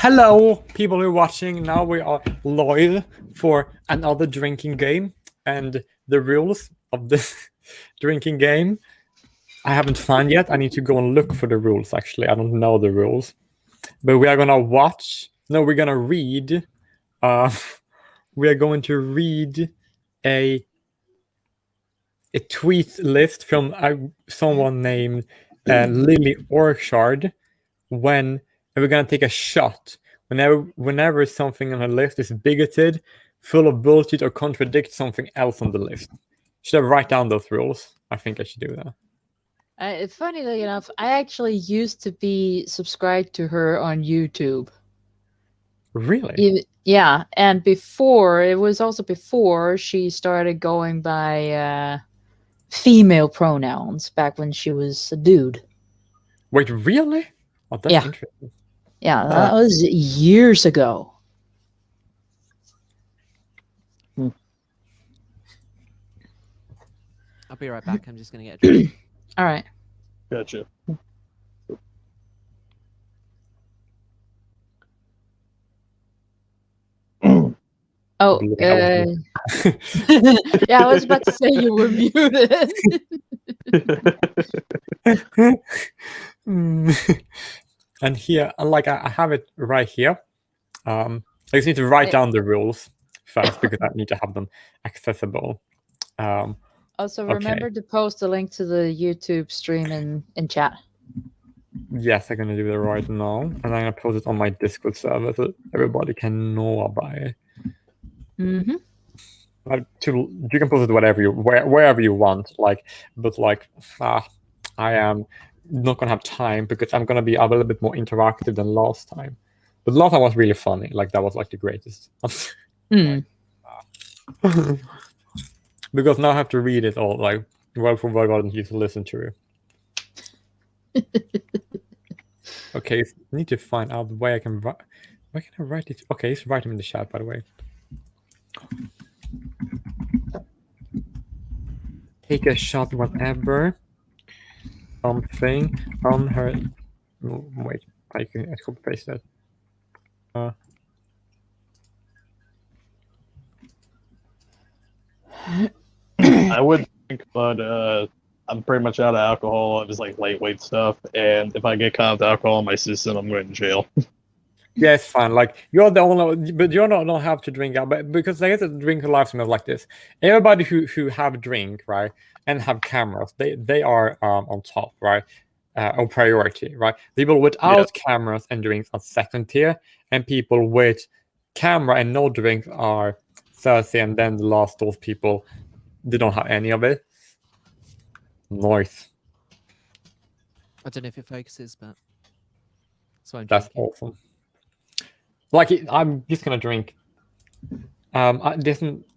Hello, people who are watching. Now we are live for another drinking game, and the rules of this drinking game I haven't found yet. I need to go and look for the rules. Actually, I don't know the rules, but we are gonna watch. No, we're gonna read. We are going to read a tweet list from someone named Lily Orchard. And we're gonna take a shot whenever something on a list is bigoted, full of bullshit, or contradicts something else on the list. Should I write down those rules? I think I should do that. It's funny enough, I actually used to be subscribed to her on YouTube. Really? Yeah, and it was also before she started going by female pronouns back when she was a dude. Wait, really? Oh, that's interesting. Yeah, that was years ago. I'll be right back. I'm just going to get a drink. All right. Gotcha. Oh, yeah, I was about to say you were muted. And here, like I have it right here. I just need to write down the rules first because I need to have them accessible. Also, remember to post a link to the YouTube stream in chat. Yes, I'm gonna do that right now, and I'm gonna post it on my Discord server so everybody can know about it. Mm-hmm. You can post it wherever you want, but I am not gonna have time because I'm gonna be a little bit more interactive than last time. But last time was really funny. Like that was like the greatest. Because now I have to read it all like word for word and you to listen to it. Okay, I need to find out the way I can write. Where can I write it? Okay, just write them in the chat, by the way. Take a shot, whatever. Something on her. Wait, I copy paste that. I would think, but I'm pretty much out of alcohol. It was like lightweight stuff, and if I get caught with alcohol in my system, I'm going to jail. Yeah, it's fine. Like you're the only, but you don't have to drink out. But because I guess a drink lifestyle like this, everybody who have a drink, right, and have cameras, they are on top, right, on priority, right. People without cameras and drinks are second tier, and people with camera and no drink are third tier, and then the last those people, they don't have any of it. Nice. I don't know if it focuses, but that's awesome. Like I'm just gonna drink.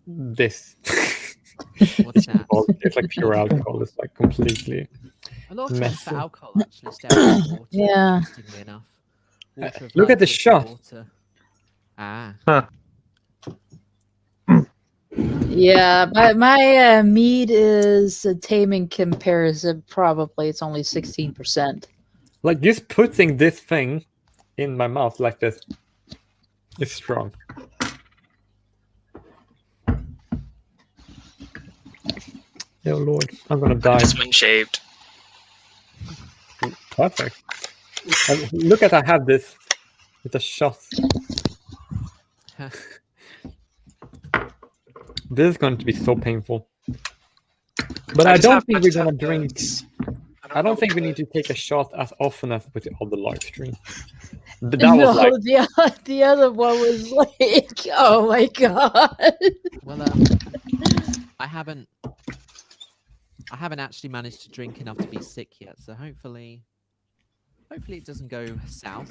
This. What's that? It's like pure alcohol. It's like completely. A lot of times for alcohol actually stays water. Yeah. Interestingly enough. Look at the shot. Water. Ah. Huh. Yeah, but my mead is a taming comparison. Probably it's only 16%. Like just putting this thing in my mouth like this is strong. Oh Lord, I'm gonna die. Just been shaved. Perfect. And look at I have this. It's a shot. This is going to be so painful. But I don't think we're gonna drink. I don't think we need to take a shot as often as with the other live stream. That was like... the other one was like, oh my god. Well, I haven't actually managed to drink enough to be sick yet, so hopefully it doesn't go south.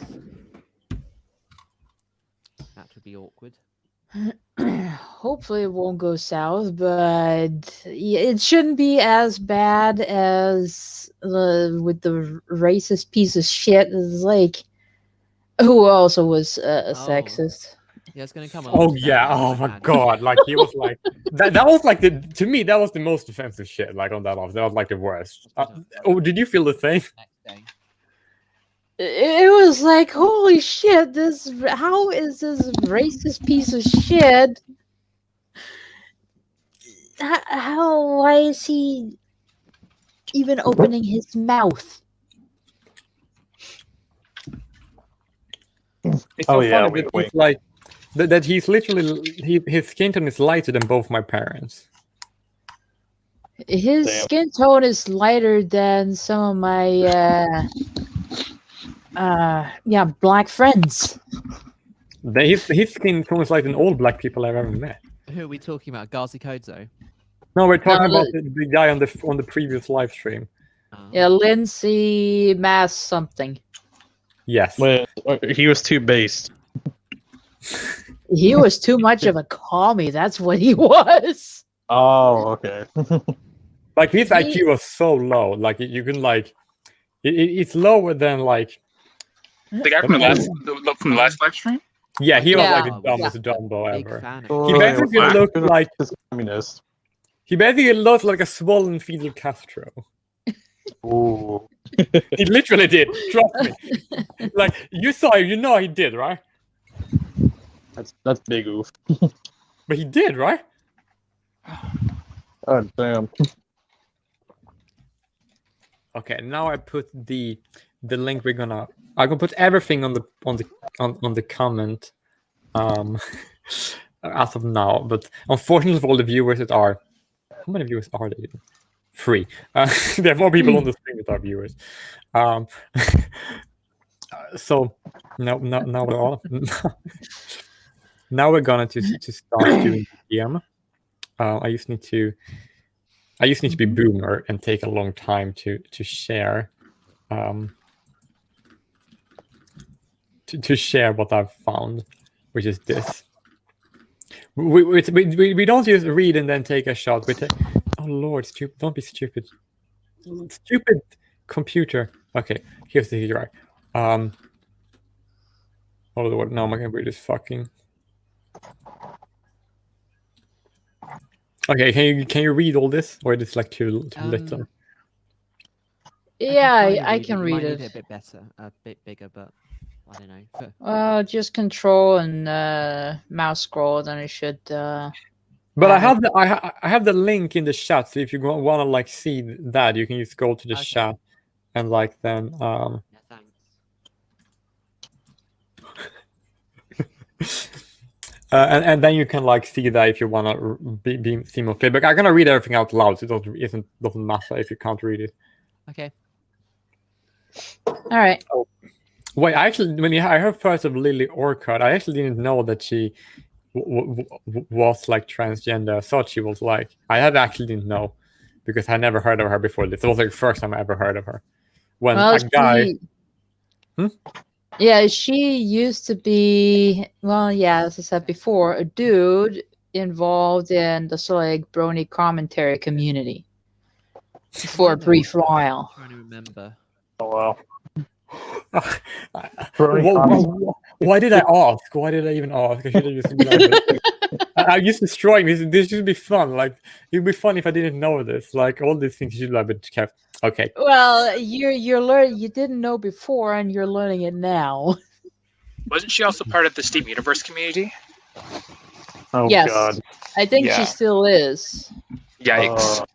That would be awkward. Hopefully it won't go south, but it shouldn't be as bad as with the racist piece of shit. It's like who also was a sexist. Yeah, it's gonna come. Oh yeah! Oh my god! Like he was like that was like to me that was the most offensive shit. Like on that was like the worst. Oh, did you feel the same? It was was like, holy shit, how is this racist piece of shit? Why is he even opening his mouth? It's so Oh, yeah, funny that wait. he's like that he's literally his skin tone is lighter than both my parents. His Damn. skin tone is lighter than some of my black friends. His skin tone is like than all black people I've ever met. Who are we talking about? Gazi Kodzo? No, we're talking No, about the guy on the previous live stream. Oh. Yeah, Lindsay Mass something. Yes. When he was too based. He was too much of a commie. That's what he was. Oh, okay. Like his IQ was so low. Like you can like, it's lower than like. The guy from the last live stream. Yeah, he was like Yeah. the dumbest Dumbo Big ever. fan of Oh, He him. basically Wow. looked like communist. he basically looked like a swollen Fidel Castro. Ooh. He literally did. Trust me. Like you saw, you know he did, right? That's big oof. But he did, right? Oh damn. Okay, now I put the link. I can put everything on the comment as of now. But unfortunately for all the viewers that are, how many viewers are there? 3. There are more people on the stream that are viewers. So now we're all now we're gonna to start doing the DM. I just need to be boomer and take a long time to share to share what I've found, which is this. We don't just read and then take a shot. Oh Lord, stupid! Don't be stupid. Stupid computer. Okay, here's the right. Oh Lord, now my computer is fucking. Okay, can you read all this, or is it like too little? Yeah, kinda I can You read might need it. a bit better, a bit bigger, but I don't know. Just control and mouse scroll, then it should. But I have the link in the chat, so if you want to like see that, you can just go to the Okay. chat and like then Yeah, thanks. and then you can like see that if you want to see more playback. I'm gonna read everything out loud, so it doesn't matter if you can't read it. Okay. All right. Wait, I heard first of Lily Orcutt, I actually didn't know that she was like transgender. I thought she was like, actually didn't know because I never heard of her before this. It was like the first time I ever heard of her. When Well, a guy. Yeah, she used to be, well, yeah, as I said before, a dude involved in the sort of like brony commentary community for a brief while. I'm trying to remember. Oh wow. Why did I ask? Why did I even ask? I should have just known it. I'm just destroying this. This should be fun. Like it'd be fun if I didn't know this. Like all these things should have been kept. Okay. Well, you're learning. You didn't know before, and you're learning it now. Wasn't she also part of the Steam Universe community? Oh Yes. god. I think Yeah. she still is. Yikes.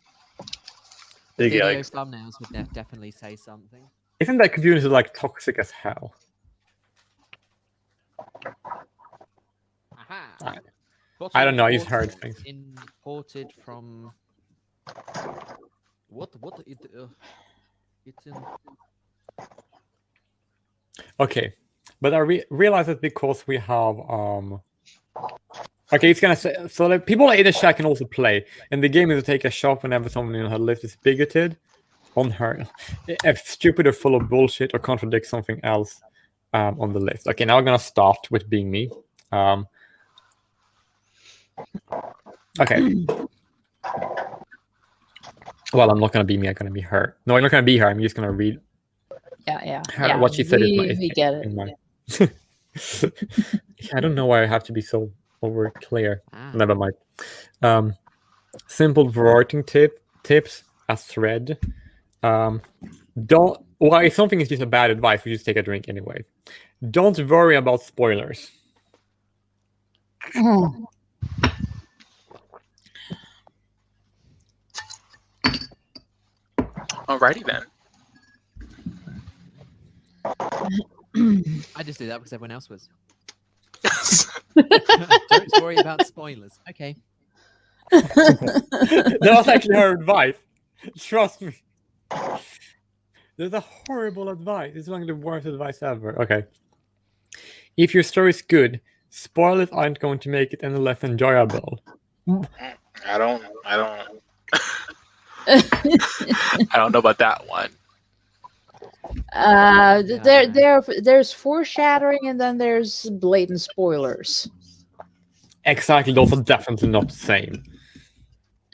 Big Video yikes. thumbnails would definitely say something. Isn't that community like toxic as hell? Aha. I don't know, I Bottle just heard water things. Imported from. What? It's in. Okay, but I realize that because we have okay, it's gonna say so. Like people in the chat can also play, and the game is to take a shot whenever someone in her list is bigoted on her, if stupid or full of bullshit or contradicts something else on the list. Okay, now I'm gonna start with being me. Okay. Well, I'm not gonna be me. I'm gonna be her. No, I'm not gonna be her. I'm just gonna read Yeah. what she said. We get it. In my... I don't know why I have to be so over clear. Ah. Never mind. Simple writing tips as thread. Don't Well, if something is just a bad advice, we just take a drink anyway. Don't worry about spoilers. Alrighty then. I just did that because everyone else was. Don't worry about spoilers. Okay. That was actually her advice. Trust me. That's a horrible advice. It's one of the worst advice ever. Okay. If your story is good, spoilers aren't going to make it any less enjoyable. I don't know about that one. There's foreshadowing and then there's blatant spoilers. Exactly, those are definitely not the same.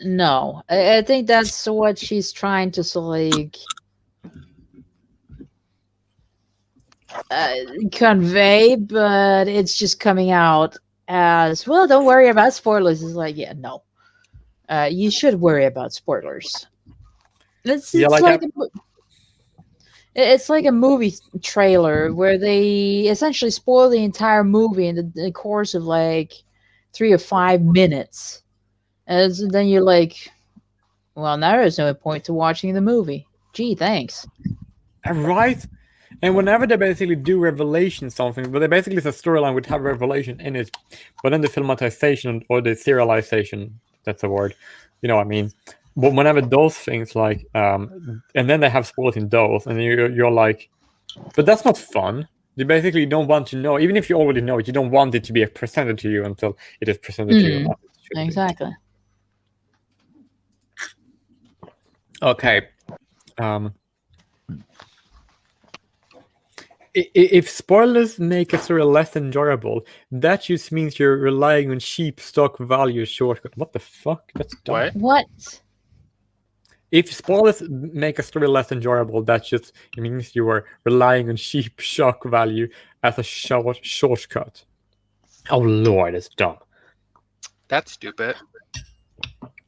No, I think that's what she's trying to convey, but it's just coming out as, well, don't worry about spoilers. It's like, yeah, no. You should worry about spoilers. It's like a movie trailer where they essentially spoil the entire movie in the course of like 3 or 5 minutes. And then you're like, well, now there's no point to watching the movie. Gee, thanks. Right? And whenever they basically do revelation something, but they basically, it's a storyline would have revelation in it, but then the filmatization or the serialization, that's a word, you know what I mean? But whenever those things like, and then they have spoilers in those, and you're like, but that's not fun. You basically don't want to know, even if you already know it, you don't want it to be presented to you until it is presented to you. Exactly. Okay. If spoilers make a story less enjoyable, that just means you're relying on cheap stock value shortcut. What the fuck? That's dumb. What? If spoilers make a story less enjoyable, that just means you are relying on cheap shock value as a shortcut. Oh lord, it's dumb. That's stupid.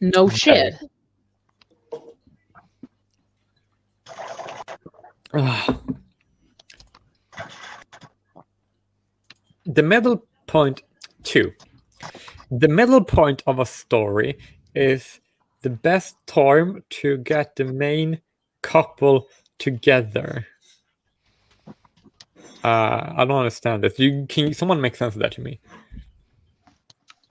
No shit. The middle point 2. The middle point of a story is the best time to get the main couple together. I don't understand this. Can someone make sense of that to me?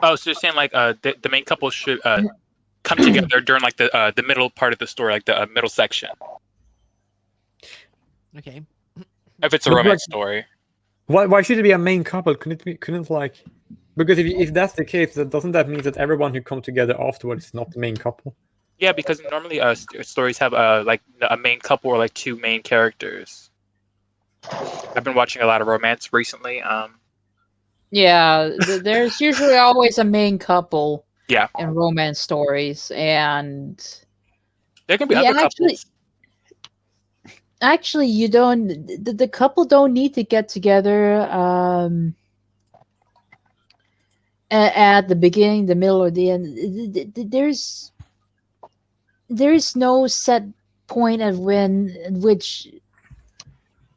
Oh, so you're saying like the main couple should come together during like the middle part of the story, like the middle section. Okay. If it's a romance story. Why should it be a main couple? Couldn't it like, because if that's the case, doesn't that mean that everyone who come together afterwards is not the main couple? Yeah, because normally stories have like a main couple or like 2 main characters. I've been watching a lot of romance recently. Yeah, there's usually always a main couple. Yeah. In romance stories, and there can be other couples. Actually, you don't. The couple don't need to get together at the beginning, the middle, or the end. There is no set point at which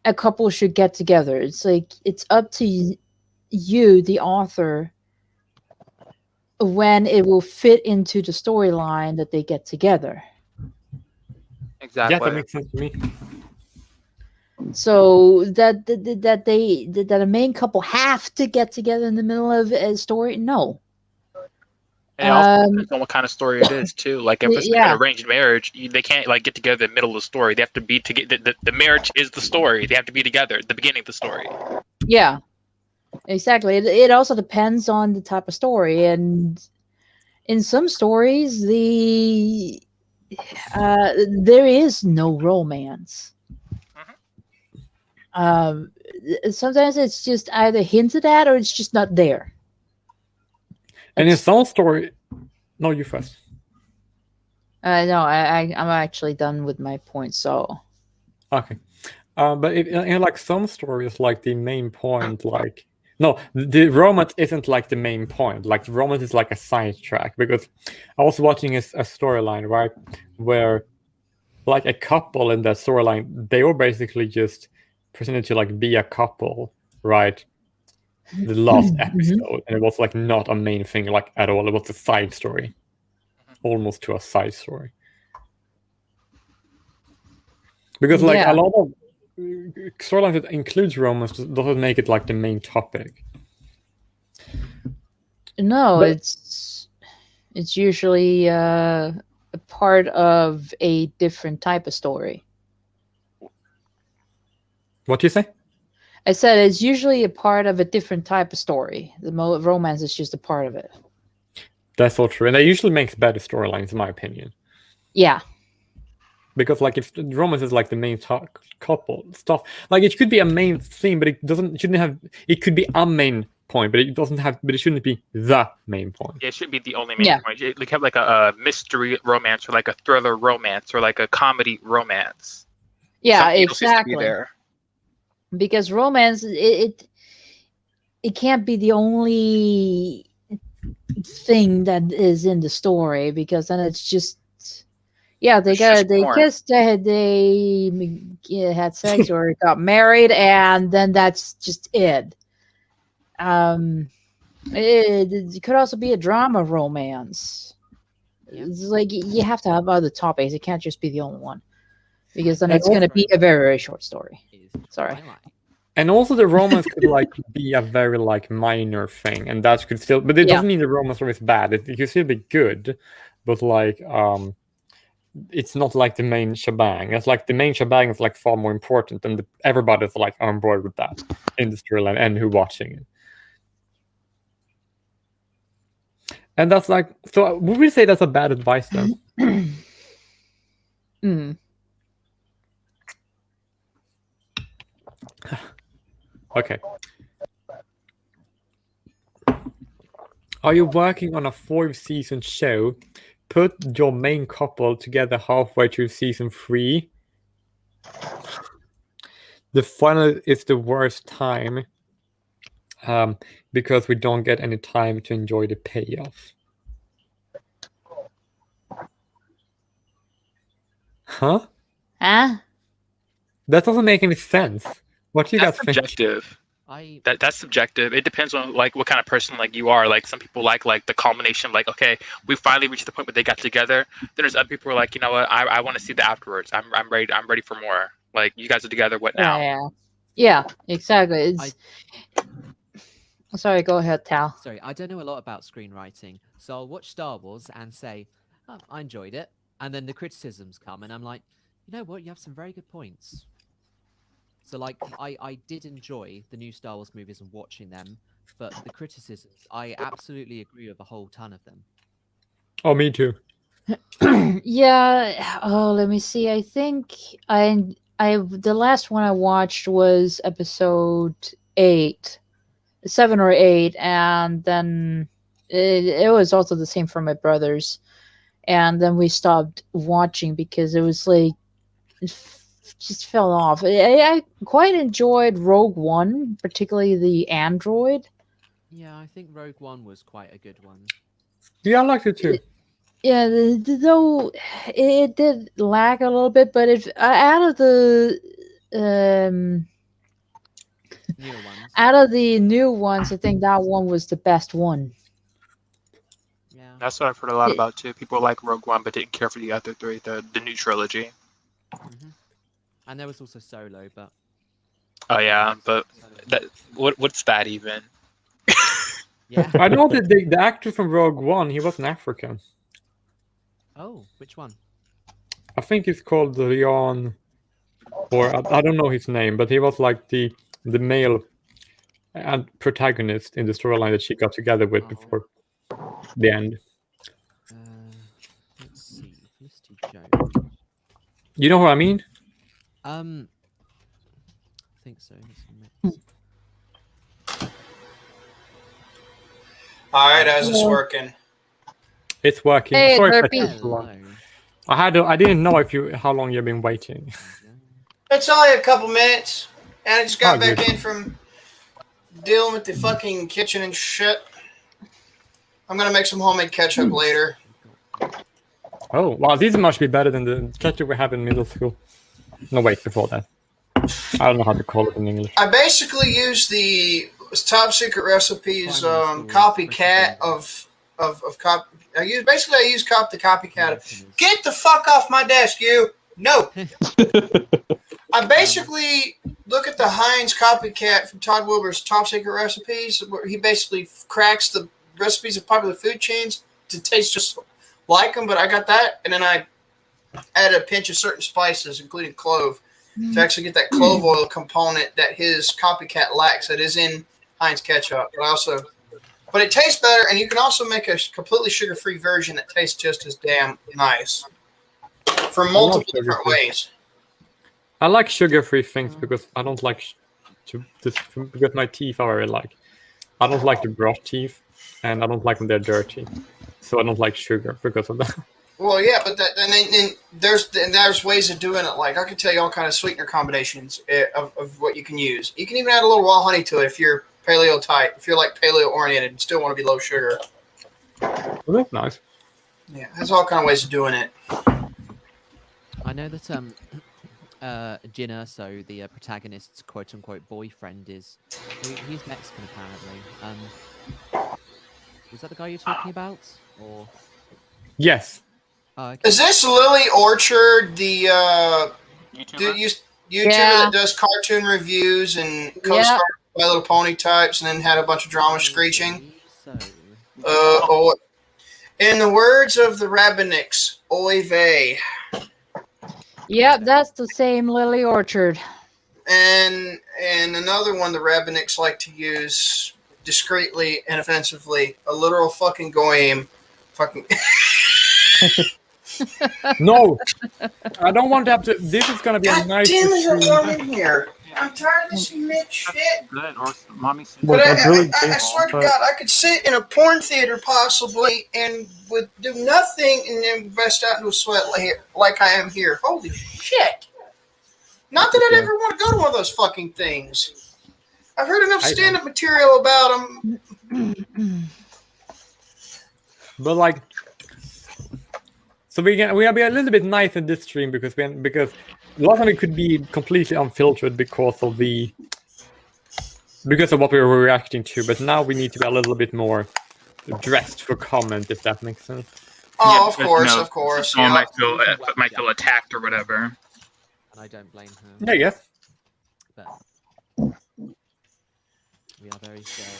a couple should get together. It's like it's up to you, the author, when it will fit into the storyline that they get together. Exactly. Yeah, that makes sense to me. So that a main couple have to get together in the middle of a story? No. And it also depends on what kind of story it is too. Like if it's like an arranged marriage, they can't like get together in the middle of the story. They have to be together. The marriage is the story. They have to be together at the beginning of the story. Yeah, exactly. It also depends on the type of story, and in some stories, there is no romance. Sometimes it's just either hinted at or it's just not there. And in some story, no, you first. No, I'm actually done with my point. So okay, but in like some stories, like the main point, like no, the romance isn't like the main point. Like the romance is like a sidetrack. Because I was watching a storyline, right, where like a couple in that storyline, they were basically just presented to like be a couple, right? The last episode, and it was like not a main thing like at all. It was a side story, almost to a side story. Because like a lot of storylines that includes romance doesn't make it like the main topic. No, but it's usually a part of a different type of story. What do you say? I said it's usually a part of a different type of story. The romance is just a part of it. That's so true, and that usually makes better storylines, in my opinion. Yeah. Because like if romance is like the main couple stuff, like it could be a main theme, but it shouldn't have. It could be a main point, but it doesn't have. But it shouldn't be the main point. Yeah, it shouldn't be the only main point. It have like a mystery romance, or like a thriller romance, or like a comedy romance. Yeah, Something else needs to be exactly. there. Because romance, it can't be the only thing that is in the story, because then it's just they kissed, they had sex or got married, and then that's just it. It could also be a drama romance. It's like you have to have other topics. It can't just be the only one, because then it's going to be a very, very short story. Sorry. And also the romance could like be a very like minor thing, and that could still, but it doesn't mean the romance is bad. It could still be good, but like it's not like the main shebang. It's like the main shebang is like far more important, and everybody's like on board with that in the storyline and who watching it. And that's like, so would we say that's a bad advice then? Okay. Are you working on a 4-season show? Put your main couple together halfway through season 3. The final is the worst time, because we don't get any time to enjoy the payoff. Huh? Huh? That doesn't make any sense. What do you guys think? Subjective. That's subjective. It depends on like what kind of person like you are. Like some people like the culmination, like, okay, we finally reached the point where they got together. Then there's other people who are like, you know what, I want to see the afterwards. I'm ready for more. Like, you guys are together, what now? Yeah, exactly. Sorry, go ahead, Tal. Sorry, I don't know a lot about screenwriting, so I'll watch Star Wars and say, oh, I enjoyed it, and then the criticisms come, and I'm like, you know what, you have some very good points. So, like, I did enjoy the new Star Wars movies and watching them, but the criticisms, I absolutely agree with a whole ton of them. Oh, me too. Yeah. Oh, let me see. I think the last one I watched was episode 8, 7 or 8, and then it was also the same for my brothers, and then we stopped watching because it was like just fell off. I quite enjoyed Rogue One, particularly the android. Yeah, I think Rogue One was quite a good one. Yeah, I liked it too. Though it did lag a little bit, but if out of the new ones, I think that one was the best one. Yeah, that's what I've heard a lot about too. People like Rogue One, but didn't care for the other 3, the new trilogy. And there was also Solo, but oh yeah, but what's that even? Yeah, I know that the actor from Rogue One, he was an African. Oh, which one? I think it's called Leon, or I don't know his name, but he was like the male and protagonist in the storyline that she got together with before the end. Let's see, Felicity Jones. You know who I mean? I think so. All right, how's this working? It's working. Hey, sorry if Derpy. I took so long. I didn't know how long you've been waiting. It's only a couple minutes, and I just got back good. in from dealing with the fucking kitchen and shit. I'm gonna make some homemade ketchup later. Oh, wow, these must be better than the ketchup we have in middle school. No, wait, before that. I don't know how to call it in English. I basically use the Top Secret Recipes copycat of I use the copycat of, get the fuck off my desk, you. No. I basically look at the Heinz copycat from Todd Wilbur's Top Secret Recipes, where he basically cracks the recipes of popular food chains to taste just like them. But I got that, and then I add a pinch of certain spices, including clove, to actually get that clove oil component that his copycat lacks. That is in Heinz ketchup, but it tastes better, and you can also make a completely sugar-free version that tastes just as damn nice for multiple different ways. I like sugar-free things because I don't like because my teeth are very like. I don't like to brush teeth, and I don't like when they're dirty, so I don't like sugar because of that. Well, yeah, but then there's ways of doing it. Like I can tell you all kind of sweetener combinations of what you can use. You can even add a little raw honey to it if you're paleo type. If you're like paleo oriented and still want to be low sugar. Well, that's nice. Yeah, there's all kind of ways of doing it. I know that Jinner, so the protagonist's quote-unquote boyfriend, he's Mexican apparently. Was that the guy you're talking about, or? Yes. Oh, okay. Is this Lily Orchard, the YouTuber that does cartoon reviews and co-starred My Little Pony types, and then had a bunch of drama screeching? So. In the words of the Rabbinics, oy vey. Yep, that's the same Lily Orchard. And another one the Rabbinics like to use discreetly and offensively, a literal fucking goyim. Fucking. No, I don't want to have to. This is gonna be a nice. Damn it, I'm in here. I'm tired of this mid shit. Good, or mommy. But I swear to God, I could sit in a porn theater possibly and would do nothing and then bust out into a sweat like I am here. Holy shit! Not that I'd ever want to go to one of those fucking things. I've heard enough stand-up material about them. But like, so we'll be a little bit nice in this stream because last time it could be completely unfiltered because of what we were reacting to, but now we need to be a little bit more dressed for comment, if that makes sense. Oh, yeah, of course. Someone might feel attacked or whatever. And I don't blame her. Yeah, yes. But we are very sorry.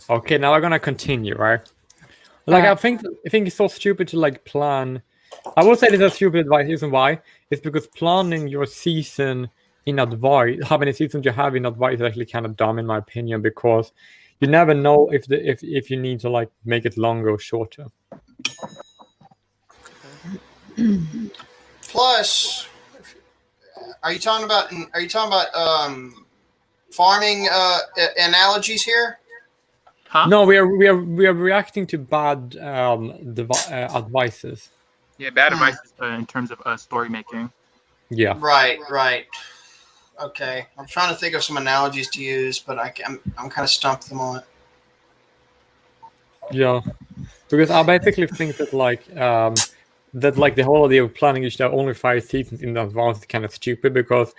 Okay, now we're gonna continue, right? Like, I think it's so stupid to like plan. I will say this is stupid advice. Reason why is because planning your season in advice, how many seasons you have in advice, is actually kind of dumb in my opinion, because you never know if you need to like make it longer or shorter. Plus, are you talking about farming analogies here? Huh? No, we are reacting to bad advices. Yeah, bad advice in terms of story making. Yeah. Right. Okay, I'm trying to think of some analogies to use, but I'm kind of stumped them on it. Yeah, because I basically think that the whole idea of planning each have only 5 seasons in advance is kind of stupid, because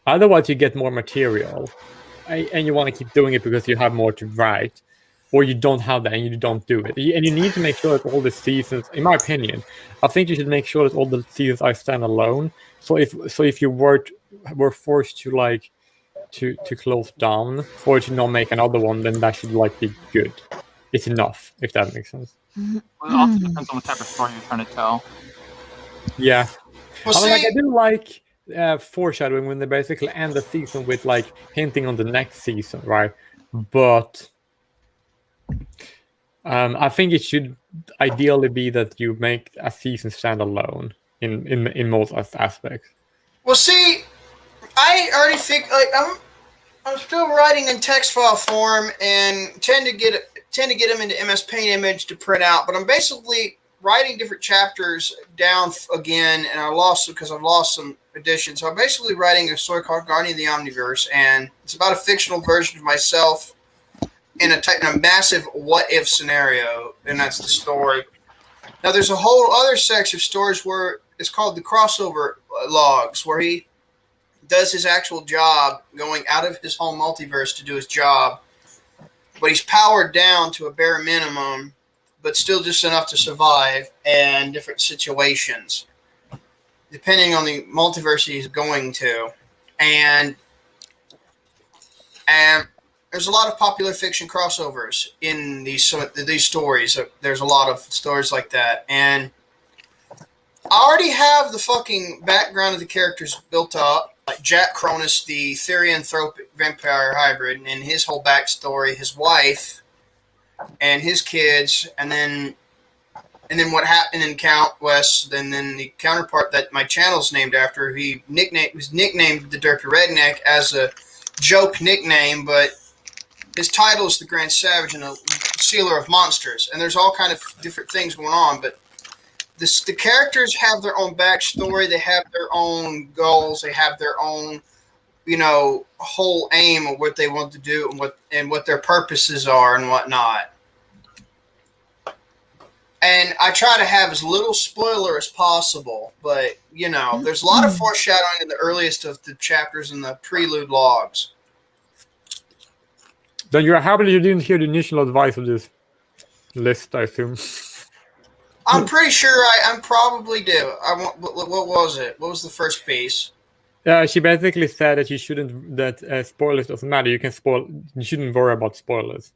otherwise you get more material, and you want to keep doing it because you have more to write. Or you don't have that and you don't do it. And you need to make sure that all the seasons, in my opinion, I think you should make sure that all the seasons are standalone. So if you were forced to to close down or to not make another one, then that should be good. It's enough, if that makes sense. Well, it also depends on what type of story you're trying to tell. Yeah. Well, I do like foreshadowing when they basically end the season with hinting on the next season, right? But I think it should ideally be that you make a season stand alone in most aspects. Well, see, I already think I'm still writing in text file form and tend to get them into MS Paint image to print out. But I'm basically writing different chapters down again, and I've lost some editions. So I'm basically writing a story called Guardian of the Omniverse, and it's about a fictional version of myself in a massive what if scenario, and that's the story. Now, there's a whole other section of stories where it's called the crossover logs, where he does his actual job, going out of his home multiverse to do his job, but he's powered down to a bare minimum, but still just enough to survive in different situations, depending on the multiverse he's going to. And there's a lot of popular fiction crossovers in these stories. There's a lot of stories like that. And I already have the fucking background of the characters built up. Like Jack Cronus, the Therianthropic vampire hybrid, and his whole backstory, his wife, and his kids, and then what happened in Count West, and then the counterpart that my channel's named after. Was nicknamed the Derpy Redneck as a joke nickname, but his title is the Grand Savage and the Sealer of Monsters, and there's all kind of different things going on, but the characters have their own backstory, they have their own goals, they have their own, whole aim of what they want to do and what their purposes are and whatnot. And I try to have as little spoiler as possible, but, there's a lot of foreshadowing in the earliest of the chapters in the prelude logs. Then you're happy you didn't hear the initial advice of this list, I assume. I'm pretty sure I probably do. What was it? What was the first piece? She basically said that you shouldn't. That spoilers doesn't matter. You can spoil. You shouldn't worry about spoilers.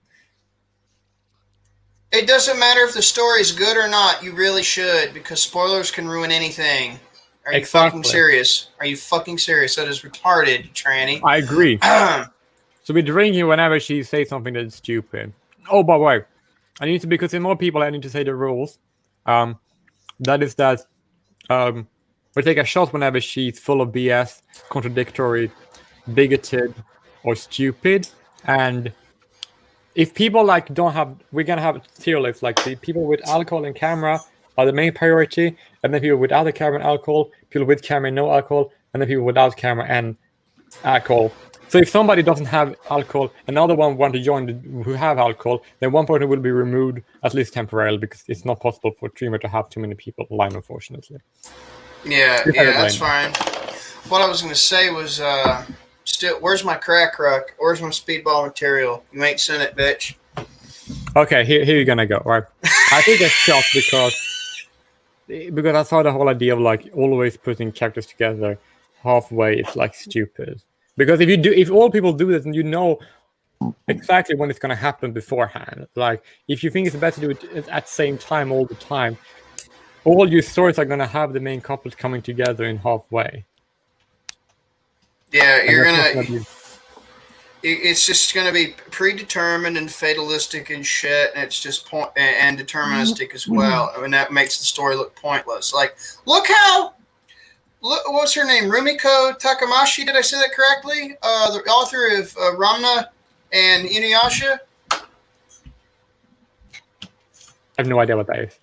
It doesn't matter if the story is good or not. You really should, because spoilers can ruin anything. Are you fucking serious? Are you fucking serious? That is retarded, tranny. I agree. So we're drinking whenever she says something that's stupid. Oh, by the way, because in more people, I need to say the rules. That is that we take a shot whenever she's full of BS, contradictory, bigoted, or stupid. And if people don't have, we're gonna have tier lists. Like the people with alcohol and camera are the main priority, and then people without the camera and alcohol, people with camera and no alcohol, and then people without camera and alcohol. So if somebody doesn't have alcohol, another one want to join who have alcohol, then one person will be removed, at least temporarily, because it's not possible for a streamer to have too many people online, unfortunately. Yeah, that's fine. What I was going to say was, where's my crack rock? Where's my speedball material? You ain't sent it, bitch. Okay, here you're going to go, right? I think it's shocked because I saw the whole idea of always putting characters together halfway. It's stupid. Because if all people do this, and exactly when it's going to happen beforehand. Like, if you think it's better to do it at the same time all the time, all your stories are going to have the main couples coming together in halfway. Yeah, it's just going to be predetermined and fatalistic and shit, and it's just and deterministic as well, and that makes the story look pointless. Like, what's her name? Rumiko Takamashi, did I say that correctly? The author of Ramna and Inuyasha? I have no idea what that is.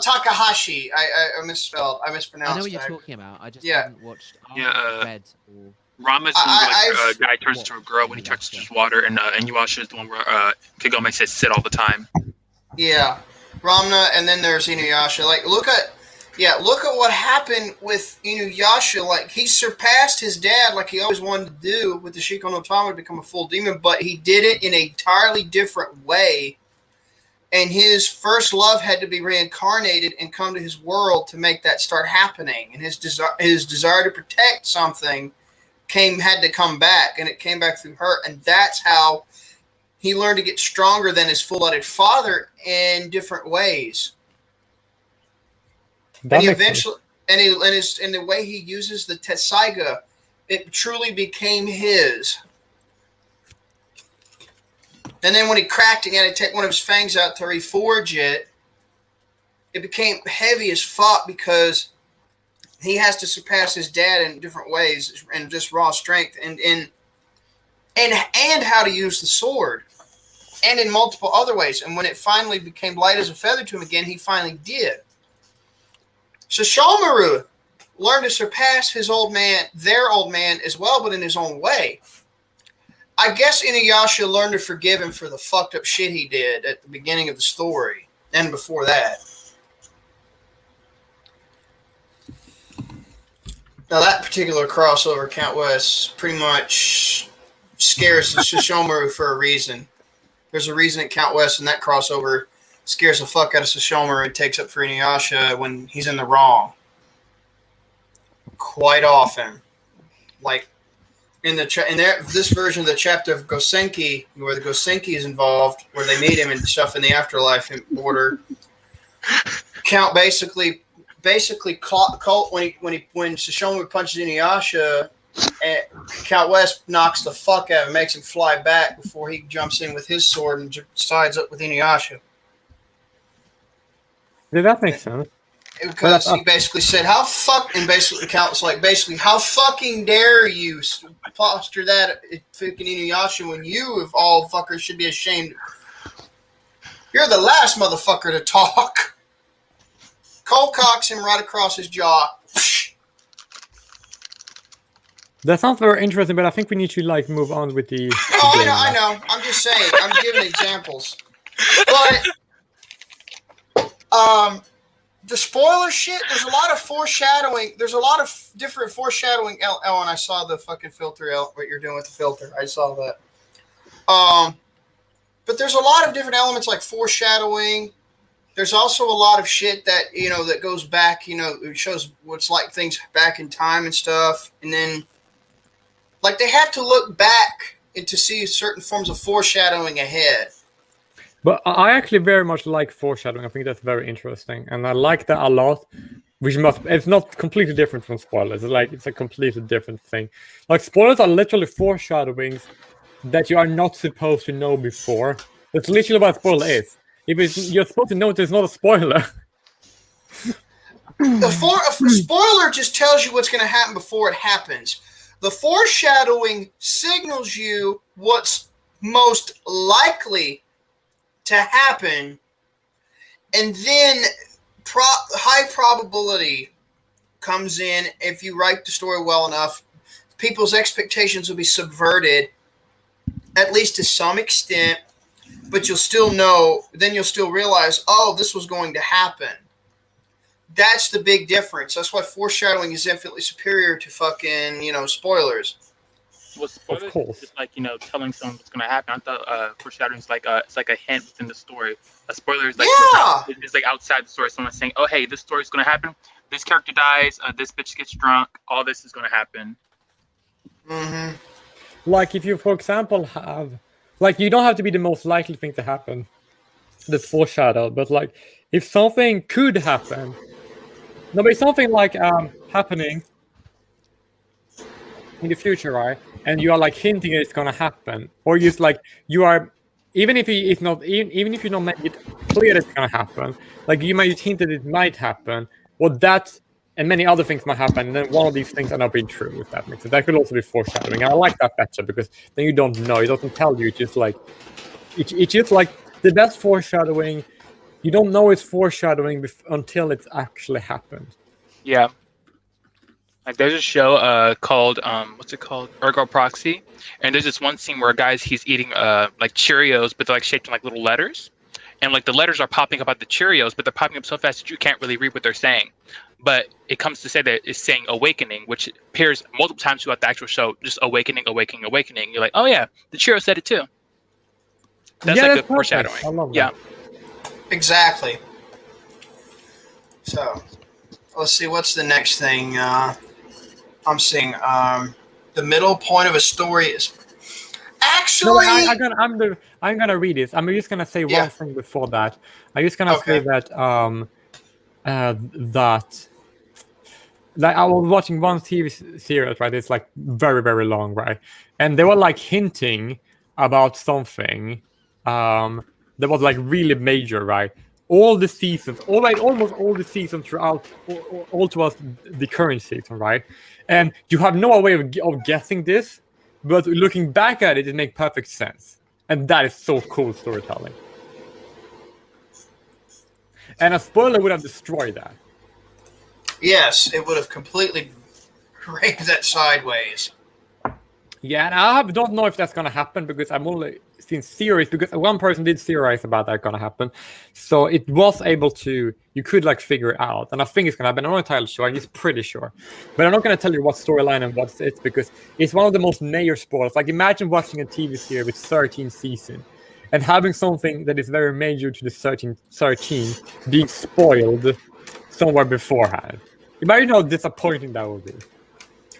Takahashi. I misspelled. I mispronounced. I know what you're talking about. I just haven't watched. Read or... Rama's a guy turns into a girl when he touches water, and Inuyasha is the one where Kagome says sit all the time. Yeah, Ramna, and then there's Inuyasha. Look at what happened with Inuyasha. Like, he surpassed his dad like he always wanted to do with the Shiko no Tama to become a full demon, but he did it in an entirely different way. And his first love had to be reincarnated and come to his world to make that start happening. And his desire to protect something had to come back, and it came back through her. And that's how he learned to get stronger than his full-blooded father in different ways. And he eventually, and the way he uses the Tessaiga, it truly became his. And then when he cracked it, he had to take one of his fangs out to reforge it. It became heavy as fuck because he has to surpass his dad in different ways and just raw strength and how to use the sword, and in multiple other ways. And when it finally became light as a feather to him again, he finally did. So Shamaru learned to surpass their old man as well, but in his own way. I guess Inuyasha learned to forgive him for the fucked up shit he did at the beginning of the story and before that. Now that particular crossover, Count West, pretty much scares the Sesshomaru for a reason. There's a reason at Count West, and that crossover scares the fuck out of Sesshomaru and takes up for Inuyasha when he's in the wrong. Quite often. Like, in this version of the chapter of Gosenki, where the Gosenki is involved, where they meet him and stuff in the afterlife order, Count basically Colt when Sesshomaru punches Inuyasha, Count West knocks the fuck out of him, makes him fly back before he jumps in with his sword and sides up with Inuyasha. Yeah, that makes sense. Because he basically said, and basically Count's like, how fucking dare you posture that at fucking Inuyasha when you, of all fuckers, should be ashamed. You're the last motherfucker to talk. Cold cocks him right across his jaw. That sounds very interesting, but I think we need to like move on with the. I know. I'm just saying. I'm giving examples. But the spoiler shit. There's a lot of foreshadowing. There's a lot of different foreshadowing. Ellen, I saw the fucking filter. What you're doing with the filter. I saw that. But there's a lot of different elements like foreshadowing. There's also a lot of shit that that goes back. It shows what's like things back in time and stuff, and then. Like, they have to look back and to see certain forms of foreshadowing ahead. But I actually very much like foreshadowing. I think that's very interesting. And I like that a lot. It's not completely different from spoilers. It's a completely different thing. Like, spoilers are literally foreshadowings that you are not supposed to know before. That's literally what a spoiler is. You're supposed to know there's not a spoiler. A spoiler just tells you what's going to happen before it happens. The foreshadowing signals you what's most likely to happen, and then high probability comes in if you write the story well enough. People's expectations will be subverted, at least to some extent, but you'll still know, then you'll still realize, oh, this was going to happen. That's the big difference. That's why foreshadowing is infinitely superior to fucking, spoilers. Well, spoilers is just like, telling someone what's going to happen. I thought foreshadowing is like it's like a hint within the story. A spoiler is like it's like outside the story. Someone's saying, "Oh, hey, this story's going to happen. This character dies. This bitch gets drunk. All this is going to happen." Mm-hmm. Like if you, for example, have you don't have to be the most likely thing to happen. That's foreshadowed, but like if something could happen. No, but something like happening in the future, right? And you are like hinting it's gonna happen, or just like you are, even if you don't make it clear it's gonna happen, like you might hint that it might happen, or that and many other things might happen, and then one of these things are not being true. If that makes sense, that could also be foreshadowing. And I like that better because then you don't know, it doesn't tell you. It's just like the best foreshadowing. You don't know it's foreshadowing until it's actually happened. Yeah. Like there's a show called what's it called? Ergo Proxy. And there's this one scene where he's eating like Cheerios, but they're like shaped in like little letters. And like the letters are popping up at the Cheerios, but they're popping up so fast that you can't really read what they're saying. But it comes to say that it's saying awakening, which appears multiple times throughout the actual show, just awakening, awakening, awakening. You're like, oh yeah, the Cheerio said it too. That's like good foreshadowing. I love that. Yeah. Exactly. So, let's see. What's the next thing? I'm seeing. The middle point of a story is actually. No, I'm gonna read this. I'm just gonna say one thing before that. I'm just gonna say that I was watching one TV series, right? It's like very, very long, right? And they were like hinting about something that was like really major, right? All the seasons, almost all the seasons throughout, all towards the current season, right? And you have no way of guessing this, but looking back at it, it makes perfect sense. And that is so cool storytelling. And a spoiler would have destroyed that. Yes, it would have completely raked that sideways. Yeah, and I don't know if that's gonna happen because I've only seen theories. Because one person did theorize about that gonna happen, so it was able to. You could like figure it out, and I think it's gonna happen. I'm not entirely sure. I'm just pretty sure, but I'm not gonna tell you what storyline and what's it because it's one of the most major spoilers. Like imagine watching a TV series with 13 seasons and having something that is very major to the 13 being spoiled somewhere beforehand. Imagine how disappointing that would be.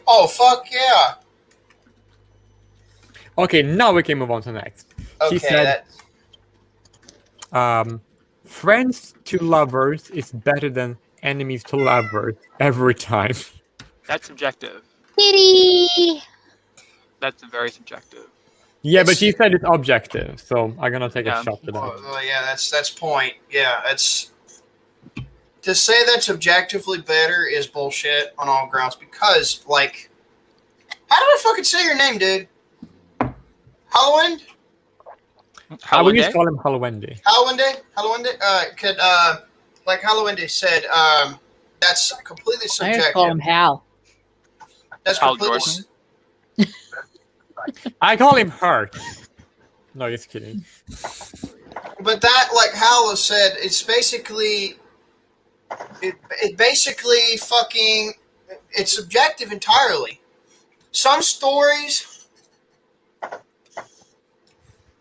Oh fuck yeah! Okay, now we can move on to next. She said, friends to lovers is better than enemies to lovers every time. That's subjective. Pity. That's very subjective. Yeah, but she said it's objective, so I'm gonna take a Yeah. shot to that. Well, yeah, that's point. Yeah, it's to say that's objectively better is bullshit on all grounds because, like, how do I fucking say your name, dude? Halloween? I would just call him Halloweendy. Halloweendy? Like Halloweendy said, that's completely I subjective. just call him Hal. That's Hal completely. Jordan. I call him Hurt. No, just kidding. But that, like Hal has said, it's basically, it basically fucking, it's subjective entirely. Some stories.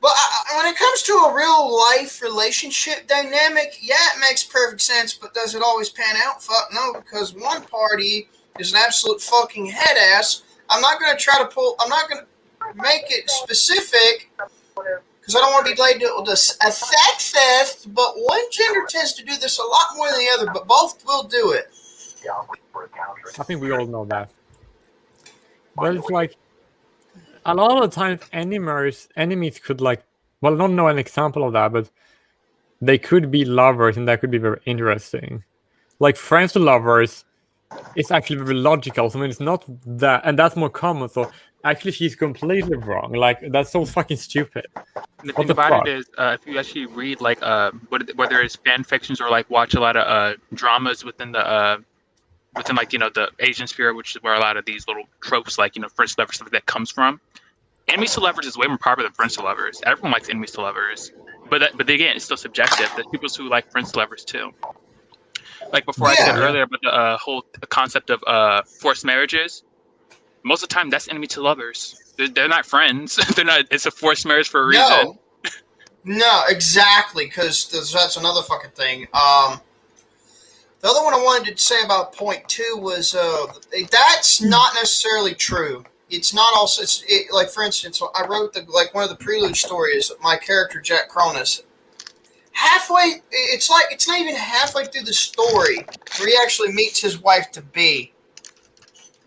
But when it comes to a real life relationship dynamic, yeah, it makes perfect sense. But does it always pan out? Fuck no, because one party is an absolute fucking head ass. I'm not going to make it specific because I don't want to be labeled a sexist. But one gender tends to do this a lot more than the other, but both will do it. I think we all know that. But it's like, a lot of the times enemies could like, well, I don't know an example of that, but they could be lovers and that could be very interesting. Like friends to lovers, it's actually very logical. So I mean, it's not that, and that's more common. So actually, she's completely wrong. Like that's so fucking stupid. The thing about it is, if you actually read like whether it's fan fictions or like watch a lot of dramas within the within like the Asian sphere, which is where a lot of these little tropes like friends to lovers stuff like that comes from. Enemies to lovers is way more popular than friends to lovers. Everyone likes enemies to lovers, but again, it's still subjective. There's people who like friends to lovers too. Like before, I said earlier about the whole concept of forced marriages. Most of the time, that's enemy to lovers. They're not friends. They're not. It's a forced marriage for a reason. No, exactly, because that's another fucking thing. The other one I wanted to say about point 2 was that's not necessarily true. It's not also like, for instance, I wrote one of the prelude stories. My character Jack Cronus. Halfway, it's not even halfway through the story where he actually meets his wife to be.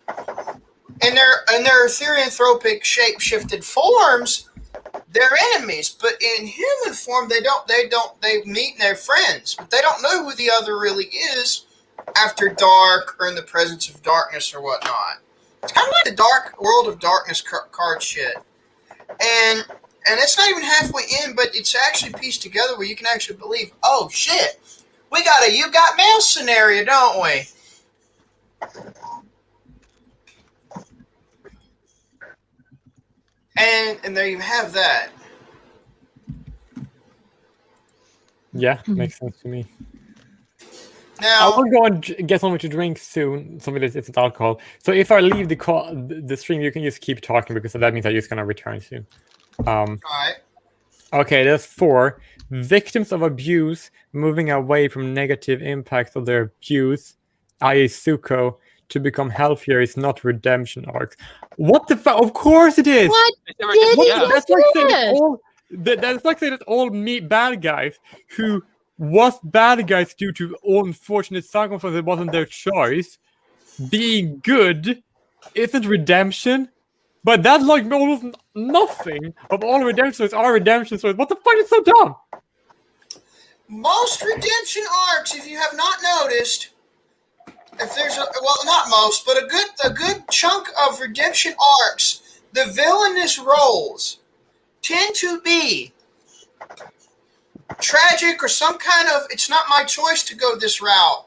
In their theoranthropic shape-shifted forms, they're enemies. But in human form, they meet and they're friends, but they don't know who the other really is after dark or in the presence of darkness or whatnot. It's kind of like the Dark World of Darkness card shit. And it's not even halfway in, but it's actually pieced together where you can actually believe, oh shit, we got a you got mail scenario, don't we? And there you have that. Yeah, makes sense to me. Now, I will go and get something to drink soon. Something that isn't alcohol. So if I leave the stream, you can just keep talking because that means I'm just gonna return soon. all right. Okay, that's 4. Victims of abuse moving away from negative impacts of their abuse, i.e. Suko, to become healthier is not redemption arcs. What the fuck? Of course it is! What? That's like saying that all bad guys who was bad guys due to unfortunate circumstances, it wasn't their choice, being good isn't redemption. But that's like almost nothing of all redemption stories are redemption stories. What the fuck is so dumb? Most redemption arcs, if you have not noticed, if there's not most, but a good chunk of redemption arcs, the villainous roles tend to be tragic or some kind of it's not my choice to go this route.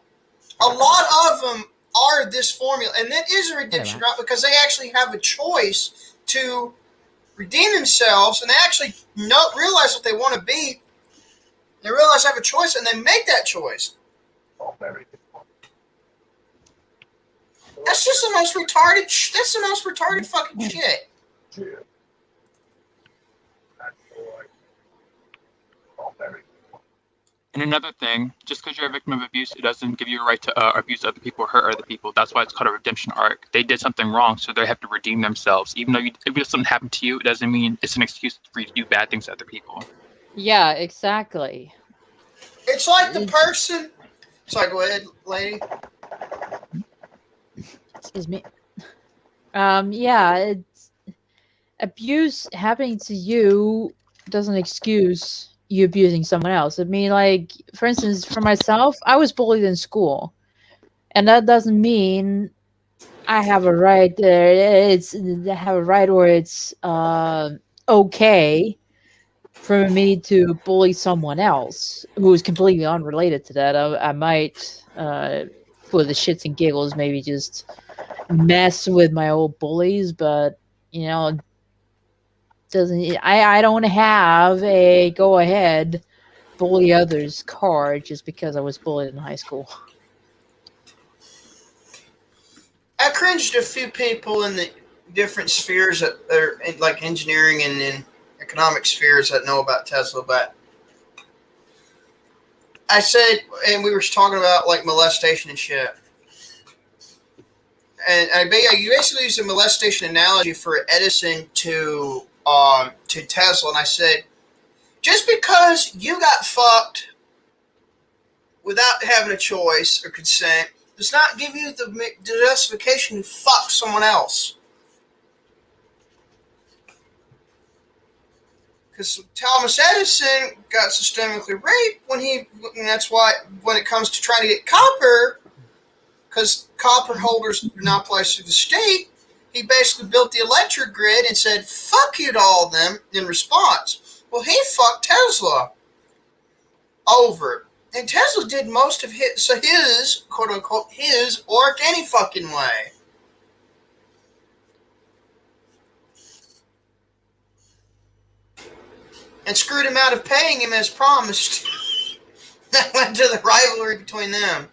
A lot of them are this formula, and that is a redemption route because they actually have a choice to redeem themselves, and they actually realize what they want to be. They realize they have a choice, and they make that choice. That's just the most retarded. That's the most retarded fucking shit. And another thing, just because you're a victim of abuse, it doesn't give you a right to abuse other people, hurt other people. That's why it's called a redemption arc. They did something wrong, so they have to redeem themselves. Even though if something happened to you, it doesn't mean it's an excuse for you to do bad things to other people. Yeah, exactly. It's like the person. Sorry, go ahead, lady. Excuse me. Yeah, it's abuse happening to you doesn't excuse you abusing someone else. I mean, like, for instance, for myself, I was bullied in school, and that doesn't mean I have a right. I have a right, or it's okay for me to bully someone else who is completely unrelated to that. I might, for the shits and giggles, maybe just mess with my old bullies, but doesn't. I don't have a go ahead bully others card just because I was bullied in high school. I cringed at a few people in the different spheres that are like engineering and in economic spheres that know about Tesla, but I said, and we were talking about like molestation and shit. And you basically used a molestation analogy for Edison to Tesla, and I said, just because you got fucked without having a choice or consent does not give you the justification to fuck someone else. Because Thomas Edison got systemically raped and that's why when it comes to trying to get copper, because copper holders are not placed through the state, he basically built the electric grid and said, fuck you to all of them in response. Well, he fucked Tesla over it. And Tesla did most of his, quote unquote, his work any fucking way. And screwed him out of paying him as promised. That went to the rivalry between them.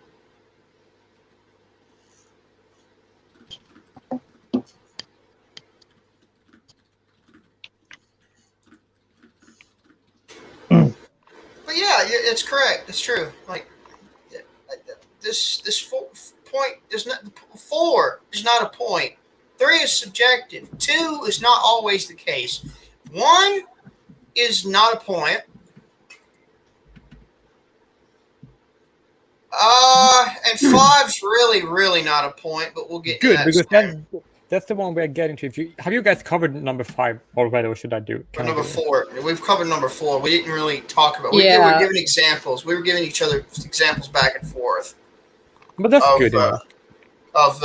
But yeah, it's correct. It's true. Like this point is not 4 is not a point. 3 is subjective. 2 is not always the case. 1 is not a point. And 5's really, really not a point. But we'll get good to that because that's the one we're getting to. Have you guys covered number 5 already, or should I do? Number 4. We've covered number 4. We didn't really talk about. We Yeah. were giving examples. We were giving each other examples back and forth. But that's good enough. Of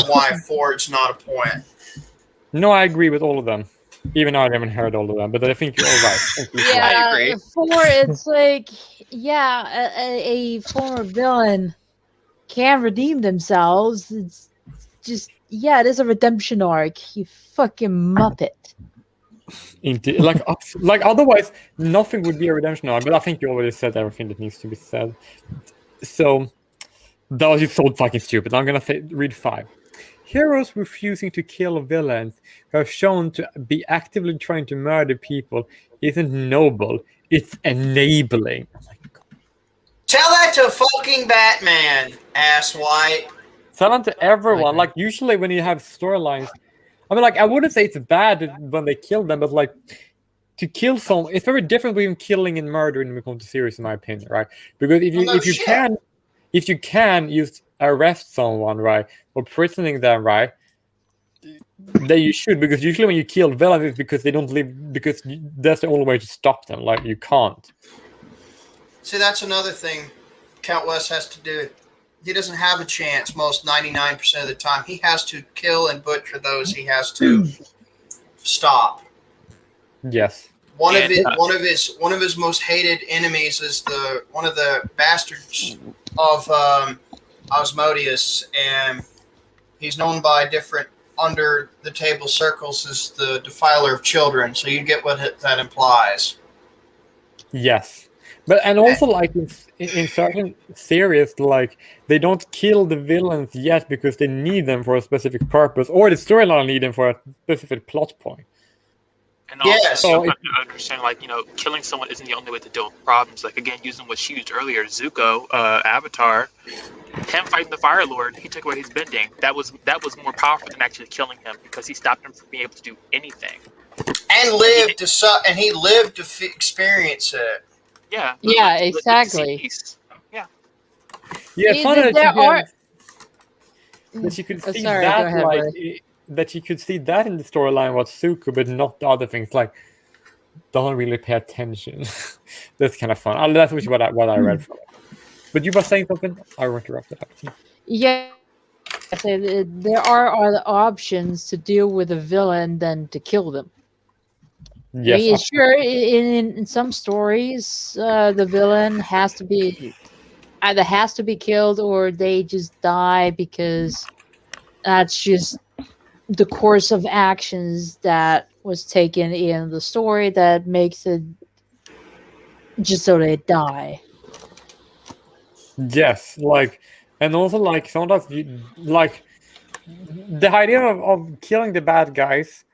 why 4 is not a point. No, I agree with all of them. Even though I haven't heard all of them, but I think you're all right. Thank you. Yeah, I agree. 4, it's like, yeah, a former villain can redeem themselves. It's just, yeah, it is a redemption arc. You fucking muppet. Indeed. Like otherwise, nothing would be a redemption arc. But I think you already said everything that needs to be said. So that was just so fucking stupid. I'm gonna read 5. Heroes refusing to kill villains who are shown to be actively trying to murder people isn't noble. It's enabling. Oh my God. Tell that to fucking Batman, asswipe. Tell them to everyone. Like usually when you have storylines, I mean, like I wouldn't say it's bad when they kill them, but like to kill someone, it's very different between killing and murdering when it comes to series, in my opinion, right? Because if you can use arrest someone, right, or prisoning them, right, then you should, because usually when you kill villains, it's because they don't live, because that's the only way to stop them. Like you can't. See, that's another thing Count West has to do. He doesn't have a chance most 99% of the time. He has to kill and butcher those he has to stop. Yes. One of his most hated enemies is one of the bastards of Osmodeus, and he's known by different under the table circles is the defiler of children. So you get what that implies. Yes, but and also like in certain series, like they don't kill the villains yet because they need them for a specific purpose, or the storyline need them for a specific plot point. And also, Yes. you have to understand, like, killing someone isn't the only way to deal with problems. Like, again, using what she used earlier, Zuko, Avatar, him fighting the Fire Lord, he took away his bending. That was more powerful than actually killing him because he stopped him from being able to do anything. And lived to experience it. Yeah. Yeah, exactly. Yeah. Yeah, it's funny that you could see sorry, that, go ahead, like Ray. that you could see that in the storyline was Zuko, but not the other things. Like, don't really pay attention. That's kind of fun. That's what I read from it. But you were saying something? I interrupted. Yeah, I said there are other options to deal with a villain than to kill them. Yes, I mean, sure, in some stories, the villain either has to be killed or they just die because that's just the course of actions that was taken in the story that makes it just so they die. Yes, like, and also like sometimes like the idea of killing the bad guys,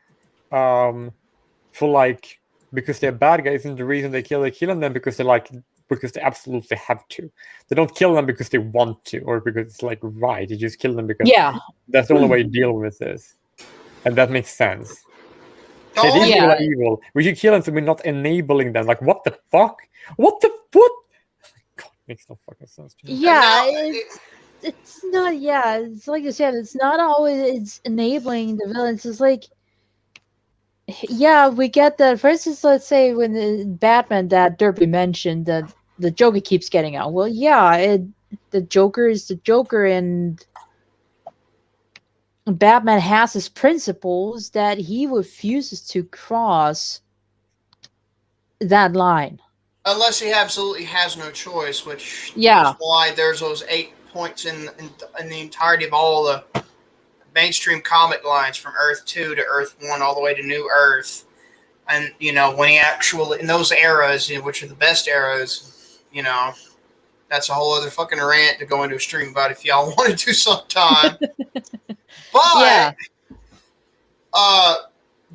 for like because they're bad guys, and the reason they're killing them because they absolutely have to. They don't kill them because they want to or because it's like right. You just kill them because that's the only way you deal with this, and that makes sense. These people are evil. We should kill them so we're not enabling them. Like, what the fuck? What? God, makes no fucking sense to me. Yeah, it's not. Yeah, it's like you said. It's not always enabling the villains. It's like, yeah, we get that. For instance, let's say when the Batman that Derby mentioned that the Joker keeps getting out. Well, yeah, the Joker is the Joker, and Batman has his principles that he refuses to cross that line. Unless he absolutely has no choice, which is why there's those 8 points in the entirety of all the mainstream comic lines from Earth 2 to Earth 1 all the way to New Earth. And, when he actually, in those eras, which are the best eras, that's a whole other fucking rant to go into a stream about if y'all wanted to sometime. But,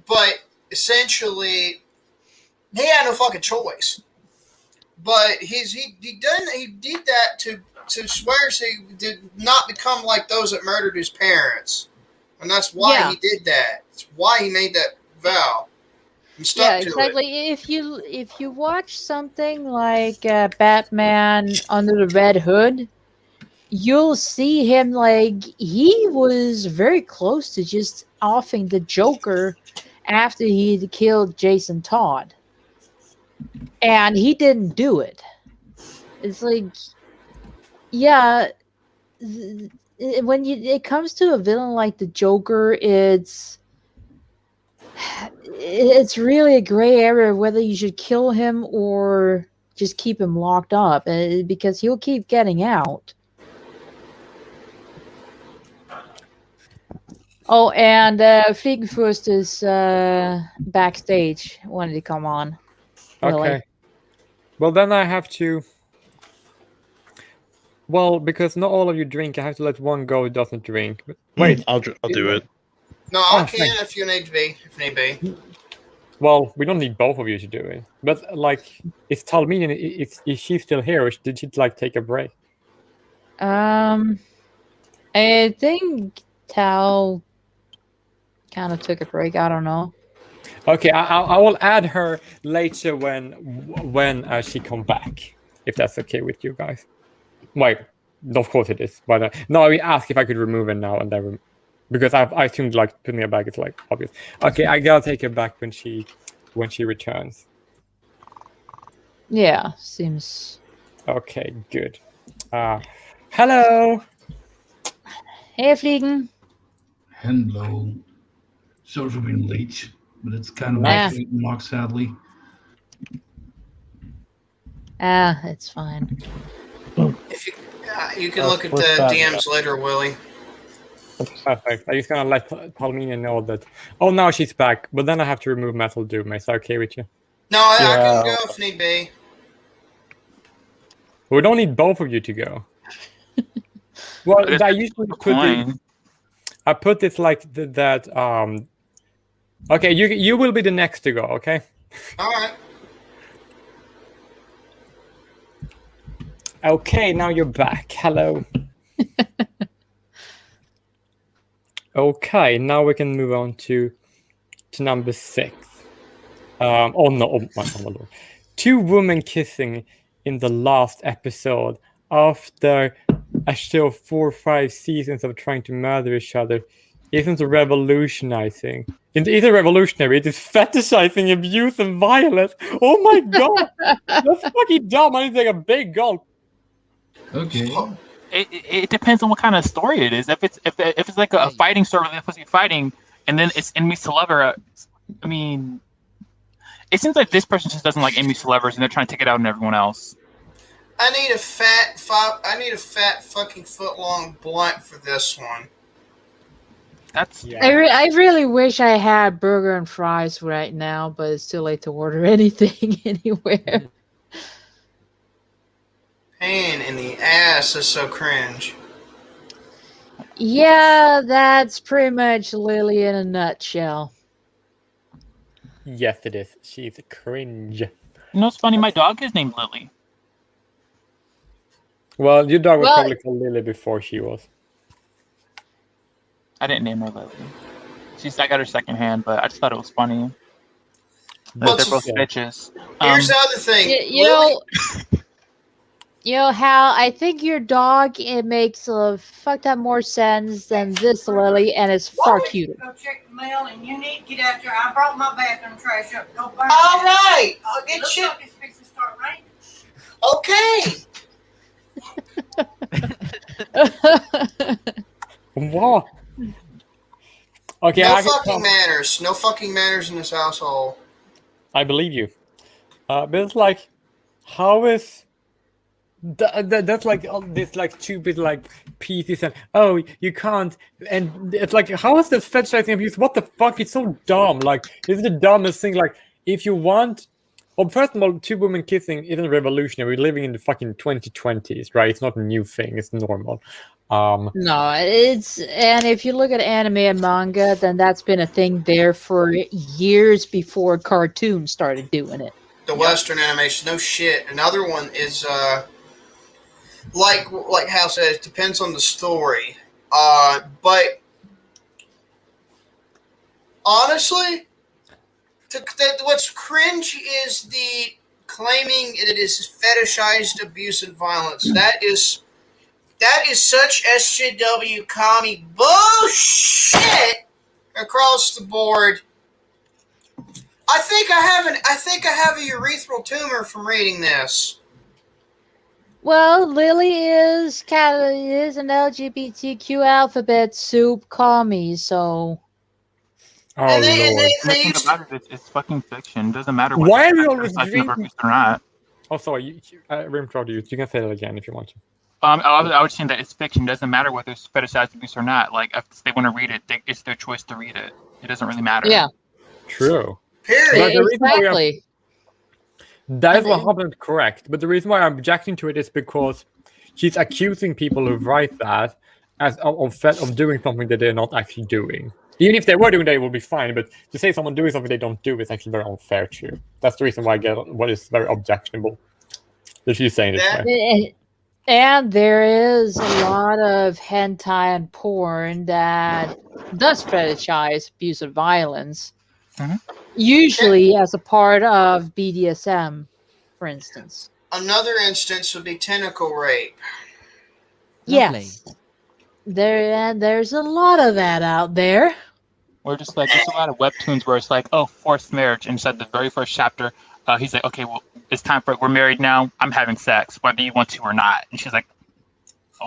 but essentially, he had no fucking choice. But he did that to swear so he did not become like those that murdered his parents, and that's why he did that. It's why he made that vow. And stuck to exactly. If you watch something like Batman Under the Red Hood, you'll see him like he was very close to just offing the Joker after he'd killed Jason Todd. And he didn't do it. It's like, yeah, when it comes to a villain like the Joker, it's really a gray area whether you should kill him or just keep him locked up, because he'll keep getting out. Oh, and Fliegenfurst is backstage. Wanted to come on. Okay. Well, then I have to. Well, because not all of you drink, I have to let one go who doesn't drink. But wait, I'll do it. No, I can if you need to be. If need be. Well, we don't need both of you to do it. But like, is Talminian? Is she still here, or did she like take a break? I think Tal kind of took a break. I don't know. Okay, I will add her later when she come back, if that's okay with you guys. Wait, of course it is. But no, I asked if I could remove it now and then, because I assumed like putting her back is like obvious. Okay, I gotta take her back when she returns. Yeah, seems. Okay, good. Hello. Hey, Fliegen. Hello. Sorry for being late, but it's kind of my trademark, sadly. It's fine. If you can look at the DMs later, Willie. Perfect. I'm just gonna let Palmina know that. Oh, now she's back. But then I have to remove Metal Doom. Is that okay with you? No, I can go if need be. We don't need both of you to go. Well, I usually put it. I put it like that. Okay, you will be the next to go. Okay. All right. Okay, now you're back. Hello. Okay, now we can move on to number 6. Oh no! Oh my Lord. 2 women kissing in the last episode after a show 4 or 5 seasons of trying to murder each other isn't revolutionizing. It isn't revolutionary. It is fetishizing abuse and violence. Oh my god, that's fucking dumb. I need to take a big gulp. Okay. It depends on what kind of story it is. If it's like a fighting story where they're supposed to be fighting, and then it's enemies to lover. I mean, it seems like this person just doesn't like enemies to lovers, and they're trying to take it out on everyone else. I need a fat fucking foot long blunt for this one. That's. Yeah. I really wish I had burger and fries right now, but it's too late to order anything anywhere. Pain in the ass is so cringe. Yeah, that's pretty much Lily in a nutshell. Yes, it is. She's cringe. You know what's funny? My dog is named Lily. Well, your dog was probably called Lily before she was. I didn't name her Lily. I got her secondhand, but I just thought it was funny. They're both bitches. Here's the other thing. You know how I think your dog, it makes a fuck ton more sense than this Lily, and it's far cuter. Go check the mail, and you need to get out there. I brought my bathroom trash up. Go burn All right, I'll get Looks you. like it's fixing to start raining. Okay. What? Okay, No fucking manners. No fucking manners in this household. I believe you. But it's like, how is that's like all this like stupid like pieces and oh you can't, and it's like, how is this fetishizing abuse? What the fuck? It's so dumb. Like, it's the dumbest thing. Like, if you want, well, first of all, 2 women kissing isn't revolutionary. We're living in the fucking 2020s, right? It's not a new thing. It's normal. No, and if you look at anime and manga, then that's been a thing there for years before cartoons started doing it. The Western animation, no shit. Another one is like Hal said, it depends on the story. But honestly, what's cringe is the claiming it is fetishized abuse and violence. That is such SJW commie bullshit across the board. I think I have a urethral tumor from reading this. Well, Lily is an LGBTQ alphabet soup commie, so. Oh, Lord. It's fucking fiction. It doesn't matter why are you always drinking or not. Oh, sorry. I interrupted you. You can say that again if you want to. I was saying that it's fiction. It doesn't matter whether it's fetishized abuse or not. Like, if they want to read it, it's their choice to read it. It doesn't really matter. Yeah. True. Period. Exactly. That is 100% correct. But the reason why I'm objecting to it is because she's accusing people who write that of doing something that they're not actually doing. Even if they were doing that, it would be fine. But to say someone doing something they don't do is actually very unfair too. That's the reason why I get what is very objectionable that she's saying this way. And there is a lot of hentai and porn that does fetishize abuse and violence. Mm-hmm. Usually as a part of BDSM, for instance. Another instance would be tentacle rape. Yes. There's a lot of that out there. Or just like, there's a lot of webtoons where it's like, oh, forced marriage. And inside the very first chapter, he's like, okay, well, it's time for it. We're married now. I'm having sex, whether you want to or not. And she's like,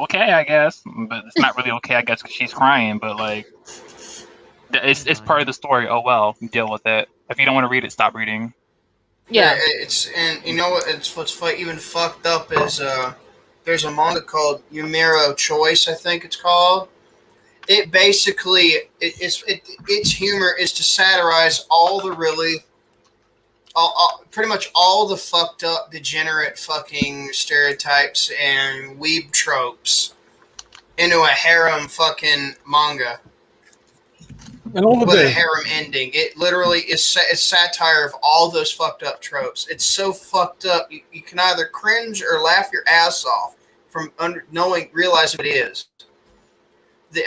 okay, I guess. But it's not really okay, I guess, because she's crying. But, like, it's part of the story. Oh, well, deal with it. If you don't want to read it, stop reading. Yeah. And you know what? What's even fucked up is there's a manga called Yumero Choice, I think it's called. it basically its humor is to satirize all the really, pretty much all the fucked up, degenerate fucking stereotypes and weeb tropes into a harem fucking manga. And all of with a this. harem ending. It literally is satire of all those fucked up tropes. It's so fucked up. You can either cringe or laugh your ass off from realizing what it is.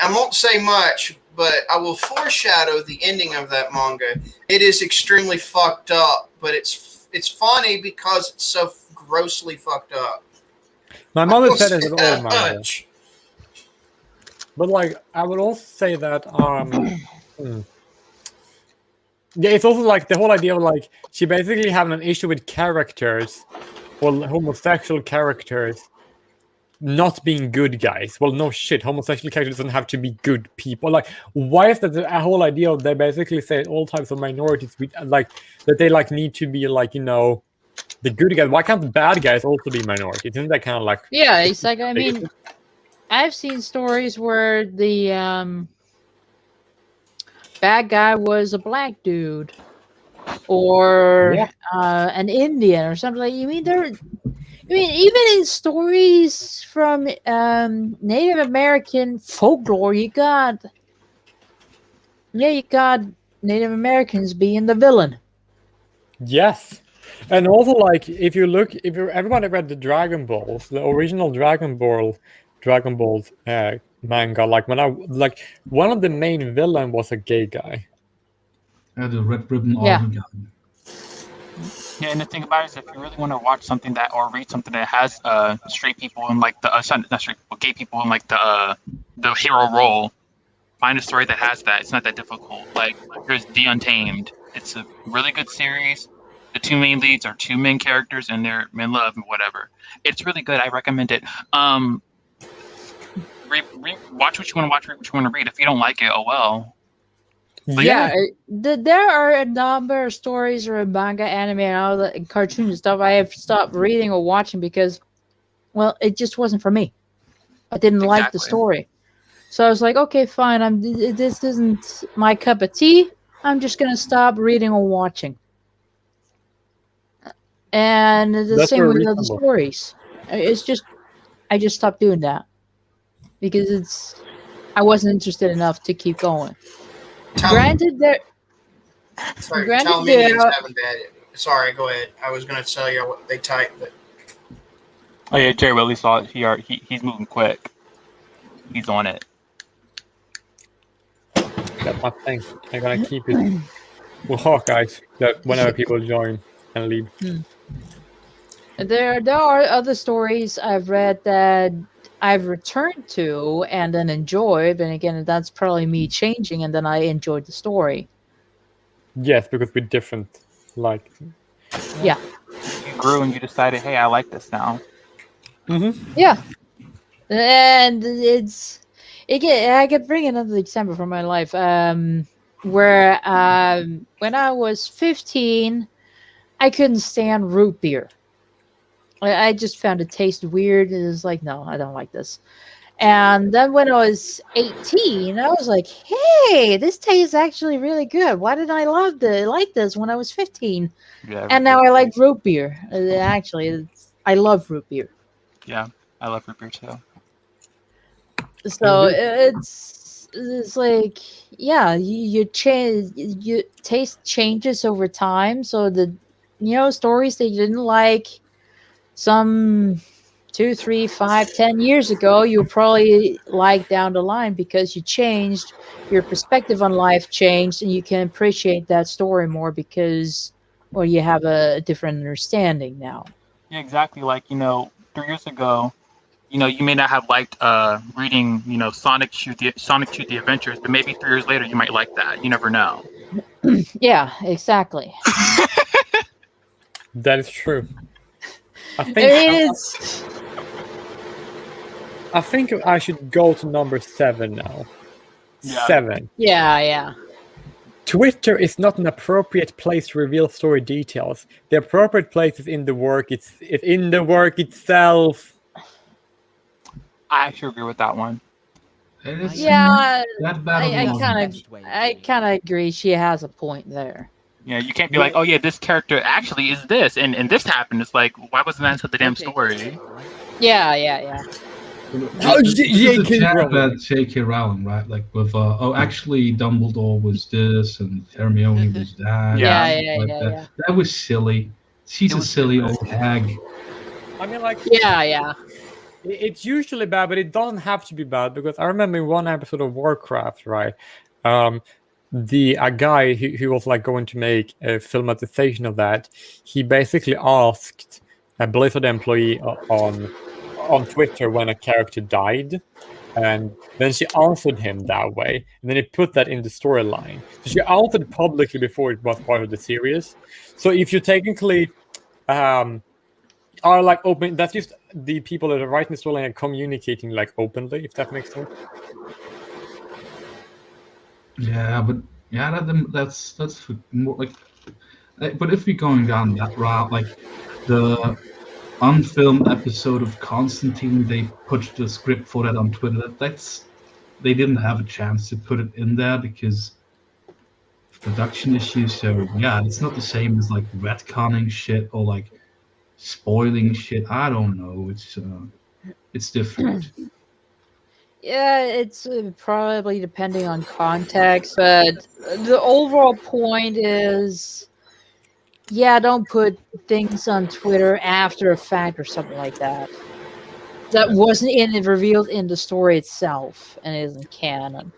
I won't say much, but I will foreshadow the ending of that manga. It is extremely fucked up, but it's funny because it's so grossly fucked up. My mother said it all manga. But like, I would also say that yeah, it's also like the whole idea of like she basically having an issue with characters, well, homosexual characters, not being good guys. Well, no shit, homosexual characters doesn't have to be good people. Like, why is that a whole idea of they basically say all types of minorities like that they like need to be like, you know, the good guys? Why can't the bad guys also be minorities? Isn't that kind of like? Yeah, it's like, I mean, I've seen stories where the bad guy was a black dude or an Indian or something. Like, even in stories from Native American folklore, you got Native Americans being the villain. Yes. And also, like, if everybody read the Dragon Balls, the original Dragon Balls manga, like one of the main villain was a gay guy. The red ribbon army guy. Yeah, and the thing about it is, if you really want to watch something or read something that has straight people and like not straight people, gay people in like the hero role, find a story that has that. It's not that difficult. Like there's The Untamed. It's a really good series. The two main leads are two main characters and they're in love and whatever. It's really good. I recommend it. Watch what you want to watch, read what you want to read. If you don't like it, oh well. But there are a number of stories or manga, anime, and all the cartoons and stuff I have stopped reading or watching because, well, it just wasn't for me. I didn't like the story, so I was like, okay, fine. This isn't my cup of tea. I'm just gonna stop reading or watching. And the same with other stories. It's just I just stopped doing that because I wasn't interested enough to keep going. Granted, Sorry, go ahead. I was going to tell you what they typed, but. Oh yeah, Jerry Willie saw it. He's moving quick. He's on it. That's my thing. I'm gonna keep it with Hawkeyes. That whenever people join and leave. There are other stories I've read that I've returned to and then enjoyed, and again, that's probably me changing, and then I enjoyed the story. Yes, because we're different. Like, yeah, you grew and you decided, hey, I like this now. Mm-hmm. Yeah, and I could bring another example from my life, where when I was 15, I couldn't stand root beer. I just found it tasted weird. It was like, no, I don't like this. And then when I was 18, I was like, hey, this tastes actually really good. Why did I like this when I was 15? Yeah, and now I like root beer. Actually, I love root beer. Yeah, I love root beer too. So it's like, yeah, you change, your taste changes over time. So stories that you didn't like some 2, 3, 5, 10 years ago, you'll probably like down the line because you changed, your perspective on life changed, and you can appreciate that story more because, well, you have a different understanding now. Yeah, exactly. Like, 3 years ago, you may not have liked reading, Sonic Shoot the Adventures, but maybe 3 years later you might like that. You never know. Yeah, exactly. That is true. I think I should go to number 7 now. Yeah. 7. Yeah. Twitter is not an appropriate place to reveal story details. The appropriate place is in the work. It's in the work itself. I actually agree with that one. It's Yeah, that bad I kind of agree. She has a point there. Yeah, you can't be like, oh yeah, this character actually is this, and this happened. It's like, why wasn't that until the damn story? Yeah. It's a jab at J.K. Rowling, right? Like with, actually Dumbledore was this and Hermione was that. Yeah. That was silly. She's a silly old hag. I mean, like, yeah. It's usually bad, but it doesn't have to be bad, because I remember in one episode of Warcraft, right? A guy who was like going to make a filmatization of that, he basically asked a Blizzard employee on Twitter when a character died, and then she answered him that way, and then he put that in the storyline. So she answered publicly before it was part of the series. So if you technically are like open, that's just the people that are writing the storyline and communicating like openly, if that makes sense. Yeah, but that's more like. But if we're going down that route, like the unfilmed episode of Constantine, they put the script for that on Twitter. They didn't have a chance to put it in there because of production issues. So yeah, it's not the same as like retconning shit or like spoiling shit. I don't know. It's different. Yeah, it's probably depending on context, but the overall point is, yeah, don't put things on Twitter after a fact or something like that. That wasn't revealed in the story itself and isn't canon.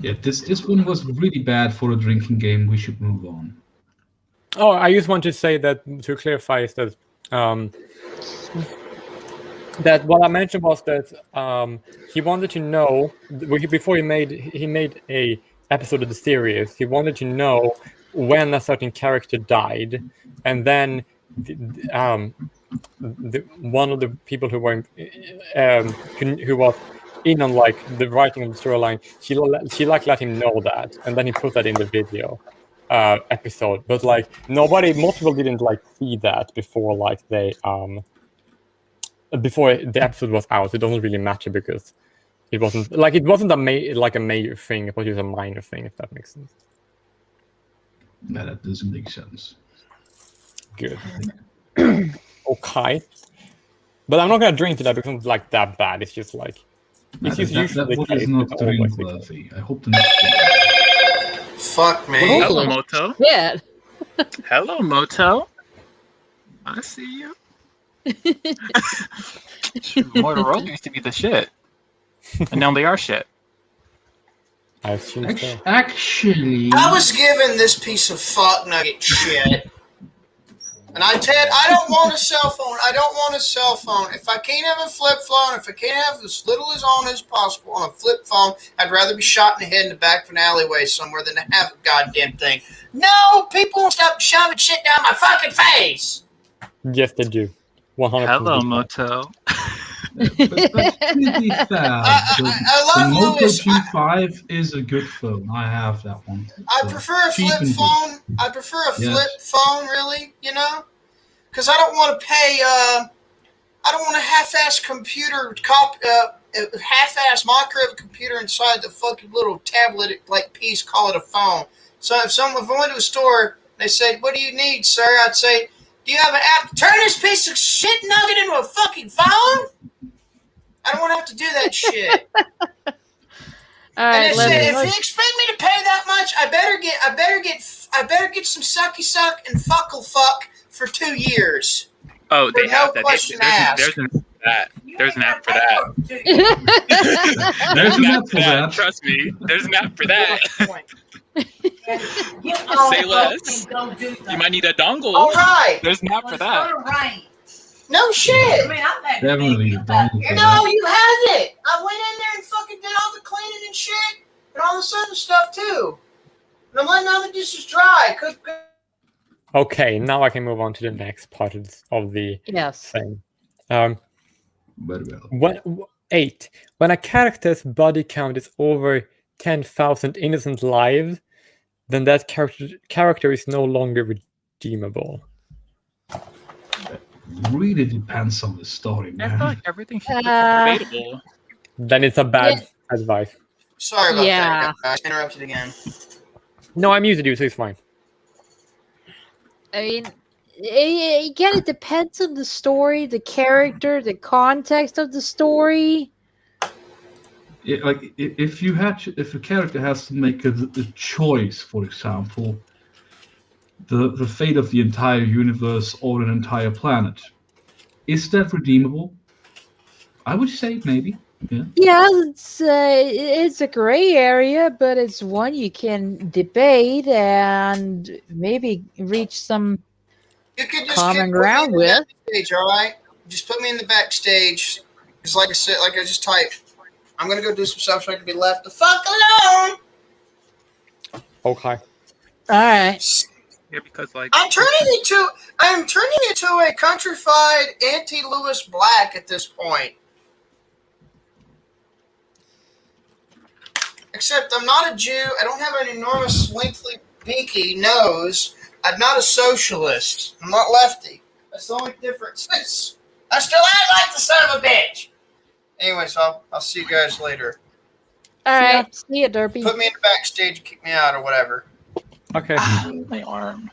Yeah, this one was really bad for a drinking game. We should move on. Oh, I just want to say that to clarify is that that what I mentioned was that he wanted to know before he made a episode of the series. He wanted to know when a certain character died, and then one of the people who were who was in on like the writing of the storyline, she like let him know that, and then he put that in the video episode. But like most people didn't like see that before like they before the episode was out. It doesn't really matter because it wasn't a major thing, but it was a minor thing, if that makes sense. No, that doesn't make sense. Good. Okay. But I'm not gonna drink to that because it's like that bad. It's just like it's usually the case. Is not drink worthy. I hope the next one. Fuck me. Hello, Moto. Yeah. Hello, Moto. I see you. Mortal Road used to be the shit, and now they are shit. I assume so. Actually, I was given this piece of fuck nugget shit, and I don't want a cell phone. I don't want a cell phone. If I can't have a flip phone, if I can't have as little as on as possible on a flip phone, I'd rather be shot in the head in the back of an alleyway somewhere than to have a goddamn thing. No, people won't stop shoving shit down my fucking face. Yes, they do. 100%. Hello, Moto. I love the Moto Lewis. G5 is a good phone. I have that one. I prefer a flip phone. I prefer a flip phone, really, because I don't want to pay. I don't want a half-ass computer half-ass mockery of a computer inside the fucking little tablet-like piece. Call it a phone. So if I went to a store, they said, "What do you need, sir?" I'd say, "Do you have an app? Turn this piece of shit nugget into a fucking phone." I don't want to have to do that shit. And if you expect me to pay that much, I better get some sucky suck and fuckle fuck for 2 years. Oh, they have that. There's an app for that. There's an app for that. Trust me, there's an app for that. Say less. You might need a dongle. All right. There's an app for that. No shit. I mean, I'm not Definitely a dongle. No, you have it. I went in there and fucking did all the cleaning and shit and all this other stuff too. And I'm letting all the dishes dry. Okay, now I can move on to the next part of the thing. When a character's body count is over 10,000 innocent lives, then that character is no longer redeemable. Really depends on the story, man. I feel like everything should be debatable. Then it's a bad advice. Sorry about Yeah. that, guys. Interrupted again. No, I muted you, so it's fine. I mean, again, it depends on the story, the character, the context of the story. If a character has to make a choice, for example, the fate of the entire universe or an entire planet, is that redeemable? I would say maybe. Yeah. Yeah, it's a gray area, but it's one you can debate and maybe reach some You could just common put me ground in the with. backstage, all right? Just put me in the backstage. Because like I said, like I just typed, I'm going to go do some stuff so I can be left the fuck alone. Okay. All right. Yeah, because like I'm turning into a countrified anti-Lewis Black at this point. Except I'm not a Jew. I don't have an enormous, lengthy, beaky nose. I'm not a socialist. I'm not lefty. That's the only difference. I still act like the son of a bitch. Anyways, I'll see you guys later. All right. See ya, Derpy. Put me in the backstage and kick me out or whatever. Okay. my arm.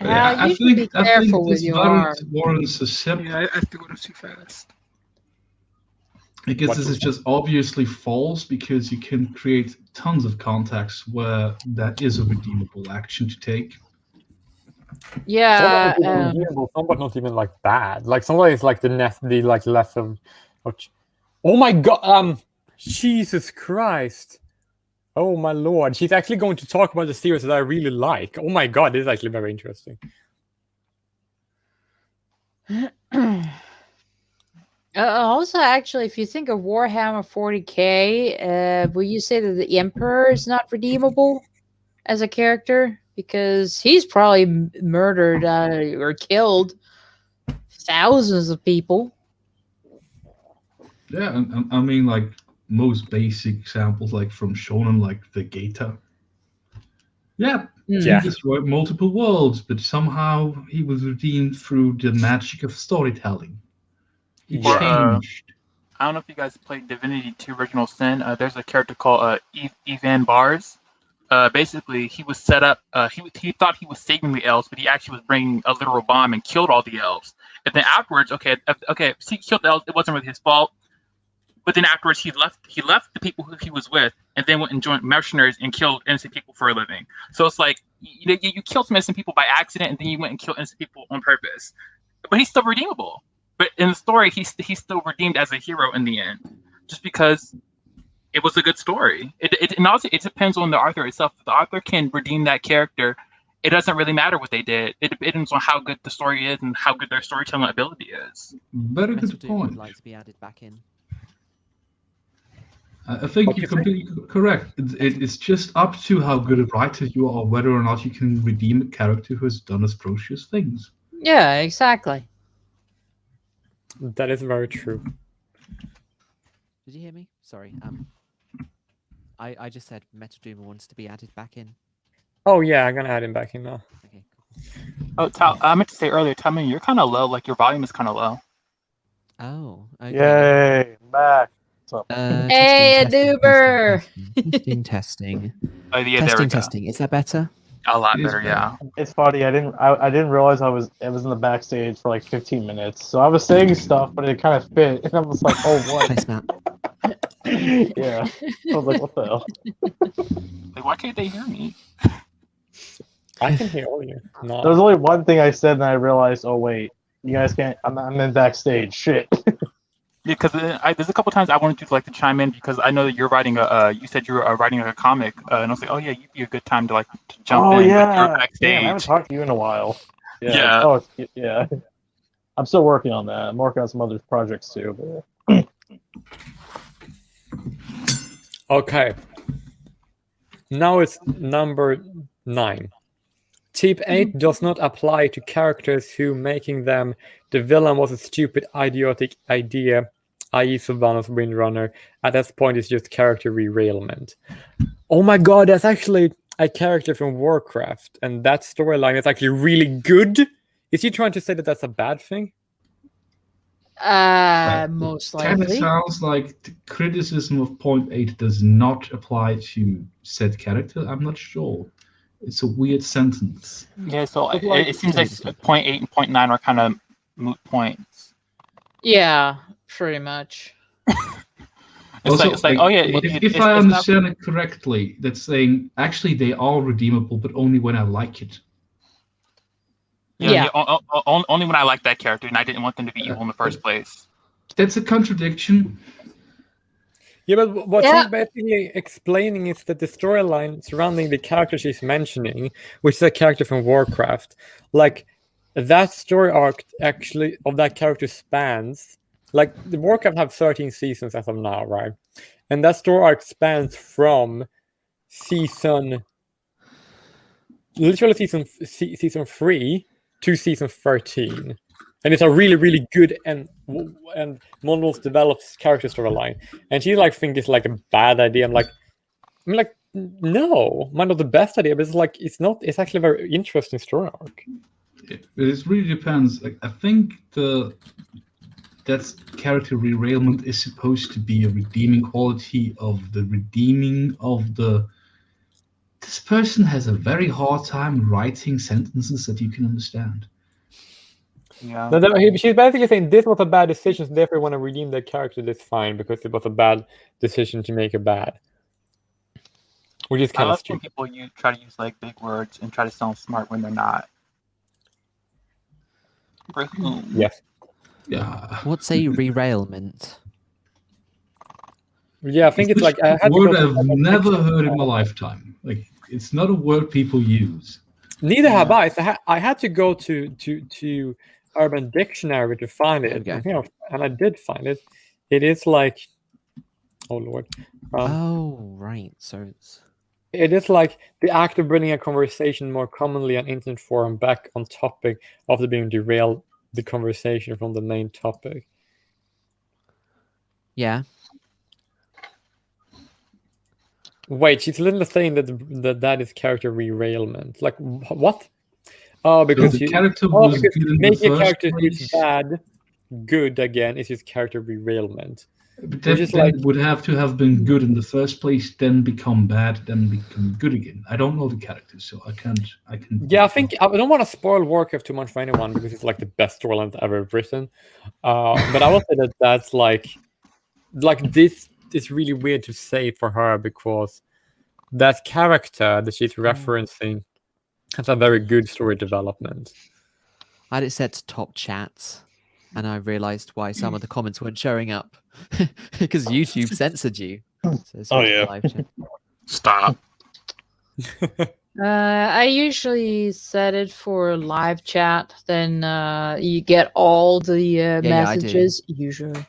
Now, you should be careful with your arm. Warrants a separate. Yeah, I have to go too fast. I guess this is just obviously false because you can create tons of contexts where that is a redeemable action to take. Yeah. Some but not even like bad. Like somebody is like the like less of. Oh my god! Jesus Christ! Oh my lord! She's actually going to talk about the series that I really like. Oh my god! This is actually very interesting. Also, actually, if you think of Warhammer 40k, will you say that the Emperor is not redeemable as a character? Because he's probably murdered or killed thousands of people. Yeah, I mean, like, most basic examples, like from Shonen, like the Gaeta. Yeah, he destroyed multiple worlds, but somehow he was redeemed through the magic of storytelling. He changed. I don't know if you guys played Divinity 2 Original Sin. There's a character called Evan Bars. Basically, he was set up. He thought he was saving the elves, but he actually was bringing a literal bomb and killed all the elves. And then afterwards, okay, he killed the elves. It wasn't really his fault. But then afterwards, he left the people who he was with, and then went and joined mercenaries and killed innocent people for a living. So it's like you killed some innocent people by accident, and then you went and killed innocent people on purpose. But he's still redeemable. But in the story, he's still redeemed as a hero in the end, just because it was a good story. And also it depends on the author itself. If the author can redeem that character, it doesn't really matter what they did. It depends on how good the story is and how good their storytelling ability is. Very good point. Would like to be added back in. I think you're completely correct. It's just up to how good a writer you are, whether or not you can redeem a character who has done atrocious things. Yeah, exactly. That is very true. Did you hear me? Sorry. I just said Metal Doomer wants to be added back in. Oh yeah, I'm gonna add him back in now. Okay, cool. Oh, I meant to say earlier, Tommy, you're kind of low. Like your volume is kind of low. Oh. Okay. Yay! Back. Hey, Doomer! Testing. Oh, yeah, there we go. Testing. Is that better? A lot better, yeah. It's funny. I didn't realize I was in the backstage for like 15 minutes. So I was saying stuff, but it kind of fit, and I was like, "Oh, what?" Thanks, Matt. Yeah. I was like, "What the hell?" Like, why can't they hear me? I can hear all you. No. There was only one thing I said, and I realized, "Oh wait, you guys can't." I'm in backstage. Shit. Yeah, because there's a couple times I wanted you to chime in because I know that you're writing you said you were writing a comic, and I was like, oh yeah, you'd be a good time to jump in. Oh yeah, you're backstage. damn, I haven't talked to you in a while. Yeah. Yeah. Oh yeah. I'm still working on that. I'm working on some other projects too. But... Okay. Now it's number 9. Tip 8 does not apply to characters who making them the villain was a stupid, idiotic idea, i.e. Sylvanas Windrunner. At this point, it's just character derailment. Oh my god, that's actually a character from Warcraft, and that storyline is actually really good. Is he trying to say that that's a bad thing? Most Kind of likely. sounds like the criticism of Point 8 does not apply to said character. I'm not sure. It's a weird sentence. Yeah, so But, like, it seems it's like 0.8 and 0.9 are kind of moot points. Yeah, pretty much. It's like, oh yeah, if I understand it correctly, that's saying actually they are redeemable, but only when I like it. Yeah. Only when I like that character, and I didn't want them to be evil in the first place. That's a contradiction. Yeah, but what she's basically explaining is that the storyline surrounding the character she's mentioning, which is a character from Warcraft, like that story arc actually of that character spans, like the Warcraft have 13 seasons as of now, right? And that story arc spans from literally season 3 to season 13. And it's a really, really good and Monolith develops character storyline. And she like think it's like a bad idea. I'm like, no, might not the best idea, but it's actually a very interesting story arc. It really depends. Like I think that character derailment is supposed to be a redeeming quality of the redeeming of the. This person has a very hard time writing sentences that you can understand. Yeah. She's basically saying this was a bad decision, so therefore you want to redeem the character. That's fine because it was a bad decision to make it bad. Which is kind of stupid. People try to use like big words and try to sound smart when they're not. Yes. Yeah. What's a derailment? Yeah, I think it's like a word I've never heard in my lifetime. Like it's not a word people use. Neither have I. So I had to go to Urban Dictionary to find it. And I did find it. It is like, oh lord. Right. So it is like the act of bringing a conversation more commonly on internet forum back on topic after being derailed the conversation from the main topic. Yeah. Wait, she's literally saying that is character derailment. Like what? Oh, because the character was good in make the a character place. who's bad good again is his character derailment. But that would have to have been good in the first place, then become bad, then become good again. I don't know the character, so I can't. Yeah, I think I don't want to spoil Warcraft too much for anyone because it's like the best storyline ever written. But I will say that's like this is really weird to say for her because that character that she's referencing has a very good story development. I had it set to top chats, and I realized why some of the comments weren't showing up because YouTube censored you. So yeah. Stop. I usually set it for live chat. Then you get all the messages. Usually,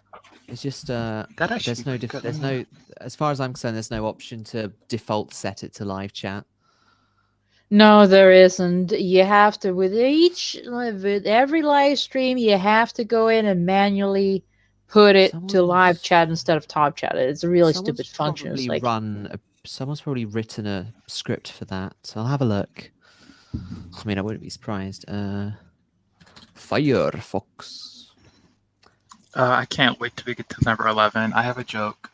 it's just there's no. As far as I'm concerned, there's no option to default set it to live chat. No, there isn't. You have to with every live stream. You have to go in and manually put it to live chat instead of top chat. It's a really stupid function. It's like someone's probably written a script for that. So I'll have a look. I mean, I wouldn't be surprised. Firefox. I can't wait till we get to number 11. I have a joke.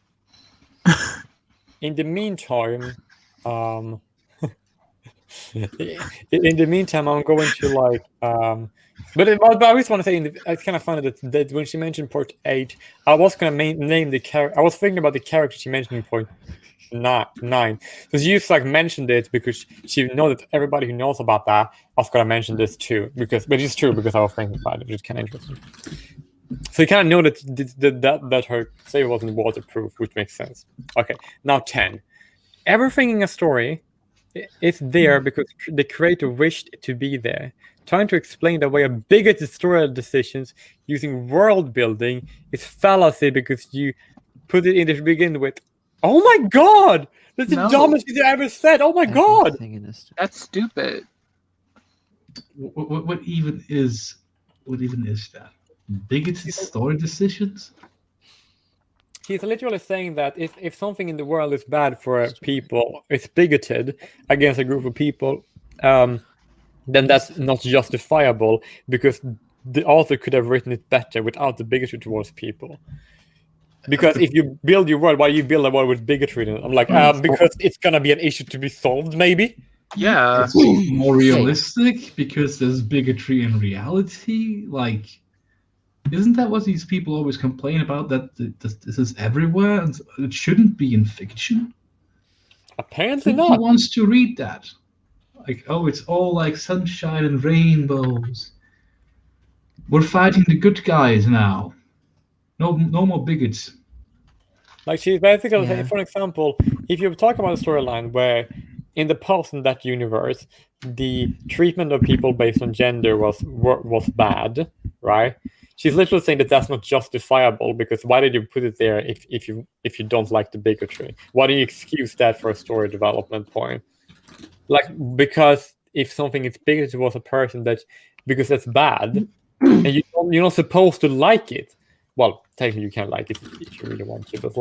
In the meantime, I'm going to like. But I always want to say, it's kind of funny that when she mentioned Port 8, I was going to name the character. I was thinking about the character she mentioned in Point 9. Because you like mentioned it because she knows that everybody who knows about that was going to mention this too. But it's true because I was thinking about it, which is kind of interesting. So you kind of know that her save wasn't waterproof, which makes sense. Okay, now 10. Everything in a story is there because the creator wished to be there. Trying to explain the way of bigoted story decisions using world building is fallacy because you put it in to begin with. Oh my god! That's the dumbest thing you ever said! Oh my god! That's stupid. What even is that? Bigoted story decisions? He's literally saying that if something in the world is bad for people, it's bigoted against a group of people, then that's not justifiable because the author could have written it better without the bigotry towards people. Because if you build your world, why you build a world with bigotry? I'm like, because it's gonna be an issue to be solved, maybe. Yeah, It's more realistic because there's bigotry in reality. Like, isn't that what these people always complain about? That this is everywhere, and it shouldn't be in fiction. Apparently Who not. wants to read that? Like, oh, it's all like sunshine and rainbows. We're fighting the good guys now. No more bigots. Like she's basically saying, for example, if you talk about a storyline where in the past in that universe, the treatment of people based on gender was bad, right? She's literally saying that that's not justifiable because why did you put it there if you don't like the bigotry? Why do you excuse that for a story development point? Like, because if something is bigoted towards a person, because that's bad, and you're not supposed to like it. Well, technically you can like it if you really want to, but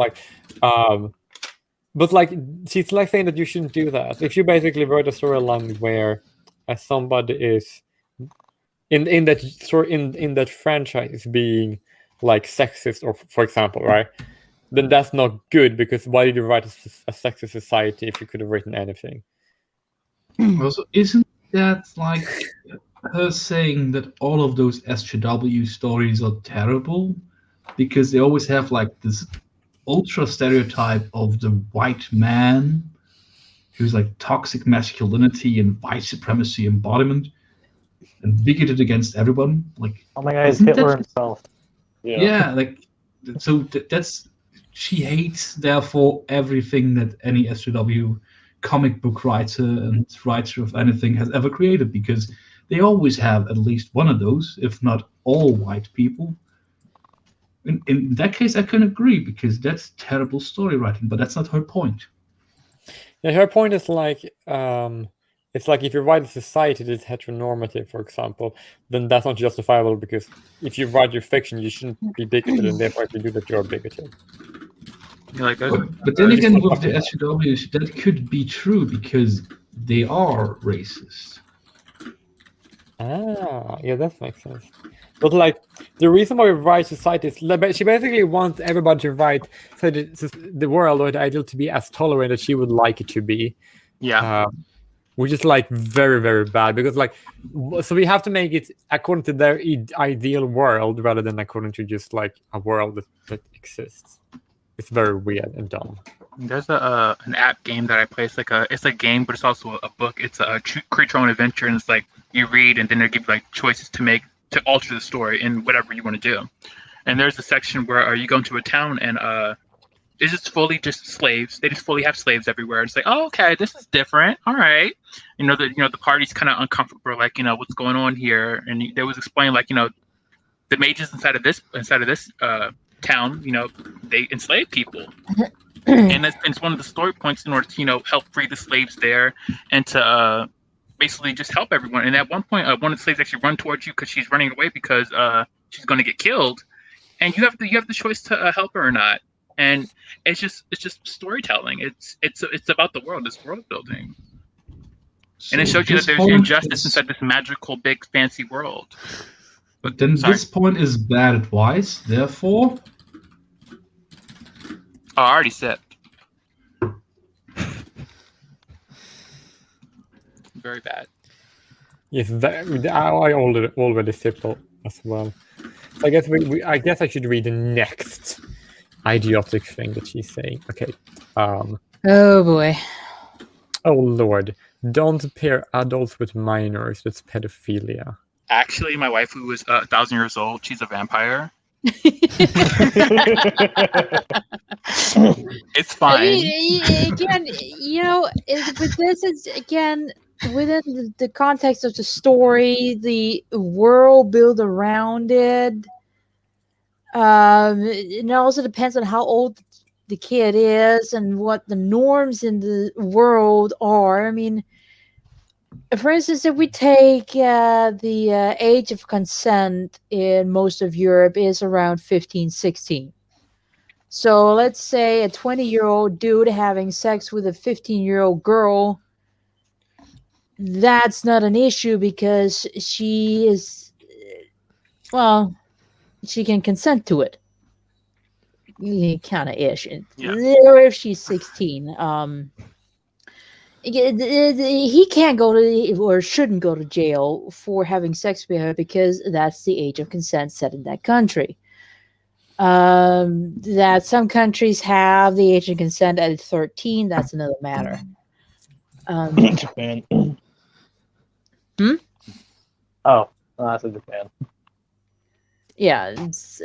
she's like saying that you shouldn't do that. If you basically write a storyline where somebody is in that franchise is being like sexist, or for example, right? Then that's not good because why did you write a sexist society if you could have written anything? Also, isn't that like her saying that all of those SJW stories are terrible because they always have like this ultra stereotype of the white man who's like toxic masculinity and white supremacy embodiment and bigoted against everyone? Like, oh my god, it's Hitler himself. Yeah, like, so that's, she hates therefore everything that any SJW comic book writer and writer of anything has ever created, because they always have at least one of those, if not all white people. In that case, I can agree, because that's terrible story writing, but that's not her point. Yeah, her point is like, it's like if you write a society that's heteronormative, for example, then that's not justifiable, because if you write your fiction, you shouldn't be bigoted, and therefore if you do that, you're bigoted. But then again, with the SJWs, that could be true because they are racist. Ah, yeah, that makes sense. But like, the reason why we write society is she basically wants everybody to write so the world or the ideal to be as tolerant as she would like it to be. Yeah. Which is like very, very bad, because like, so we have to make it according to their ideal world rather than according to just like a world that exists. It's very weird and dumb. There's an app game that I play. It's a game, but it's also a book. It's a create your own adventure, and it's like you read, and then they give you like choices to make to alter the story in whatever you want to do. And there's a section where you go into a town, and it's just fully just slaves. They just fully have slaves everywhere. It's like, oh, okay, this is different. All right, the party's kind of uncomfortable, like what's going on here, and they was explaining like the mages inside of this town, they enslave people. And it's one of the story points in order to help free the slaves there and to basically just help everyone. And at one point, one of the slaves actually run towards you because she's running away because she's going to get killed, and you have the choice to help her or not. And it's just storytelling. It's about the world. It's world building, and it shows you that there's injustice inside this magical, big, fancy world. But then this point is bad advice. Therefore. Oh, I already said. Very bad. Yes, I already sipped as well. So I guess I guess I should read the next idiotic thing that she's saying. Okay. Oh boy. Oh lord! Don't pair adults with minors. That's pedophilia. Actually, my wife, who was 1,000 years old, she's a vampire. It's fine. Again, but this is again within the context of the story, the world built around it. It also depends on how old the kid is and what the norms in the world are. I mean, for instance, if we take the age of consent in most of Europe is around 15, 16. So let's say a 20-year-old dude having sex with a 15-year-old girl, that's not an issue because she is Well, she can consent to it. Kind of ish. Yeah. Or if she's 16. He can't go to or shouldn't go to jail for having sex with her because that's the age of consent set in that country. That some countries have the age of consent at 13, that's another matter. Japan. Hmm? Oh, I said Japan. Yeah,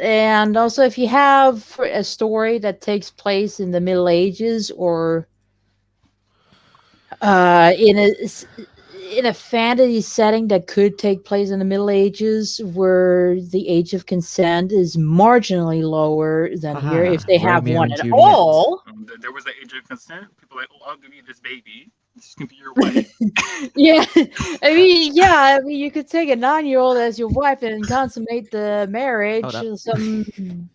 and also if you have a story that takes place in the Middle Ages or in a fantasy setting that could take place in the Middle Ages, where the age of consent is marginally lower than here, if they have Romeo one and at Juliet. all. There was the age of consent. People were like, oh, I'll give you this baby. This can be your wife. Yeah, I mean, you could take a 9-year-old as your wife and consummate the marriage Hold up. some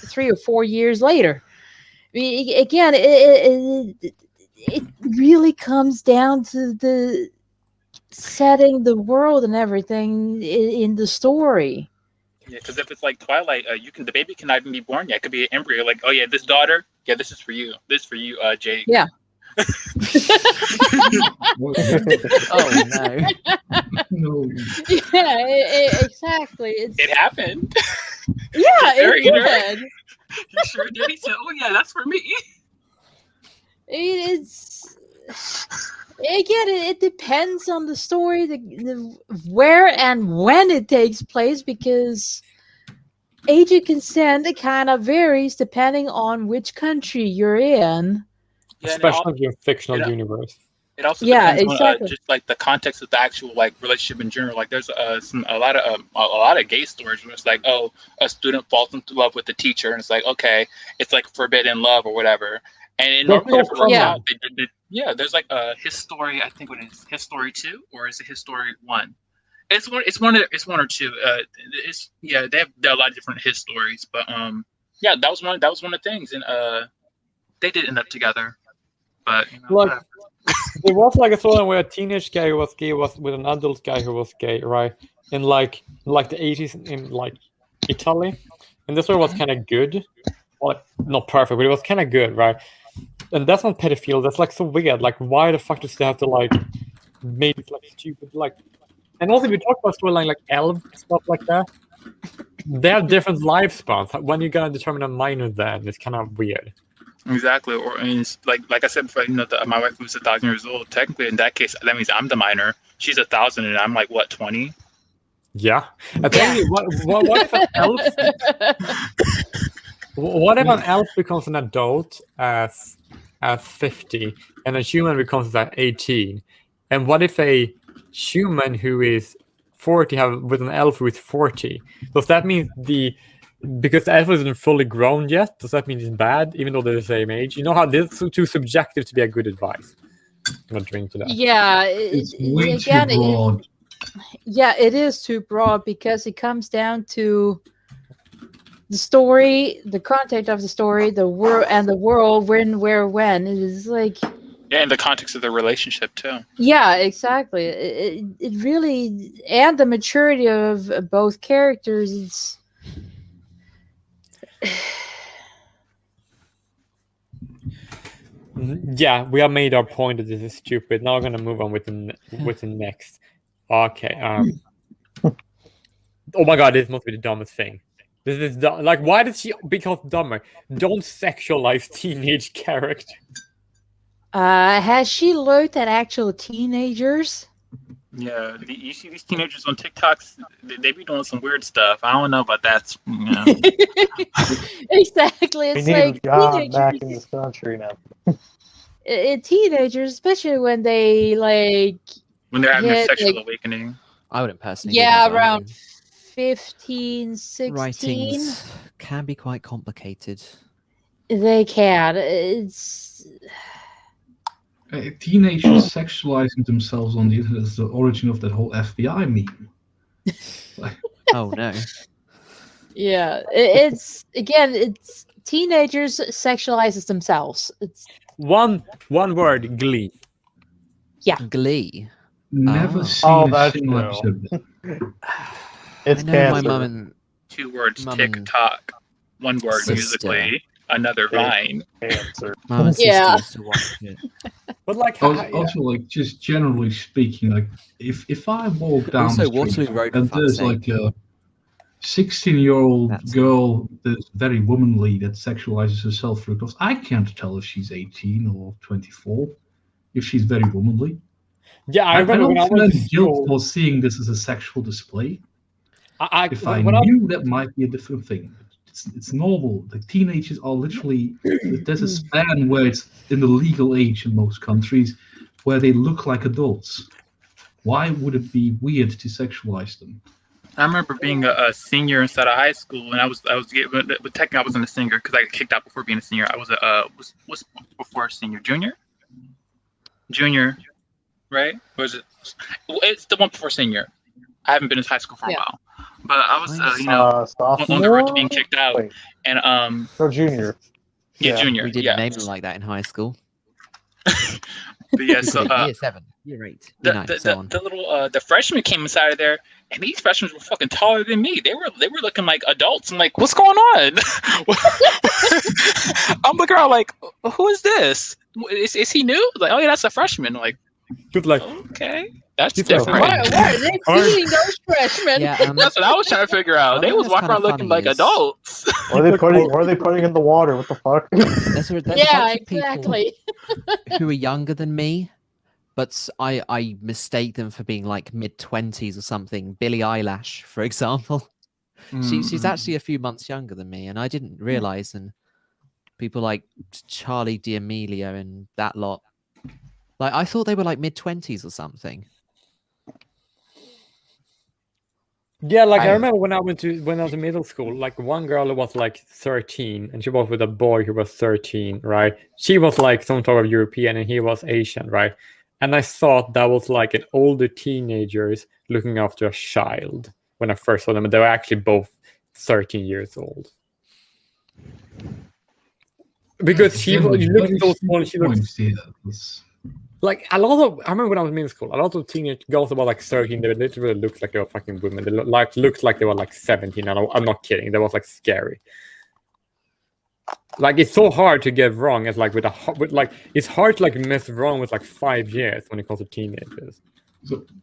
3 or 4 years later. I mean, again, it really comes down to the setting the world and everything in the story. Yeah, because if it's like Twilight, the baby cannot even be born yet. It could be an embryo. Like, oh yeah, this daughter, yeah, this is for you. This is for you, Jake. Yeah. Oh no. No. Yeah, exactly. It happened. Yeah, it Narrator. did. He sure did. He said, oh yeah, that's for me. It's again, it depends on the story, the where and when it takes place, because age of consent kind of varies depending on which country you're in. Yeah, Especially in your fictional it- universe. It also Yeah, depends exactly. on just like the context of the actual like relationship in general. Like there's a lot of gay stories where it's like, oh, a student falls into love with the teacher, and it's like, okay, it's like forbidden love or whatever. And it normally never works Yeah. out. Yeah, there's like a His Story. I think what it is, His Story 2, or is it His Story 1? It's one or two. There are a lot of different His stories, but yeah, that was one of the things, and they did end up together. But you know, Look, whatever. there was like a story where a teenage guy who was gay was with an adult guy who was gay, right? In like the 80s in like Italy, and the story was kind of good, well, not perfect, but it was kind of good, right? And that's not pedophilia. That's like so weird. Like, why the fuck does they have to like make it like stupid? Like, and also we talk about storyline like elves stuff like that. They have different lifespans. When you gonna determine a minor, then it's kind of weird. Exactly, and it's like I said before, my wife was 1,000 years old. Technically, in that case, that means I'm the minor. She's 1,000, and I'm like what, 20? Yeah. I think what if an elf? What if an elf becomes an adult as 50, and a human becomes at 18? And what if a human who is 40 have with an elf who is 40? Does that mean because the elf isn't fully grown yet, does that mean it's bad, even though they're the same age? You know how this is too subjective to be a good advice. I'm not drink to that. Yeah, It's way too broad. It is too broad because it comes down to the story, the context of the story, the world, when, where, when. It is like, Yeah, in the context of the relationship too. yeah, exactly. It really, and the maturity of both characters. It's Yeah, we have made our point that this is stupid. Now we're gonna move on with the next. Okay. Oh my god, this must be the dumbest thing. This is like, why did she become dumber? Don't sexualize teenage characters. has she looked at actual teenagers? Yeah, you see these teenagers on TikToks, they be doing some weird stuff. I don't know about that. You know. Exactly. We It's need like a job teenagers. back in this country now. Teenagers, especially when they like When they're having a hit, sexual like, awakening. I wouldn't personally. do yeah, that, but I around know 15, 16. writings can be quite complicated. They can. It's Teenagers sexualizing themselves on the internet is the origin of that whole FBI meme. Oh no. yeah. It's teenagers sexualizes themselves. It's One word, Glee. Glee. Never Oh. seen a that's single true. episode. It's I know cancer. my mum and 2 words, Mum and TikTok. 1 word, sister. musically. Another Vine. Cancer. mum and sister Yeah. used to watch it. But like, Also, like, just generally speaking, like, if I walk down Also, the street Waterloo Road, for and fuck's there's sake. like a 16-year-old That's- girl that's very womanly that sexualizes herself through clothes, I can't tell if she's 18 or 24. If she's very womanly, yeah, I I remember when don't I feel went to any guilt school. for seeing this as a sexual display. If I When I knew, that might be a different thing. It's normal. The teenagers are literally, there's a span where it's in the legal age in most countries where they look like adults. Why would it be weird to sexualize them? I remember being a senior inside of high school, and I was but technically I wasn't a senior because I got kicked out before being a senior. I was was before a senior, junior, right? Or is it? It's the one before senior. I haven't been in high school for a while, but I was on the road to being kicked out, Wait. and No, junior. yeah, junior, We didn't yeah. name them like that in high school. But yeah, We so called it year 7, year 8, year 9, so on. the little the freshmen came inside of there, and these freshmen were fucking taller than me. They were looking like adults. I'm like, what's going on? I'm looking around like, who is this? Is he new? Like, oh yeah, that's a freshman. Like, just like, okay, that's He's like, different. Why are they feeding those freshmen? Yeah, That's what I was trying to figure out. One They thing was that's walking kinda around looking funny like is- adults. What are they putting in the water? What the fuck? there's a Yeah, bunch of people exactly. who are younger than me, but I mistake them for being like mid-20s or something. Billie Eilish, for example. She's actually a few months younger than me, and I didn't realize. And people like Charlie D'Amelio and that lot, like I thought they were like mid-20s or something. yeah, like I remember when I was in middle school, like one girl was like 13, and she was with a boy who was 13, right? She was like some sort of European, and he was Asian, right? And I thought that was like an older teenagers looking after a child when I first saw them, and they were actually both 13 years old. Because she was, you look so small, she looks like a lot of. I remember when I was in middle school, a lot of teenage girls about like 13, they literally looked like they were fucking women. They looked like they were like 17. And I'm not kidding. That was like scary. Like it's so hard to get wrong. It's like it's hard to like miss wrong with like 5 years when it comes to teenagers.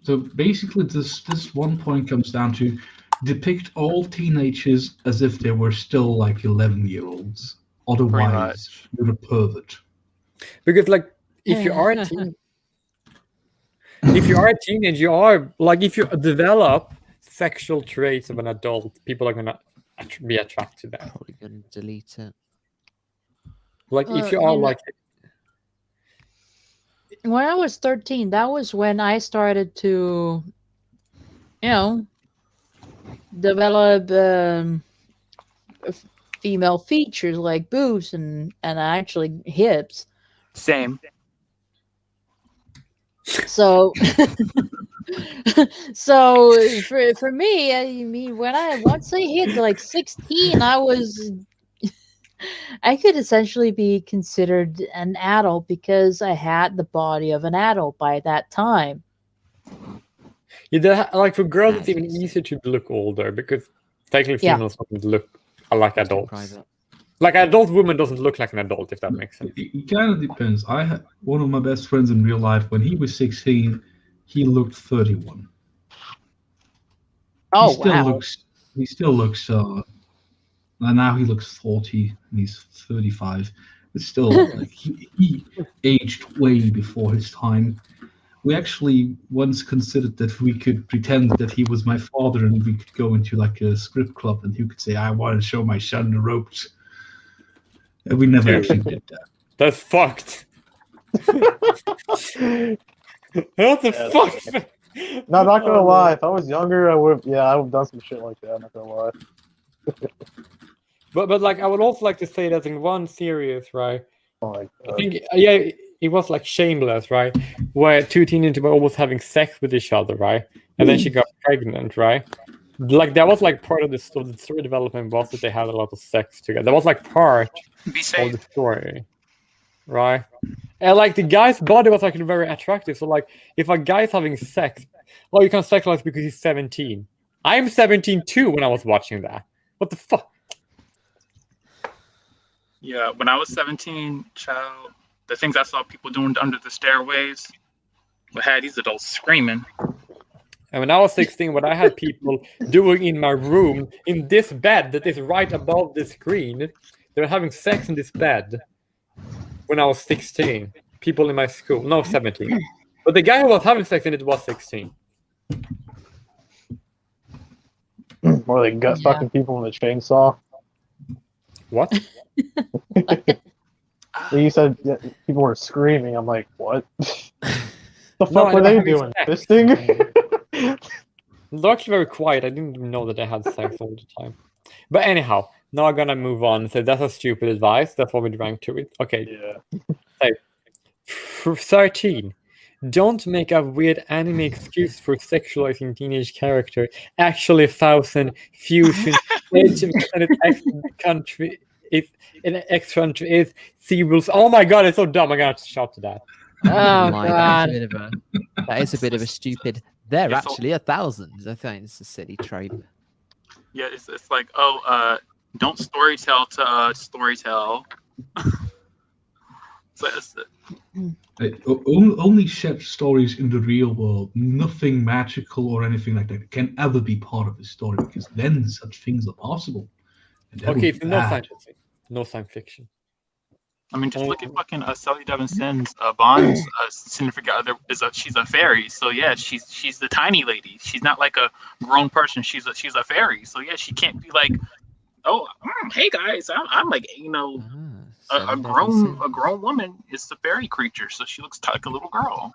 So basically, this one point comes down to depict all teenagers as if they were still like 11-year-olds. Otherwise, you're a pervert. Because like if you are a teenager, you are like if you develop sexual traits of an adult, people are gonna be attracted to that. Probably gonna delete it. Like if you are like. When I was 13, that was when I started to, develop female features like boobs and actually hips. Same. So, so for me, I mean, once I hit like 16, I could essentially be considered an adult because I had the body of an adult by that time. Yeah, like for girls, it's even easier to look older because technically females don't look like adults. Like an adult woman doesn't look like an adult, if that makes sense. It kind of depends. I had one of my best friends in real life. When he was 16, he looked 31. Oh, He still looks. And now he looks 40. And he's 35. It's still like he aged way before his time. We actually once considered that we could pretend that he was my father, and we could go into like a script club, and he could say, "I want to show my son the ropes." And we never actually did that. That's fucked. What the fuck? No, not gonna lie. If I was younger, I would have done some shit like that. Not gonna lie. But like I would also like to say that in one series, right? Oh my God. I think it was like Shameless, right? Where two teenagers were almost having sex with each other, right? And then she got pregnant, right? Like that was like part of the story development was that they had a lot of sex together. That was like part of the story, right? And like the guy's body was actually very attractive. So like if a guy's having sex, well, you can sexualize because he's 17. I'm 17 too when I was watching that. What the fuck? Yeah, when I was 17, child, the things I saw people doing under the stairways, we had these adults screaming. And when I was 16, what I had people doing in my room, in this bed that is right above the screen, they were having sex in this bed when I was 16. People in my school, no, 17. But the guy who was having sex in it was 16. Or they gut fucking people with a chainsaw. What? You said people were screaming. I'm like, what? The fuck No, were they they were doing? having sex. Fisting? They're actually very quiet. I didn't even know that they had sex all the time. But anyhow, now I'm gonna move on. So that's a stupid advice. That's what we drank to it. Okay. Yeah. For 13. Don't make a weird anime excuse for sexualizing teenage character. Actually, 1,000 fusion age and country if in X country is C rules. Oh my god, it's so dumb. I'm gonna have to shout to that. Oh Like, god. that is a bit of a stupid. They're It's actually 1,000. I think it's a silly trope. Yeah, it's like, don't storytell to storytell. So it's, Only set stories in the real world, nothing magical or anything like that, can ever be part of the story, because then such things are possible. And that Okay, would so be no bad. fantasy. No science fiction. I mean, just look at fucking Sally Devinson's Bond's significant other she's a fairy. So yeah, she's the tiny lady. She's not like a grown person. She's a fairy. So yeah, she can't be like, oh, hey guys, I'm like, a grown woman is a fairy creature. So she looks like a little girl.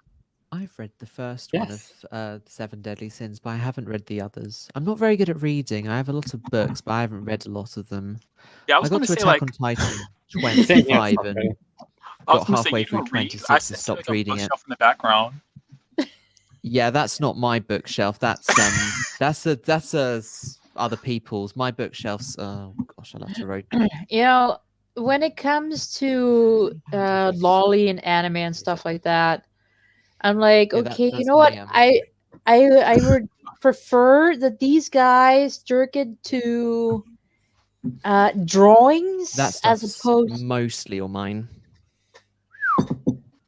I've read the first one of Seven Deadly Sins, but I haven't read the others. I'm not very good at reading. I have a lot of books, but I haven't read a lot of them. Yeah, I was got going to to say Attack like on Titan 25 and got halfway through 26 and stopped reading it. In the background. Yeah, that's not my bookshelf. That's other people's. My bookshelf's. Oh gosh, I'll have to write. You know, when it comes to lolly and anime and stuff like that, I'm like, Yeah, okay, you that's know what? my I would prefer that these guys jerk it to drawings That's as opposed. mostly all mine.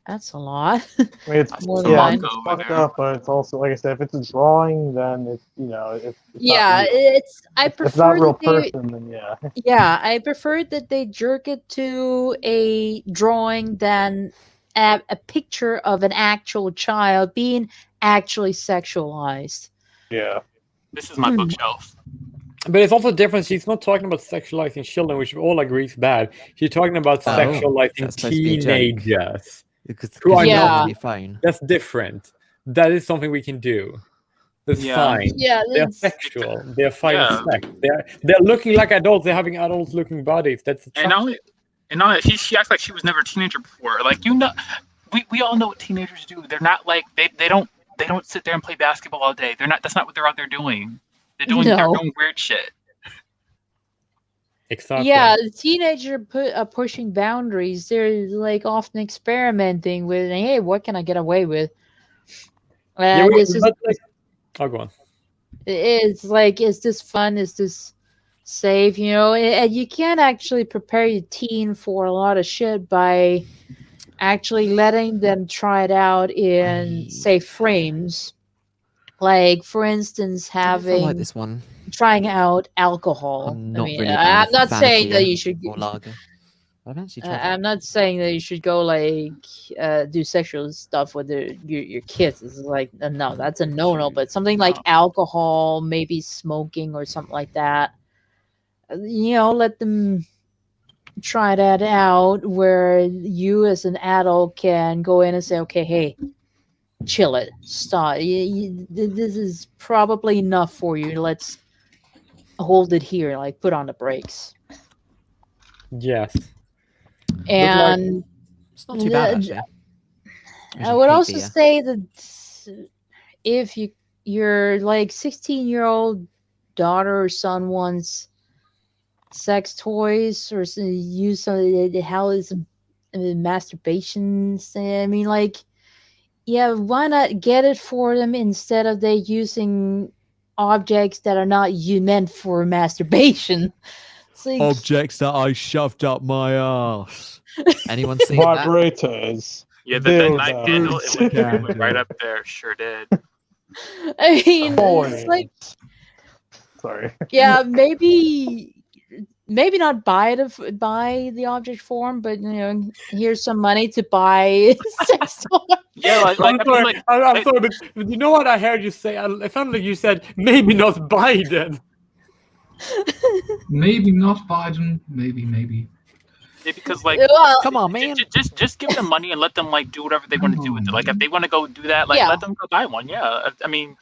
That's a lot. I mean, it's More than yeah, mine. it's fucked up, but it's also like I said, if it's a drawing, then it's it's Yeah, not real. I If it's prefer not real that they. person, then yeah. Yeah, I prefer that they jerk it to a drawing than a picture of an actual child being actually sexualized. Yeah. This is my bookshelf. But it's also a difference. She's not talking about sexualizing children, which we all agree is bad. She's talking about sexualizing that's supposed to be a joke. teenagers. Because Who are Yeah. not on your phone. That's different. That is something we can do. That's Yeah. fine. Yeah, They're it's- sexual. They're fighting Yeah. sex. They're looking like adults. They're having adult-looking bodies. That's And now she acts like she was never a teenager before. Like we all know what teenagers do. They're not like they don't sit there and play basketball all day. That's not what they're out there doing. They're doing weird shit. Exactly. Yeah, the teenager pushing boundaries. They're like often experimenting with, hey, what can I get away with? Yeah, This is. Oh, go on. It's like, is this fun? Is this safe? You know, and you can't actually prepare your teen for a lot of shit by actually letting them try it out in safe frames. Like, for instance, I like having this one. trying out alcohol. I'm not I mean, really. I'm not saying that you should. Or lager. I've actually tried I'm not saying that you should go like do sexual stuff with your kids. It's like no, that's a no. But something like alcohol, maybe smoking or something like that. You know, let them try that out. Where you as an adult can go in and say, okay, hey, chill it, stop. This is probably enough for you. Let's hold it here. Like put on the brakes. Yes. And it's not too bad actually. I would also say that if your like 16-year-old daughter or son wants sex toys or use some of the hell is masturbation. I mean, like, yeah, why not get it for them instead of they using objects that are not meant for masturbation. It's like, Objects that I shoved up my ass. Anyone see that? Vibrators. Yeah, the knife handle, it went right up there. Sure did. I mean, it's like, sorry. yeah, maybe not buy the object form, but here's some money to buy sex toy. Yeah, I'm sorry, but you know what I heard you say? It sounded like you said maybe not Biden. Maybe not Biden. Maybe. Yeah, because like, come on, man. Just give them money and let them like do whatever they want to do with it. Like if they want to go do that, like let them go buy one. Yeah, I mean,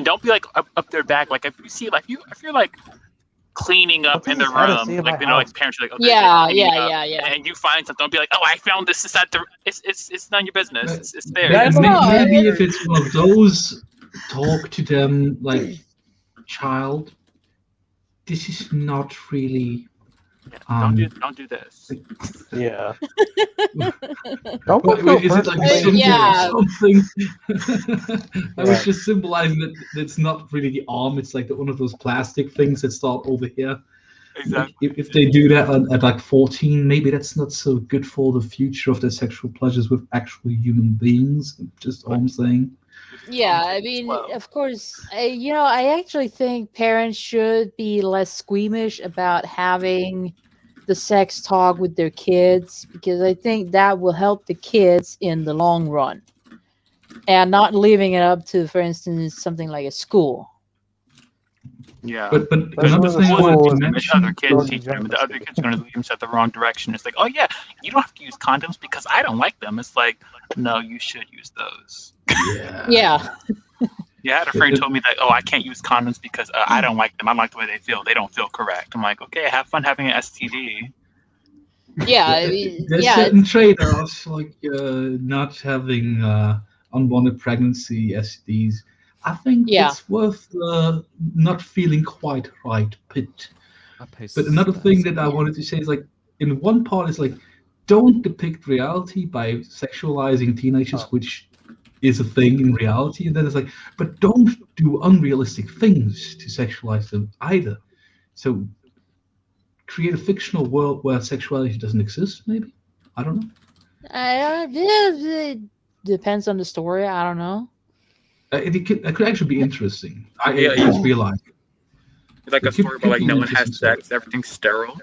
don't be like up their back. Like if you see like if you're like cleaning up in the room, like like parents are like, okay, yeah, and you find something, don't be like, oh, I found this. It's none of your business. It's theirs. Maybe if it's one of those, talk to them like, child. This is not really. Don't do this. Yeah. Is it like something? I was just symbolizing that it's not really the arm. It's like one of those plastic things that start over here. Exactly. Like if they do that at like 14, maybe that's not so good for the future of their sexual pleasures with actual human beings. Just all I'm saying. Yeah, I mean, of course, I actually think parents should be less squeamish about having the sex talk with their kids, because I think that will help the kids in the long run, and not leaving it up to, for instance, something like a school. Yeah, but the other kids teach them. The other kids are going to lead them the wrong direction. It's like, oh yeah, you don't have to use condoms because I don't like them. It's like, no, you should use those. Yeah. Yeah, I had a friend told me that, oh, I can't use condoms because I don't like them. I don't like the way they feel. They don't feel correct. I'm like, okay, have fun having an STD. Yeah, I mean, there's certain trade-offs, like not having unwanted pregnancy, STDs. I think it's worth not feeling quite right, But another thing that I wanted to say is, like, in one part is like, don't depict reality by sexualizing teenagers, which is a thing in reality, and then it's like, but don't do unrealistic things to sexualize them either. So create a fictional world where sexuality doesn't exist, maybe? I don't know. It depends on the story. I don't know. It could actually be interesting. I just realized. It's like a story about like no one has sex, everything's sterile.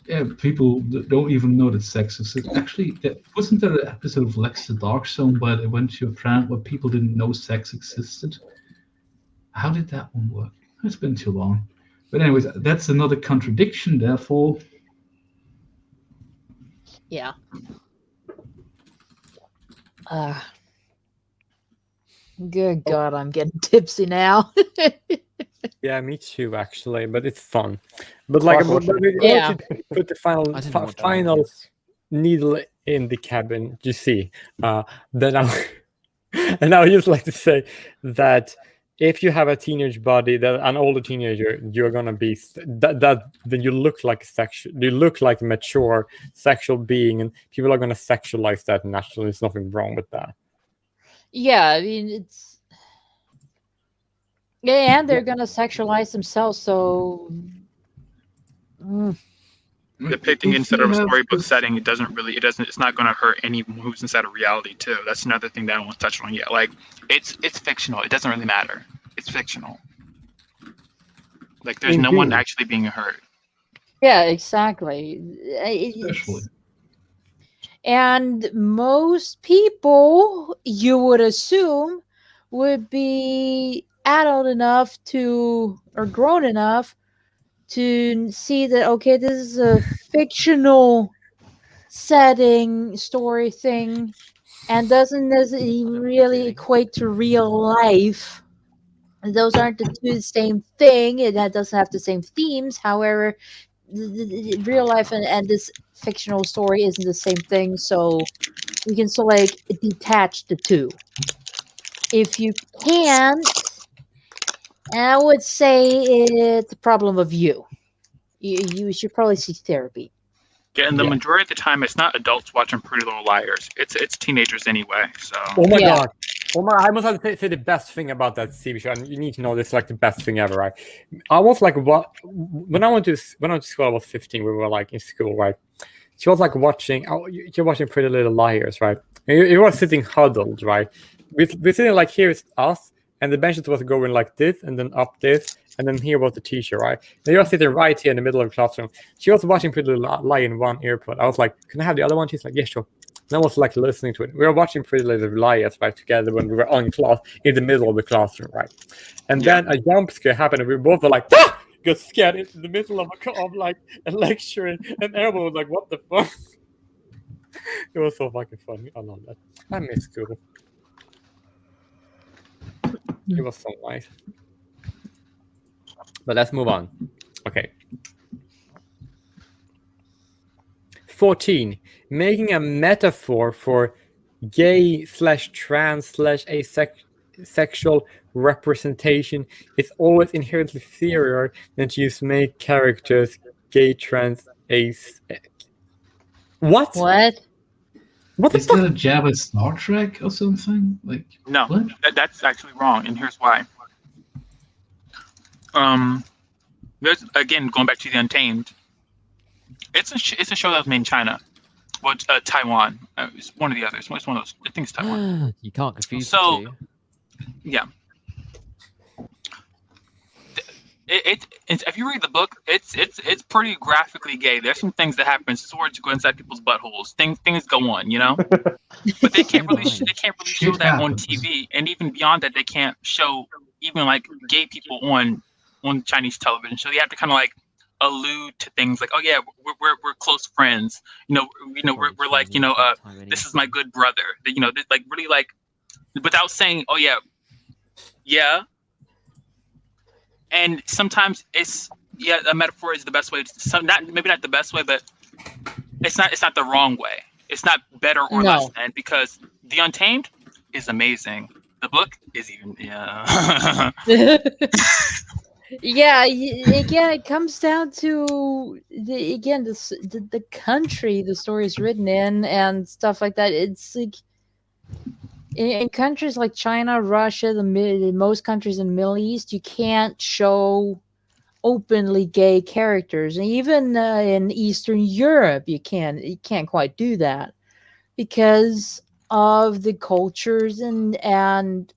Yeah, people don't even know that sex exists. Actually, wasn't there an episode of Lex the Dark Zone where they went to a planet where people didn't know sex existed? How did that one work? It's been too long. But anyways, that's another contradiction, therefore. Yeah. Good God, I'm getting tipsy now. Yeah, me too, actually, but it's fun. But like, put the final needle in the cabin. You see, then and I would just like to say that if you have a teenage body, an older teenager, you're gonna be then you look like a mature sexual being, and people are gonna sexualize that naturally. There's nothing wrong with that. Yeah, I mean, it's. Yeah, and they're gonna sexualize themselves, so. Depicting instead of a storybook setting, it's not gonna hurt anyone who's inside of reality too. That's another thing that I won't touch on yet. Like, it's fictional. It doesn't really matter. It's fictional. Like, there's no one actually being hurt. Yeah, exactly. And most people, you would assume, would be adult enough or grown enough to see that, okay, this is a fictional setting, story thing, and doesn't really equate to real life. Those aren't the same thing. It doesn't have the same themes. However, the real life and this fictional story isn't the same thing, so we can still like detach the two. If you can't, I would say it's a problem of you. You should probably seek therapy. Yeah, and the majority of the time, it's not adults watching Pretty Little Liars. It's teenagers anyway. So. Oh my God! Well, I must have to say the best thing about that TV show, and you need to know this, like the best thing ever, right? I was like, when I went to school, I was 15. We were like in school, right? She was like watching. You're watching Pretty Little Liars, right? And you were sitting huddled, right? We're sitting like, here's us, and the benches was going like this, and then up this, and then here was the teacher, right? And you're sitting right here in the middle of the classroom. She was watching Pretty Little Liars in one earpod. I was like, can I have the other one? She's like, yeah, sure. And I was like listening to it. We were watching Pretty Little Liars, right, together when we were on class, in the middle of the classroom, right? And then a jump scare happened, and we both were like, ah! Got scared into the middle of like a lecture, and everyone was like, what the fuck? It was so fucking funny. I love that. I miss school. It was so nice. But let's move on. Okay. 14. Making a metaphor for gay/trans/asexual representation is always inherently inferior than to use male characters gay, trans, ace. What? What? What the Is fuck? that a jab at Star Trek or something? Like No, what? that's actually wrong, and here's why. There's again going back to the Untamed. It's a show that was made in China, well, Taiwan. It's one of the others. It's one of those. I think it's Taiwan. You can't confuse So, the two. Yeah. If you read the book, it's pretty graphically gay. There's some things that happen. Swords go inside people's buttholes. Things go on, you know. But they can't really show that on TV. And even beyond that, they can't show even like gay people on Chinese television. So you have to kind of like allude to things like, oh yeah, we're close friends. We're like, this is my good brother. Like really like without saying, oh yeah. And sometimes a metaphor is the best way. Maybe not the best way, but it's not the wrong way. It's not better or less than, because The Untamed is amazing. The book is even Yeah, again, it comes down to the country the story is written in and stuff like that. It's like in countries like China, Russia, most countries in the Middle East, you can't show openly gay characters, and even in Eastern Europe, you can't quite do that because of the cultures and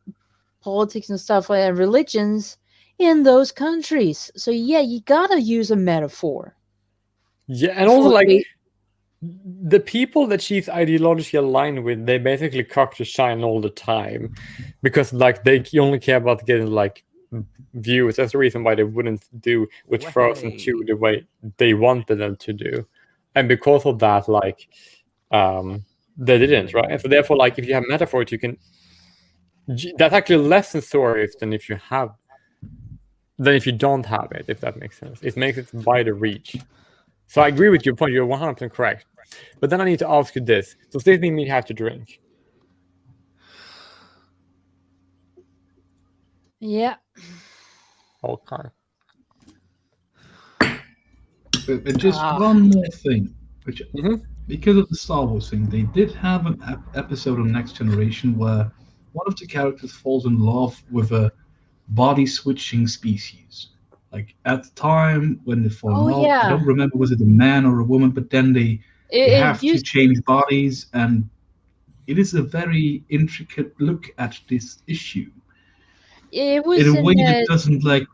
politics and stuff like that, and religions in those countries. So yeah, you gotta use a metaphor. Yeah, and also like the people that she's ideologically aligned with, they basically cock to shine all the time, because like they only care about getting like views. That's the reason why they wouldn't do with Frozen 2 the way they wanted them to do, and because of that, like they didn't, right? And so therefore, like if you have metaphors, you can. That's actually less in stories than if you don't have it, if that makes sense. It makes it wider reach. So I agree with your point. You're 100% correct. But then I need to ask you this. Does this mean we have to drink? Yeah. Okay. But just one more thing. Which, because of the Star Wars thing, they did have an episode of Next Generation where one of the characters falls in love with a body-switching species. Like at the time when they fall in love, I don't remember was it a man or a woman, but then they have to change bodies, and it is a very intricate look at this issue. It was in a way that doesn't like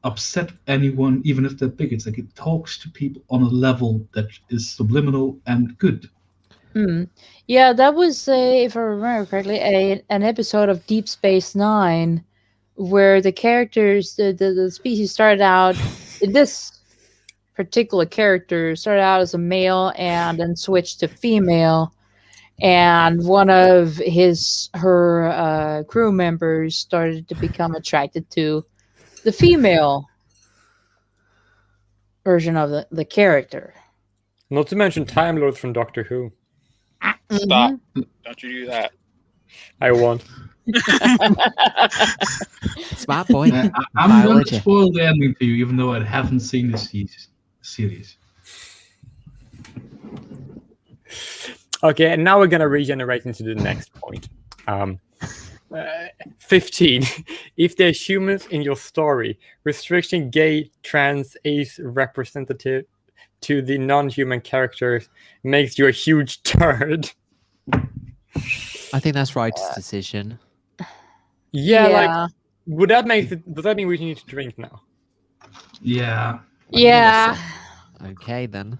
upset anyone, even if they're bigots. Like it talks to people on a level that is subliminal and good. Yeah, that was, if I remember correctly, an episode of Deep Space Nine, where the characters, the species started out. This particular character started out as a male and then switched to female, and one of her crew members started to become attracted to the female version of the character. Not to mention Time Lords from Doctor Who. Stop. Don't you do that. I won't. Smart point. I'm going to spoil the ending for you, even though I haven't seen the series. Okay, and now we're going to regenerate into the next point. 15. If there's humans in your story, restricting gay, trans, ace representative to the non-human characters makes you a huge turd. I think that's Writer's decision. Yeah, like, would that make it? Does that mean we need to drink now? Yeah. Yeah. Okay then.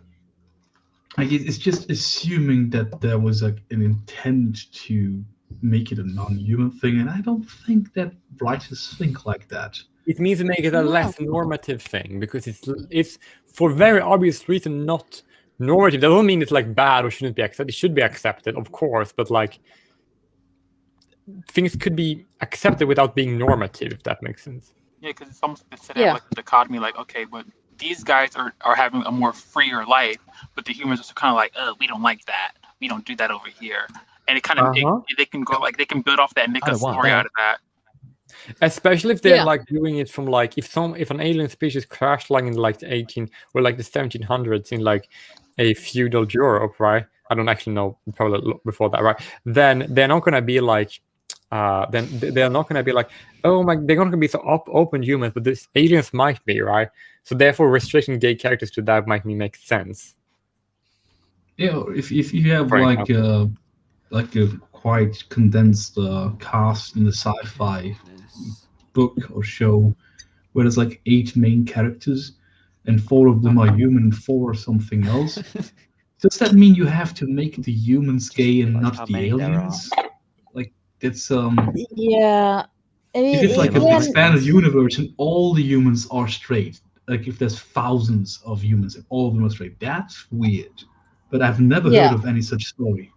Like it's just assuming that there was like an intent to make it a non-human thing, and I don't think that writers think like that. It means to make it a less normative thing because it's for very obvious reason not normative. That doesn't mean it's like bad or shouldn't be accepted. It should be accepted, of course, but like things could be accepted without being normative, if that makes sense. Yeah, because it's almost set up like a dichotomy, like, okay, but these guys are having a more freer life, but the humans are kind of like, we don't like that. We don't do that over here. And it kind of they can go like they can build off that and make a story out of that. Especially if they're like doing it from like if an alien species crashed like in like the 18 or like the 1700s in like a feudal Europe, right? I don't actually know, probably before that, right? Then they're not gonna be like then they're not gonna be like, oh my, they're not gonna be so open humans, but these aliens might be, right? So therefore restricting gay characters to that might make sense. Yeah, if you have like a quite condensed cast in the sci-fi book or show where there's like 8 main characters and 4 of them are human and 4 are something else, does that mean you have to make the humans gay and not the aliens? Like it's yeah. if it's like an expanded universe and all the humans are straight, like if there's thousands of humans and all of them are straight, that's weird. But I've never heard of any such story.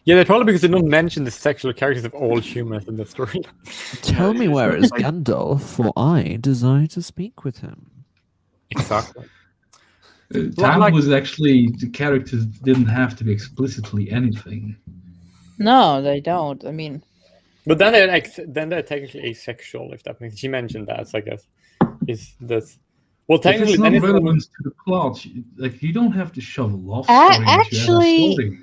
Yeah, they're probably because they don't mention the sexual characters of all humans in the story. Tell me where is Gandalf, for I desire to speak with him. Exactly. Time was actually, the characters didn't have to be explicitly anything. No, they don't. I mean, but then they're technically asexual, if that makes. She mentioned that, so I guess well, technically, if it's not relevant to the plot. Like you don't have to shove a love story actually, into story.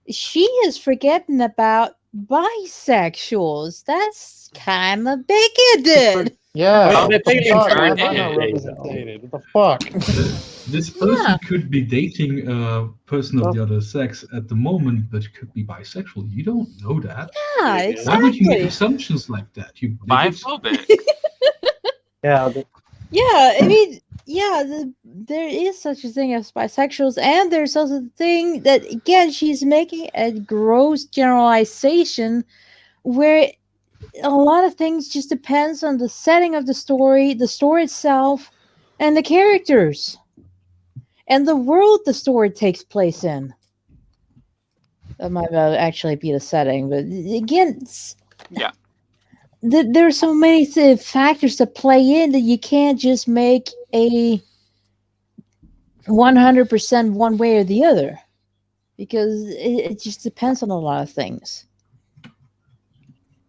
She is forgetting about bisexuals. That's kind of bigoted. Yeah, they're not represented. What the fuck? This person could be dating a person of the other sex at the moment, but could be bisexual. You don't know that. Yeah, exactly. Why would you make assumptions like that? You biphobic. Yeah. Yeah, I mean, there is such a thing as bisexuals, and there's also the thing that, again, she's making a gross generalization where a lot of things just depends on the setting of the story itself, and the characters, and the world the story takes place in. That might actually be the setting, but again, there are so many factors that play in that you can't just make a 100% one way or the other, because it just depends on a lot of things.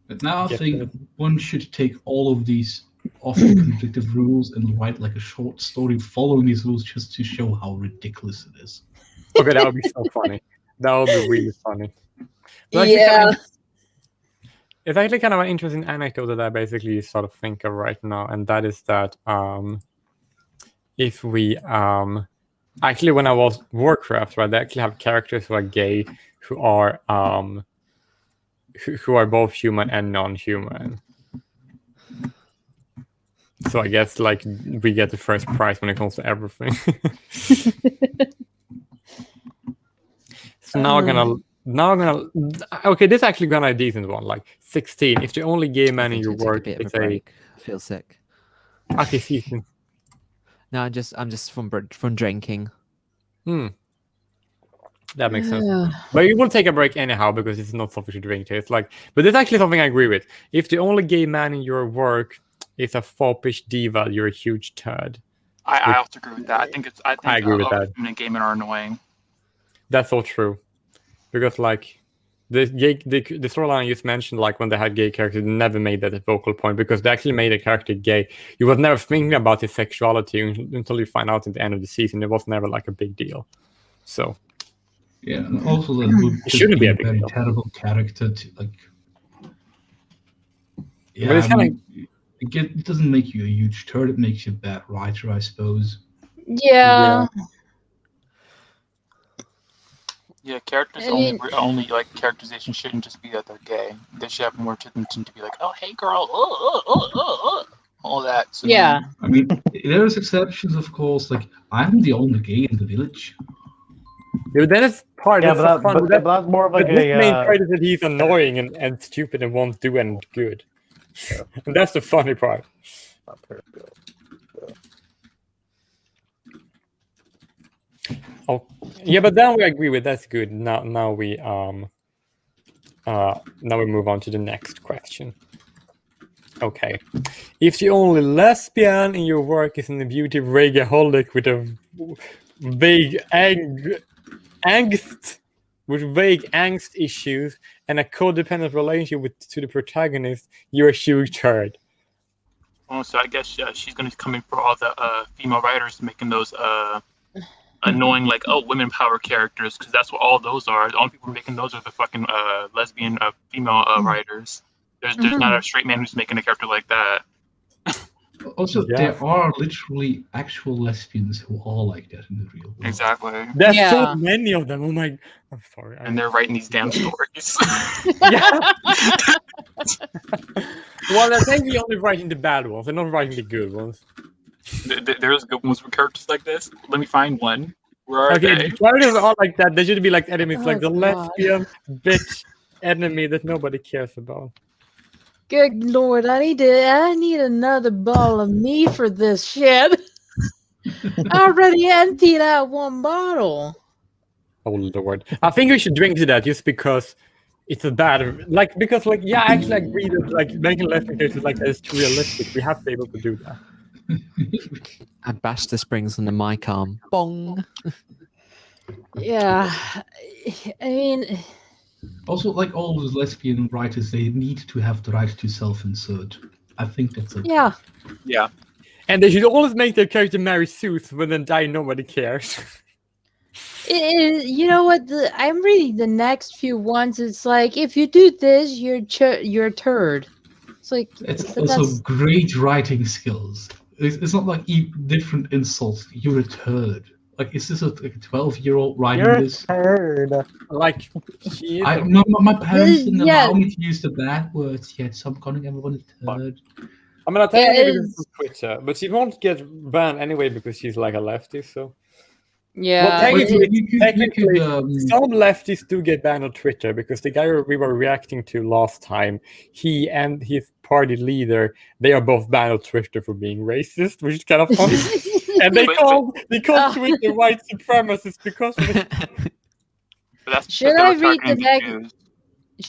But now I think one should take all of these often conflicted rules and write like a short story following these rules just to show how ridiculous it is. Okay, that would be so funny. That would be really funny. But it's actually kind of an interesting anecdote that I basically sort of think of right now, and that is that if we actually, when I was Warcraft, right, they actually have characters who are gay, who are both human and non-human. So I guess like we get the first prize when it comes to everything. So now I'm gonna okay, this is actually gonna be a decent one, like 16. If the only gay man in your work is I feel sick. Okay, 16. No, I'm just from drinking. That makes sense. But you will take a break anyhow because it's not something to drink. It's like, but this is actually something I agree with. If the only gay man in your work is a foppish diva, you're a huge turd. I also agree with that. I agree with that. Gay men are annoying. That's so true, because like the storyline you just mentioned, like when they had gay characters, they never made that a focal point because they actually made a character gay. You was never thinking about his sexuality until you find out at the end of the season. It was never like a big deal. So Yeah, and also that would just shouldn't be be a a big very deal. terrible character to like. Yeah, But it's I kinda- mean, it doesn't make you a huge turd. It makes you a bad writer, I suppose. Yeah. Yeah, characters I mean- only like characterization shouldn't just be that they're gay. They should have more to them to be like, oh hey girl, all that. So Yeah. I mean, there's exceptions, of course. Like I'm the only gay in the village. Yeah, but then it's part Yeah, of but the fun. but that's more of like But his main a. part is that he's annoying and stupid and won't do any good. And that's the funny part. Oh, yeah, but then we agree with that's good. Now we move on to the next question. Okay, if the only lesbian in your work is an beauty rageaholic with a vague angst issues and a codependent relationship to the protagonist, you're a huge turd. Oh, so I guess she's going to be coming for all the female writers making those annoying, like, women power characters, because that's what all those are. The only people making those are the fucking lesbian female writers. There's not a straight man who's making a character like that. Also, Yeah. there are literally actual lesbians who are like that in the real world. Exactly. There's Yeah. so many of them. Oh my! I'm sorry. And they're writing these damn stories. Yeah. Well, I think we only writing the bad ones. They're not writing the good ones. There's good ones for characters like this. Let me find one. Where are Okay, they? the characters are like that. They should be like enemies, like the God. lesbian bitch enemy that nobody cares about. Good lord, I need another bottle of me for this shit. I already emptied out one bottle. Oh lord! I think we should drink to that just because it's a bad because yeah, I actually agree that like making lesbian characters like that is too realistic. We have to be able to do that. I bashed the springs on the mic arm. Bong. Yeah. I mean, Also, like all those lesbian writers, they need to have the right to self-insert. I think that's okay. yeah. Yeah. And they should always make their character marry Zeus, when then die nobody cares. You know what? I'm reading the next few ones. It's like if you do this, you're a turd. It's like It's also great writing skills. It's not like different insults. You're a turd. Like, is this a 12-year-old writing You're a this? turd. Like, she is My parents didn't Yeah. allow me to use the bad words yet, so I'm calling everyone a turd. I mean, I tell Yeah, you it this is. from Twitter, but she won't get banned anyway because she's like a lefty. So Yeah. Well, technically- You some leftists do get banned on Twitter because the guy we were reacting to last time, he and his party leader, they are both banned on Twitter for being racist, which is kind of funny. And they call Twitter white supremacists because of it. But that's Should because I they were read the targeting next? Jews.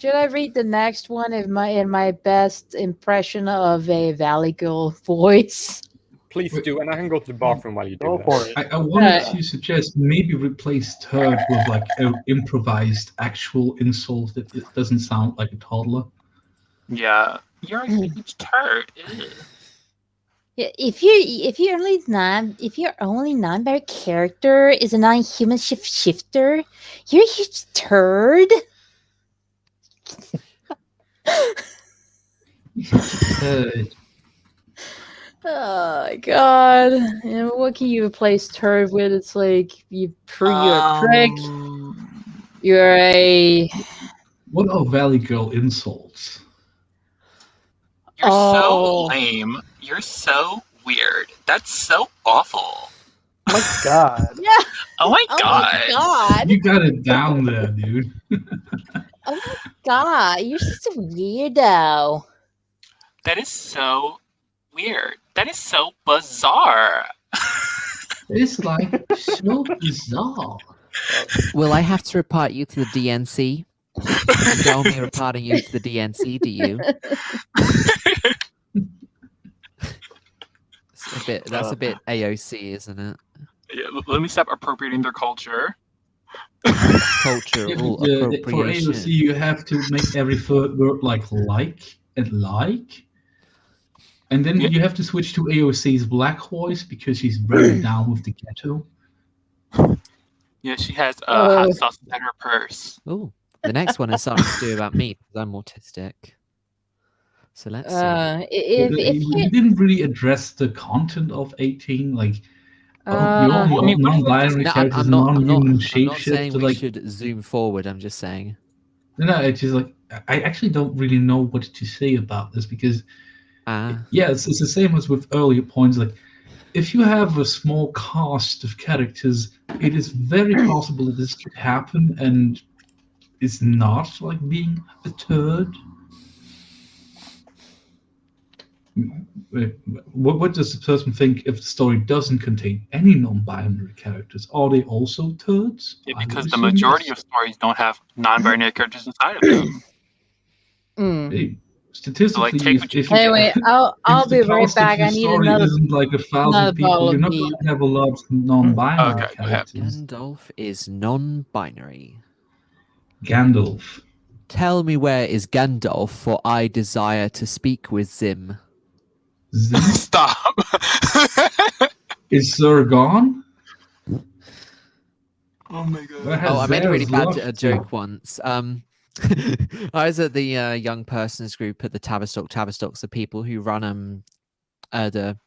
Should I read the next one in my best impression of a Valley Girl voice? Please do, and I can go to the bathroom while you do Go that. for it. I wanted to suggest maybe replace turd with like an improvised actual insult that it doesn't sound like a toddler. Yeah. You're a huge turd. Ew. Yeah, if your only non-binary character is a non-human shifter, you're a huge turd. Turd. Oh god! And what can you replace turd with? It's like you're a prick. You're a What are Valley Girl insults? You're Oh. so lame. You're so weird. That's so awful. Oh my god. yeah. Oh my Oh god. my god! You got it down there, dude. Oh my god! You're such a weirdo. That is so weird. That is so bizarre. It's like so bizarre. Will I have to report you to the DNC? You don't me reporting you to the DNC, do you? That's a bit AOC, isn't it? Yeah, let me stop appropriating their culture. Cultural For appropriation. AOC, you have to make every third word like and like. And then you have to switch to AOC's black voice because she's very down with the ghetto. Yeah, she has hot sauce in her purse. Oh, the next one is something to do about me because I'm autistic. So let's see. You didn't really address the content of 18, like Uh, non-binary No, characters, I'm not non-human saying shapeshifter. we Like, should zoom forward. I'm just saying. no, it's just like I actually don't really know what to say about this because, yeah, it's the same as with earlier points. Like, if you have a small cast of characters, it is very possible that this could happen, and it's not like being a turd. What does the person think if the story doesn't contain any non-binary characters? Are they also turds? Yeah, because the majority of stories don't have non-binary characters inside of them. Hey, statistically, so, like, if anyway, I'll be right back. I need story another isn't like 1,000 people, you're not going to have a lot of non-binary characters. Gandalf is non-binary. Gandalf. Tell me where is Gandalf, for I desire to speak with Zim. Stop. Is Sir gone? Oh my god. Oh, I made a really bad joke once. I was at the young persons group at the Tavistock. Tavistock's the people who run the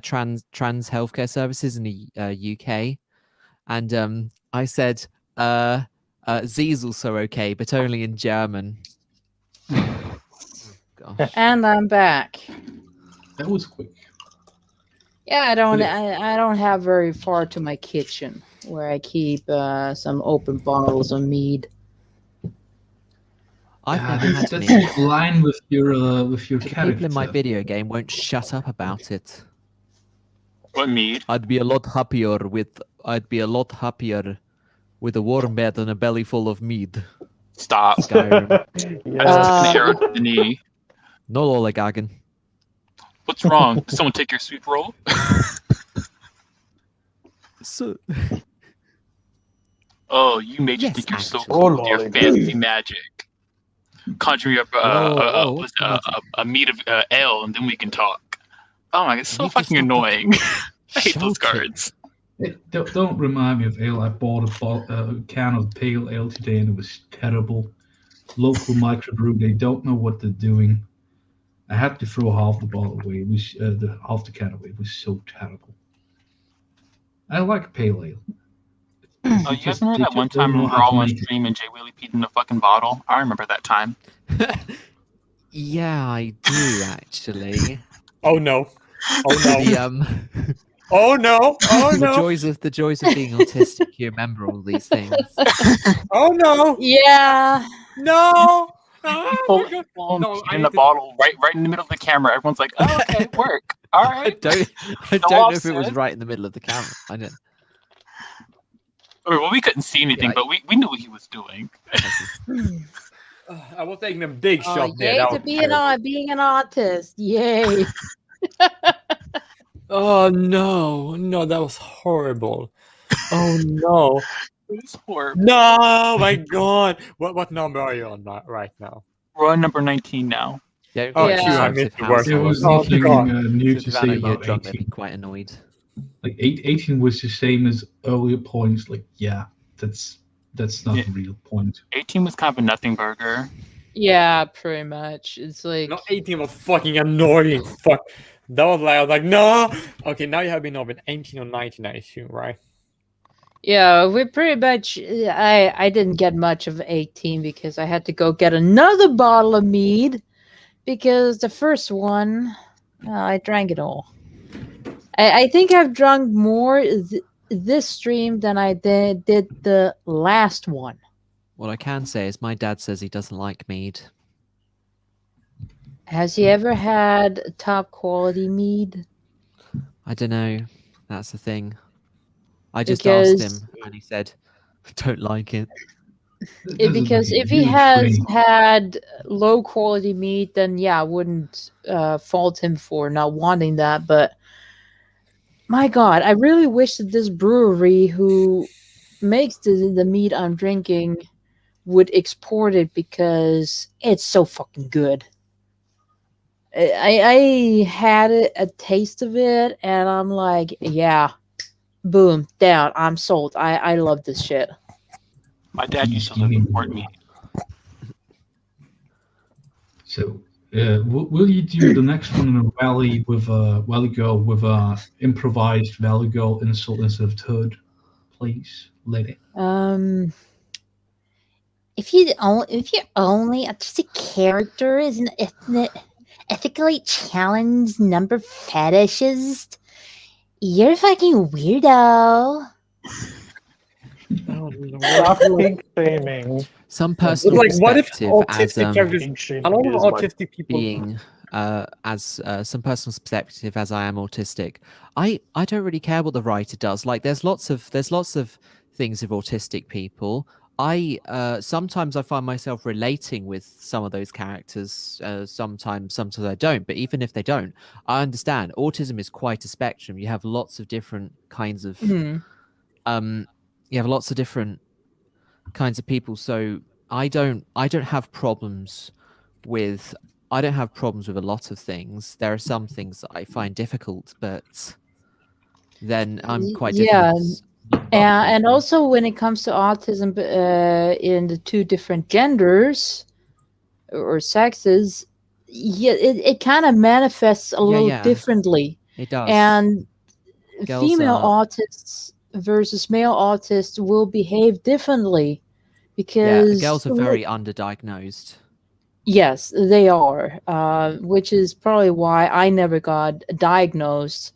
trans healthcare services in the UK, and I said Z's also okay, but only in German. Gosh. And I'm back. That was quick. Yeah, I don't have very far to my kitchen where I keep some open bottles of mead. I've never had that's mead. in line with your character. People in my video game won't shut up about it. What mead? I'd be a lot happier with a warm bed and a belly full of mead. Stop. Skyrim. That's an arrow to the knee. No lollygagging. What's wrong? Did someone take your sweep roll? Oh, you made you think you're so cool with your fancy magic. Conjuring up a mead of ale, and then we can talk. Oh my god, it's so fucking annoying. I hate those cards. Hey, don't remind me of ale. I bought a can of pale ale today, and it was terrible. Local microbrew, they don't know what they're doing. I had to throw half the bottle away. It was half the can away. It was so terrible. I like pale ale. Oh, you guys remember that one time we were all on stream and Jay Willie peed in a fucking bottle? I remember that time. Yeah, I do actually. Oh no! Oh no! The, oh no! Oh no! The joys of being autistic. You remember all these things. Oh no! Yeah. No! No, in the bottle, right in the middle of the camera. Everyone's like, "Oh, okay, work. All right." I don't know if it was right in the middle of the camera. I didn't. Well, we couldn't see anything, but we knew what he was doing. I was taking a big shot there. Yay to being an artist. Yay. Oh no, that was horrible. Oh no. It was horrible. No, my god. What number are you on right now? We're on number 19 now. Yeah. Oh, yeah. I missed the worst. There was nothing new to say about 18. Made me quite annoyed. Like 18 was the same as earlier points. Like, yeah, that's not a real point. 18 was kind of a nothing burger. Yeah, pretty much. It's like no, 18 was fucking annoying. Fuck. That was like I was like, no. Okay, now you have been over 18 or 19, I assume, right? Yeah, we pretty much. I didn't get much of 18 because I had to go get another bottle of mead because the first one, I drank it all. I think I've drunk more this stream than I did the last one. What I can say is my dad says he doesn't like mead. Has he ever had top quality mead? I don't know. That's the thing. I just asked him and he said, I don't like it. Because if he has had low quality meat, then yeah, I wouldn't fault him for not wanting that. But my God, I really wish that this brewery who makes the meat I'm drinking would export it because it's so fucking good. I had a taste of it and I'm like, yeah, Boom, down. I'm sold. I love this shit. My dad used to live in Port Meade. So, will you do the next one in a valley with a valley girl with a improvised valley girl insult instead of turd, please, lady? If you're only artistic character is an ethically challenged number fetishist, you're a fucking weirdo. Stop kink shaming. Some personal Like, what if perspective as autistic characters? Kink shaming A lot of is my autistic people being as some personal perspective as I am autistic. I don't really care what the writer does. Like there's lots of things with autistic people. Sometimes I find myself relating with some of those characters. Sometimes I don't. But even if they don't, I understand autism is quite a spectrum. You have lots of different kinds of you have lots of different kinds of people. So I don't have problems with a lot of things. There are some things that I find difficult, but then I'm quite different. And also when it comes to autism in the two different genders or sexes, it kind of manifests a little differently. It does. And Girls female autists versus male autists will behave differently because girls are very underdiagnosed. Yes, they are, which is probably why I never got diagnosed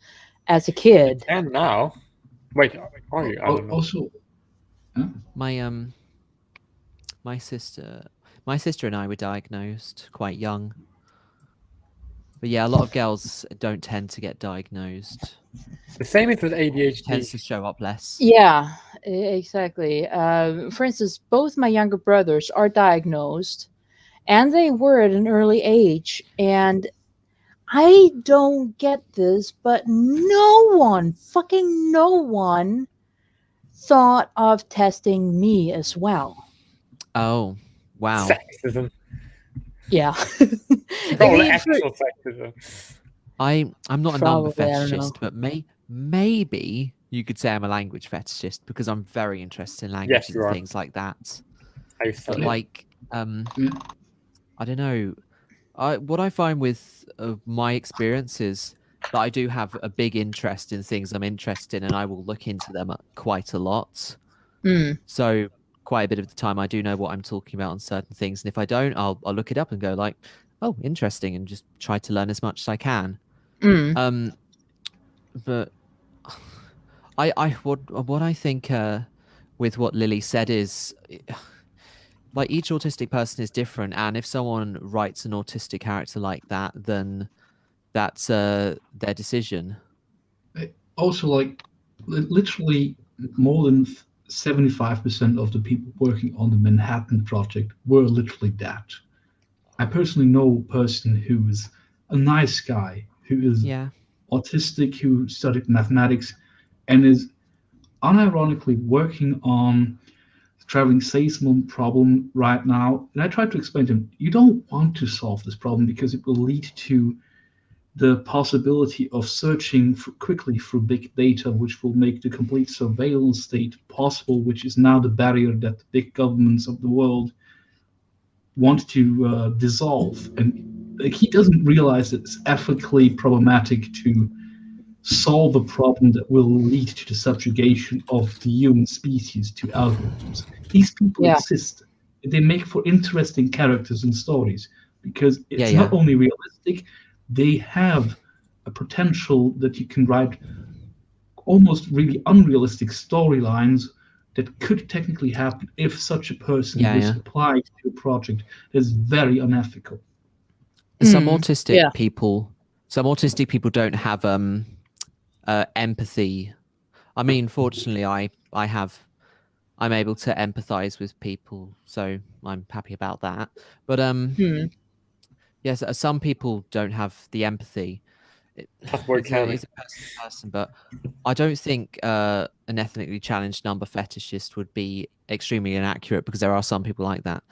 as a kid. And now, wait, are you? I don't know. Also, my sister and I were diagnosed quite young. But yeah, a lot of girls don't tend to get diagnosed. The same is with ADHD. It tends to show up less. Yeah, exactly. For instance, both my younger brothers are diagnosed, and they were at an early age. And I don't get this, but fucking no one thought of testing me as well. Oh, wow. Sexism. Yeah. Actual sexism. I'm not a number fetishist, but maybe you could say I'm a language fetishist because I'm very interested in languages and things like that. But like, I don't know. What I find with my experience is that I do have a big interest in things I'm interested in, and I will look into them quite a lot. So quite a bit of the time I do know what I'm talking about on certain things, and if I don't, I'll look it up and go like, oh, interesting, and just try to learn as much as I can. But what I think with what Lily said is, like, each autistic person is different, and if someone writes an autistic character like that, then that's their decision. Also, like, literally more than 75% of the people working on the Manhattan Project were literally that. I personally know a person who is a nice guy, who is autistic, who studied mathematics, and is unironically working on the traveling salesman problem right now. And I tried to explain to him, you don't want to solve this problem because it will lead to the possibility of searching quickly through big data, which will make the complete surveillance state possible, which is now the barrier that the big governments of the world want to dissolve. And he doesn't realize that it's ethically problematic to solve a problem that will lead to the subjugation of the human species to algorithms. These people exist. They make for interesting characters and stories because it's not only realistic, they have a potential that you can write almost really unrealistic storylines that could technically happen if such a person was applied to a project that is very unethical. Some autistic people don't have empathy. I mean, fortunately, I'm able to empathize with people, so I'm happy about that. But yes, some people don't have the empathy. It's a person to person, but I don't think an ethnically challenged number fetishist would be extremely inaccurate because there are some people like that.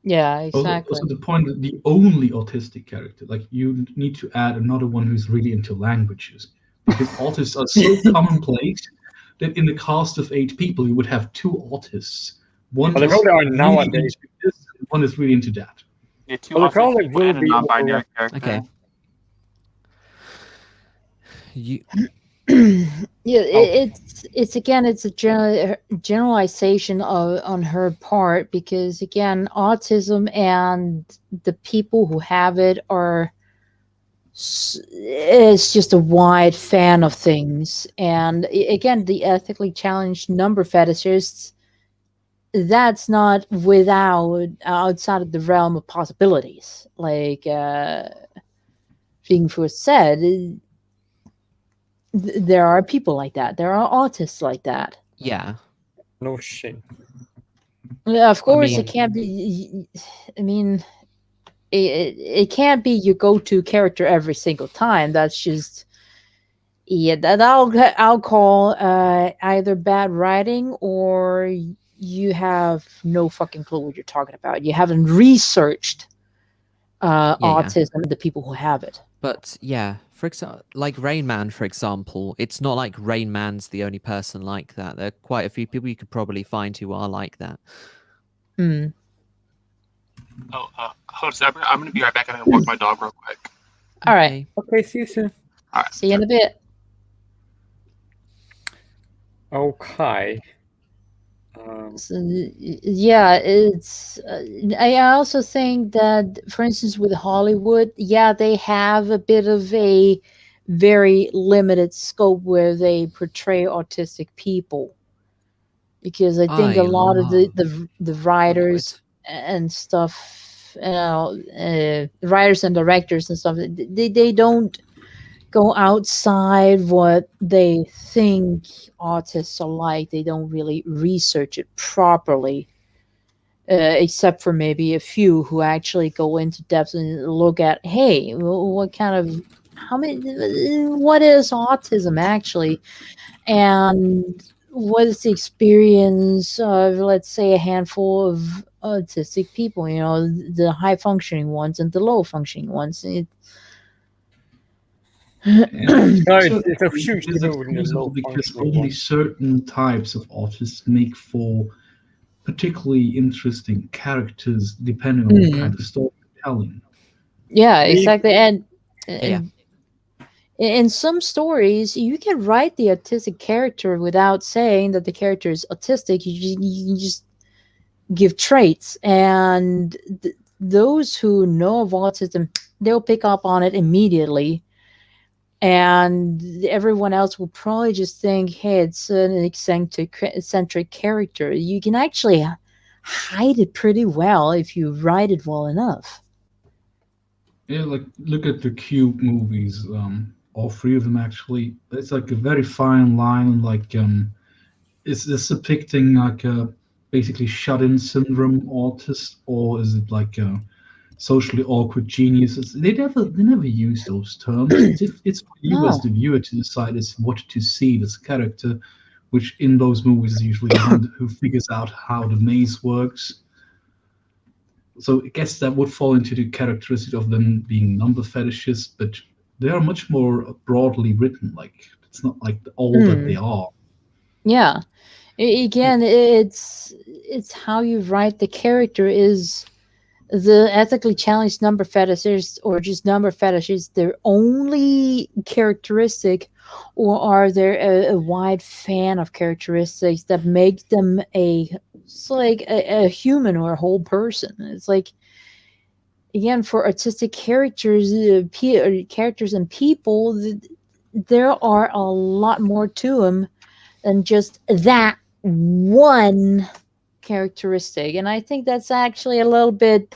Yeah, exactly. Also the point that the only autistic character, like, you need to add another one who's really into languages, because autists are so commonplace that in the cast of 8 people, you would have 2 autists. One Well, they is probably are really nowadays. into this, and one is really into that. Yeah, 2 Well, they autistic probably people will and a be non-binary character. Okay. You Yeah, Oh. it's again, it's a generalization on her part, because again, autism and the people who have it are is just a wide fan of things. And again, the ethically challenged number fetishists, that's not without outside of the realm of possibilities. Like Biggoted said, there are people like that. There are autists like that. yeah. No shit. Yeah, of course, mean- it can't be. I mean, it can't be your go-to character every single time. That's just that I'll call either bad writing, or you have no fucking clue what you're talking about. You haven't researched autism and the people who have it. But yeah, for example, like Rain Man, for example, it's not like Rain Man's the only person like that. There are quite a few people you could probably find who are like that. Hmm. Oh, hold on. I'm going to be right back. I'm going to walk my dog real quick. All right. Okay, see you soon. All right. See you in a bit. Okay. So, yeah, it's. I also think that, for instance, with Hollywood, yeah, they have a bit of a very limited scope where they portray autistic people, because I think a lot of the writers and stuff, writers and directors and stuff, they don't go outside what they think autists are like. They don't really research it properly, except for maybe a few who actually go into depth and look at, hey, what kind of, what is autism actually, and what is the experience of, let's say, a handful of autistic people, the high functioning ones and the low functioning ones. It's a huge excusable because only certain types of autists make for particularly interesting characters, depending on what kind of story you're telling. Yeah, exactly. And in some stories, you can write the autistic character without saying that the character is autistic. You just give traits, and those who know of autism, they'll pick up on it immediately. And everyone else will probably just think, hey, it's an eccentric character. You can actually hide it pretty well if you write it well enough. Yeah, like look at the Cube movies. All 3 of them actually. It's like a very fine line. Like is this depicting like a basically shut-in syndrome autist, or is it like a socially awkward geniuses? They never use those terms. It's for you as the viewer to decide as what to see this character, which in those movies is usually the one who figures out how the maze works. So I guess that would fall into the characteristic of them being number fetishists, but they are much more broadly written. Like it's not like all that they are. Yeah. Again, it's how you write the character. Is the ethically challenged number fetishists, or just number fetishists, their only characteristic, or are there a wide fan of characteristics that make them a human or a whole person? It's like, again, for artistic characters, characters and people, there are a lot more to them than just that one characteristic. And I think that's actually a little bit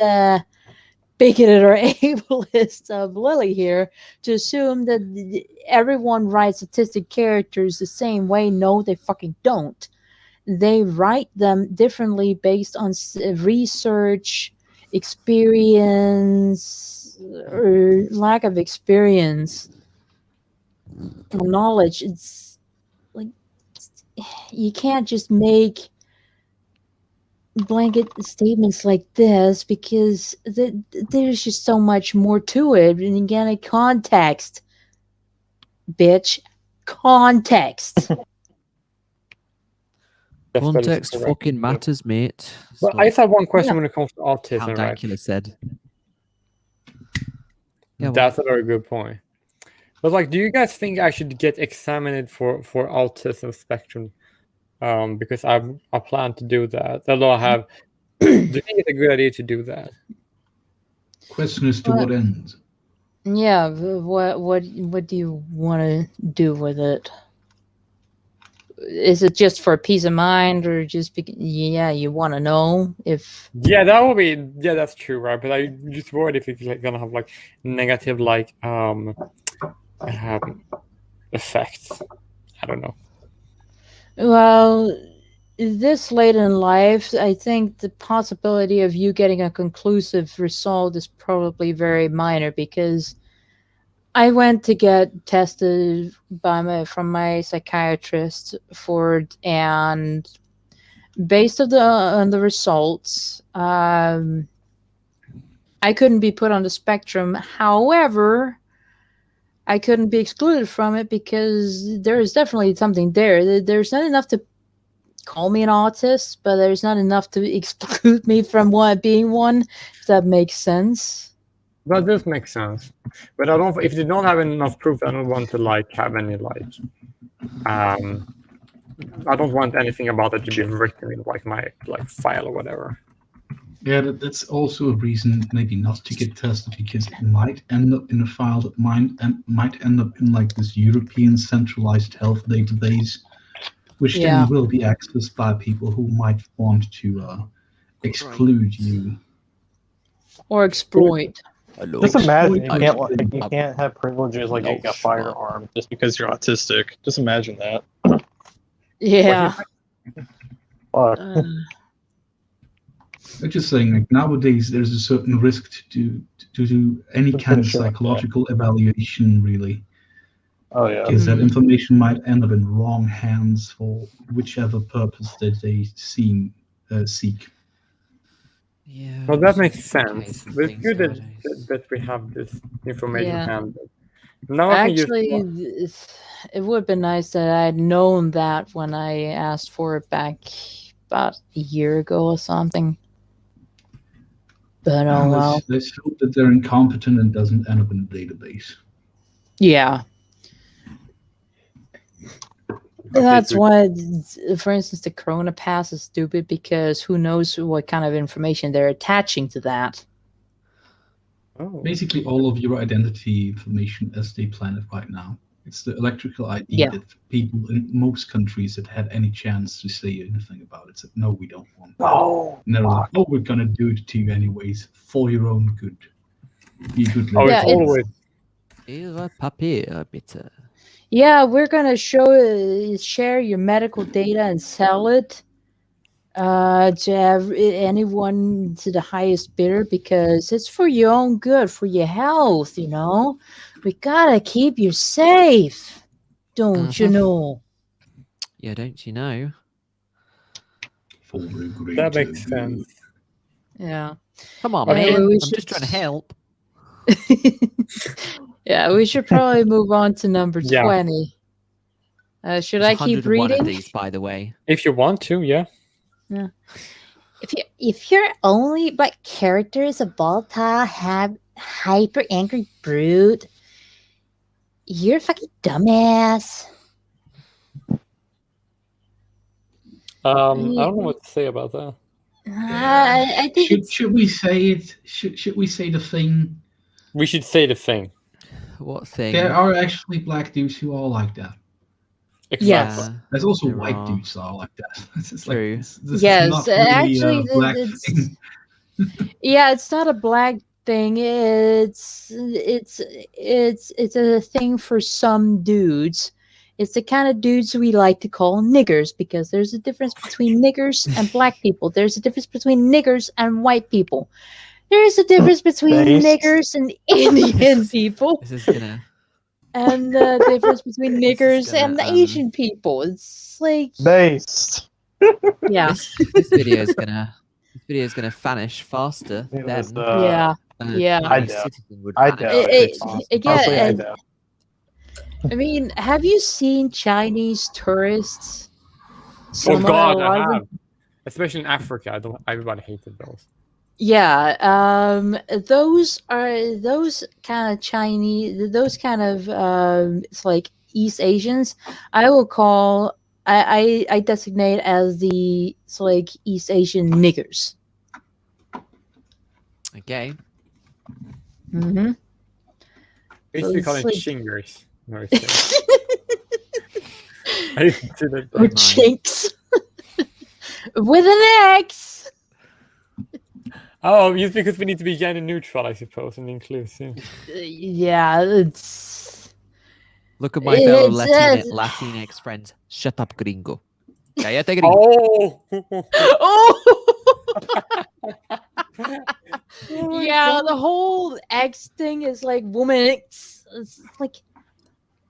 bigoted or ableist of Lily here to assume that everyone writes autistic characters the same way. No, they fucking don't. They write them differently based on research, experience, or lack of experience, knowledge. It's like, you can't just make blanket statements like this, because there's just so much more to it. And again, context, bitch, context. That's Context correct. fucking matters, mate. Well, I just have one question when it comes to Count autism, right? Dankula said. Yeah, That's a very good point. But like, do you guys think I should get examined for autism spectrum? Because I plan to do that. Although I have, do you think it's a good idea to do that? Question is to what end? Yeah, what do you want to do with it? Is it just for peace of mind, or just you want to know if? Yeah, that will be. Yeah, that's true, right? But I'm just worried if it's like gonna have like negative effects. I don't know. Well, this late in life, I think the possibility of you getting a conclusive result is probably very minor, because I went to get tested from my psychiatrist for it, and based on the results, I couldn't be put on the spectrum. However, I couldn't be excluded from it because there is definitely something there. There's not enough to call me an autist, but there's not enough to exclude me from being one, if that makes sense. That does make sense, but I don't. If they don't have enough proof, I don't want to have any I don't want anything about it to be written in my file or whatever. Yeah, that's also a reason maybe not to get tested, because it might end up in a file that might end up in this European centralized health database, which then will be accessed by people who might want to exclude you or exploit. Just imagine you can't have privileges like getting a firearm just because you're autistic. Just imagine that. Yeah. Fuck. I'm just saying, nowadays there's a certain risk to do any kind of psychological evaluation, really. Oh yeah. Because that information might end up in wrong hands for whichever purpose that they seek. Yeah. Well, that makes sense. It's good that we have this information handled. Now actually, it would have been nice that I had known that when I asked for it back about a year ago or something. But let's hope that they're incompetent and doesn't end up in a database. Yeah. That's why, for instance, the Corona Pass is stupid, because who knows what kind of information they're attaching to that. Oh. Basically, all of your identity information as they plan it right now. It's the electrical ID that people in most countries that had any chance to say anything about it said, no, we don't want that. Oh, and they're like, oh, we're going to do it to you anyways for your own good. Be good. Oh, it's always. Ihre Papier, bitte. Yeah, we're gonna share your medical data and sell it to anyone to the highest bidder, because it's for your own good, for your health. We gotta keep you safe, don't you know? Yeah, don't you know? That makes sense. Yeah. Come on, Anyway, man. we I'm should just trying to help. Yeah, we should probably move on to number 20. Should I keep reading? Of these, by the way. If you want to, yeah. Yeah. If your only character is a volatile, hyper angry brute, you're a fucking dumbass. I don't know what to say about that. I think should we say it? Should we say the thing? We should say the thing. What thing? There are actually black dudes who are like that. Exactly. Yes. There's also white dudes who are like that. It's True. This is yes, not really actually, a black thing. Yeah, it's not a black thing. It's a thing for some dudes. It's the kind of dudes we like to call niggers, because there's a difference between niggers and black people. There's a difference between niggers and white people. There is a difference between niggers and Indian people. This is gonna. And the difference between niggers and Asian people. It's like based. Yeah. This video is gonna vanish faster than yeah. I doubt. I mean, have you seen Chinese tourists? Oh God, a I lot of have. Especially in Africa, everybody hated those. Yeah, those kind of Chinese, those kind of it's like East Asians. I will call I designate as the it's like East Asian niggers. Okay. Mm-hmm. Basically calling like... chingers. No, I used to do that. Or chinks with an X. Oh, just because we need to be gender neutral, I suppose, and inclusive. Yeah, it's. Look at my fellow Latinx friends. Shut up, gringo. Cállate, gringo. Oh! Yeah, the whole X thing is like woman X. It's like,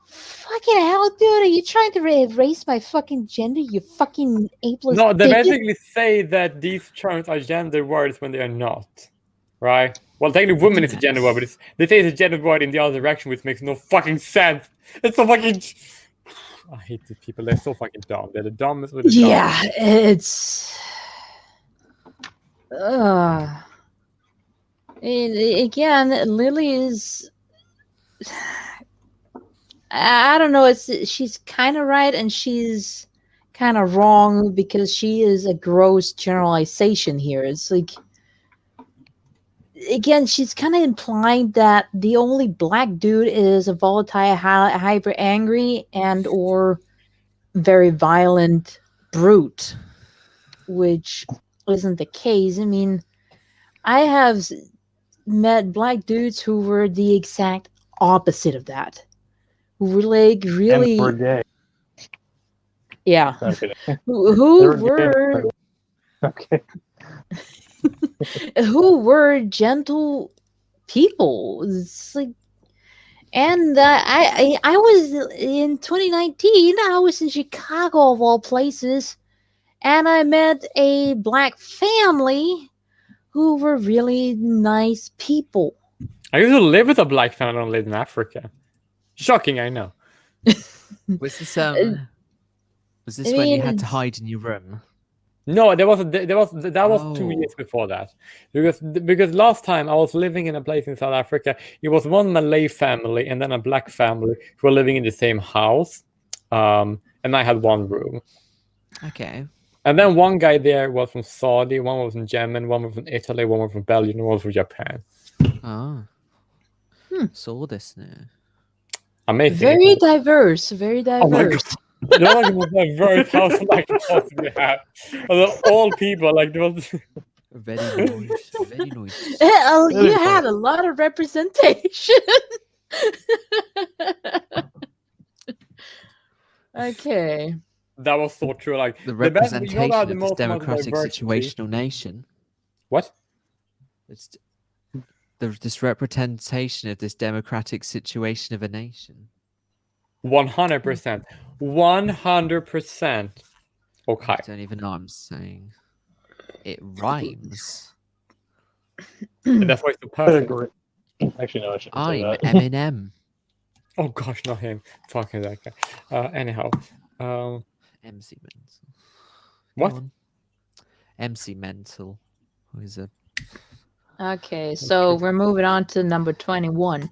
fucking hell, dude, are you trying to erase my fucking gender, you fucking apeless No, they bigot? basically say that these terms are gender words when they are not. Right? Well, technically, woman is a gender word, but they say it's a gender word in the other direction, which makes no fucking sense. It's so fucking. I hate these people. They're so fucking dumb. They're the dumbest with the Yeah, dumb. it's. Again, Lily is. I don't know. She's kind of right and she's kind of wrong because she is a gross generalization here. It's like, again, she's kind of implying that the only black dude is a volatile, hyper angry, and or very violent brute, which isn't the case. I mean, I have met black dudes who were the exact opposite of that. Who were like really. And we're gay. Yeah. Okay. Who were. Okay. Who were gentle people. It's like, and I was in 2019. I was in Chicago of all places, and I met a black family who were really nice people. I used to live with a black family and live in Africa. Shocking, I know. Was this when you had to hide in your room? No, that was 2 years before that, because last time I was living in a place in South Africa, it was one Malay family and then a black family who were living in the same house, and I had one room. Okay. And then one guy there was from Saudi, one was from Yemen, one was from Italy, one was from Belgium, one was from Japan. Oh. Saw this now. Amazing. Very diverse. Very diverse. Oh my God. They're like the most diverse house I could possibly have. All people, like there was. Very nice. Very nice. Oh, you had a lot of representation. Okay. That was so true. Like the representation of this democratic situational nation. What? It's this representation of this democratic situation of a nation. 100%. 100%. Okay. I don't even know what I'm saying. It rhymes. That's why it's so perfect. Actually, no, I shouldn't say I'm that. Eminem. Oh gosh, not him. Fucking that guy. Anyhow. MC Mental. What? MC Mental. Who is a... Okay, so we're moving on to number 21.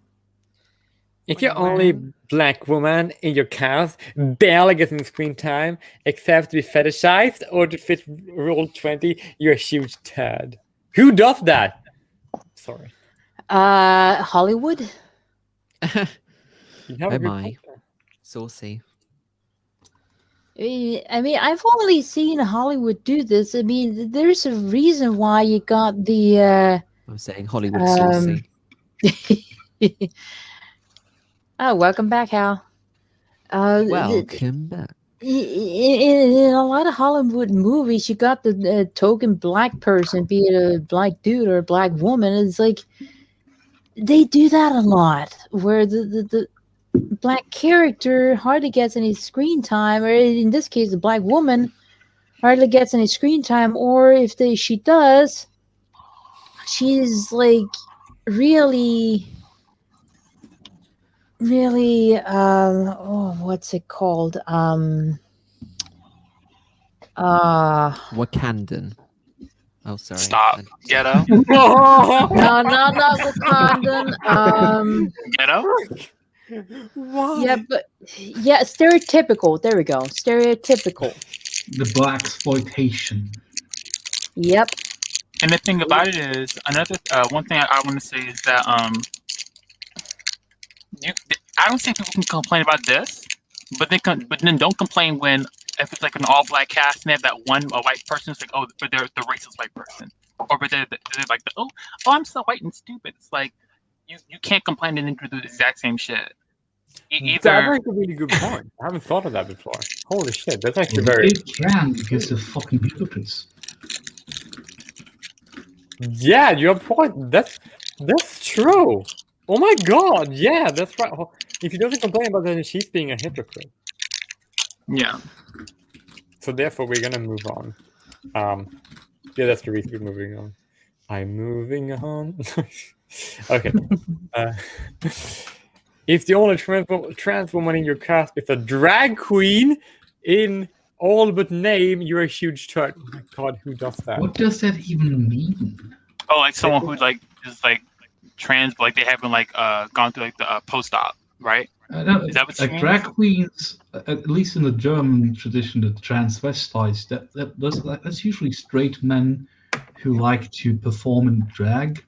If you're only black woman in your cast, barely getting screen time, except to be fetishized or to fit rule 20, you're a huge turd. Who does that? Sorry. Hollywood. Oh my. Saucy. I mean, I've only seen Hollywood do this. I mean, there's a reason why you got the. I'm saying Hollywood saucy. Oh, welcome back, Hal. Welcome back. In a lot of Hollywood movies, you got the token black person, be it a black dude or a black woman. It's like they do that a lot, where the black character hardly gets any screen time, or in this case, the black woman hardly gets any screen time, or if she does, she's like really, what's it called? Wakandan. Oh, sorry. Stop. Ghetto. No, not Wakandan. Ghetto. Why? Yeah, but yeah, stereotypical. There we go. Stereotypical. The black exploitation. Yep. And the thing about it is, another one thing I want to say is that I don't think people can complain about this, but then don't complain when if it's like an all black cast and they have that one white person. It's like, oh, but they're the racist white person, or but they're like oh I'm so white and stupid. It's like you can't complain and then do the exact same shit. That's a really good point. I haven't thought of that before. Holy shit, that's actually very. They can because they're fucking hypocrites. Yeah, your point. That's true. Oh my god, yeah, that's right. If he doesn't complain about that, then she's being a hypocrite. Yeah. So therefore, we're gonna move on. Yeah, that's the reason we're moving on. I'm moving on. Okay. If the only trans woman in your cast is a drag queen in all but name, you're a huge turd. Oh my god, who does that? What does that even mean? Oh, like someone who like is like trans, but like they haven't like gone through like the post-op, right? No, Is that what like drag queens, at least in the German tradition, the transvestites, that's usually straight men who like to perform in drag.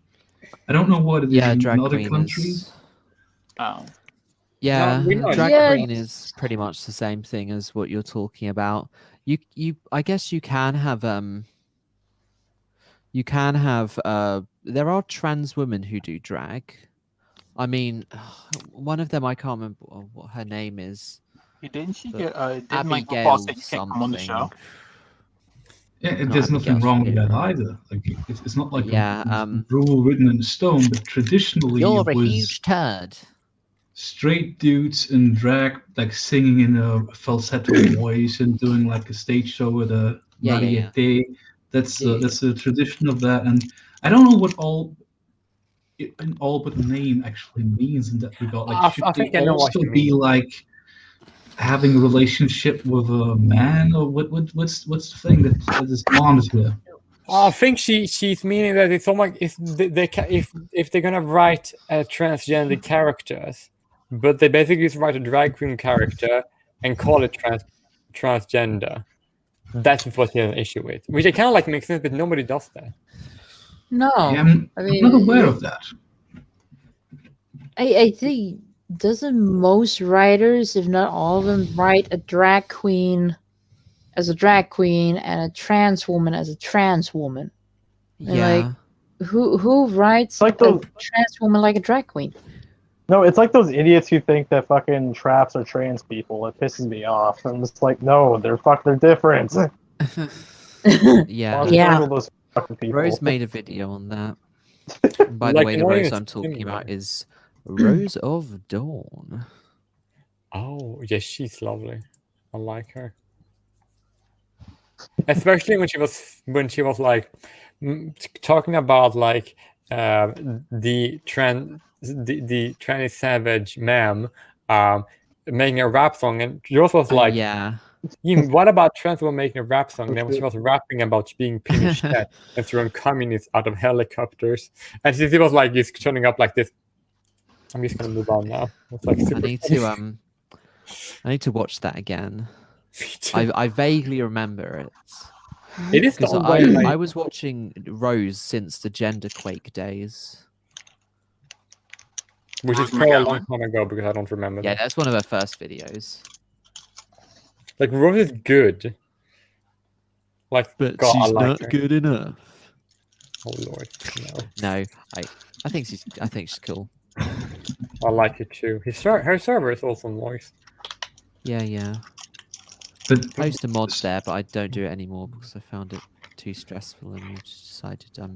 I don't know what it is in other countries. Oh. Yeah, No, drag queen is pretty much the same thing as what you're talking about. I guess you can have there are trans women who do drag. I mean, one of them, I can't remember what her name is. Didn't she get didn't like Abigail Paul say you can't come on the show? Yeah, there's nothing wrong with that either. Like it's not like a rule written in stone, but traditionally you're it was a huge turd. Straight dudes in drag, like singing in a falsetto voice and doing like a stage show with a variete. That's a tradition of that, and I don't know what all but name actually means in that regard. Like, should they also be like having a relationship with a man, or what's the thing that is on here? I think she's meaning that it's almost if they're gonna write transgender characters, but they basically just write a drag queen character and call it transgender. That's what he has an issue with, which I kind of like makes sense, but nobody does that. No, yeah, I'm not aware of that. I think doesn't most writers, if not all of them, write a drag queen as a drag queen and a trans woman as a trans woman? Yeah. Like, who writes like a trans woman like a drag queen? No, it's like those idiots who think that fucking traps are trans people. It pisses me off. I'm just like, no, they're different. Yeah. Those fucking people. Rose made a video on that. By the way, the Rose I'm talking about is Rose of Dawn. Oh, yes, she's lovely. I like her. Especially when she was like talking about like the tranny savage ma'am making a rap song, and yours was like, what about trans women making a rap song? Then she was rapping about being pinched and throwing communists out of helicopters, and she was like just turning up like this. I'm just gonna move on now. It's like I need to watch that again. I vaguely remember it. It is because I was watching Rose since the Gender Quake days. Which is probably a long time ago because I don't remember. Yeah, that's one of her first videos. Like, Rose is good. Like, but God, she's I like not her. good enough. Oh Lord, no. I think she's cool. I like it too. Her server is also nice. Yeah. But I used to mod there, but I don't do it anymore because I found it too stressful, and I just decided not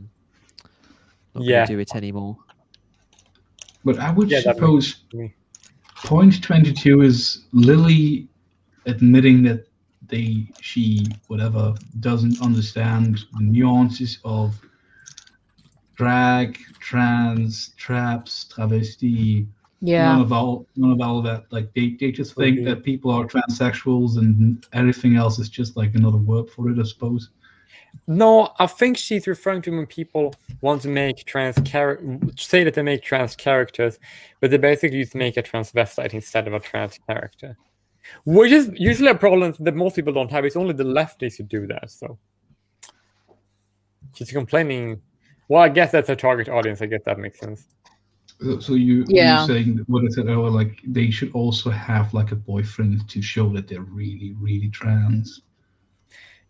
going to do it anymore. But I would suppose point 22 is Lily admitting that she doesn't understand the nuances of drag, trans, traps, travesti, Yeah. None of all that. Like they just think that people are transsexuals and everything else is just like another word for it, I suppose. No, I think she's referring to when people want to make say that they make trans characters, but they basically just make a transvestite instead of a trans character. Which is usually a problem that most people don't have. It's only the lefties who do that, so. She's complaining. Well, I guess that's a target audience. I guess that makes sense. So you're saying what I said earlier, like they should also have like a boyfriend to show that they're really, really trans.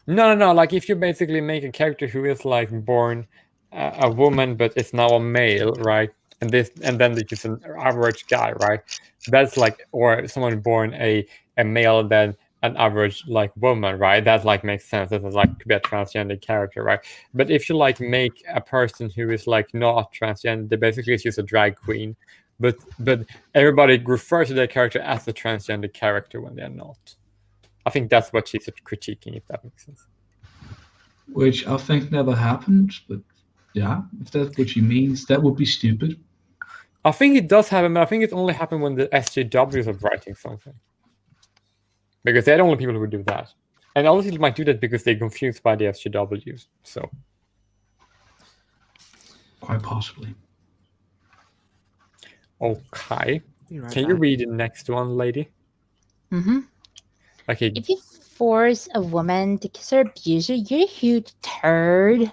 No. Like if you basically make a character who is like born a woman but is now a male, right? And then there's just an average guy, right? That's like, or someone born a male then an average like woman, right? That like makes sense. That is like could be a transgender character, right? But if you like make a person who is like not transgender, they basically is just a drag queen. But everybody refers to their character as a transgender character when they're not. I think that's what she's critiquing, if that makes sense. Which I think never happened, but yeah, if that's what she means, that would be stupid. I think it does happen, but I think it only happened when the SJWs are writing something. Because they're the only people who do that. And other people might do that because they're confused by the SJWs, so. Quite possibly. Okay. Can you read the next one, lady? Mm-hmm. Okay. If you force a woman to kiss her abuser, you're a huge turd.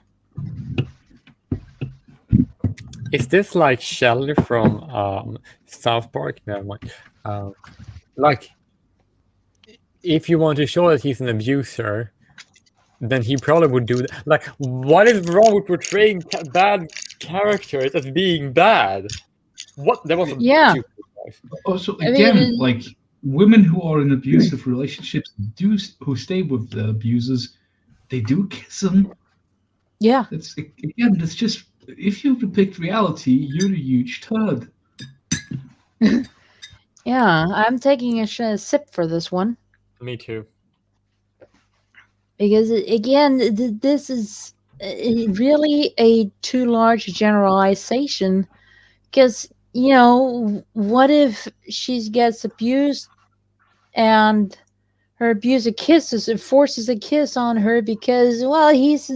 Is this like Shelley from South Park? No, like, if you want to show that he's an abuser, then he probably would do that. Like, what is wrong with portraying bad characters as being bad? What? There was a Also, again, like women who are in abusive relationships who stay with the abusers, they do kiss them. Yeah. It's just if you depict reality, you're a huge turd. Yeah, I'm taking a sip for this one. Me too. Because again, this is really a too large generalization. Because what if she gets abused and her abuser forces a kiss on her because, well, he's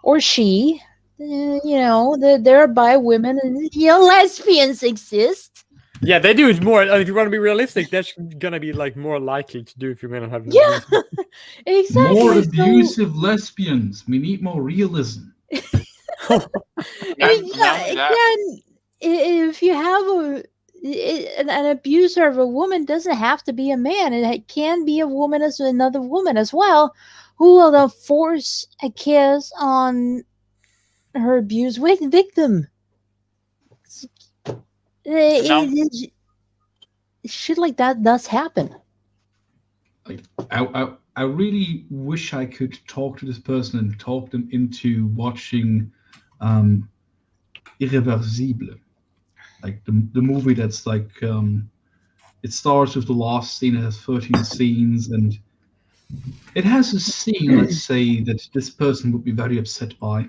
or she, they're bi women and lesbians exist. Yeah, they do it more. If you want to be realistic, that's gonna be like more likely to do if you're gonna have. Exactly. More abusive lesbians. We need more realism. Again, if you have an abuser of a woman, doesn't have to be a man. It can be a woman as another woman as well, who will then force a kiss on her abused victim. Shit like that does happen. Like, I really wish I could talk to this person and talk them into watching Irreversible. Like the movie that's like it starts with the last scene. It has 13 scenes, and it has a scene, let's say, that this person would be very upset by.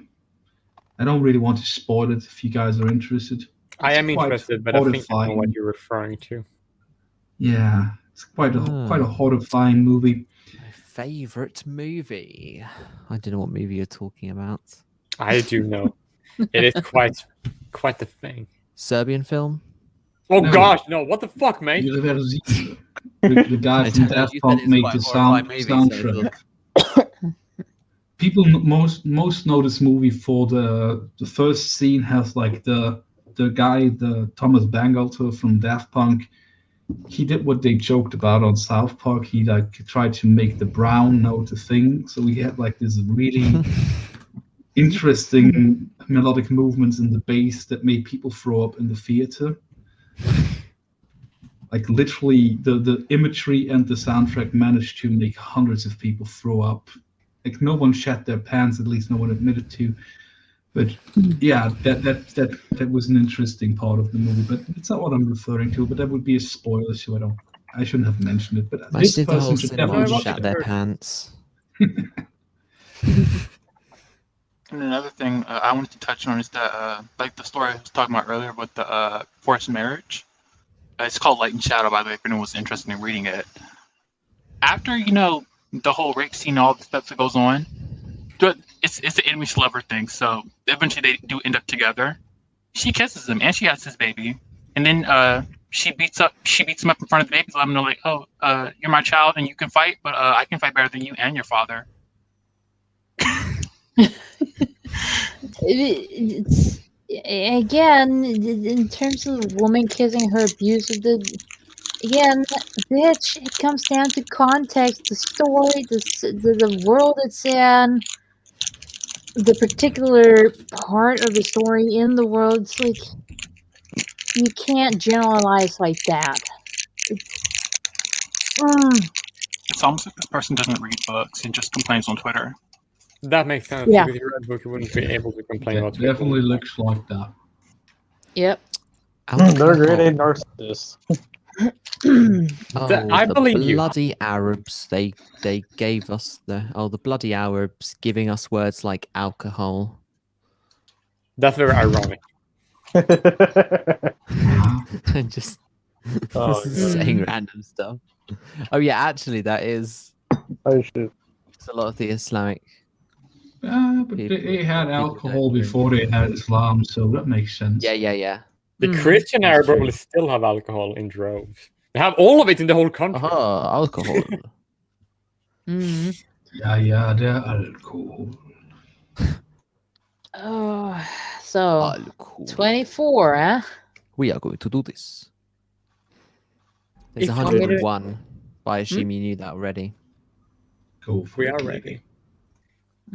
I don't really want to spoil it if you guys are interested. I am interested, but I think I know what you're referring to. Yeah, it's quite a horrifying movie. My favorite movie. I don't know what movie you're talking about. I do know. It is quite the thing. Serbian film? Oh no. Gosh, no! What the fuck, mate? The guy from Daft Punk made the soundtrack. People most know this movie for the first scene has like the guy, the Thomas Bangalter from Daft Punk. He did what they joked about on South Park. He like tried to make the brown note a thing, so he had like this really interesting melodic movements in the bass that made people throw up in the theater. Like literally the imagery and the soundtrack managed to make hundreds of people throw up. Like no one shat their pants, at least no one admitted to. But yeah, that was an interesting part of the movie. But it's not what I'm referring to. But that would be a spoiler, so I shouldn't have mentioned it. But this person should definitely shat their pants. And another thing I wanted to touch on is that, like the story I was talking about earlier with the forced marriage. It's called Light and Shadow, by the way, if anyone's interested in reading it. After, the whole rape scene and all the stuff that goes on, it's an enemies to lover thing, so eventually they do end up together. She kisses him, and she has his baby. And then she beats him up in front of the baby, letting him know, like, oh, you're my child, and you can fight, but I can fight better than you and your father. It's again in terms of the woman kissing her abuse of again, bitch, it comes down to context, the story, the world it's in, the particular part of the story in the world. It's like you can't generalize like that. It's almost like this person doesn't read books and just complains on Twitter. That makes sense. Yeah. Because if you read a book, you wouldn't be able to complain about It definitely looks like that. Yep. They're grade A narcissists. I believe you. Bloody Arabs. They gave us the bloody Arabs giving us words like alcohol. That's very ironic. And just saying random stuff. Oh yeah, actually that is. Oh shit. It's a lot of the Islamic. But they had alcohol before they had Islam, so that makes sense. Yeah. The Christian Arab probably still have alcohol in droves. They have all of it in the whole country. Alcohol. Yeah, they're alcohol. Oh, so 24, huh? We are going to do this. There's If 101, but I assume you knew that already. We are ready.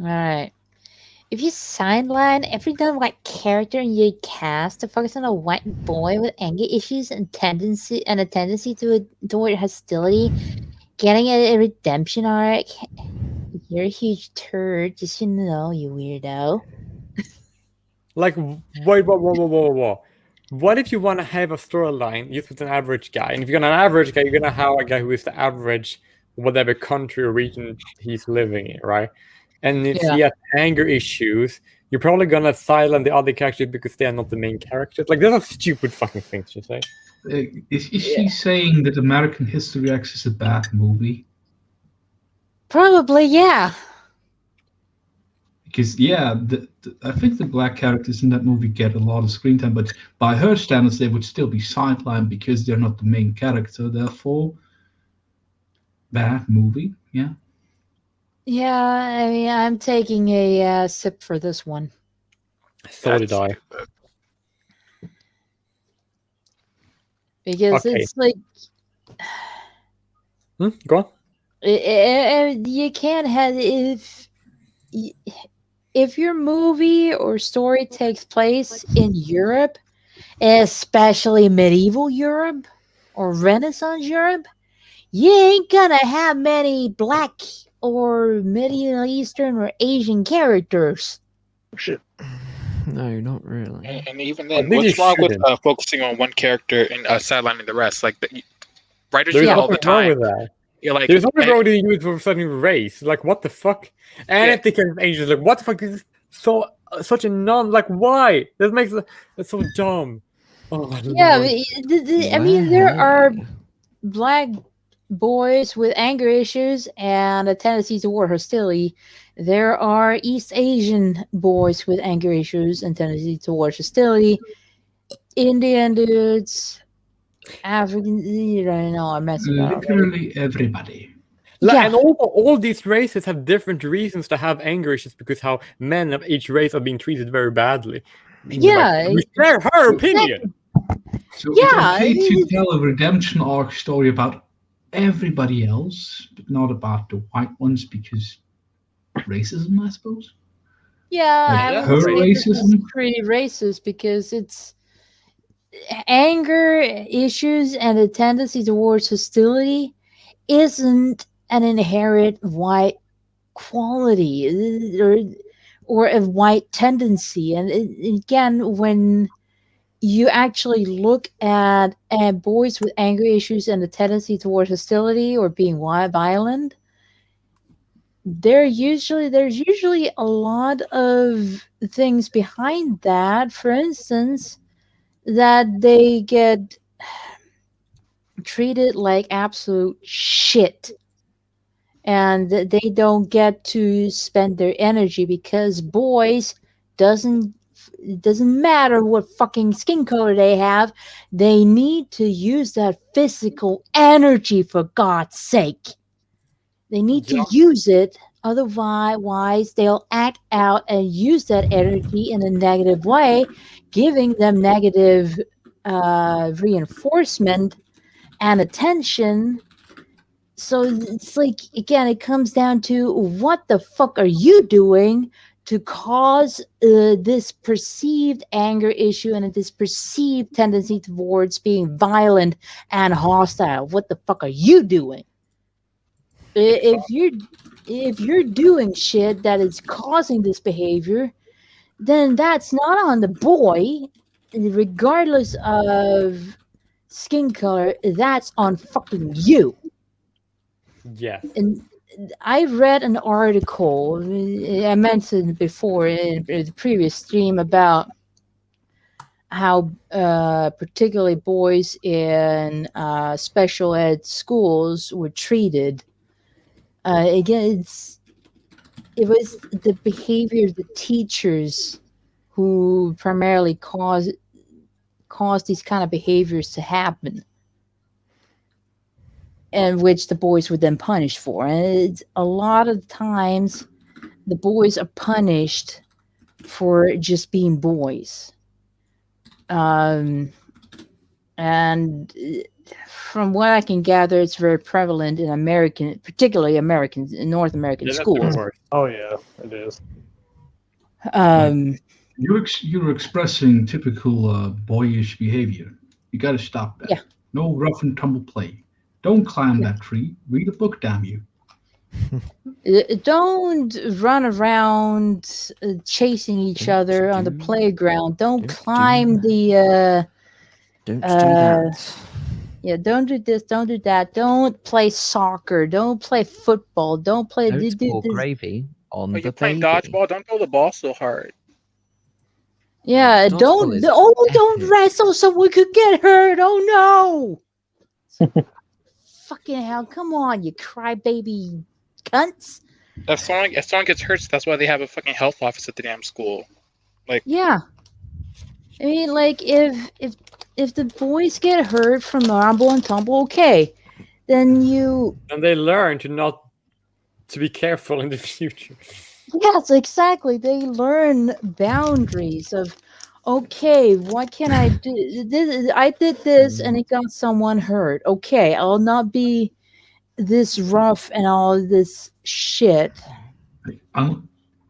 All right. If you sideline every non-white character in your cast to focus on a white boy with anger issues and a tendency toward hostility, getting a redemption arc, you're a huge turd. Just so you know, you weirdo. Like, wait, whoa. What if you want to have a storyline just with an average guy? And if you're gonna have an average guy, you're gonna have a guy who is the average, whatever country or region he's living in, right? And if he has anger issues, you're probably gonna silence the other characters because they are not the main characters. Like, those are stupid fucking things to say. Is she saying that American History X is a bad movie? Probably, yeah. Because I think the black characters in that movie get a lot of screen time, but by her standards, they would still be sidelined because they're not the main character. Therefore, bad movie. Yeah. Yeah, I mean, I'm taking a sip for this one. So did I. Because it's like... Go on. You can't have... If your movie or story takes place in Europe, especially medieval Europe or Renaissance Europe, you ain't gonna have many black or Middle Eastern or Asian characters. Shit. No, not really. And even then, what's wrong with focusing on one character and sidelining the rest? Like, writers do that all the time. Wrong with that. You're like, there's nothing wrong with the use for certain race. Like, what the fuck? And if they can Asians, like, what the fuck is such a non? Like, why? That makes that's so dumb. Oh, yeah, I mean, there are black boys with anger issues and a tendency toward hostility. There are East Asian boys with anger issues and tendency towards hostility. Indian dudes, African, you know, I'm messing up. Literally everybody. And all these races have different reasons to have anger issues because how men of each race are being treated very badly. Yeah, share her opinion. So it's okay to tell a redemption arc story about everybody else, but not about the white ones because racism, I suppose. Yeah, her racism. It's pretty racist because it's anger issues and a tendency towards hostility isn't an inherent white quality or a white tendency. And again, when you actually look at boys with anger issues and a tendency towards hostility or being violent, there's usually a lot of things behind that. For instance, that they get treated like absolute shit. And they don't get to spend their energy because boys it doesn't matter what fucking skin color they have. They need to use that physical energy, for God's sake. They need to use it. Otherwise, they'll act out and use that energy in a negative way, giving them negative reinforcement and attention. So it's like, again, it comes down to what the fuck are you doing to cause this perceived anger issue and this perceived tendency towards being violent and hostile? What the fuck are you doing? If you're doing shit that is causing this behavior, then that's not on the boy, regardless of skin color. That's on fucking you. Yes. And I read an article I mentioned before in the previous stream about how particularly boys in special ed schools were treated. Again, it was the behavior of the teachers who primarily caused these kind of behaviors to happen, and which the boys were then punished for. And a lot of times, the boys are punished for just being boys. And from what I can gather, it's very prevalent in particularly in North American schools. Oh yeah, it is. You're expressing typical boyish behavior. You got to stop that. Yeah. No rough and tumble play. Don't climb that tree. Read a book, damn you. Don't run around chasing each other on the playground. Don't climb the. Don't do that. Yeah, don't do this. Don't do that. Don't play soccer. Don't play football. Don't play. Don't pour gravy on the You're playing baby. dodgeball. Don't throw the ball so hard. Yeah, don't wrestle so we could get hurt. Oh no! Fucking hell! Come on, you crybaby cunts. If someone gets hurt, that's why they have a fucking health office at the damn school. Like, yeah, I mean, like if the boys get hurt from rumble and tumble, okay, then they learn to be careful in the future. Yes, exactly. They learn boundaries of, okay, what can I do? I did this and it got someone hurt. Okay, I'll not be this rough and all this shit.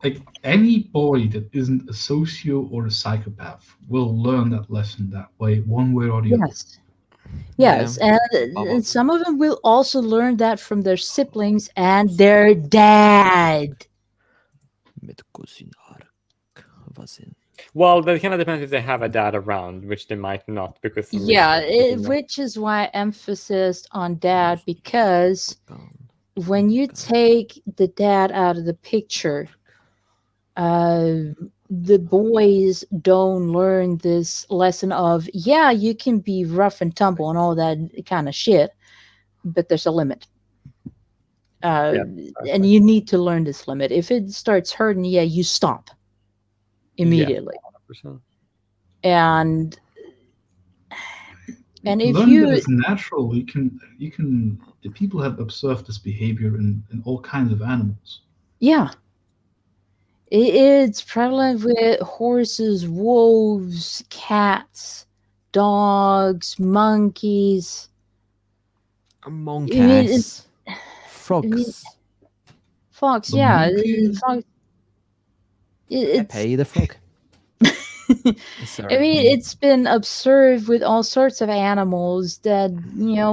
Like any boy that isn't a socio or a psychopath will learn that lesson that way, one way or the other. Yes, and some of them will also learn that from their siblings and their dad. Well, that kind of depends if they have a dad around, which they might not, because which is why emphasis on dad, because when you take the dad out of the picture, the boys don't learn this lesson of, yeah, you can be rough and tumble and all that kind of shit, but there's a limit. And you need to learn this limit. If it starts hurting, you stop immediately. And if learning that is natural, you can the people have observed this behavior in all kinds of animals. Yeah. It's prevalent with horses, wolves, cats, dogs, monkeys. Monkeys. Frogs. Fox, The yeah. monkey? Fox, Pay the frog. I mean, it's been observed with all sorts of animals that,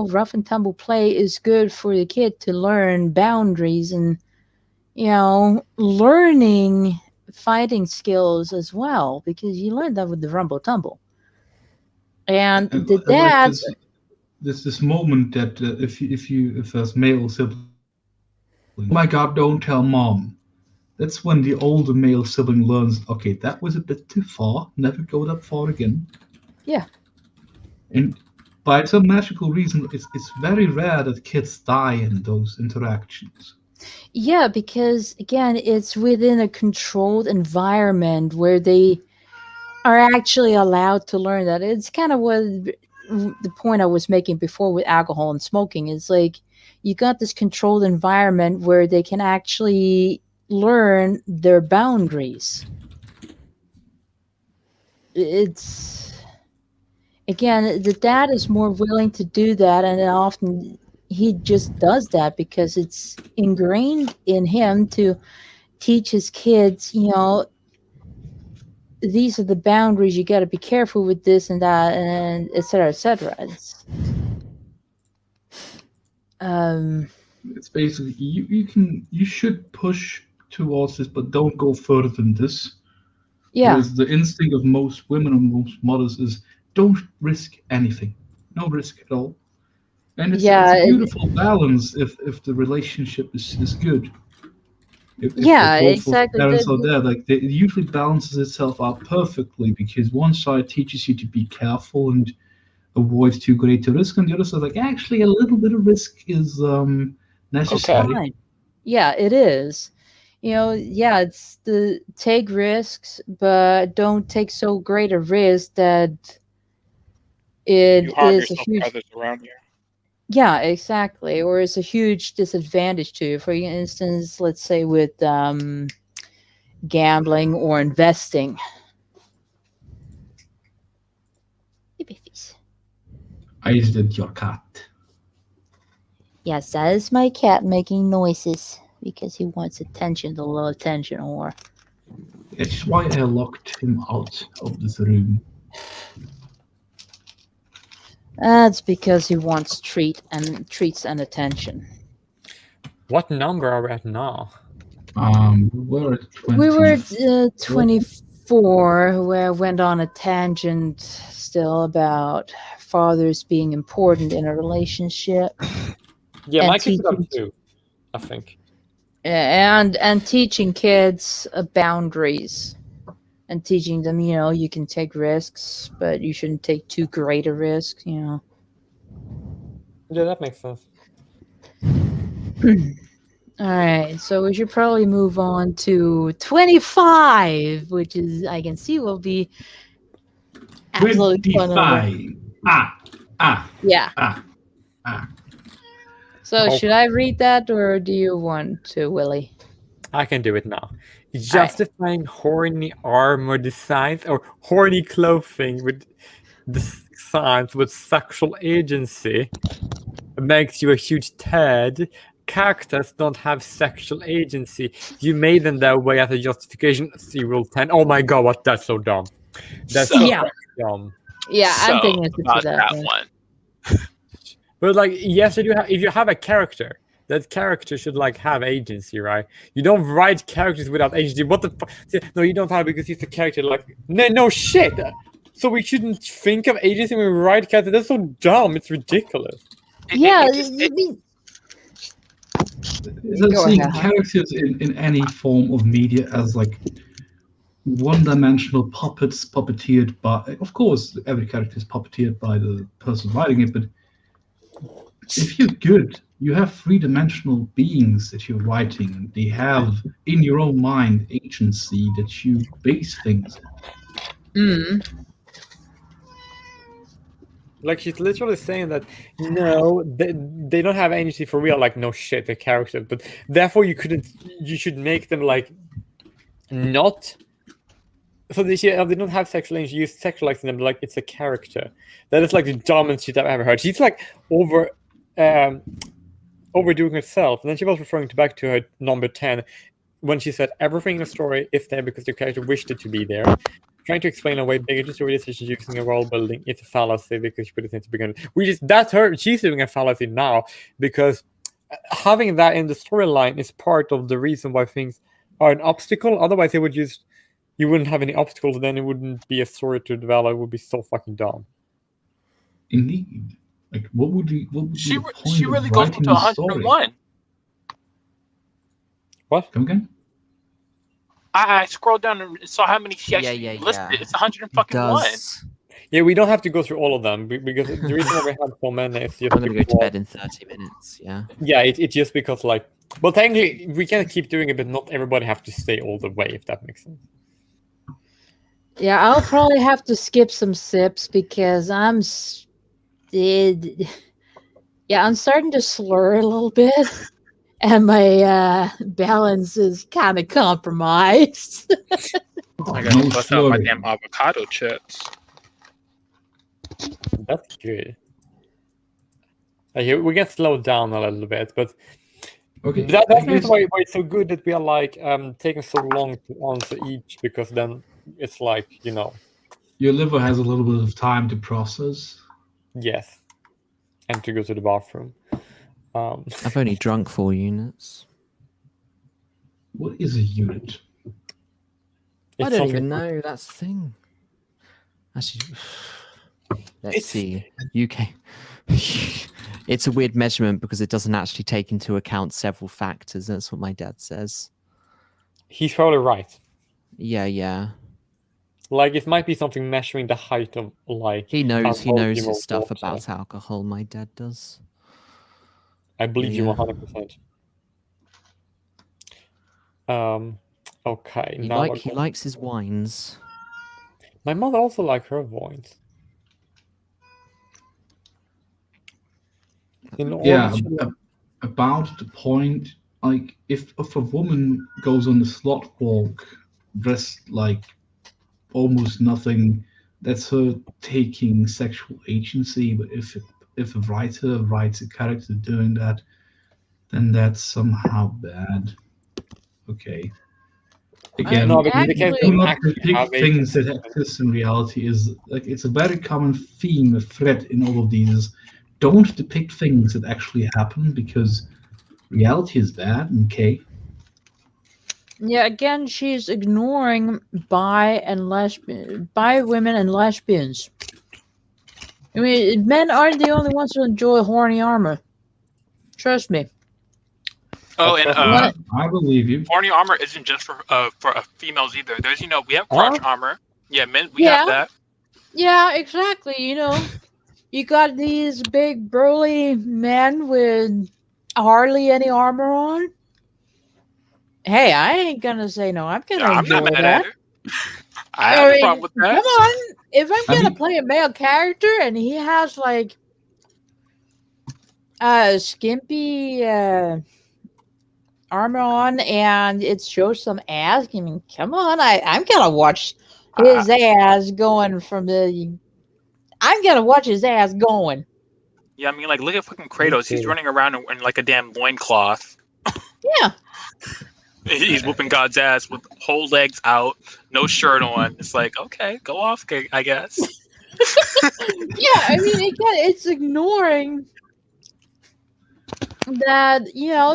rough and tumble play is good for the kid to learn boundaries and, learning fighting skills as well, because you learn that with the rumble tumble. And the dad. There's this moment that if there's male sibling, oh my God, don't tell mom. That's when the older male sibling learns, okay, that was a bit too far. Never go that far again. Yeah. And by some magical reason, it's very rare that kids die in those interactions. Yeah, because again, it's within a controlled environment where they are actually allowed to learn that. It's kind of what the point I was making before with alcohol and smoking is like you got this controlled environment where they can actually learn their boundaries. It's again, the dad is more willing to do that, and often he just does that because it's ingrained in him to teach his kids, these are the boundaries, you got to be careful with this and that, and etc. etc. It's basically you should push towards this, but don't go further than this. Yeah. Whereas the instinct of most women and most mothers is don't risk anything, no risk at all. And it's a beautiful balance if the relationship is good. If both exactly. parents are there, like it usually balances itself out perfectly because one side teaches you to be careful and avoid too great a risk, and the other side like actually a little bit of risk is necessary. Okay. Yeah, it is. It's the take risks, but don't take so great a risk that it You harm is a yourself huge. or others around you. Yeah, exactly. Or it's a huge disadvantage to you. For instance, let's say with gambling or investing. Is that your cat? Yes, that is my cat making noises because he wants attention, the little attention whore. That's why I locked him out of this room. That's because he wants treats and attention. What number are we at now? We're at 20. We were at 24, where I went on a tangent still about fathers being important in a relationship. Yeah, and Mike is up too, I think. And teaching kids boundaries. And teaching them, you can take risks, but you shouldn't take too great a risk, Yeah, that makes sense. All right, so we should probably move on to 25, which is, I can see, will be absolutely fun. 25. Yeah. So should I read that, or do you want to, Willie? I can do it now. Justifying horny armor designs or horny clothing with designs with sexual agency makes you a huge turd. Characters don't have sexual agency. You made them that way as a justification. See Rule 10. Oh my god, that's so dumb. That's so dumb. Yeah, I'm thinking about that one. But like, yes, if you have a character, that character should like have agency, right? You don't write characters without agency. What the fuck? No, you don't have because he's a character. Like, no shit. So we shouldn't think of agency when we write characters. That's so dumb. It's ridiculous. Seeing characters in any form of media as like one-dimensional puppets puppeteered by, of course, every character is puppeteered by the person writing it, but if you're good, you have three-dimensional beings that you're writing. They have, in your own mind, agency that you base things on. Like, she's literally saying that, no, they don't have agency for real. Like, no shit, they're characters. But therefore, you should make them, like, not... So they don't have sexual agency. You sexualizing them like it's a character. That is, like, the dumbest shit I've ever heard. She's, like, overdoing herself. And then she was referring back to her number 10 when she said everything in the story is there because the character wished it to be there. Trying to explain away bigger story decisions using a world building, it's a fallacy because she put it into beginning. That's her. She's doing a fallacy now because having that in the storyline is part of the reason why things are an obstacle. Otherwise, you wouldn't have any obstacles. Then it wouldn't be a story to develop. It would be so fucking dumb. Indeed. Like, what would be she the point she really of goes writing into the story? 101. What? Come again? I scrolled down and saw how many she actually listed. It's 101. Yeah, we don't have to go through all of them because the reason why we have so many is just I'm gonna go to because- bed in 30 minutes. Yeah. Yeah, it's just because like, well, technically we can keep doing it, but not everybody have to stay all the way, if that makes sense. Yeah, I'll probably have to skip some sips because I'm starting to slur a little bit, and my balance is kind of compromised. I gotta bust out my damn avocado chips. That's good. We can slow down a little bit, but Okay, that's I the reason guess- why it's so good that we are like taking so long to answer each, because then it's like, you know. Your liver has a little bit of time to process. Yes, and to go to the bathroom. I've only drunk 4 units. What is a unit? I don't even know. That's the thing. Actually, let's see. UK. It's a weird measurement because it doesn't actually take into account several factors. That's what my dad says. He's probably right. Yeah. Like, it might be something measuring the height of, like... He knows volume of his stuff water. about alcohol. My dad does. I believe you Yeah. 100%. Okay. He now likes his wines. My mother also likes her wines. Yeah, about the point, like if a woman goes on the slot walk dressed like almost nothing, that's her taking sexual agency. But if a writer writes a character doing that, then that's somehow bad. Okay. Again, No, because they can't do not actually depict have things agency. that exist in reality. Is like it's a very common theme, a thread in all of these. Don't depict things that actually happen because reality is bad. Okay. Yeah, again, she's ignoring bi women and lesbians. I mean, men aren't the only ones who enjoy horny armor. Trust me. Oh, and I believe you. horny armor isn't just for females either. There's we have crotch armor. Yeah, men we have that. Yeah, exactly. You got these big burly men with hardly any armor on. Hey, I ain't gonna say no. I'm gonna I'm enjoy not mad that. at it. I have a problem with that. Come on, if I'm gonna play a male character and he has like skimpy armor on and it shows some ass, I mean, come on, I'm gonna watch his ass going from the. I'm gonna watch his ass going. Yeah, I mean, like, look at fucking Kratos. He's running around in like a damn loincloth. Yeah. He's whooping God's ass with whole legs out, no shirt on. It's like, okay, go off, I guess. Yeah, I mean, again, it's ignoring that,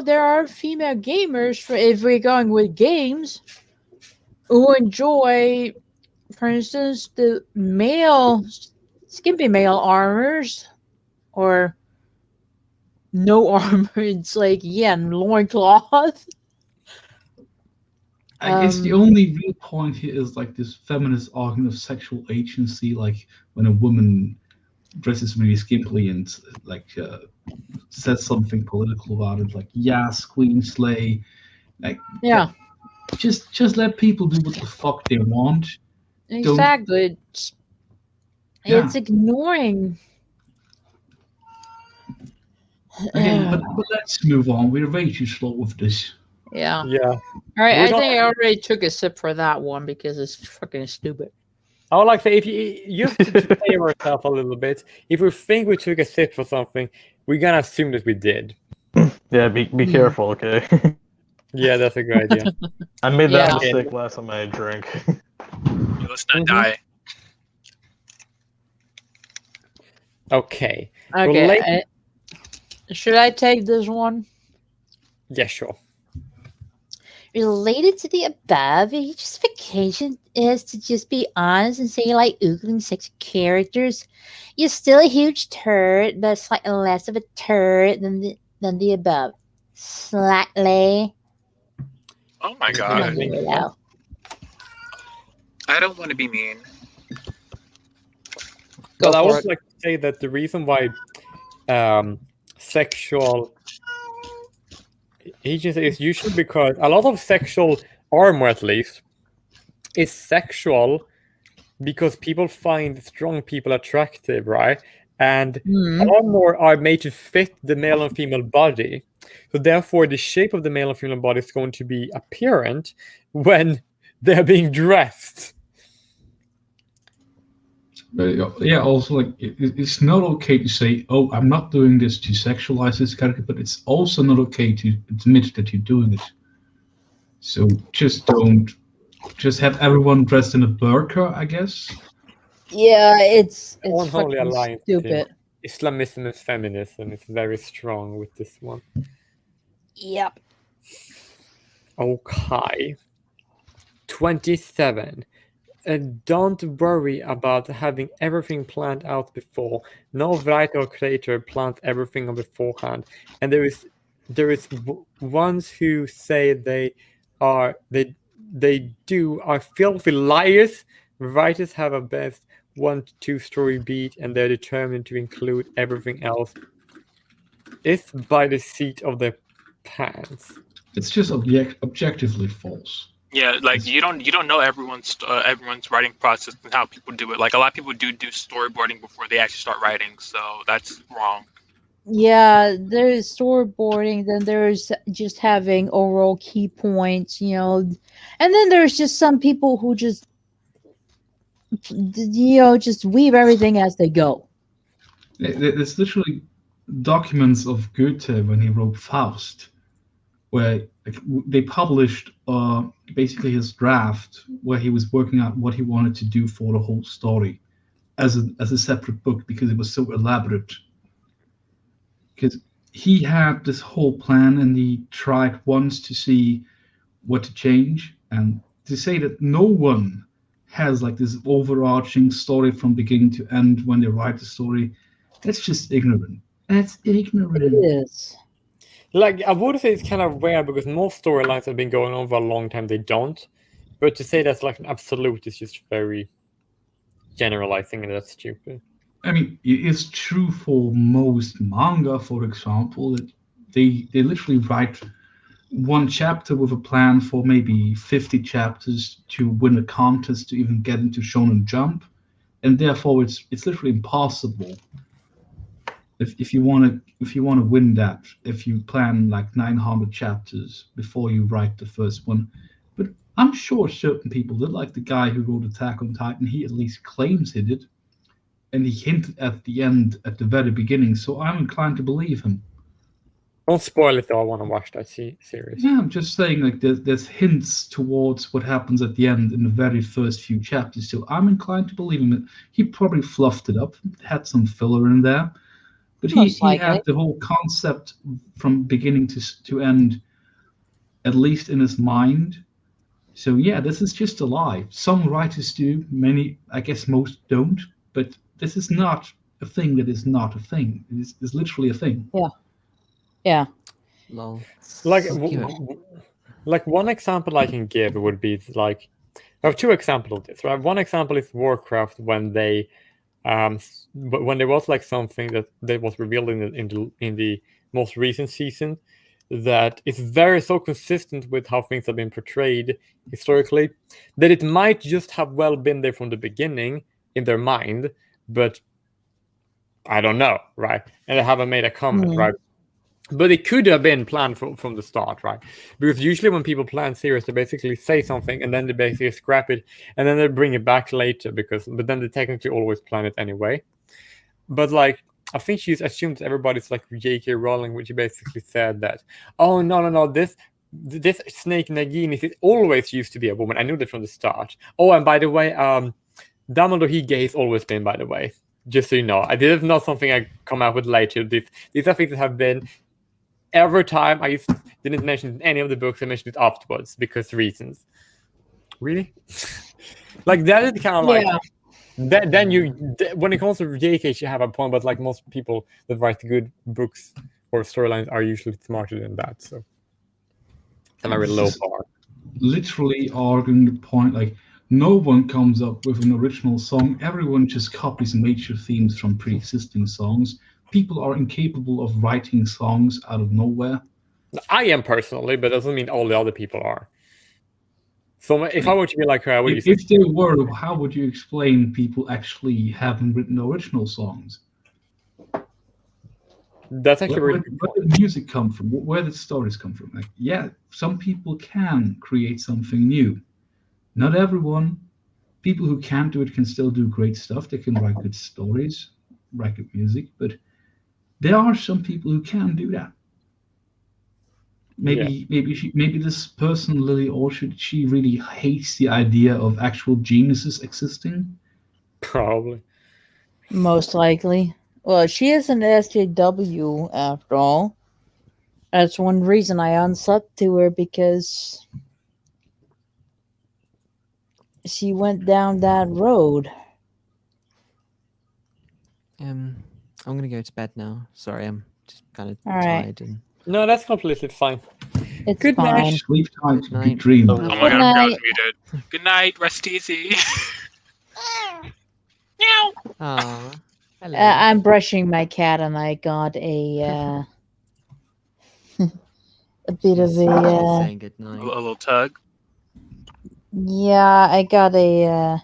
there are female gamers, if we're going with games, who enjoy, for instance, the skimpy male armors, or no armor. It's like, loincloth. I guess the only real point here is like this feminist argument of sexual agency, like when a woman dresses really skimpily and like says something political about it, like queen slay, like just let people do what the fuck they want. Exactly. It's ignoring. Okay, but let's move on. We're way too slow with this. Yeah. All right, I think I already took a sip for that one because it's fucking stupid. I would like to say, if you just to save ourselves a little bit, if we think we took a sip for something, we're gonna assume that we did. Yeah, be careful, okay? Yeah, that's a good idea. I made that mistake last time I drank. Let's not die. Okay. Okay. Should I take this one? Yeah, sure. Related to the above, your justification is to just be honest and say you like oogling sexy characters. You're still a huge turd, but slightly less of a turd than the above. Slightly. Oh my god. I don't want to be mean. But I also like to say that the reason why sexual agency is usually because a lot of sexual armor, at least, is sexual because people find strong people attractive, right? And armor are made to fit the male and female body. So therefore, the shape of the male and female body is going to be apparent when they're being dressed. Yeah, also, like, it's not okay to say, oh, I'm not doing this to sexualize this character, but it's also not okay to admit that you're doing it. So just have everyone dressed in a burqa, I guess. Yeah, it's Unholy fucking alliance stupid. Islamism and feminism is very strong with this one. Yep. Okay. 27. Don't worry about having everything planned out before. No writer or creator plans everything on beforehand. And there is ones who say they are filthy liars. Writers have a best 1 to 2 story beat, and they're determined to include everything else. It's by the seat of their pants. It's just objectively false. Yeah, like you don't know everyone's writing process and how people do it. Like a lot of people do storyboarding before they actually start writing, so that's wrong. Yeah, there's storyboarding, then there's just having overall key points, and then there's just some people who just weave everything as they go. There's literally documents of Goethe when he wrote Faust, where they published basically his draft, where he was working out what he wanted to do for the whole story as a separate book, because it was so elaborate. Because he had this whole plan, and he tried once to see what to change, and to say that no one has like this overarching story from beginning to end when they write the story, that's just ignorant. That's ignorant. It is. Like, I would say it's kind of weird because most storylines have been going on for a long time, they don't. But to say that's like an absolute is just very generalizing, and that's stupid. I mean, it's true for most manga, for example, that they literally write one chapter with a plan for maybe 50 chapters to win a contest to even get into Shonen Jump, and therefore it's literally impossible. If you want to win that, if you plan like 900 chapters before you write the first one. But I'm sure certain people did, like the guy who wrote Attack on Titan, he at least claims he did, and he hinted at the end at the very beginning, so I'm inclined to believe him. Don't spoil it though, I want to watch that series. Yeah, I'm just saying, like, there's hints towards what happens at the end in the very first few chapters, so I'm inclined to believe him. He probably fluffed it up, had some filler in there. But he had the whole concept from beginning to end, at least in his mind. So yeah, this is just a lie. Some writers do, many, I guess most don't. But this is not a thing that is not a thing. It's literally a thing. Yeah. Yeah. Lol. Like one example I can give would be like, I have 2 examples of this. Right? One example is Warcraft, when they when there was like something that was revealed in the most recent season that is very so consistent with how things have been portrayed historically, that it might just have well been there from the beginning in their mind, but I don't know, right? And they haven't made a comment, right? But it could have been planned from the start, right? Because usually when people plan series, they basically say something and then they basically scrap it and then they bring it back later, but then they technically always plan it anyway. But like, I think she assumed everybody's like J.K. Rowling, which she basically said that, oh no, this Snake Nagini, it always used to be a woman. I knew that from the start. Oh, and by the way, Dumbledore Hige has always been, by the way, just so you know. This is not something I come out with later. These are things that have been. Every time I didn't mention it in any of the books, I mentioned it afterwards because reasons. Really? Like that is kind of like then when it comes to JK, you have a point, but like most people that write good books or storylines are usually smarter than that. So it's a very low bar. Literally arguing the point, like no one comes up with an original song. Everyone just copies major themes from pre-existing songs. People are incapable of writing songs out of nowhere. I am personally, but doesn't mean all the other people are. So if I were to be like her, if they were, how would you explain people actually haven't written original songs? That's actually where did music come from? Where did stories come from? Like, yeah, some people can create something new. Not everyone. People who can't do it can still do great stuff. They can write good stories, write good music, but there are some people who can do that. Maybe this person, Lily Orchard, she really hates the idea of actual geniuses existing. Probably. Most likely. Well, she is an SJW after all. That's one reason I unsubbed to her, because she went down that road. I'm gonna go to bed now. Sorry, I'm just kind of All tired. right. No, that's completely fine. It's Good fine. night. Sleep time. Good night. Good dream. Oh my god, I was muted. Good night, rest easy. Meow. Aw, hello. I'm brushing my cat, and I got a a bit of a saying good night. A little tug. yeah, I got a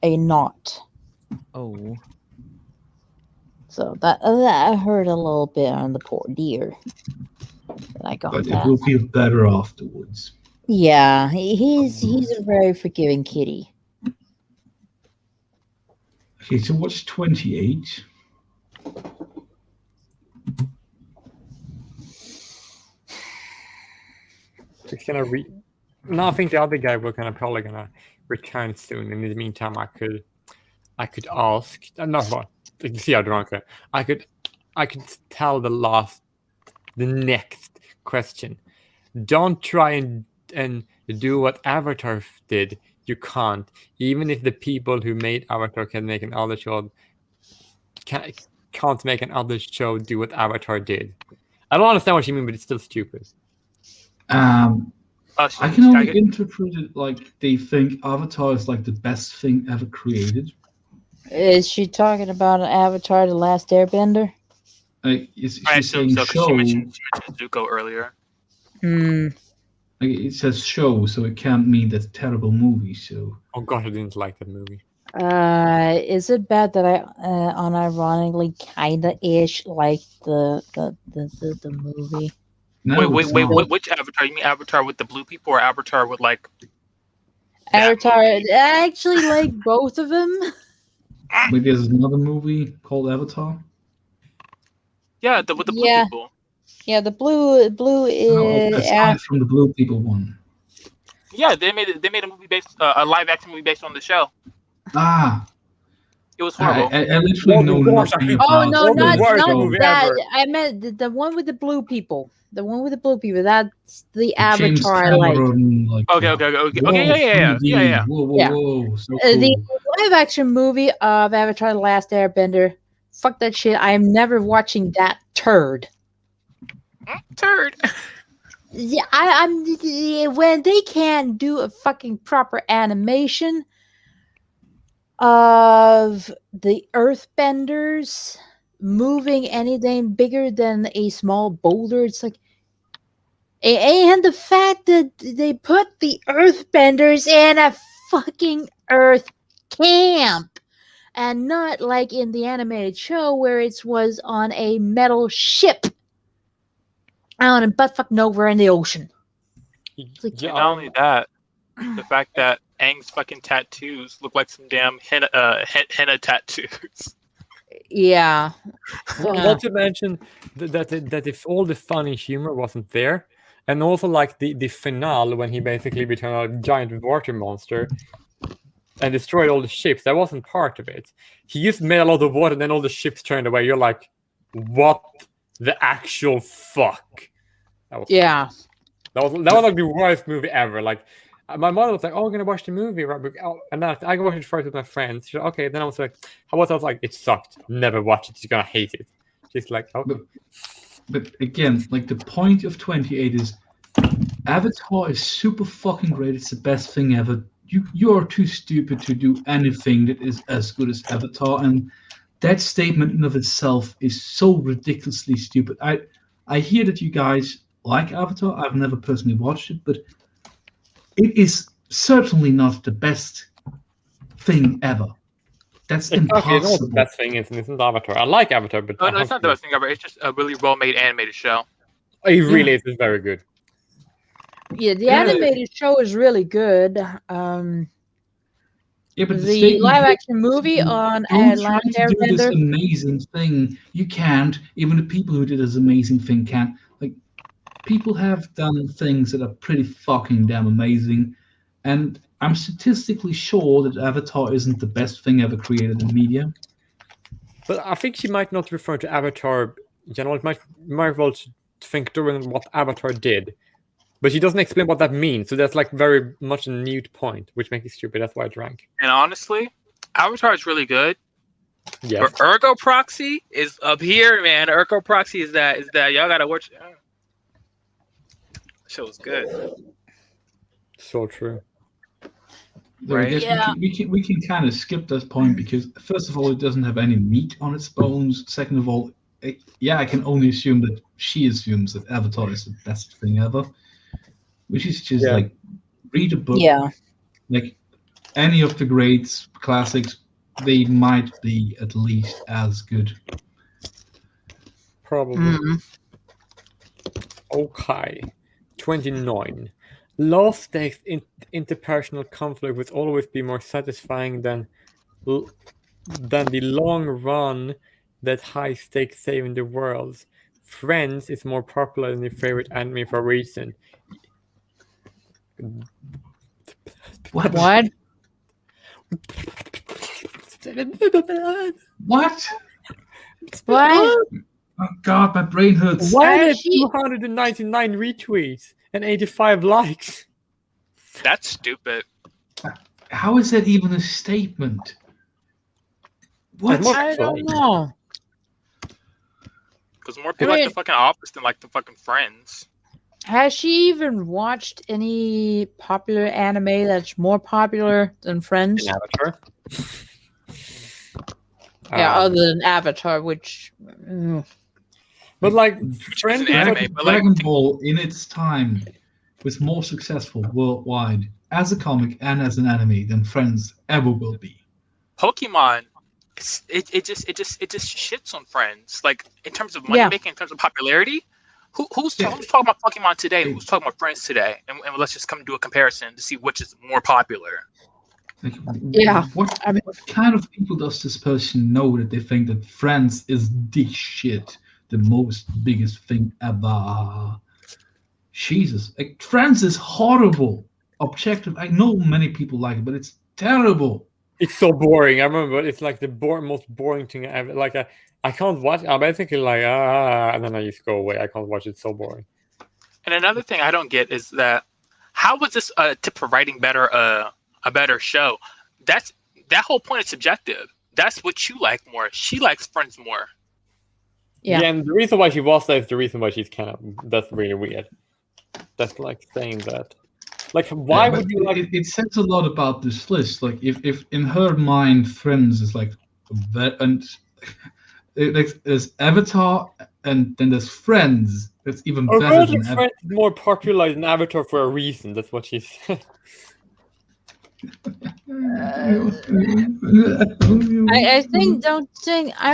knot. Oh. So that hurt a little bit on the poor deer. And I got But that. it will feel better afterwards. Yeah, he's a very forgiving kitty. Okay, so what's 28? It's gonna No, I think the other guy was probably gonna return soon. In the meantime, I could ask. No, what? See how drunk I could tell the next question. Don't try and do what Avatar did. You can't. Even if the people who made Avatar can make another show, can't make another show do what Avatar did. I don't understand what you mean, but it's still stupid. I can only interpret it like they think Avatar is like the best thing ever created. Is she talking about Avatar: The Last Airbender? I assume so, because she mentioned Zuko earlier. Like, it says show, so it can't mean that's a terrible movie. So. Oh god, I didn't like that movie. Is it bad that I unironically kinda ish like the movie? No, wait, which Avatar? You mean Avatar with the blue people, or Avatar with like Avatar? I actually like both of them. Wait, there's another movie called Avatar? Yeah, with the blue people. Yeah, the blue is aside from the blue people one. Yeah, they made a movie based a live action movie based on the show. It was horrible. I literally know nothing about. Oh no, not that. Ever. I meant the one with the blue people. The one with the blue people. That's the James Avatar. Cameron, Okay, yeah. Whoa, so cool. The live action movie of Avatar: The Last Airbender. Fuck that shit. I am never watching that turd. Turd. Yeah, I'm when they can't do a fucking proper animation of the earthbenders moving anything bigger than a small boulder. It's like, and the fact that they put the earthbenders in a fucking earth camp and not like in the animated show where it was on a metal ship out in buttfuck nowhere in the ocean. Like, not only that, the fact that Aang's fucking tattoos look like some damn henna tattoos. Yeah. Not to mention that if all the funny humor wasn't there, and also like the finale when he basically became a giant water monster and destroyed all the ships, that wasn't part of it. He just made a lot of water and then all the ships turned away. You're like, what the actual fuck? That was like the worst movie ever. Like, my mother was like, "Oh, we're gonna watch the movie, right?" And then I watched it first with my friends. She's like, okay, then I was like, "How was?" I was like, "It sucked. Never watch it. You're gonna hate it." She's like, "Okay." But again, like the point of 28 is Avatar is super fucking great. It's the best thing ever. You are too stupid to do anything that is as good as Avatar, and that statement in of itself is so ridiculously stupid. I hear that you guys like Avatar. I've never personally watched it, but it is certainly not the best thing ever. That's impossible. You know what the best thing is, and it's not Avatar. I like Avatar, but no, it's not the best thing ever. It's just a really well-made animated show. It really is. It's very good. Yeah, the animated show is really good. Yeah, but the live-action movie on don't try to do this amazing thing. You can't. Even the people who did this amazing thing can't. Like, people have done things that are pretty fucking damn amazing, and I'm statistically sure that Avatar isn't the best thing ever created in media. But I think she might not refer to Avatar. You know, it might well think during what Avatar did. But she doesn't explain what that means, so that's like very much a mute point, which makes it stupid. That's why I drank. And honestly, Avatar is really good. Yeah. But Ergo Proxy is up here, man. Ergo Proxy is that y'all gotta watch. Show is good. So true. Right? We can kind of skip this point because first of all, it doesn't have any meat on its bones. Second of all, I can only assume that she assumes that Avatar is the best thing ever. Which is just like read a book. Yeah. Like any of the greats, classics, they might be at least as good. Probably. Okay. 29. Low stakes interpersonal conflict would always be more satisfying than the long run that high stakes saving the world. Friends is more popular than your favorite anime for a reason. What? What? What? Oh god, my brain hurts. Why did 299 retweets and 85 likes? That's stupid. How is that even a statement? What? I don't know. Because more people like the fucking Office than like the fucking Friends. Has she even watched any popular anime that's more popular than Friends? Avatar. Yeah, other than Avatar, which. But like, Friends, Dragon Ball in its time was more successful worldwide as a comic and as an anime than Friends ever will be. Pokemon, it just shits on Friends. Like in terms of money making, in terms of popularity. Who's talking about Pokemon today? Who's talking about Friends today? And let's just come do a comparison to see which is more popular. Like, what kind of people does this person know that they think that Friends is the shit, the biggest thing ever? Jesus, like Friends is horrible. Objective. I know many people like it, but it's terrible. It's so boring. I remember it's like the most boring thing ever. Like I can't watch. I'm basically like and then I just go away. I can't watch it. It's so boring. And another thing I don't get is that how was this a tip for writing better a better show? That whole point is subjective. That's what you like more. She likes Friends more. Yeah. And the reason why she was there is the reason why she's kind of. That's really weird. That's like saying that. Like, why would you like? It says a lot about this list. Like, if in her mind, Friends is like that, and there's Avatar, and then there's Friends. That's even better than Avatar. Friends is more popular than Avatar for a reason. That's what she said. I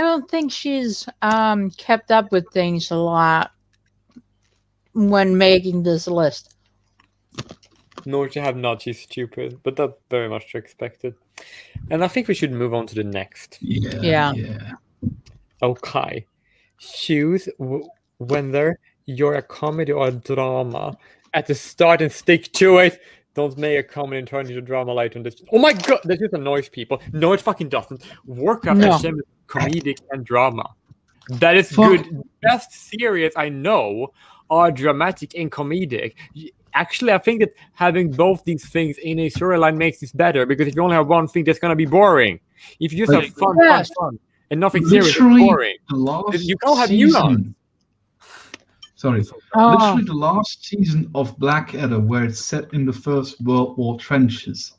don't think she's kept up with things a lot when making this list. No, she have not. She's stupid, but that's very much expected. And I think we should move on to the next. Yeah. Okay. Choose whether you're a comedy or a drama at the start and stick to it. Don't make a comedy and turn into drama later on this. Oh my god, that just annoys people. No, it fucking doesn't. Warcraft is comedic and drama. That is good. Best series I know are dramatic and comedic. Actually, I think that having both these things in a storyline makes this better, because if you only have one thing, that's going to be boring. If you just have fun, and nothing serious, it's boring. You can't have nuance. Sorry. Literally the last season of Blackadder, where it's set in the First World War trenches,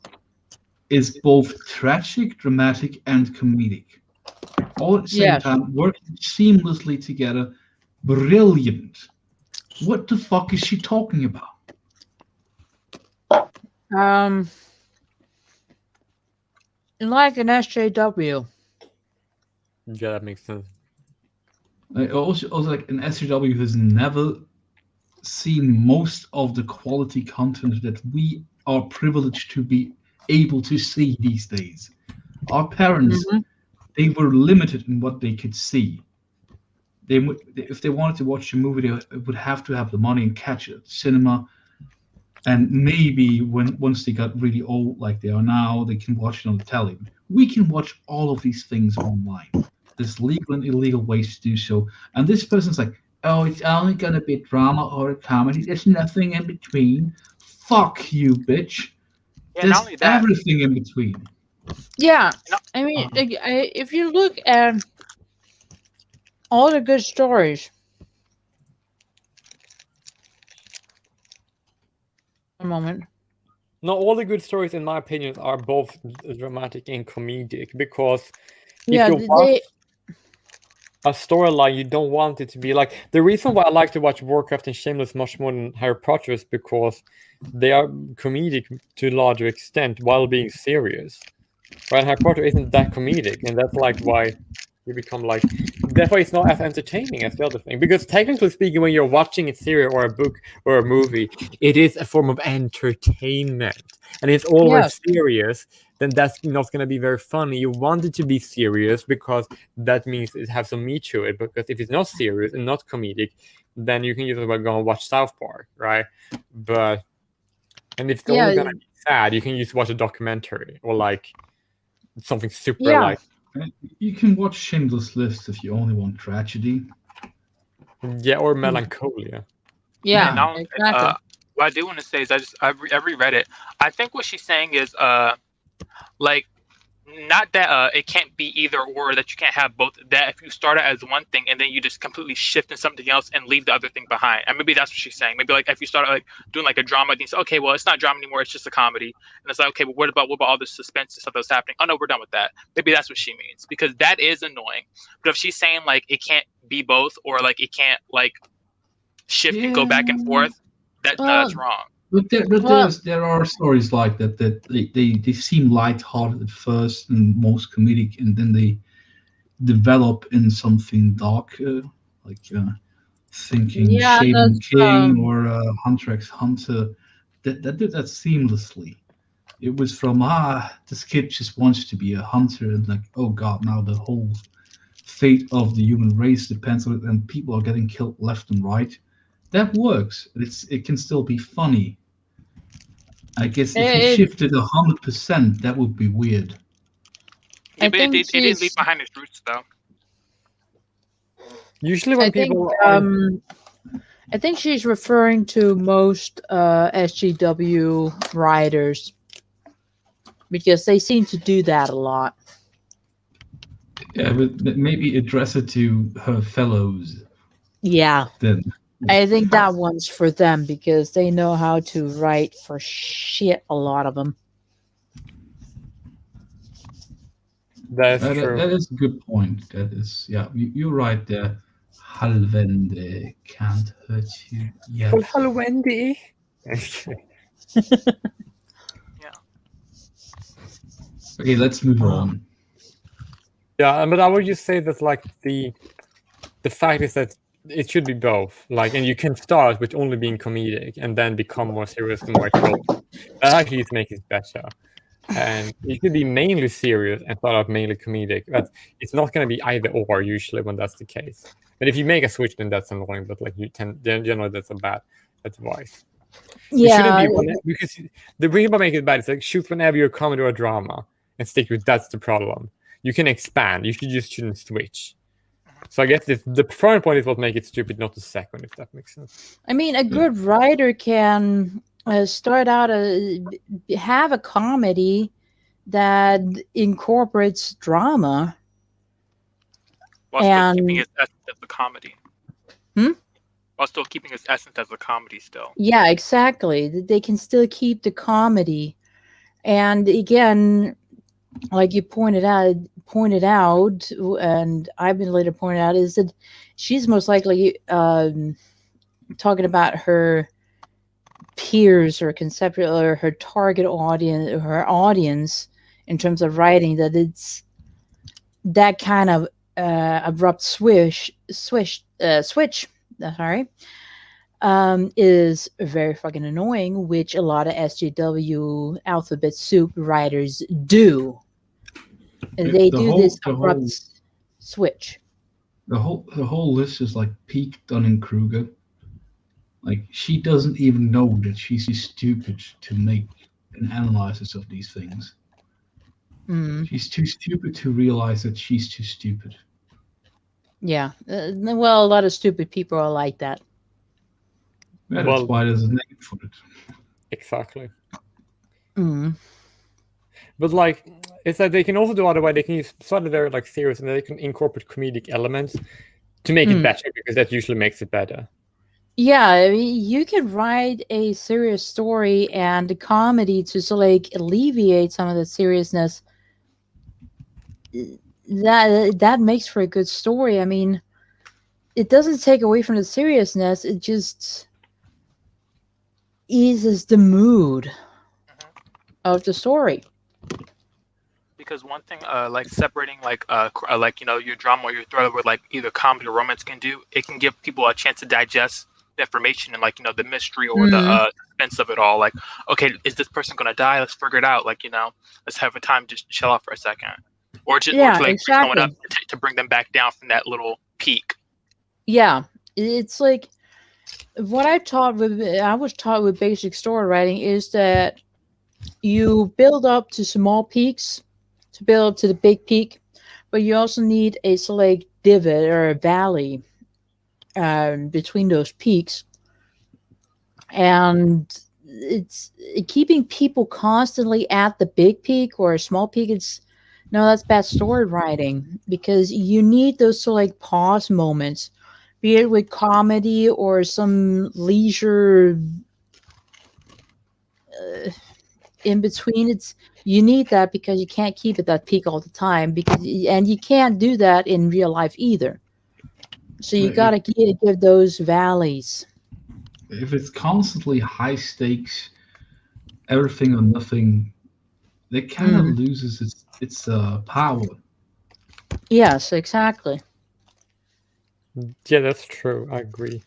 is both tragic, dramatic, and comedic. All at the same time, working seamlessly together. Brilliant. What the fuck is she talking about? Like an SJW. Yeah, that makes sense. Also like an SJW has never seen most of the quality content that we are privileged to be able to see these days. Our parents, they were limited in what they could see. If they wanted to watch a movie, they would have to have the money and catch it at the cinema. And maybe once they got really old, like they are now, they can watch it on the telly. We can watch all of these things online. There's legal and illegal ways to do so. And this person's like, oh, it's only going to be drama or a comedy. There's nothing in between. Fuck you, bitch. Yeah, There's not only that, everything in between. Yeah. I mean, if you look at all the good stories. A moment. No, all the good stories, in my opinion, are both dramatic and comedic, because if you watch a storyline, you don't want it to be like... The reason why I like to watch Warcraft and Shameless much more than Harry Potter is because they are comedic to a larger extent while being serious. Right? Harry Potter isn't that comedic, and that's like why you become like... That's why it's not as entertaining as the other thing. Because technically speaking, when you're watching a series or a book or a movie, it is a form of entertainment. And it's always serious, then that's not going to be very funny. You want it to be serious because that means it has some meat to it. Because if it's not serious and not comedic, then you can just go and watch South Park, right? But... And if it's only going to be sad, you can just watch a documentary or like something super like... You can watch Schindler's List if you only want tragedy. Yeah, or melancholia. Yeah, exactly. What I do want to say is I reread it. I think what she's saying is like, not that it can't be either or, that you can't have both. That if you start out as one thing and then you just completely shift into something else and leave the other thing behind. And maybe that's what she's saying. Maybe like if you start like doing like a drama, then you say, okay, well, it's not drama anymore, it's just a comedy. And it's like, okay, but what about all this suspense and stuff that's happening? Oh no, we're done with that. Maybe that's what she means, because that is annoying. But if she's saying like it can't be both, or like it can't like shift and go back and forth, that's wrong. But there are stories like that they seem lighthearted at first and most comedic, and then they develop in something darker, like thinking Shaman King or Hunter x Hunter. That did that seamlessly. It was from this kid just wants to be a hunter, and like, oh god, now the whole fate of the human race depends on it, and people are getting killed left and right. That works. It can still be funny. I guess if you shifted 100%, that would be weird. Yeah, but it didn't leave behind its roots, though. Usually when people... I think she's referring to most SGW writers, because they seem to do that a lot. Yeah, but maybe address it to her fellows. Yeah. Then. I think that one's for them, because they know how to write for shit, a lot of them. That's true. That is a good point. That is, yeah, you're right there. Halvende can't hurt you yet. Oh, Halvendi. Yeah. Okay, let's move on. Yeah, but I would just say that like the fact is that it should be both, like, and you can start with only being comedic and then become more serious and more exposed. That actually makes it better. And it could be mainly serious and start out mainly comedic. But it's not going to be either or usually when that's the case. But if you make a switch, then that's annoying. But like generally, that's a bad advice. Yeah. It shouldn't be because the reason why make it bad is like shoot whenever you're a comedy or a drama and stick with that's the problem. You can expand. You shouldn't switch. So I guess the preferred point is what makes it stupid, not the second, if that makes sense. I mean, a good writer can start out have a comedy that incorporates drama. While still keeping its essence of the comedy. Hmm? while still keeping its essence as a comedy still. Yeah, exactly. They can still keep the comedy. And again, like you pointed out, and I've been later pointed out, is that she's most likely talking about her peers or conceptual or her target audience, or her audience in terms of writing, that it's that kind of abrupt switch is very fucking annoying, which a lot of SJW alphabet soup writers do. They do this abrupt switch. The whole list is like peak Dunning-Kruger. Like, she doesn't even know that she's stupid to make an analysis of these things. She's too stupid to realize that she's too stupid. Yeah. Well, a lot of stupid people are like that. Yeah, that's why there's a name for it. Exactly. Mm. But like, it's like they can also do other way. They can use slightly very like serious, and they can incorporate comedic elements to make it better, because that usually makes it better. Yeah, I mean, you can write a serious story and a comedy to sort of like alleviate some of the seriousness. That makes for a good story. I mean, it doesn't take away from the seriousness. It just eases the mood of the story. Because one thing, like separating like your drama or your thriller with like either comedy or romance can do, it can give people a chance to digest the information and like the mystery or the suspense of it all. Like, okay, is this person gonna die? Let's figure it out. Like, let's have a time to chill out for a second, or to like bring someone up to bring them back down from that little peak. Yeah, it's like what I was taught with basic story writing is that you build up to small peaks to build up to the big peak, but you also need a select divot or a valley between those peaks, and it's keeping people constantly at the big peak or a small peak. That's bad story writing, because you need those pause moments, be it with comedy or some leisure in between. You need that because you can't keep it that peak all the time, and you can't do that in real life either. So you gotta give those valleys. If it's constantly high stakes, everything or nothing, it kind of loses its power. Yes, exactly. Yeah, that's true. I agree.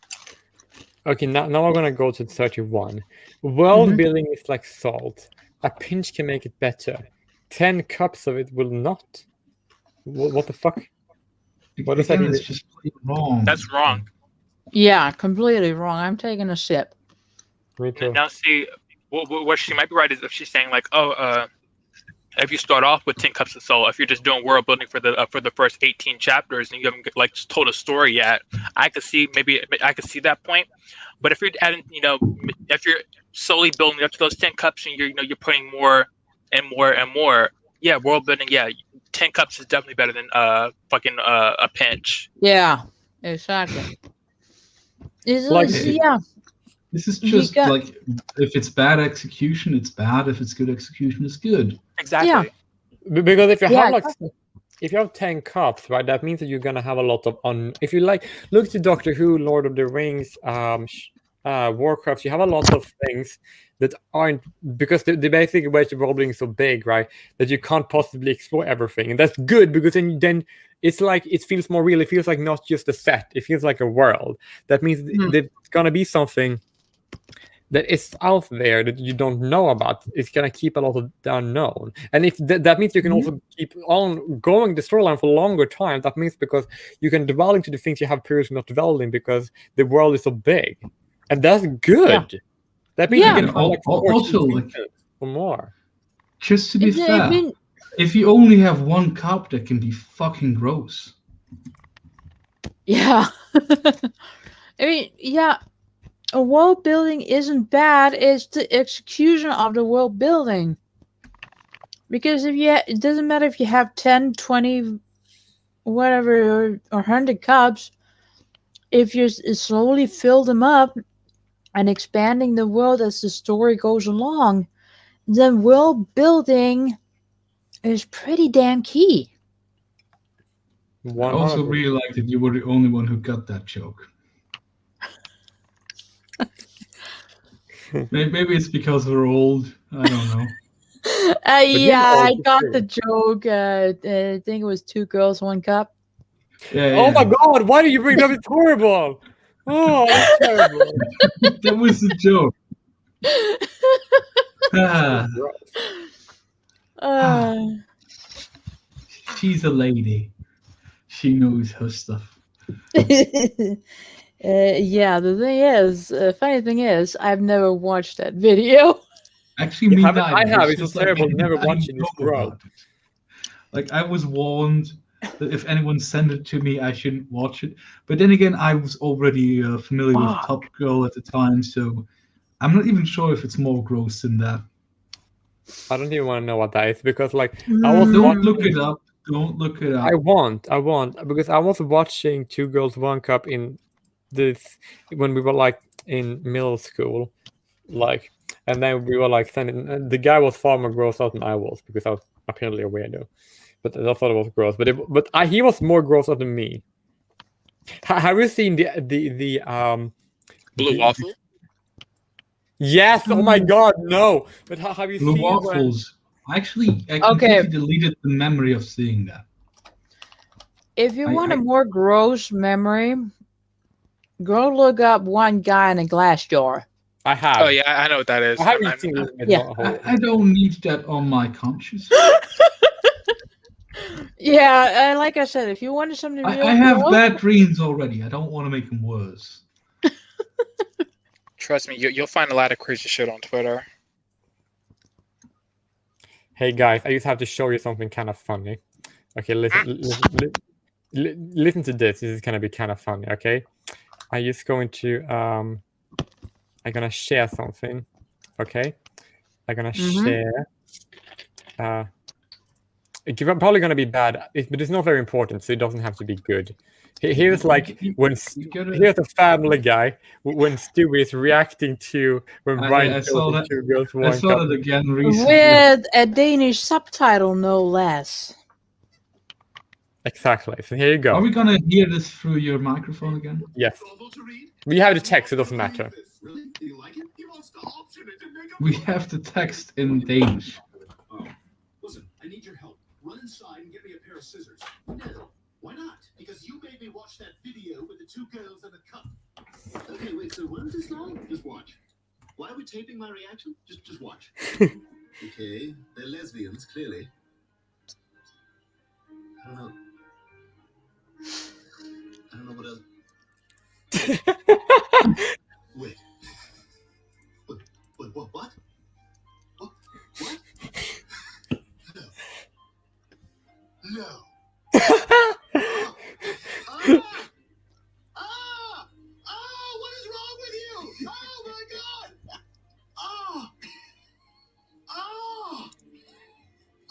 Okay, now I'm gonna go to 31. World building is like salt. A pinch can make it better. 10 cups of it will not. What the fuck? What does that mean? It's just wrong. That's wrong. Yeah, completely wrong. I'm taking a sip. Me too. Now, see, what she might be right is if she's saying like, if you start off with 10 cups of salt, if you're just doing world building for the first 18 chapters and you haven't like just told a story yet, I could see that point. But if you're adding, if you're slowly building up to those 10 cups and you're putting more and more and more, yeah, world building, yeah, 10 cups is definitely better than fucking a pinch. Yeah, exactly. Yeah. This is just like, if it's bad execution, it's bad. If it's good execution, it's good. Exactly. Yeah. Because if you have if you have 10 cups, right, that means that you're gonna have a lot of if you look to Doctor Who, Lord of the Rings, Warcraft, you have a lot of things that aren't, because the basic way to world building is so big, right, that you can't possibly explore everything, and that's good, because then it's like it feels more real. It feels like not just a set; it feels like a world. That means there's gonna be something that is out there that you don't know about. It's gonna keep a lot of the unknown, and if that means you can also keep on going the storyline for a longer time. That means because you can dwell into the things you have previously not dwelled in, because the world is so big, and that's good. Yeah. That means you can have also or more. Just to be fair, if you only have one cup, that can be fucking gross. Yeah. I mean, yeah. A world building isn't bad, it's the execution of the world building. Because it doesn't matter if you have 10, 20, whatever, or 100 cups, if you slowly fill them up and expanding the world as the story goes along, then world building is pretty damn key. I also really like that you were the only one who got that joke. Maybe it's because we're old. I don't know. Yeah, I got the joke. I think it was 2 girls, 1 cup. Yeah, oh my god, why did you bring that up? It's horrible. Oh, that's terrible. That was a joke. She's a lady. She knows her stuff. Yeah, the thing is, funny thing is, I've never watched that video. Actually, me neither. I have. It's just terrible. Like, Never watching this grow. Like I was warned that if anyone sent it to me, I shouldn't watch it. But then again, I was already familiar with Top Girl at the time, so I'm not even sure if it's more gross than that. I don't even want to know what that is because, like, Don't look it up. Don't look it up. I won't because I was watching 2 Girls 1 Cup in this when we were like in middle school, like, and then we were like sending. The guy was far more gross out than I was because I was apparently a weirdo, but I thought it was gross. But he was more gross out than me. Have you seen the Blue Waffle? Yes. Oh my God, no. But have you Blue seen Waffles? Actually, I completely deleted the memory of seeing that. If you want a more gross memory, go look up One Guy in a Glass Jar. I have. Oh yeah, I know what that is. I haven't seen it. Yeah. I don't need that on my conscience. Yeah, like I said, if you wanted something real I have gross, bad dreams already. I don't want to make them worse. Trust me, you'll find a lot of crazy shit on Twitter. Hey guys, I just have to show you something kind of funny. Okay, listen to this. This is gonna be kind of funny. Okay, I'm just going to I'm gonna share something. Okay, I'm gonna share. It's probably gonna be bad, but it's not very important, so it doesn't have to be good. Here's like here's a Family Guy when Stewie is reacting to when Brian kills the 2 Girls 1 Cup. I saw it again recently. with a Danish subtitle, no less. Exactly. So here you go. Are we gonna hear this through your microphone again? Yes. We have the text. It doesn't matter. We have the text in Danish. Listen, I need your help. Run inside and get me a pair of scissors. No. Why not? Because you made me watch that video with the 2 girls and the cup. Okay, wait, so what is this now? Just watch. Why are we taping my reaction? Just watch. Okay, they're lesbians, clearly. I don't know. I don't know what else. Wait. What? What? No. What is wrong with you? Oh my God!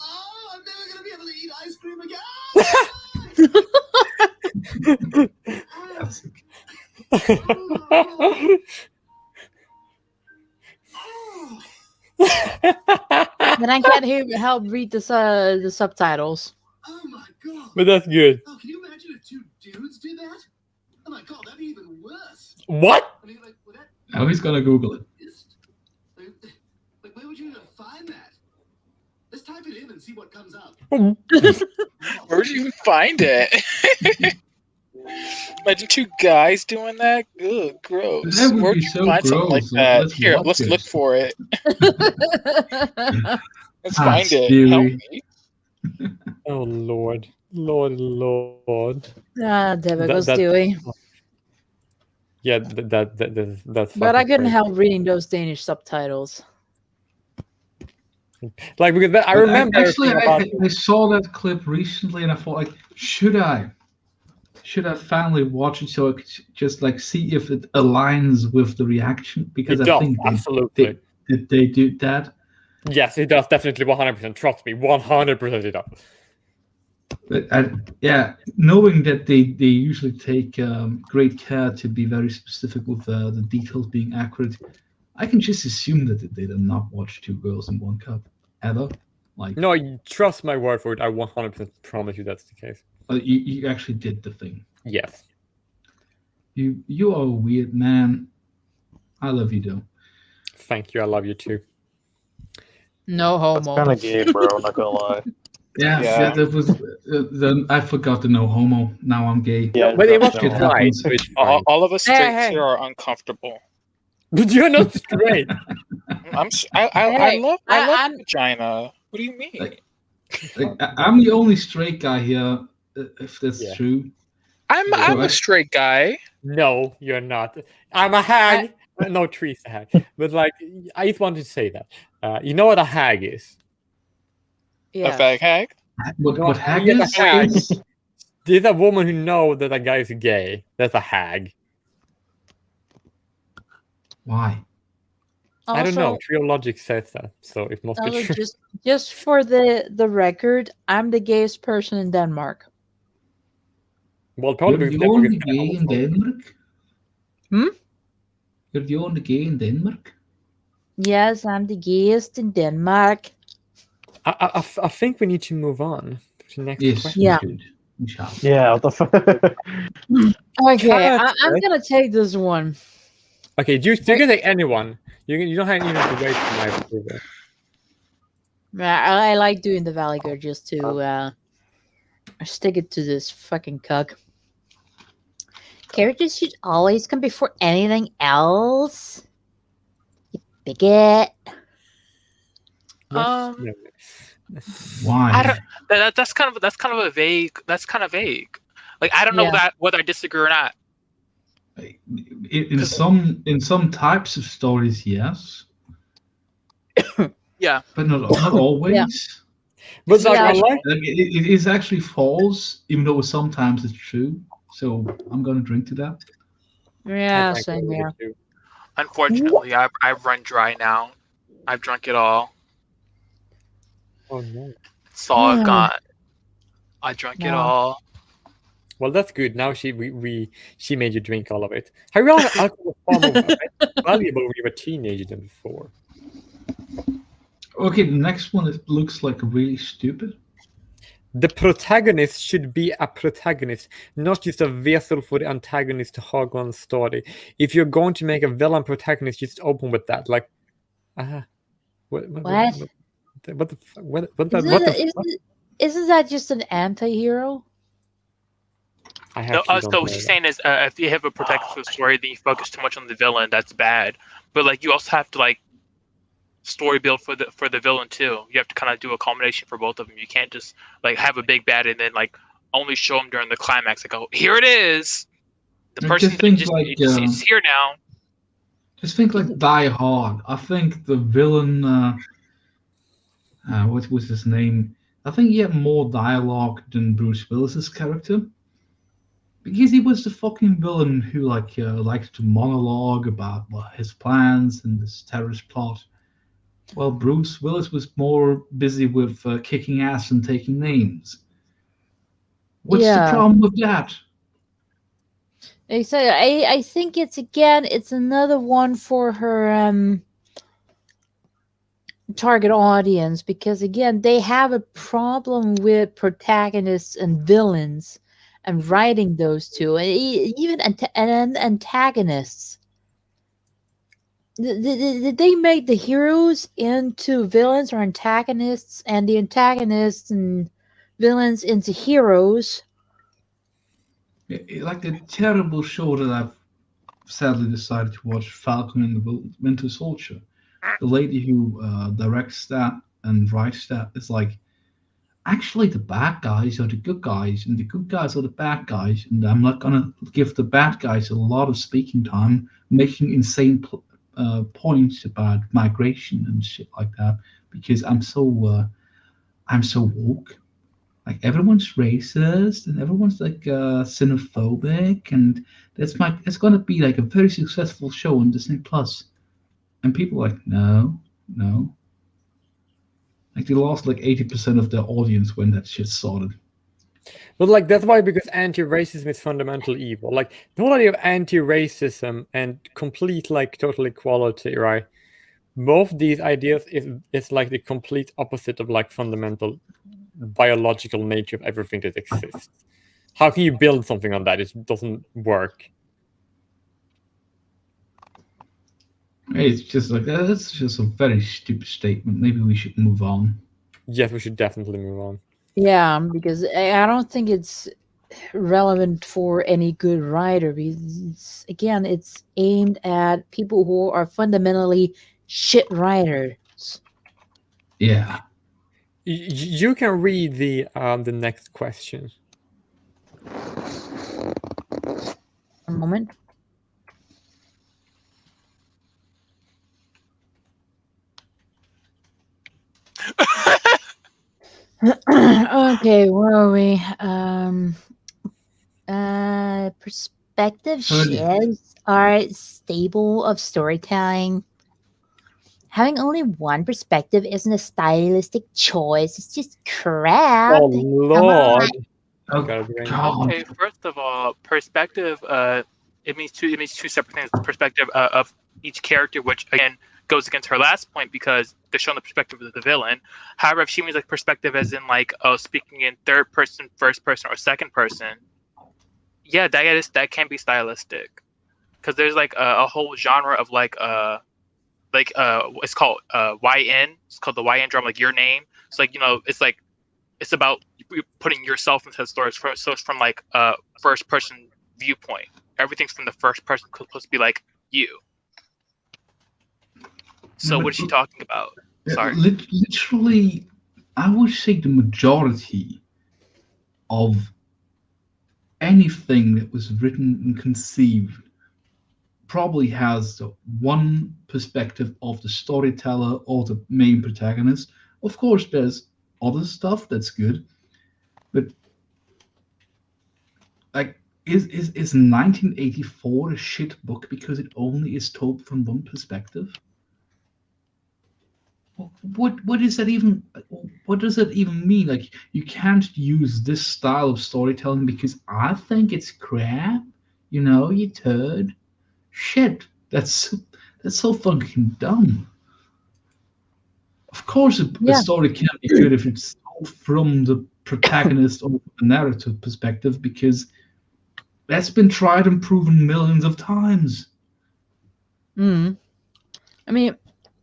I'm never gonna be able to eat ice cream again. But I can't help read the subtitles. Oh my God! But that's good. Oh, can you imagine if 2 dudes did that? Oh my God, that'd be even worse. What? I mean, like, would that? Now he's gonna Google it. Like, where would you even find that? Let's type it in and see what comes up. Where would you even find it? Imagine 2 guys doing that. Ugh, gross. That would Where be would you so find something like gross. that? Let's Here, watch let's it. look for it. Let's find it. Stewie. Help me. Oh Lord. There goes Stewie. Yeah, that's. But I couldn't crazy. help reading those Danish subtitles. Like because I remember. I saw that clip recently, and I thought, like, should I finally watch it so I could just like see if it aligns with the reaction? Because It I does, think absolutely. Did they do that? Yes, it does definitely 100%. Trust me, 100% it does. But yeah, knowing that they usually take great care to be very specific with the details being accurate, I can just assume that they did not watch Two Girls in One Cup ever. Like, no, trust my word for it. I 100% promise you that's the case. You actually did the thing. Yes. You are a weird man. I love you, though. Thank you. I love you too. No homo. Kind of gay, bro. I'm not gonna lie. Yeah. That was. I forgot the no homo. Now I'm gay. Yeah, but it was shit right. happens. So it's All of us straights Hey. here are uncomfortable. But you're not straight. I love vagina. What do you mean? Like, I'm the only straight guy here, if that's true. I'm a straight guy. No, you're not. I'm a hag. No, Tree's a hag. But like, I just wanted to say that. You know what a hag is? A fag hag? What hag Yeah, is? a hag. There's a woman who knows that a guy is gay. That's a hag. Why? I don't know. Also- Trio Logic says that, so it must be Also, true. just for the record, I'm the gayest person in Denmark. Well, probably You're because the only Denmark is gay in Denmark? Hmm? You're the only gay in Denmark? Yes, I'm the gayest in Denmark. I think we need to move on to the next Yes, question. Yeah. we shall. Yeah, what the fuck? Okay, I'm gonna take this one. Okay, you can take anyone. You don't have even to wait for my approval. I like doing the Valley Girl just to stick it to this fucking cuck. Characters should always come before anything else. You bigot. Why? I don't. That's kind of a vague. That's kind of vague. Like I don't know that whether I disagree or not. In some types of stories, yes. Yeah, but not always. But like, it is actually false, even though sometimes it's true. So I'm gonna drink to that. Yeah, same here. Unfortunately, I've run dry now. I've drunk it all. Oh no! It's all I've got. I drank it all. Well, that's good. Now she made you drink all of it. I realized alcohol was far more valuable when you were a teenager than before. Okay, the next one looks like really stupid. The protagonist should be a protagonist, not just a vessel for the antagonist to hog on story. If you're going to make a villain protagonist, just open with that. Like, Isn't that just an anti-hero? So what she's saying is, if you have a protective story, then you focus too much on the villain. That's bad. But like, you also have to like story build for the villain too. You have to kind of do a combination for both of them. You can't just like have a big bad and then like only show them during the climax. Like, oh, here it is. The person is here now. Just think like Die Hard. I think the villain, what was his name? I think he had more dialogue than Bruce Willis's character. Because he was the fucking villain who likes to monologue about his plans and this terrorist plot. Well, Bruce Willis was more busy with kicking ass and taking names. What's the problem with that? I think it's another one for her target audience, because again, they have a problem with protagonists and villains and writing those two, and even antagonists. Did they make the heroes into villains or antagonists, and the antagonists and villains into heroes? Like the terrible show that I've sadly decided to watch, Falcon and the Winter Soldier. The lady who directs that and writes that is like, actually the bad guys are the good guys and the good guys are the bad guys, and I'm not gonna give the bad guys a lot of speaking time making insane points about migration and shit like that, because I'm so woke. Like, everyone's racist and everyone's like xenophobic, and it's gonna be like a very successful show on Disney Plus. And people are like, no. Like, they lost like 80% of their audience when that shit started. But like that's why, because anti-racism is fundamental evil. Like the whole idea of anti-racism and complete like total equality, right? Both these ideas is like the complete opposite of like fundamental biological nature of everything that exists. How can you build something on that? It doesn't work. It's just like that's just a very stupid statement. Maybe we should move on. Yes, we should definitely move on. Yeah, because I don't think it's relevant for any good writer, because again, it's aimed at people who are fundamentally shit writers. Yeah. You can read the next question. A moment. Okay, where are we? Perspective shifts are stable of storytelling. Having only one perspective isn't a stylistic choice. It's just crap. Oh Lord. Okay, first of all, perspective. It means two separate things. The perspective of each character, which again goes against her last point because they're showing the perspective of the villain. However, if she means like perspective as in like speaking in third person, first person, or second person, yeah, that can be stylistic, because there's like a whole genre of it's called YN. It's called the YN drama, like your name. It's like, it's about putting yourself into the story. So it's from like first person viewpoint. Everything's from the first person, supposed to be like you. So what is she talking about? Sorry. Literally, I would say the majority of anything that was written and conceived probably has one perspective of the storyteller or the main protagonist. Of course, there's other stuff that's good, but like, is 1984 a shit book because it only is told from one perspective? What is that even? What does that even mean? Like, you can't use this style of storytelling because I think it's crap. You turd. Shit, that's so fucking dumb. Of course, a story can't be good if it's told from the protagonist or the narrative perspective, because that's been tried and proven millions of times. I mean,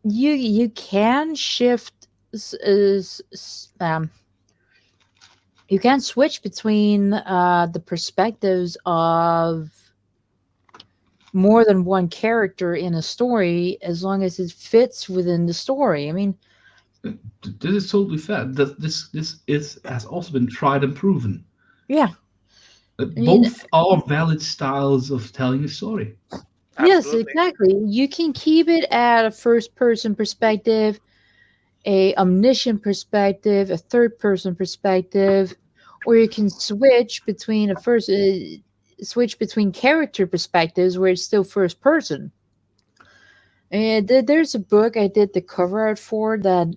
you can shift. You can switch between the perspectives of more than one character in a story, as long as it fits within the story. I mean, this is totally fair. This has also been tried and proven. Yeah. Both are valid styles of telling a story. Yes, exactly. You can keep it at a first-person perspective, a omniscient perspective, a third-person perspective, or you can switch between switch between character perspectives where it's still first person. And there's a book I did the cover art for that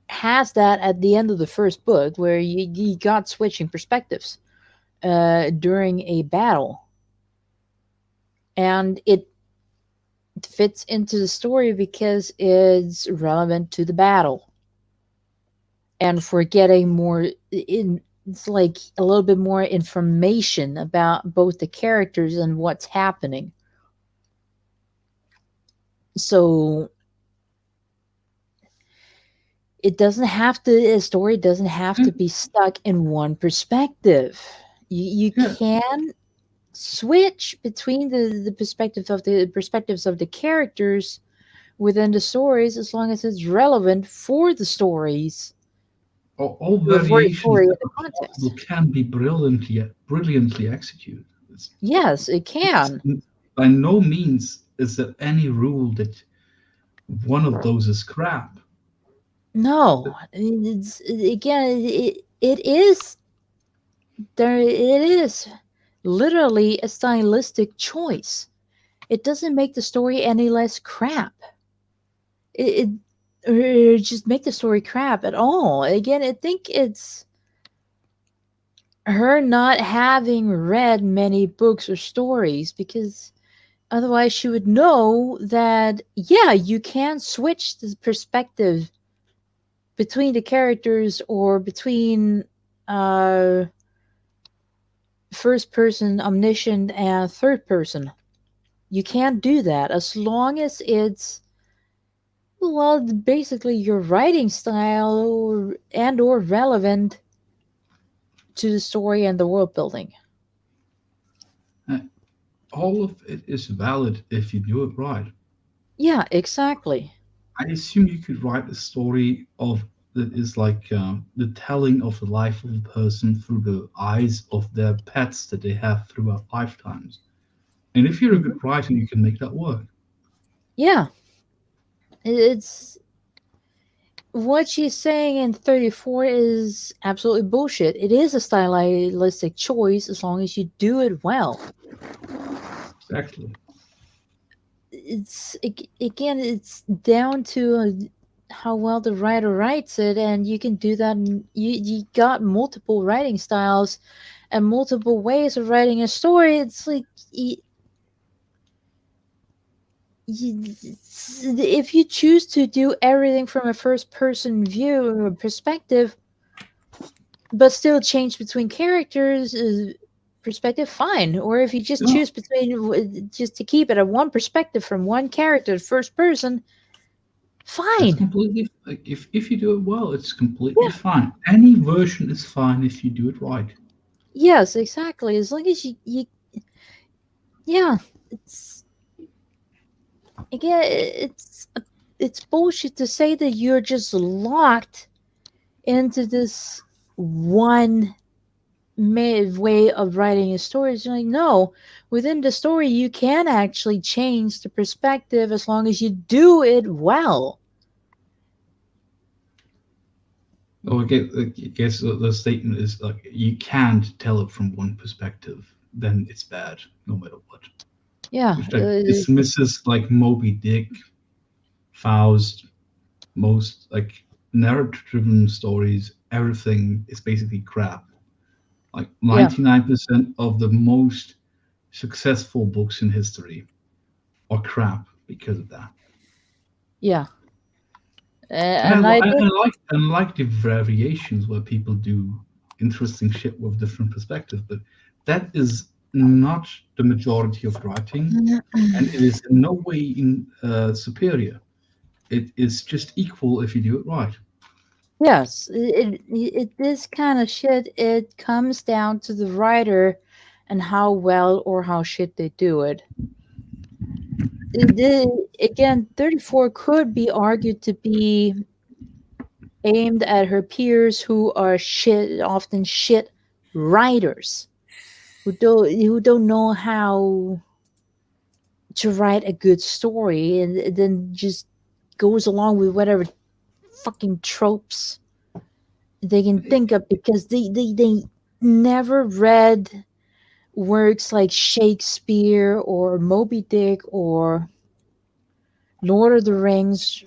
has that at the end of the first book, where you got switching perspectives during a battle, and it fits into the story because it's relevant to the battle, and for getting more it's like a little bit more information about both the characters and what's happening. So a story doesn't have to be stuck in one perspective. You can switch between the perspectives of the characters within the stories, as long as it's relevant for the stories. All variations can be brilliantly executed. Yes, it can. By no means is there any rule that one of those is crap. No, it's again. It is there. It is literally a stylistic choice. It doesn't make the story any less crap. It or just make the story crap at all. Again, I think it's her not having read many books or stories, because otherwise she would know that, yeah, you can switch the perspective between the characters or between first person, omniscient, and third person. You can't do that as long as it's, well, basically your writing style or relevant to the story and the world building. All of it is valid if you do it right. Yeah, exactly. I assume you could write a story of that is like the telling of the life of a person through the eyes of their pets that they have throughout lifetimes. And if you're a good writer, you can make that work. Yeah. It's what she's saying in 34 is absolutely bullshit. It is a stylistic choice as long as you do it well. Exactly. It's again, it's down to how well the writer writes it, and you can do that. You got multiple writing styles and multiple ways of writing a story. It's like if you choose to do everything from a first person view or perspective, but still change between characters perspective, fine. Or if you just choose between just to keep it at one perspective from one character, first person, fine. It's completely like if you do it well, it's completely fine. Any version is fine if you do it right. Yes, exactly. As long as you yeah, it's again, it's bullshit to say that you're just locked into this one way of writing a story. It's like, no, within the story you can actually change the perspective as long as you do it well. Oh, I guess the statement is like you can't tell it from one perspective, then it's bad, no matter what. Yeah, which dismisses like Moby Dick, Faust, most like narrative-driven stories. Everything is basically crap. Like 99% of the most successful books in history are crap because of that. Yeah. And I like the variations where people do interesting shit with different perspectives, but that is not the majority of writing, and it is in no way superior. It is just equal if you do it right. Yes, this kind of shit, it comes down to the writer and how well or how shit they do it. Again, 34 could be argued to be aimed at her peers who are often shit writers who don't know how to write a good story, and then just goes along with whatever fucking tropes they can think of because they never read works like Shakespeare or Moby Dick or Lord of the Rings,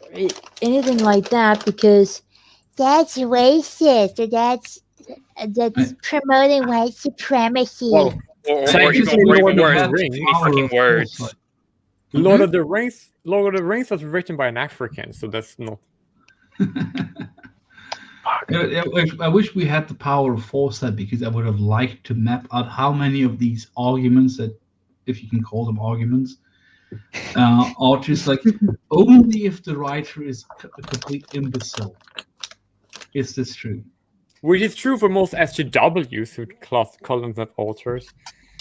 anything like that, because that's racist, or that's promoting white supremacy. Well, or even worse, too many fucking words. Lord of the Rings was written by an African, so that's not. I wish we had the power of foresight, because I would have liked to map out how many of these arguments, that, if you can call them arguments, are just like only if the writer is a complete imbecile. Is this true? Which is true for most SJWs who call themselves authors.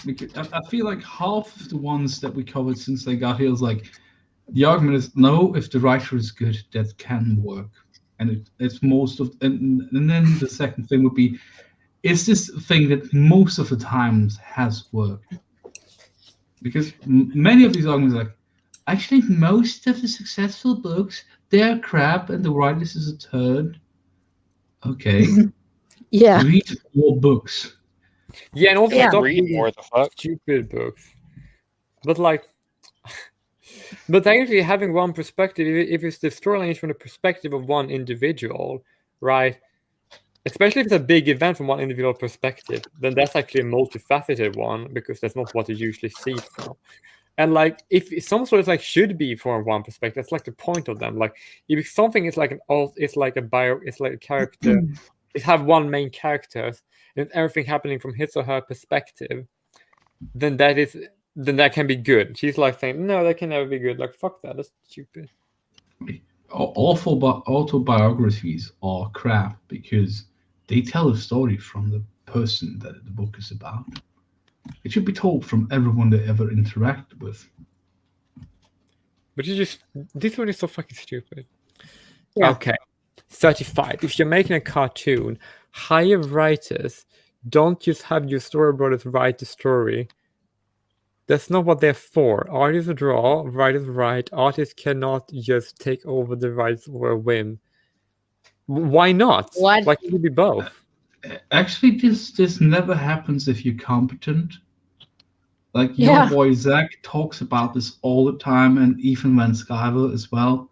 Because I feel like half of the ones that we covered since they got here is like, the argument is no, if the writer is good, that can work. And it's most of, and then the second thing would be, is this a thing that most of the times has worked? Because many of these arguments are like, actually, most of the successful books, they're crap and the writer is a turd. Okay. Yeah. Read more books. Yeah, and also stop reading more the fuck stupid books. But like, but actually having one perspective, if it's the storyline is from the perspective of one individual, right? Especially if it's a big event from one individual perspective, then that's actually a multifaceted one because that's not what you usually see it from. And like, if some stories like should be from one perspective, that's like the point of them. Like, if something is like it's like a character. It have one main character, and everything happening from his or her perspective, then that can be good. She's like saying, no, that can never be good. Like, fuck that, that's stupid. Awful autobiographies are crap because they tell a story from the person that the book is about. It should be told from everyone they ever interacted with. But this one is so fucking stupid. Yeah. Okay. 35. If you're making a cartoon, hire writers. Don't just have your storyboarders write the story. That's not what they're for. Artists draw, writers write. Artists cannot just take over the rights or a whim. Why not? What? Why can't it be both? Actually, this never happens if you're competent. Like your boy Zach talks about this all the time, and even Van Skyver as well.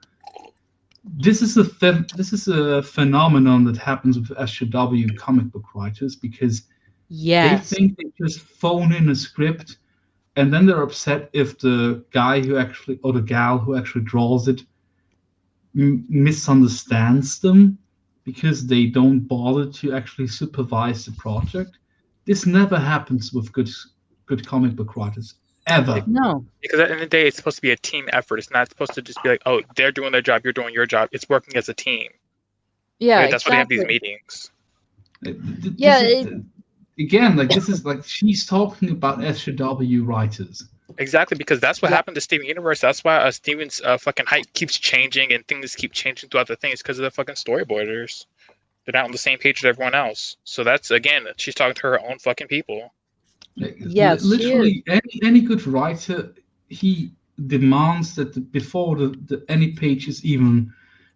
This is a phenomenon that happens with SJW comic book writers because they think they just phone in a script, and then they're upset if the guy or the gal who actually draws it misunderstands them because they don't bother to actually supervise the project. This never happens with good comic book writers. Ever. No. Because at the end of the day, it's supposed to be a team effort. It's not supposed to just be like, oh, they're doing their job, you're doing your job. It's working as a team. Yeah, that's why they have these meetings. Again, like this is like she's talking about SJW writers. Exactly, because that's what happened to Steven Universe. That's why Steven's fucking hype keeps changing and things keep changing throughout the thing. It's because of the fucking storyboarders. They're not on the same page as everyone else. So that's, again, she's talking to her own fucking people. Yes, literally any good writer, he demands that before any page is even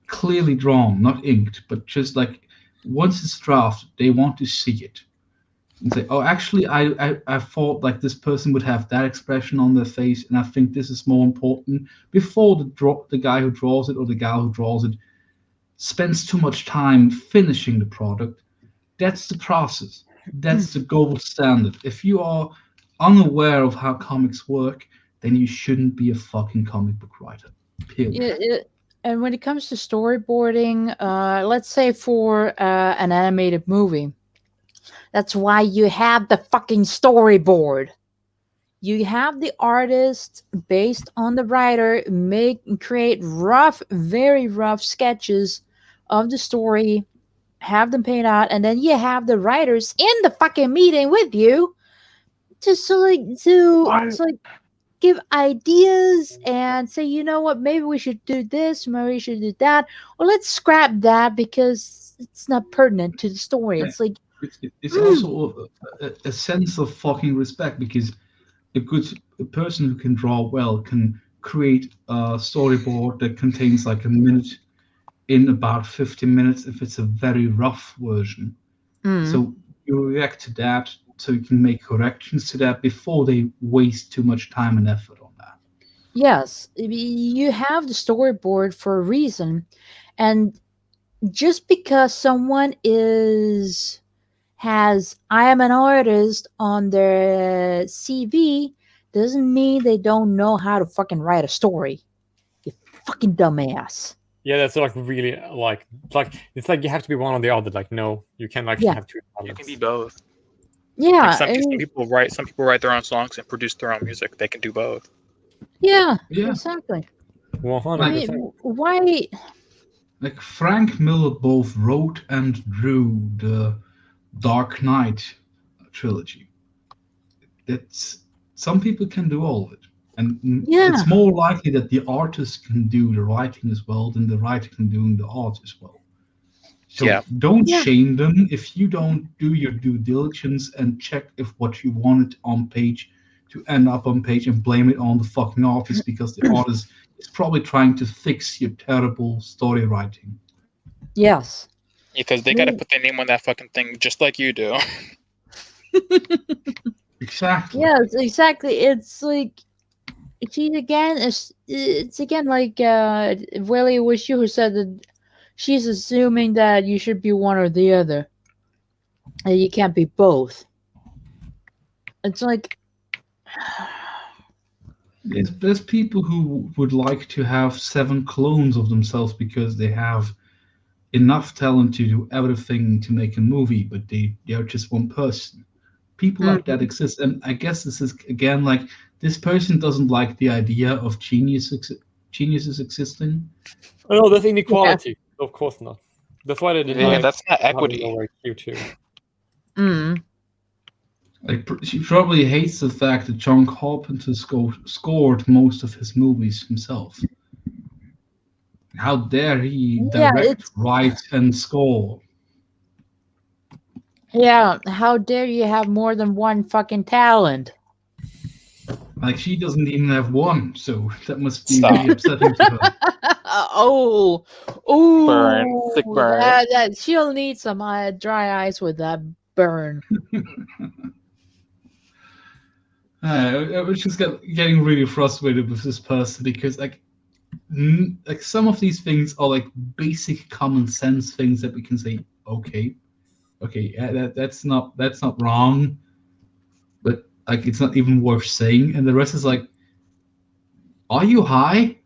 clearly drawn, not inked, but just like once it's drafted, they want to see it and say, oh, actually, I thought like this person would have that expression on their face, and I think this is more important before the guy who draws it or the gal who draws it spends too much time finishing the product. That's the process. That's the gold standard. If you are unaware of how comics work, then you shouldn't be a fucking comic book writer. Period. And when it comes to storyboarding, let's say for an animated movie, that's why you have the fucking storyboard. You have the artist, based on the writer, create very rough sketches of the story, have them paid out, and then you have the writers in the fucking meeting with you to give ideas and say, you know what, maybe we should do this, maybe we should do that, or let's scrap that because it's not pertinent to the story. It's like it's also a sense of fucking respect because a person who can draw well can create a storyboard that contains like a minute in about 50 minutes if it's a very rough version. So you react to that so you can make corrections to that before they waste too much time and effort on that. Yes, you have the storyboard for a reason, and just because someone has I am an artist on their CV doesn't mean they don't know how to fucking write a story. You fucking dumbass. Yeah, that's like really like it's like you have to be one or the other. Like, no, you can't have two talents. You can be both. Yeah, like some people write their own songs and produce their own music. They can do both. Yeah. Exactly. 100%. Why? Like Frank Miller both wrote and drew the Dark Knight trilogy. Some people can do all of it. And it's more likely that the artist can do the writing as well than the writer can do the art as well. So don't shame them if you don't do your due diligence and check if what you wanted on page to end up on page and blame it on the fucking artist because the artist is probably trying to fix your terrible story writing. Yes. Because they got to put their name on that fucking thing just like you do. Exactly. Yes, exactly. It's like it's again like Willie was you who said that she's assuming that you should be one or the other. You can't be both. It's like there's people who would like to have 7 clones of themselves because they have enough talent to do everything to make a movie, but they're just one person. People like that exist, and I guess this is again like this person doesn't like the idea of geniuses existing. Oh, that's inequality. Yeah. Of course not. That's why they deny. Yeah, that's not equity. Like she probably hates the fact that John Carpenter scored most of his movies himself. How dare he direct, write, and score? Yeah, how dare you have more than one fucking talent? Like she doesn't even have one, so that must be really upsetting to her. Oh, burn, sick burn. That she'll need some dry ice with that burn. I was just getting really frustrated with this person because like some of these things are like basic common sense things that we can say, okay, yeah, that's not wrong, but like it's not even worth saying, and the rest is like, are you high?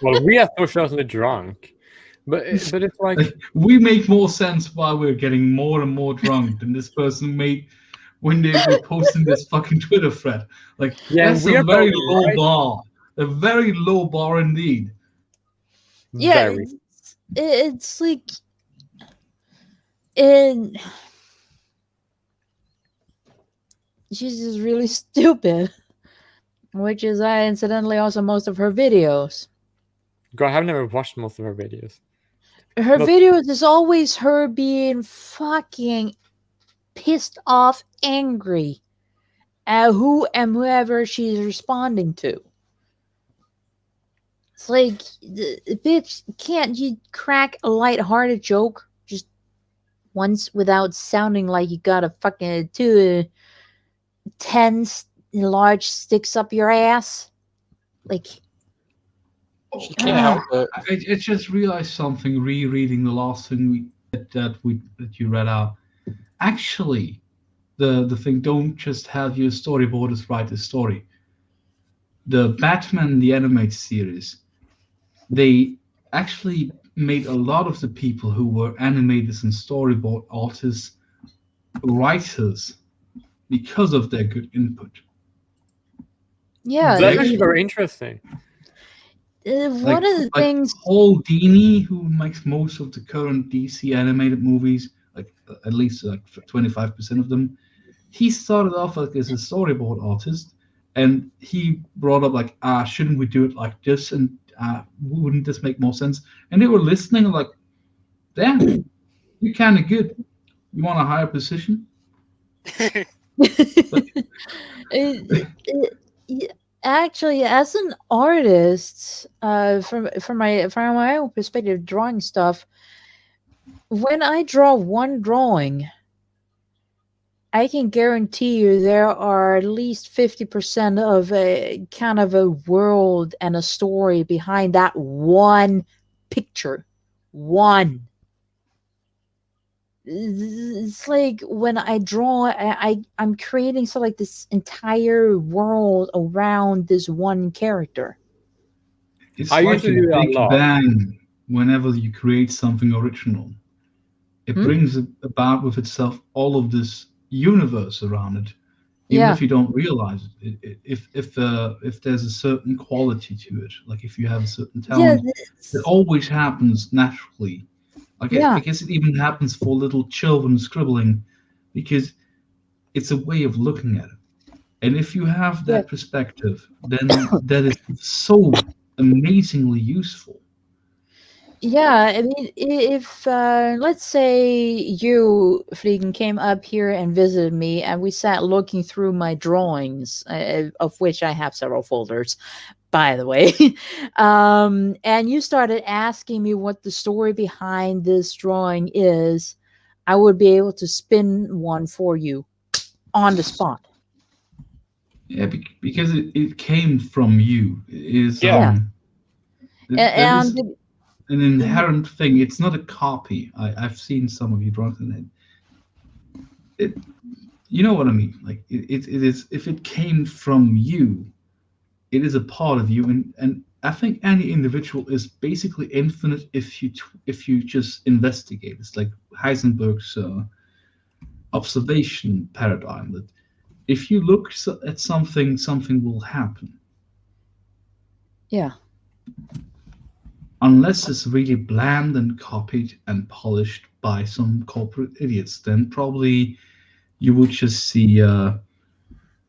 Well, we are so certainly drunk, but it's like we make more sense while we're getting more and more drunk than this person made when they were posting this fucking Twitter thread. Like, yeah, that's a very low bar. A very low bar indeed. Yeah, it's like she's just really stupid, which is incidentally also most of her videos. God, I've never watched most of her videos. Her videos is always her being fucking pissed off, angry at whoever she's responding to. It's like, bitch, can't you crack a lighthearted joke just once without sounding like you got a fucking 10 large sticks up your ass? Like, she can't help it. I just realized something rereading the last thing that you read out. Actually, the thing, don't just have your storyboarders write the story. The Batman the Animated Series, they actually made a lot of the people who were animators and storyboard artists writers because of their good input. Yeah, that's actually very interesting. One of the things Paul Dini, who makes most of the current DC animated movies, like at least like 25% of them, he started off like as a storyboard artist, and he brought up like, shouldn't we do it like this, and wouldn't this make more sense? And they were listening and like, damn, you're kind of good. You want a higher position? Actually, as an artist, from my own perspective, drawing stuff, when I draw one drawing, I can guarantee you there are at least 50% of a kind of a world and a story behind that one picture. One. It's like when I draw, I'm creating sort of like this entire world around this one character. It's like a big bang whenever you create something original. It brings about with itself all of this universe around it, even if you don't realize it. If there's a certain quality to it, like if you have a certain talent, it always happens naturally. Like I guess it even happens for little children scribbling, because it's a way of looking at it. And if you have that perspective, then that is so amazingly useful. Yeah, I mean, if let's say you, Fliegen, came up here and visited me, and we sat looking through my drawings, of which I have several folders, by the way, and you started asking me what the story behind this drawing is, I would be able to spin one for you on the spot. Yeah, because it came from you. It is, and an inherent thing. It's not a copy. I've seen some of your drawings, and You know what I mean? Like it is. If it came from you, it is a part of you, and I think any individual is basically infinite if you just investigate. It's like Heisenberg's observation paradigm that if you look at something, something will happen. Yeah. Unless it's really bland and copied and polished by some corporate idiots, then probably you would just see a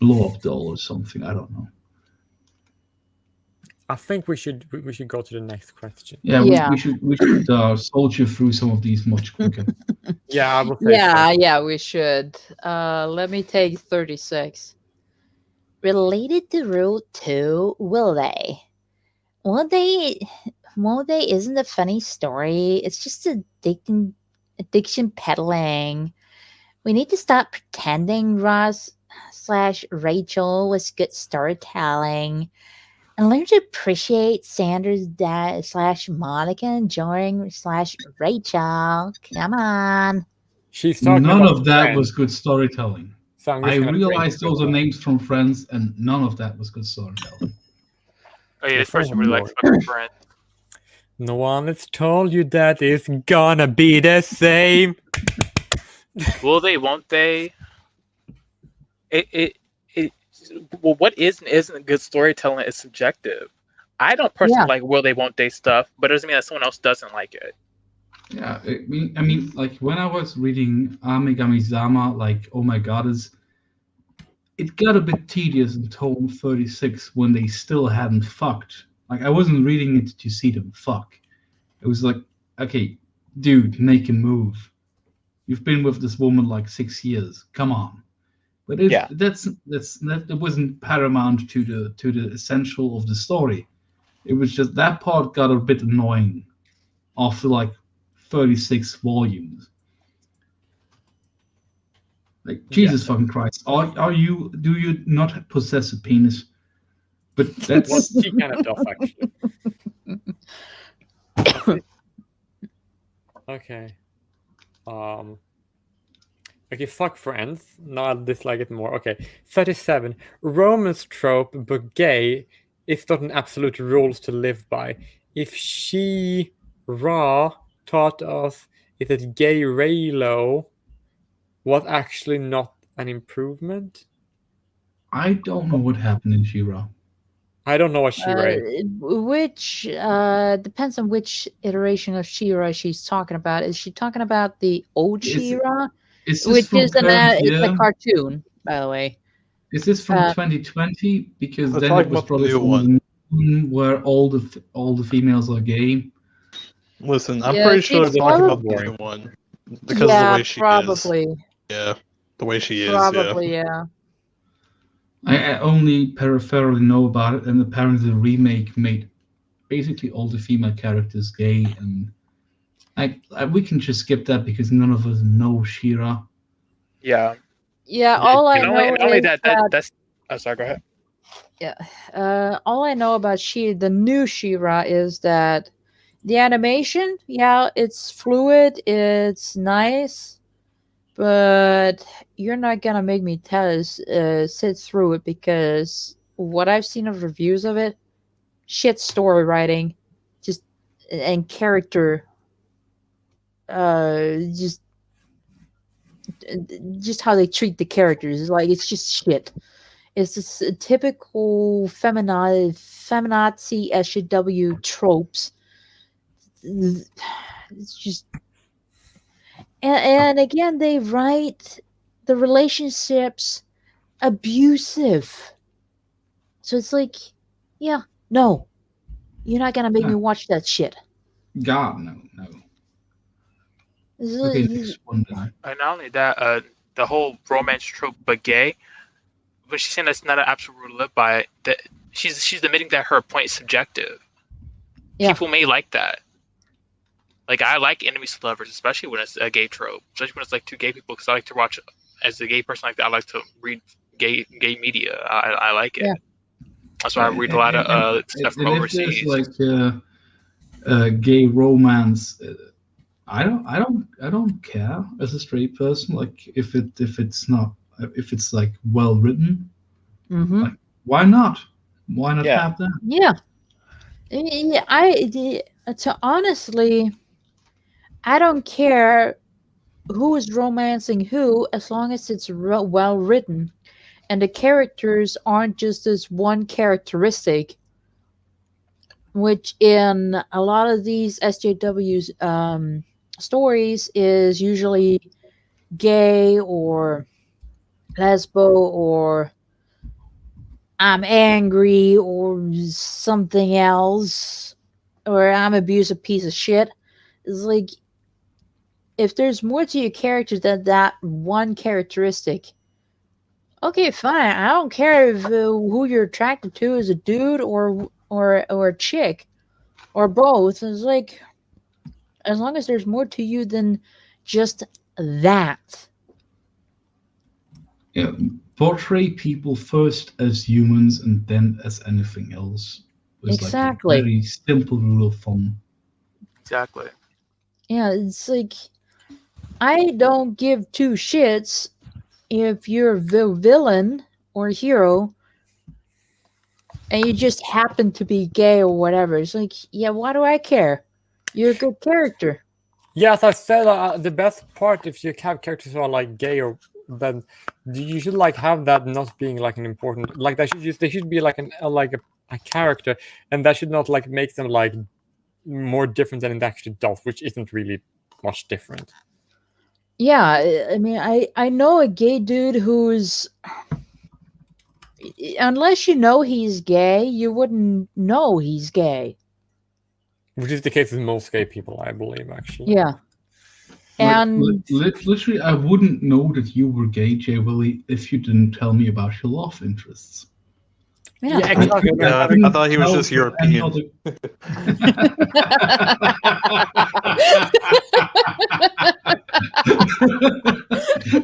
blow-up doll or something. I don't know. I think we should go to the next question. Yeah, we should soldier through some of these much quicker. Yeah, I will say Yeah, we should. Let me take 36. Related to Rule 2, will they? Won't they isn't a funny story. It's just addiction peddling. We need to stop pretending Ross/Rachel was good storytelling and learn to appreciate Sanders' dad/Monica enjoying/Rachel. Come on. She's talking None about of that Friends. was good storytelling. So I'm I just gonna bring realized it those are up. names from Friends, and none of that was good storytelling. Oh yeah, this person really likes fucking Friends. No one has told you that it's gonna be the same. Will they? Won't they? Well, what is and isn't good storytelling is subjective. I don't personally like will they, won't they stuff, but it doesn't mean that someone else doesn't like it. Yeah, I mean, like when I was reading Amigami-sama, like, oh my god, it got a bit tedious in tome 36 when they still hadn't fucked. Like, I wasn't reading it to see them fuck. It was like, okay, dude, make a move. You've been with this woman like 6 years. Come on. But that wasn't paramount to the essential of the story. It was just that part got a bit annoying after like 36 volumes. Like, Jesus fucking Christ. Do you not possess a penis? But that's what she kind of does actually. Okay. Okay, fuck Friends. No, I dislike it more. Okay. 37. Romance trope but gay is not an absolute rules to live by. If She-Ra taught us is that gay Raylo was actually not an improvement. I don't know what happened in She-Ra. I don't know what She-Ra is. Which depends on which iteration of She-Ra she's talking about. Is she talking about the old She-Ra? Which is it's a cartoon, by the way. Is this from 2020? Because then it was probably the one where all the females are gay. Listen, I'm pretty sure they're talking about the new one because of the way she is. Yeah, the way she is. Probably, yeah. I only peripherally know about it, and apparently the remake made basically all the female characters gay, and we can just skip that because none of us know She-Ra. Yeah. Yeah, all I know only is that's. Oh, sorry. Go ahead. Yeah. All I know about the new She-Ra is that the animation, it's fluid, it's nice, but you're not gonna make me sit through it because what I've seen of reviews of it, shit story writing, and character, just how they treat the characters. Like, it's just shit. It's just a typical feminazi SJW tropes. It's just, and again, they write the relationships abusive. So it's like, no, you're not gonna make me watch that shit. God, no. Okay, next one. And not only that, the whole romance trope but gay, but she's saying that's not an absolute rule to live by. That she's admitting that her point is subjective. Yeah. People may like that. Like, I like enemies to lovers, especially when it's a gay trope, especially when it's like two gay people. Because I like to watch, as a gay person, I like to read gay media. I like it. Yeah. That's why I read a lot of stuff from overseas. If there's like gay romance, I don't care as a straight person. Like if it's like well written, Mm-hmm. like why not? Why not Yeah. have that? Yeah. So honestly, I don't care who is romancing who as long as it's well written and the characters aren't just this one characteristic, which in a lot of these SJW's stories is usually gay or lesbo or I'm angry or something else or I'm abusive piece of shit. It's like if there's more to your character than that one characteristic, okay, fine. I don't care if who you're attracted to is a dude or a chick or both. It's like as long as there's more to you than just that. Yeah, portray people first as humans and then as anything else. It's Exactly. like a very simple rule of thumb. Exactly. Yeah, it's like I don't give two shits if you're the villain or hero and you just happen to be gay or whatever. It's like, yeah, why do I care? You're a good character. Yeah, as I said, the best part if you have characters who are like gay or then you should like have that not being like an important like they should be like a character, and that should not like make them like more different than it actually does, which isn't really much different. Yeah, I mean, I know a gay dude who's unless you know he's gay, you wouldn't know he's gay. Which is the case with most gay people, I believe, actually. Yeah. And literally, I wouldn't know that you were gay, Jay Willie, if you didn't tell me about your love interests. Yeah, exactly. I thought he was just European.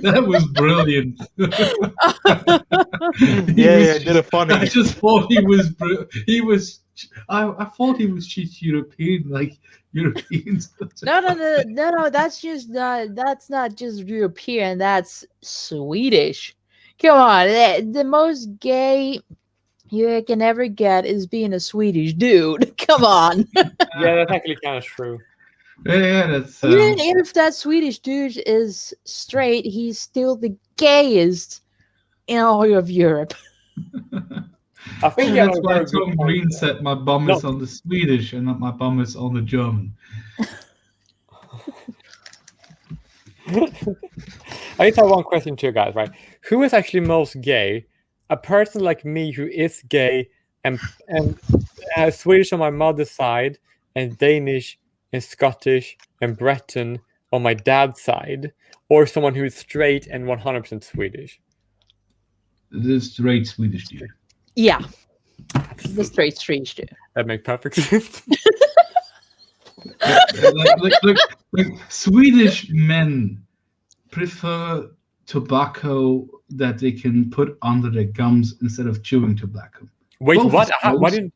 That was brilliant. Yeah, did it funny. I just thought he was. I thought he was just European, like Europeans. No. That's not just European. That's Swedish. Come on, the most gay you can ever get is being a Swedish dude. Come on. Yeah, that's actually kind of true. Yeah, that's. Even if that Swedish dude is straight, he's still the gayest in all of Europe. I think that's why Tom Green said my bum is on the Swedish and not my bum is on the German. I just have one question to you guys, right? Who is actually most gay? A person like me who is gay and Swedish on my mother's side and Danish and Scottish and Breton on my dad's side, or someone who is straight and 100% Swedish? The straight Swedish dude. Yeah. The straight Swedish dude. That makes perfect sense. like Swedish men prefer tobacco that they can put under their gums instead of chewing tobacco. Wait, what? Why didn't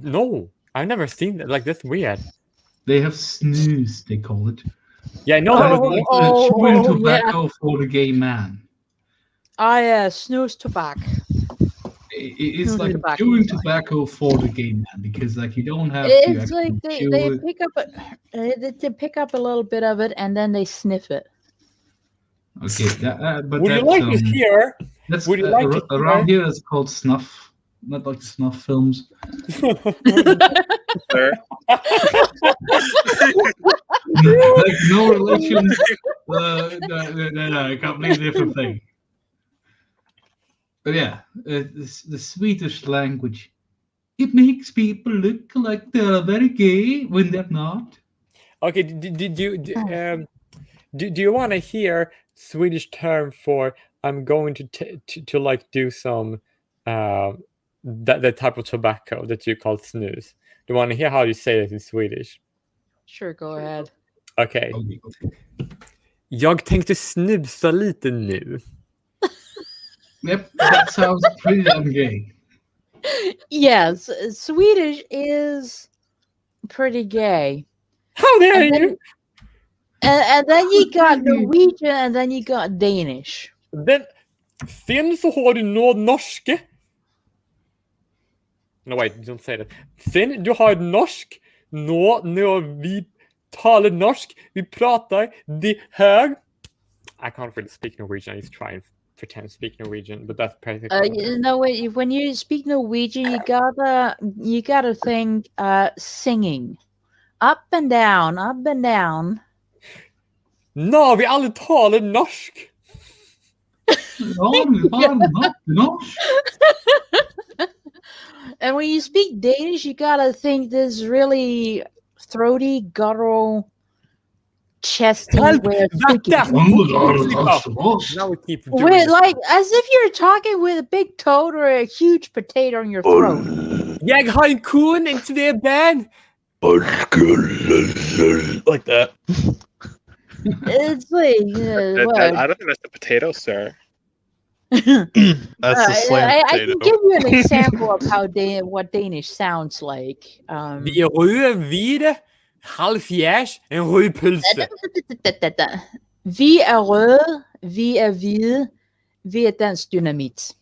no, I've never seen that. Like, that's weird. They have snus, they call it. Yeah, no, chewing tobacco for the gay man. Snus tobacco. It's like chewing tobacco for the gay man because like you don't have it's to like they pick up a little bit of it and then they sniff it. Okay, but would you like to hear? Would you like to around here? It's called snuff, not like snuff films. Like no relation. No, completely different thing. But yeah, the Swedish language, it makes people look like they're very gay when they're not. Okay, do you want to hear Swedish term for I'm going to like do some that type of tobacco that you call snus? Do you want to hear how you say it in Swedish? Sure, go ahead. Okay. Jag tänkte snusa lite nu. Yep, that sounds pretty damn gay. Yes, Swedish is pretty gay. How dare you? And then you got Norwegian, and then you got Danish. Sen så har du norske. No, wait, don't say that. Sen du har norsk. När vi talar norsk, vi pratar det här. I can't really speak Norwegian. I just try and pretend to speak Norwegian, but that's basically. No, when you speak Norwegian, you gotta think singing, up and down, up and down. No, vi aldrig talar norsk. And when you speak Danish, you gotta think this really throaty, guttural, chesty way of speaking. Now we keep doing Like as if you're talking with a big toad or a huge potato in your throat. Jag har en kon, en 2 ben. Like that. It's like I don't think that's the potato, sir. That's the slam I potato. can give you an example of how what Danish sounds like. Vi är röda, vita, halvfjärs, en röd pølse. Vi er røde, vi er hvide, vi er dansk dynamit.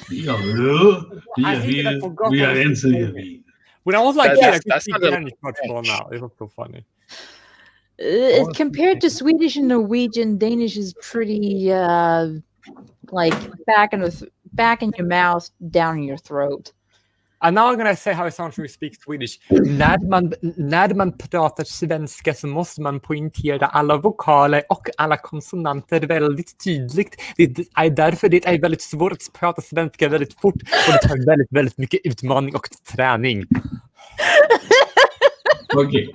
Vi er røde, vi er hvide, vi er ensidige. When I was like, That's I could not speak Danish much more now. It was so funny. Compared to Swedish and Norwegian, Danish is pretty like back in your mouth, down in your throat. And now I'm gonna say how it sounds when we speak Swedish. När man pratar svenska så måste man poängtera alla vokaler och alla konsonanter väldigt tydligt. Det är därför det är väldigt svårt att prata svenska väldigt fort och det tar väldigt, väldigt mycket utmaning och träning. Okay,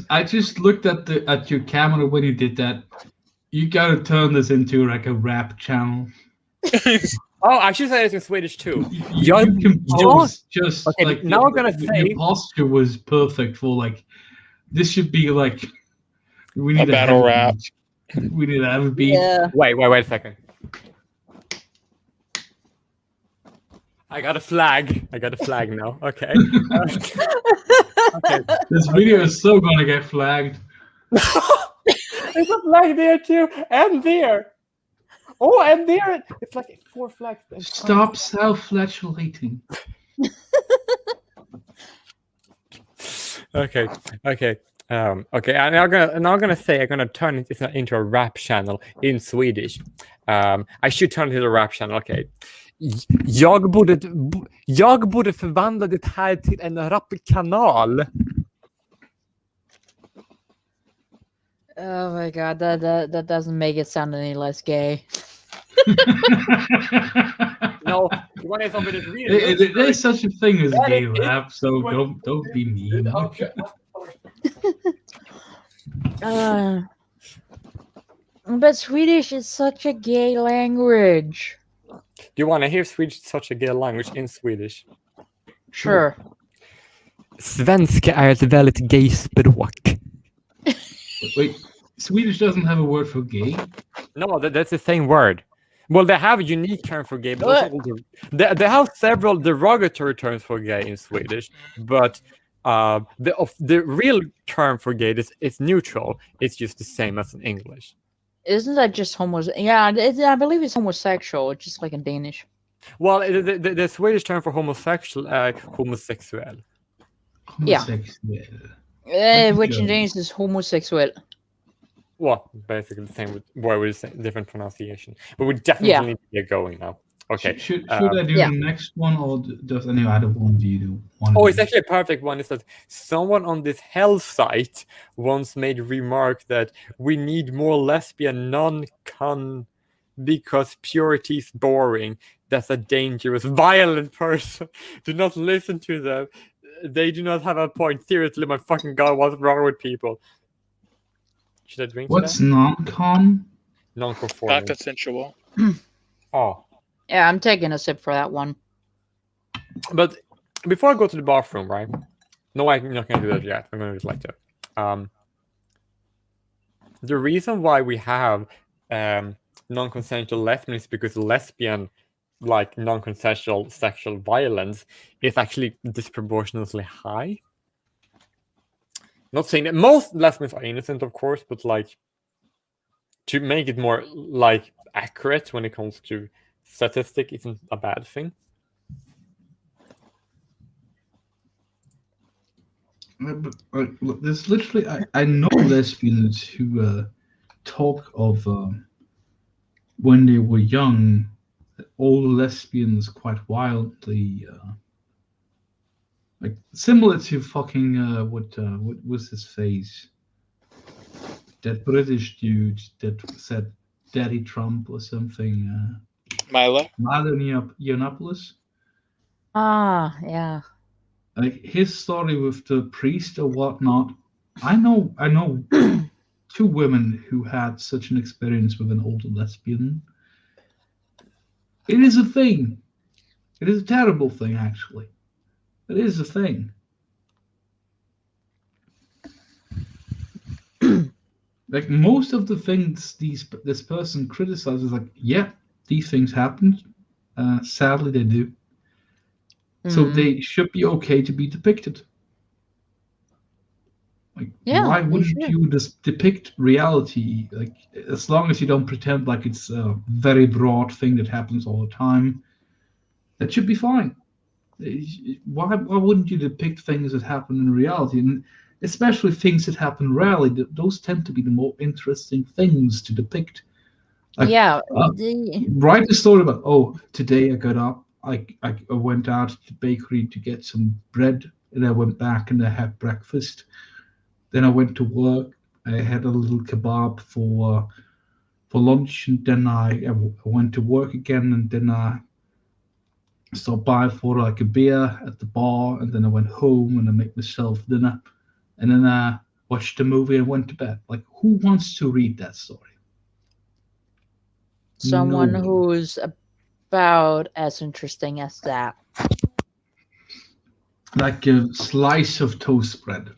I just looked at your camera when you did that. You gotta turn this into like a rap channel. Oh, I should say it in Swedish too. You compose just okay, like now I'm gonna say your posture was perfect for like this should be like we need a battle rap. We need to have a beat. Yeah. Wait a second. I got a flag now. Okay. Okay. This video is so gonna get flagged. There's a flag there too, and there. Oh, and there. It's like 4 flags. Stop self-flatulating. Okay. Okay. I'm gonna say I'm gonna turn it into a rap channel in Swedish. I should turn it into a rap channel. Okay. Jag borde förvandla det här till en rapkanal. Oh my god, that doesn't make it sound any less gay. No, you want to something that's really there's such a thing as gay rap, so don't be mean. Okay. But Swedish is such a gay language. Do you want to hear Swedish is such a gay language in Swedish? Sure. Svenska är ett väldigt gay språk. Wait, Swedish doesn't have a word for gay? No, that's the same word. Well, they have a unique term for gay, but they have several derogatory terms for gay in Swedish. But the real term for gay is neutral. It's just the same as in English. Isn't that just homosexual? Yeah, I believe it's homosexual, just like in Danish. Well, the Swedish term for homosexual, homosexuell. Yeah. Which in Danish is homosexuell. Well, basically the same word with different pronunciation. But we definitely need to get going now. Okay. Should I do the next one, or does any other one do you do? It's actually a perfect one. Is that someone on this hell site once made a remark that we need more lesbian non-con because purity is boring. That's a dangerous, violent person. Do not listen to them. They do not have a point. Seriously, my fucking god, what's wrong with people? Should I drink? What's non-con? Non-conforming. Not consensual. Oh. Yeah, I'm taking a sip for that one. But before I go to the bathroom, right? No, I'm not going to do that yet. I'm going to do it later. The reason why we have non-consensual lesbian is because lesbian, like non-consensual sexual violence, is actually disproportionately high. Not saying that most lesbians are innocent, of course, but like to make it more like accurate when it comes to statistic isn't a bad thing. But there's literally I know lesbians who talk of when they were young, all lesbians quite wildly like similar to fucking what was his face? That British dude that said Daddy Trump or something. Milo Yiannopoulos. Ah, yeah. Like his story with the priest or whatnot. I know 2 women who had such an experience with an older lesbian. It is a thing. It is a terrible thing, actually. It is a thing. Like most of the things this person criticizes, like, yeah, these things happened. Sadly, they do. So they should be okay to be depicted. Like, why wouldn't you just depict reality? Like, as long as you don't pretend like it's a very broad thing that happens all the time, that should be fine. Why wouldn't you depict things that happen in reality? And especially things that happen rarely, those tend to be the more interesting things to depict. Like, write a story about, oh, today I got up, I went out to the bakery to get some bread, and I went back and I had breakfast. Then I went to work. I had a little kebab for lunch, and then I went to work again, and then I stopped by for like a beer at the bar, and then I went home and I made myself dinner, and then I watched a movie and went to bed. Like, who wants to read that story? Someone who's about as interesting as that. Like a slice of toast bread.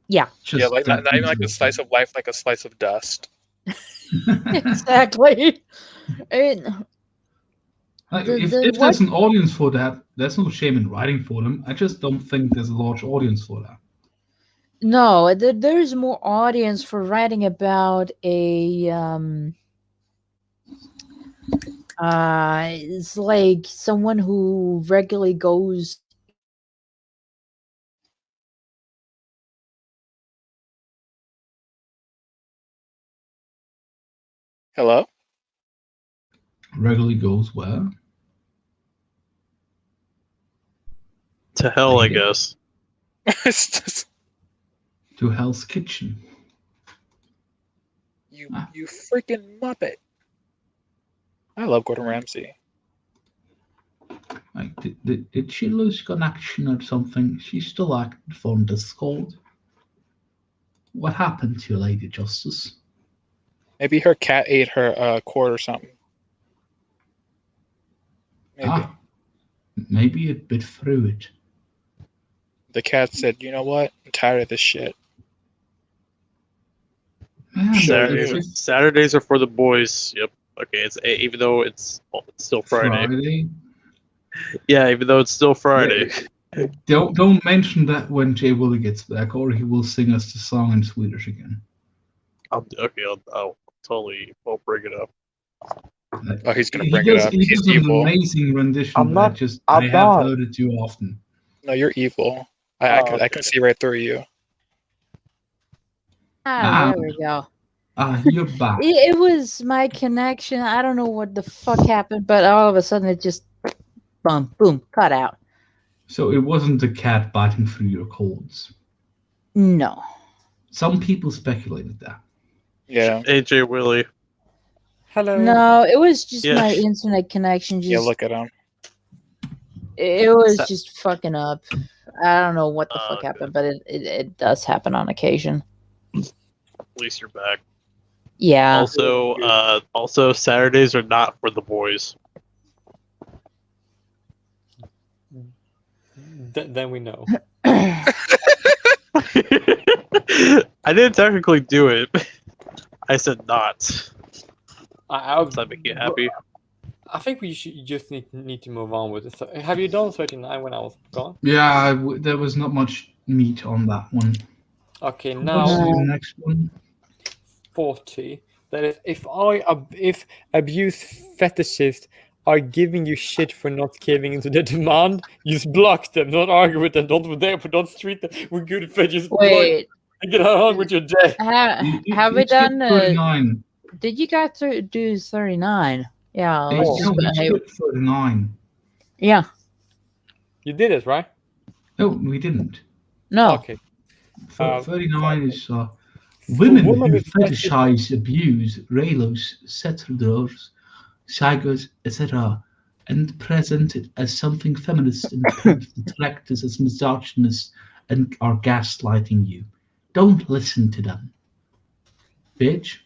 Yeah. Yeah, like not even like a slice of life, like a slice of dust. Exactly. Like, if there's an audience for that, there's no shame in writing for them. I just don't think there's a large audience for that. No, there's more audience for writing about a it's like someone who regularly goes. Hello? Regularly goes where? To hell, I guess. To Hell's Kitchen. You freaking muppet. I love Gordon Ramsay. Like, did she lose connection or something? She still active on Discord. What happened to you, Lady Justice? Maybe her cat ate her cord or something. Maybe. Maybe it bit through it. The cat said, "You know what? I'm tired of this shit." Saturdays are for the boys. Yep. Okay. It's even though it's still Friday. Yeah, even though it's still Friday. Don't mention that when Jay Willie gets back, or he will sing us the song in Swedish again. I'll totally won't bring it up. Oh, he's gonna bring it up. He He's does an evil. amazing rendition. I have heard it too often. No, you're evil. I can see right through you. There we go. You're back. It was my connection. I don't know what the fuck happened, but all of a sudden it just boom, cut out. So it wasn't the cat biting through your cords. No. Some people speculated that. Yeah. AJ Willie. Hello. No, it was just my internet connection. Just, look at him. It was just fucking up. I don't know what the fuck happened, but it does happen on occasion. At least you're back. Yeah. Also Saturdays are not for the boys. Then we know. I didn't technically do it. I said not. Does that make you happy? I think we just need to move on with it. So, have you done 39 when I was gone? Yeah, there was not much meat on that one. Okay, What's now the next one? 40. That is, if abuse fetishists are giving you shit for not caving into their demand, just block them. Don't argue with them. Don't treat them with good faith. Just block them and get on with your day. Have we You skipped done 39. Did you guys do 39? Yeah, Hey, let's just no, go we ahead. skipped 39. Yeah. You did it, right? No, we didn't. No. Okay. 39 is women who women with fetishize, abuse, railers, settlers, psychos, etc., and present it as something feminist and paint the characters as misogynist and are gaslighting you. Don't listen to them. Bitch.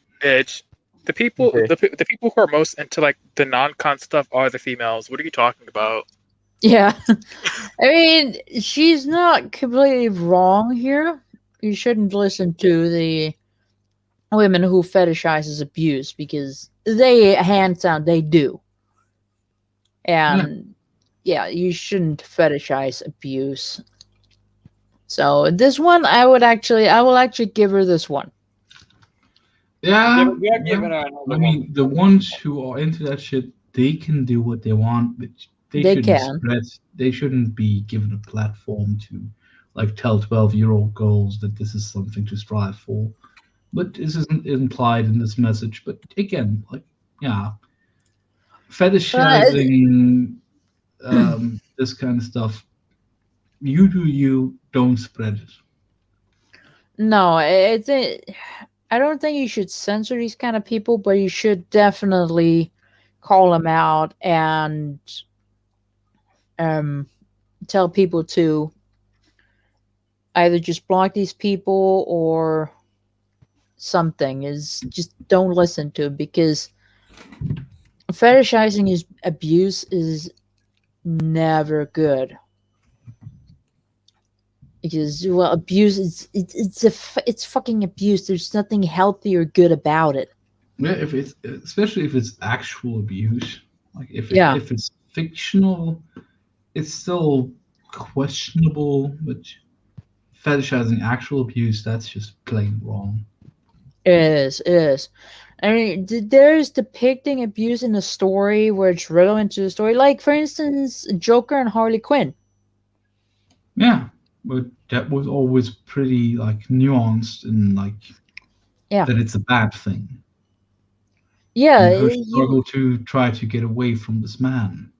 The people the people who are most into like the non-con stuff are the females. What are you talking about? Yeah. I mean, she's not completely wrong here. You shouldn't listen to the women who fetishizes abuse because they, hands down, they do. And yeah, you shouldn't fetishize abuse. So this one, I will actually give her this one. Yeah, we are giving her another I mean, the ones who are into that shit, they can do what they want, but they shouldn't can. spread. They shouldn't be given a platform to, like, tell 12-year-old girls that this is something to strive for. But this isn't implied in this message. But again, like, yeah, fetishizing this kind of stuff. You do you. Don't spread it. No, I don't think you should censor these kind of people, but you should definitely call them out and tell people to either just block these people or something. Is just don't listen to it, because fetishizing is abuse is never good. Because, well, abuse is it's fucking abuse. There's nothing healthy or good about it. Yeah, if it's especially if it's actual abuse, like if it's fictional, it's still questionable. But fetishizing actual abuse, that's just plain wrong. It is. I mean, there's depicting abuse in the story where it's relevant to the story. Like, for instance, Joker and Harley Quinn. Yeah, but that was always pretty like nuanced and like that it's a bad thing. Yeah, and her struggle to try to get away from this man.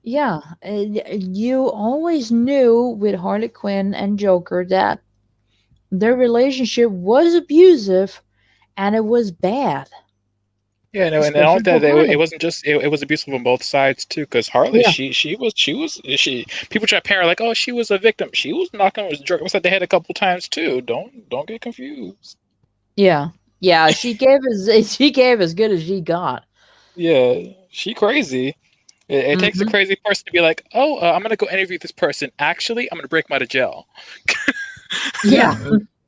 Yeah, you always knew with Harley Quinn and Joker that their relationship was abusive, and it was bad. Yeah, no, and all that it wasn't just it was abusive on both sides too. Because Harley, she people try to pair her like, oh, she was a victim. She was knocking his jerk upside the head a couple times too. Don't get confused. Yeah, she gave as good as she got. Yeah, she crazy. It takes a crazy person to be like, oh, I'm gonna go interview this person. Actually, I'm gonna break him out of jail. Yeah,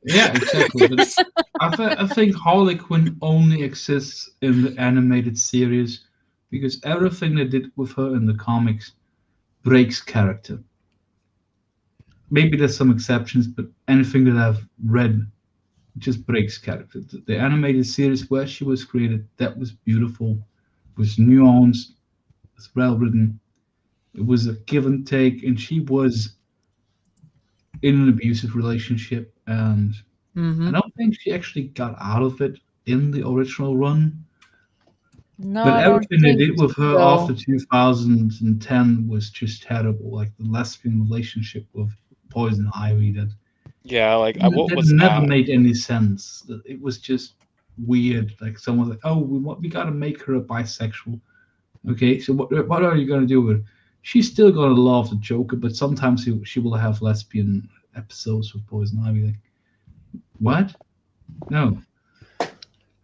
exactly. But I think Harley Quinn only exists in the animated series because everything they did with her in the comics breaks character. Maybe there's some exceptions, but anything that I've read just breaks character. The animated series where she was created, that was beautiful, was nuanced, was well written. It was a give and take, and she was in an abusive relationship, and I don't think she actually got out of it in the original run. No, but I don't everything they think did with her so. after 2010 was just terrible. Like the lesbian relationship with Poison Ivy, that what that was never that? made any sense. It was just weird. Like someone's like, "Oh, we got to make her a bisexual." Okay, so what are you gonna do with her? She's still gonna love the Joker, but sometimes she will have lesbian episodes with Poison Ivy. Like, what? No.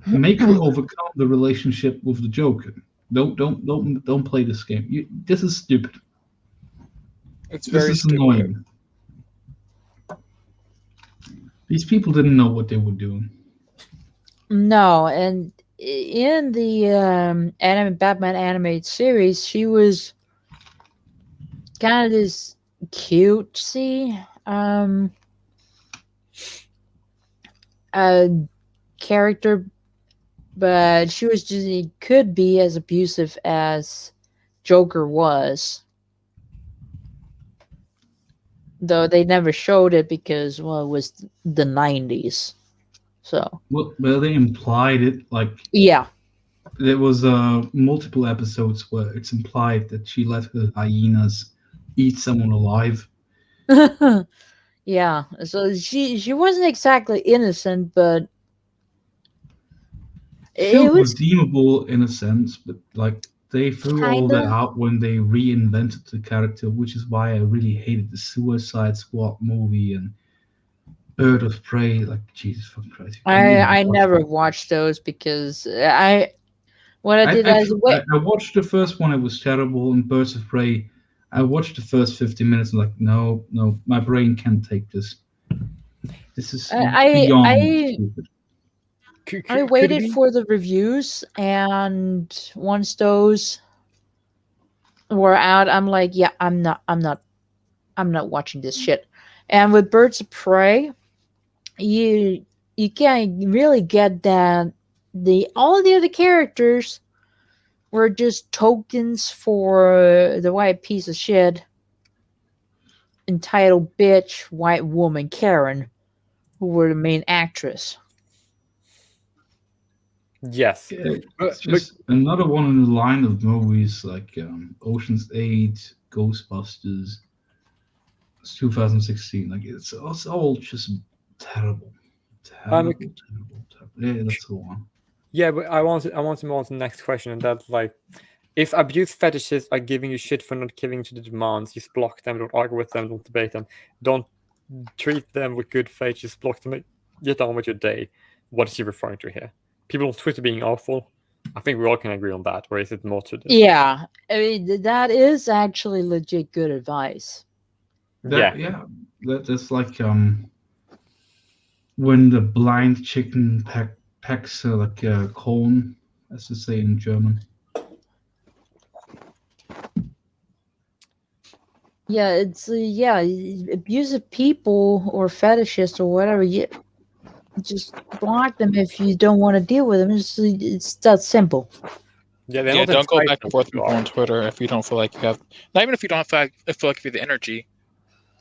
Make her overcome the relationship with the Joker. Don't play this game. This is stupid. It's this very is stupid. annoying. These people didn't know what they were doing. No, and in the Batman animated series, she was kind of this cutesy. character, but she was just could be as abusive as Joker was. Though they never showed it because, well, it was the 90s. So. Well, they implied it, like. Yeah. There was multiple episodes where it's implied that she let her hyenas eat someone alive. Yeah. So she wasn't exactly innocent, but Still it was redeemable in a sense, but like they threw all that kinda. out when they reinvented the character, which is why I really hated the Suicide Squad movie and Bird of Prey. Like Jesus fucking Christ! I never watched those because what I did as I watched the first one. It was terrible. And Birds of Prey, I watched the first 50 minutes. And like, no, my brain can't take this. This is beyond stupid. I waited for the reviews, and once those were out, I'm like, yeah, I'm not watching this shit. And with Birds of Prey, you can't really get that all the other characters were just tokens for the white piece of shit entitled bitch white woman Karen, who were the main actress. Yes. It's just another one in the line of movies like Ocean's 8, Ghostbusters. It's 2016. Like it's all just terrible. Yeah, that's the one. Yeah, but I want to move on to the next question, and that's like, if abuse fetishes are giving you shit for not giving to the demands, just block them, don't argue with them, don't debate them, don't treat them with good faith, just block them, get on with your day. What is he referring to here? People on Twitter being awful? I think we all can agree on that, or is it more to this? Yeah, I mean, that is actually legit good advice. That's like when the blind chicken pecks like corn, as they say in German. Yeah, it's abusive people or fetishists or whatever. You just block them if you don't want to deal with them. It's that simple. Yeah, don't go back and forth with people on Twitter if you don't feel like you have. Not even if you don't feel like you have the energy.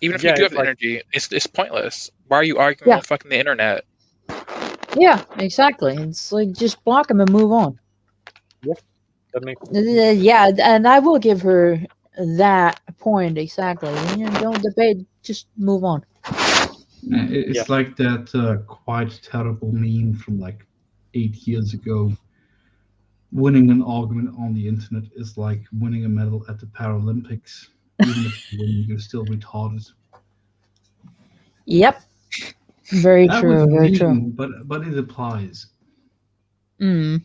Even if you do have the energy, it's pointless. Why are you arguing on fucking the internet? Yeah, exactly. It's like just block them and move on. Yeah, that makes yeah, and I will give her that point exactly. Don't debate, just move on. It's like that quite terrible meme from like 8 years ago. Winning an argument on the internet is like winning a medal at the Paralympics. Even if you win, you're still retarded. Yep. Very true. Very true. But it applies. Yeah,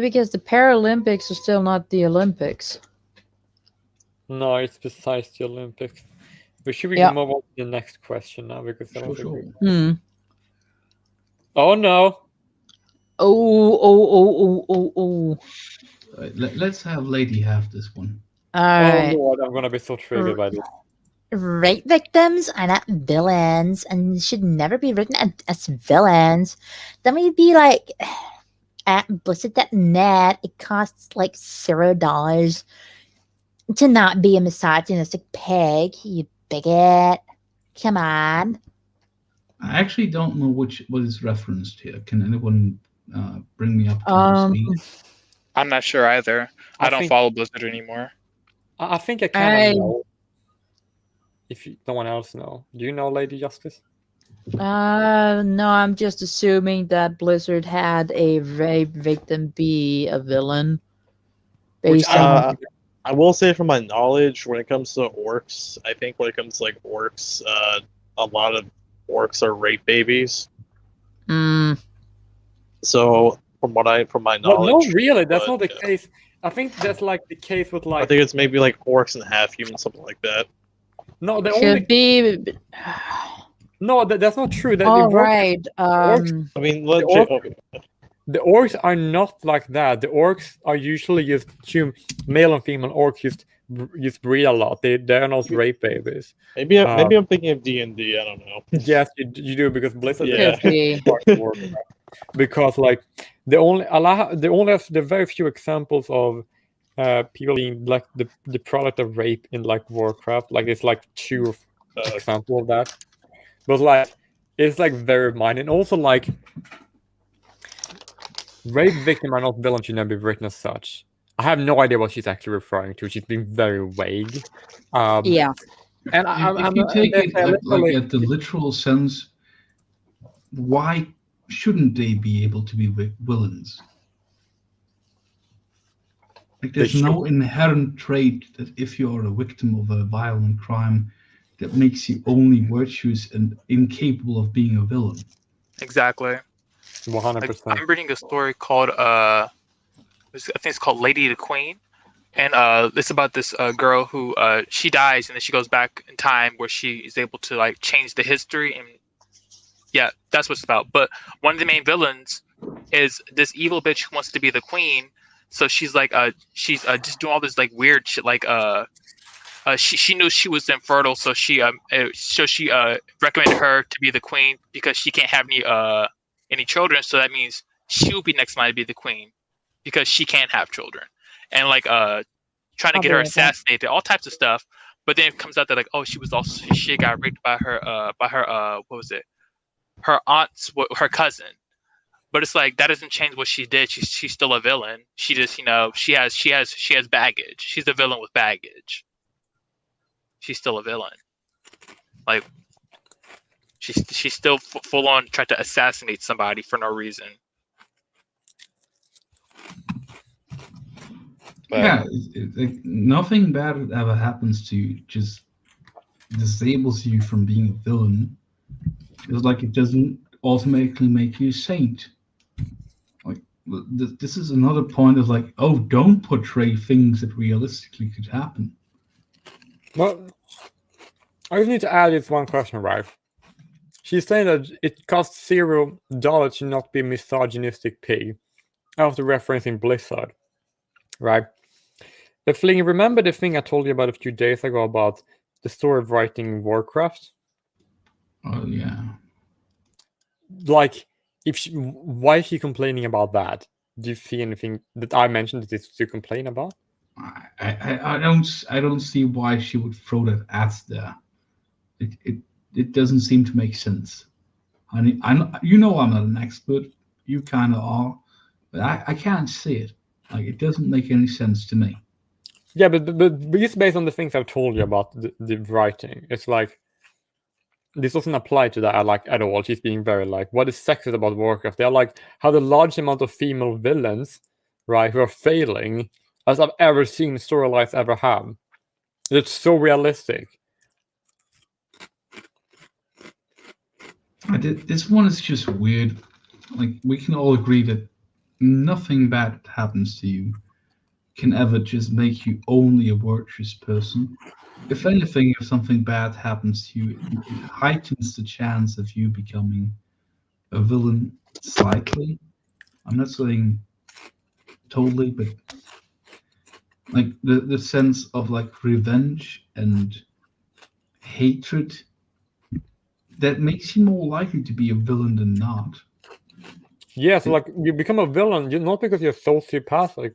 because the Paralympics are still not the Olympics. No, it's besides the Olympics. But should we move on to the next question now? Because I don't think Oh no. Oh. Let's have Lady have this one. All right. Oh Lord, I'm gonna be so triggered by this. Rape victims are not villains and should never be written as villains. Then we'd be like, at Blizzard.net, it costs like $0 to not be a misogynistic pig, you bigot. Come on. I actually don't know what is referenced here. Can anyone bring me up to speed? I'm not sure either. I don't follow Blizzard anymore. I think I kind of know. If no one else know, do you know Lady Justice? No, I'm just assuming that Blizzard had a rape victim be a villain. Based on I will say from my knowledge, when it comes to orcs, I think when it comes to like orcs, a lot of orcs are rape babies. So from my knowledge, no, really, that's not the case. I think that's like the case with like. I think it's maybe like orcs and half human, something like that. No, the should only be. No, that's not true. All right. Orcs, I mean, the orcs are not like that. The orcs are usually just male and female orcs just just breed a lot. They're not rape babies. Maybe I'm thinking of D&D. I don't know. Yes, you do, because Blizzard. Yeah. Because like the very few examples of people being like the product of rape in like Warcraft. Like it's like 2 examples of that, but like it's like very minor. And also like rape victim are not villains, should never be written as such. I have no idea what she's actually referring to. She's being very vague. Yeah. And if you take it like at the literal sense, why shouldn't they be able to be villains? Like, there's no inherent trait that if you are a victim of a violent crime that makes you only virtuous and incapable of being a villain. Exactly. 100%. Like, I'm reading a story called I think it's called Lady the Queen, and it's about this girl who she dies and then she goes back in time where she is able to like change the history, and yeah, that's what it's about. But one of the main villains is this evil bitch who wants to be the queen. So she's like she's just doing all this like weird shit. Like she knew she was infertile, so she recommended her to be the queen because she can't have any children. So that means she will be next in line to be the queen because she can't have children. And like trying to get her assassinated, all types of stuff. But then it comes out that like, oh, she got raped by her what was it? Her aunt's her cousin. But it's like that doesn't change what she did. She's still a villain. She just, she has baggage. She's a villain with baggage. She's still a villain. Like she's still full on tried to assassinate somebody for no reason. Yeah, like, nothing bad ever happens to you. Just disables you from being a villain. It's like it doesn't automatically make you a saint. Like this is another point of like, oh, don't portray things that realistically could happen. Well, I just need to add this one question, right? She's saying that it costs $0 to not be a misogynistic pig, after referencing Blizzard, right? The thing, remember the thing I told you about a few days ago about the story of writing Warcraft? Oh yeah. Like, why is she complaining about that? Do you see anything that I mentioned that is to complain about? I don't see why she would throw that at there. It doesn't seem to make sense. I mean, I'm not an expert. You kind of are, but I can't see it. Like, it doesn't make any sense to me. Yeah, but just based on the things I've told you about the writing, it's like this doesn't apply to that at all. She's being very like, what is sexist about Warcraft? They're like, how the large amount of female villains, right, who are failing, as I've ever seen storylines ever have. It's so realistic. This one is just weird. Like, we can all agree that nothing bad happens to you can ever just make you only a virtuous person. If anything, if something bad happens to you, it heightens the chance of you becoming a villain slightly. I'm not saying totally, but like the sense of like revenge and hatred that makes you more likely to be a villain than not. Yeah, so like you become a villain, not because you're sociopathic,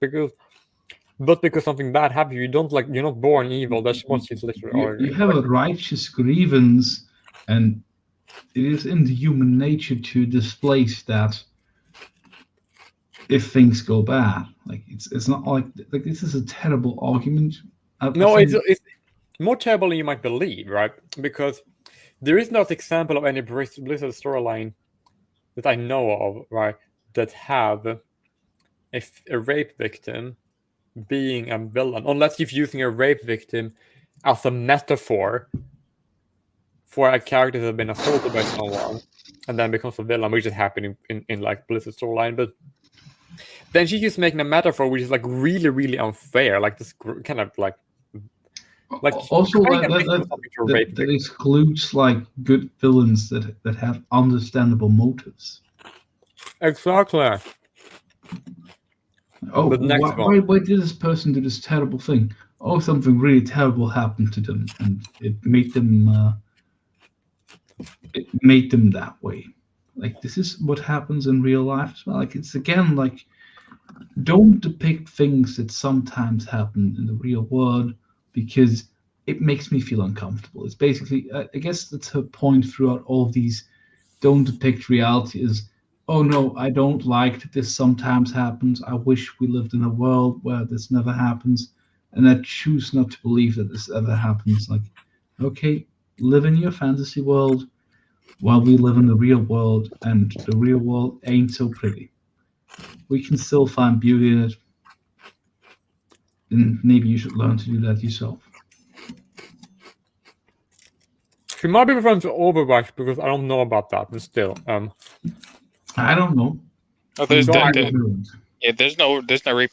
but because something bad happened. You're not born evil. That's what she's literally arguing. You have a righteous grievance, and it is in the human nature to displace that if things go bad. Like it's not like this is a terrible argument. It's more terrible than you might believe, right? Because there is no example of any Blizzard storyline that I know of, right, that have a rape victim being a villain, unless you're using a rape victim as a metaphor for a character that has been assaulted by someone and then becomes a villain, which is happening in like Blizzard storyline. But then she's just making a metaphor which is like really, really unfair, like this kind of like also that excludes like good villains that have understandable motives. Exactly. Oh, why did this person do this terrible thing? oh, something really terrible happened to them, and it made them that way. Like, this is what happens in real life as well. Like, it's again like, don't depict things that sometimes happen in the real world because it makes me feel uncomfortable. It's basically, I guess that's her point throughout all of these. Don't depict reality as, oh no, I don't like that this sometimes happens. I wish we lived in a world where this never happens, and I choose not to believe that this ever happens. Like, okay, live in your fantasy world while we live in the real world, and the real world ain't so pretty. We can still find beauty in it, and maybe you should learn to do that yourself. She might be referring to Overwatch because I don't know about that, but still, I don't know. Oh, there's no raping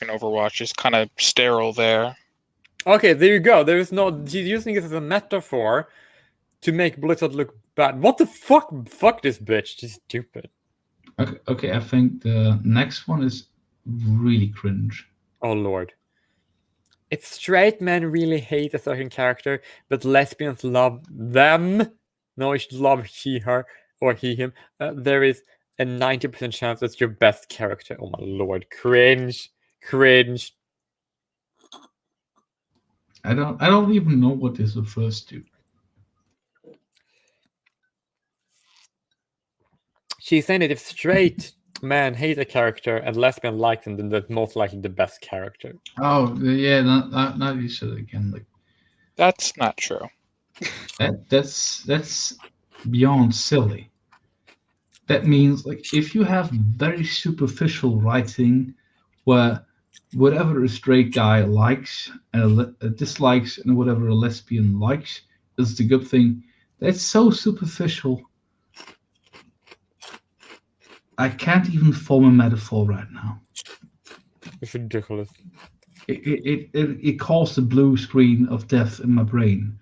Overwatch. It's kind of sterile there. Okay, there you go. There is no. She's using it as a metaphor to make Blizzard look bad. What the fuck? Fuck this bitch. She's stupid. Okay, I think the next one is really cringe. Oh lord. If straight men really hate a certain character, but lesbians love them, no, you should love she, her, or he, him, there is a 90% chance that's your best character. Oh my lord. Cringe. Cringe. I don't even know what this refers to. She's saying that if straight men hate a character and lesbian likes him, then that's most likely the best character. Oh yeah, not you said it again. Like, that's not true. That's beyond silly. That means, like, if you have very superficial writing where whatever a straight guy likes and dislikes and whatever a lesbian likes is the good thing, that's so superficial. I can't even form a metaphor right now. It's ridiculous. It caused the blue screen of death in my brain.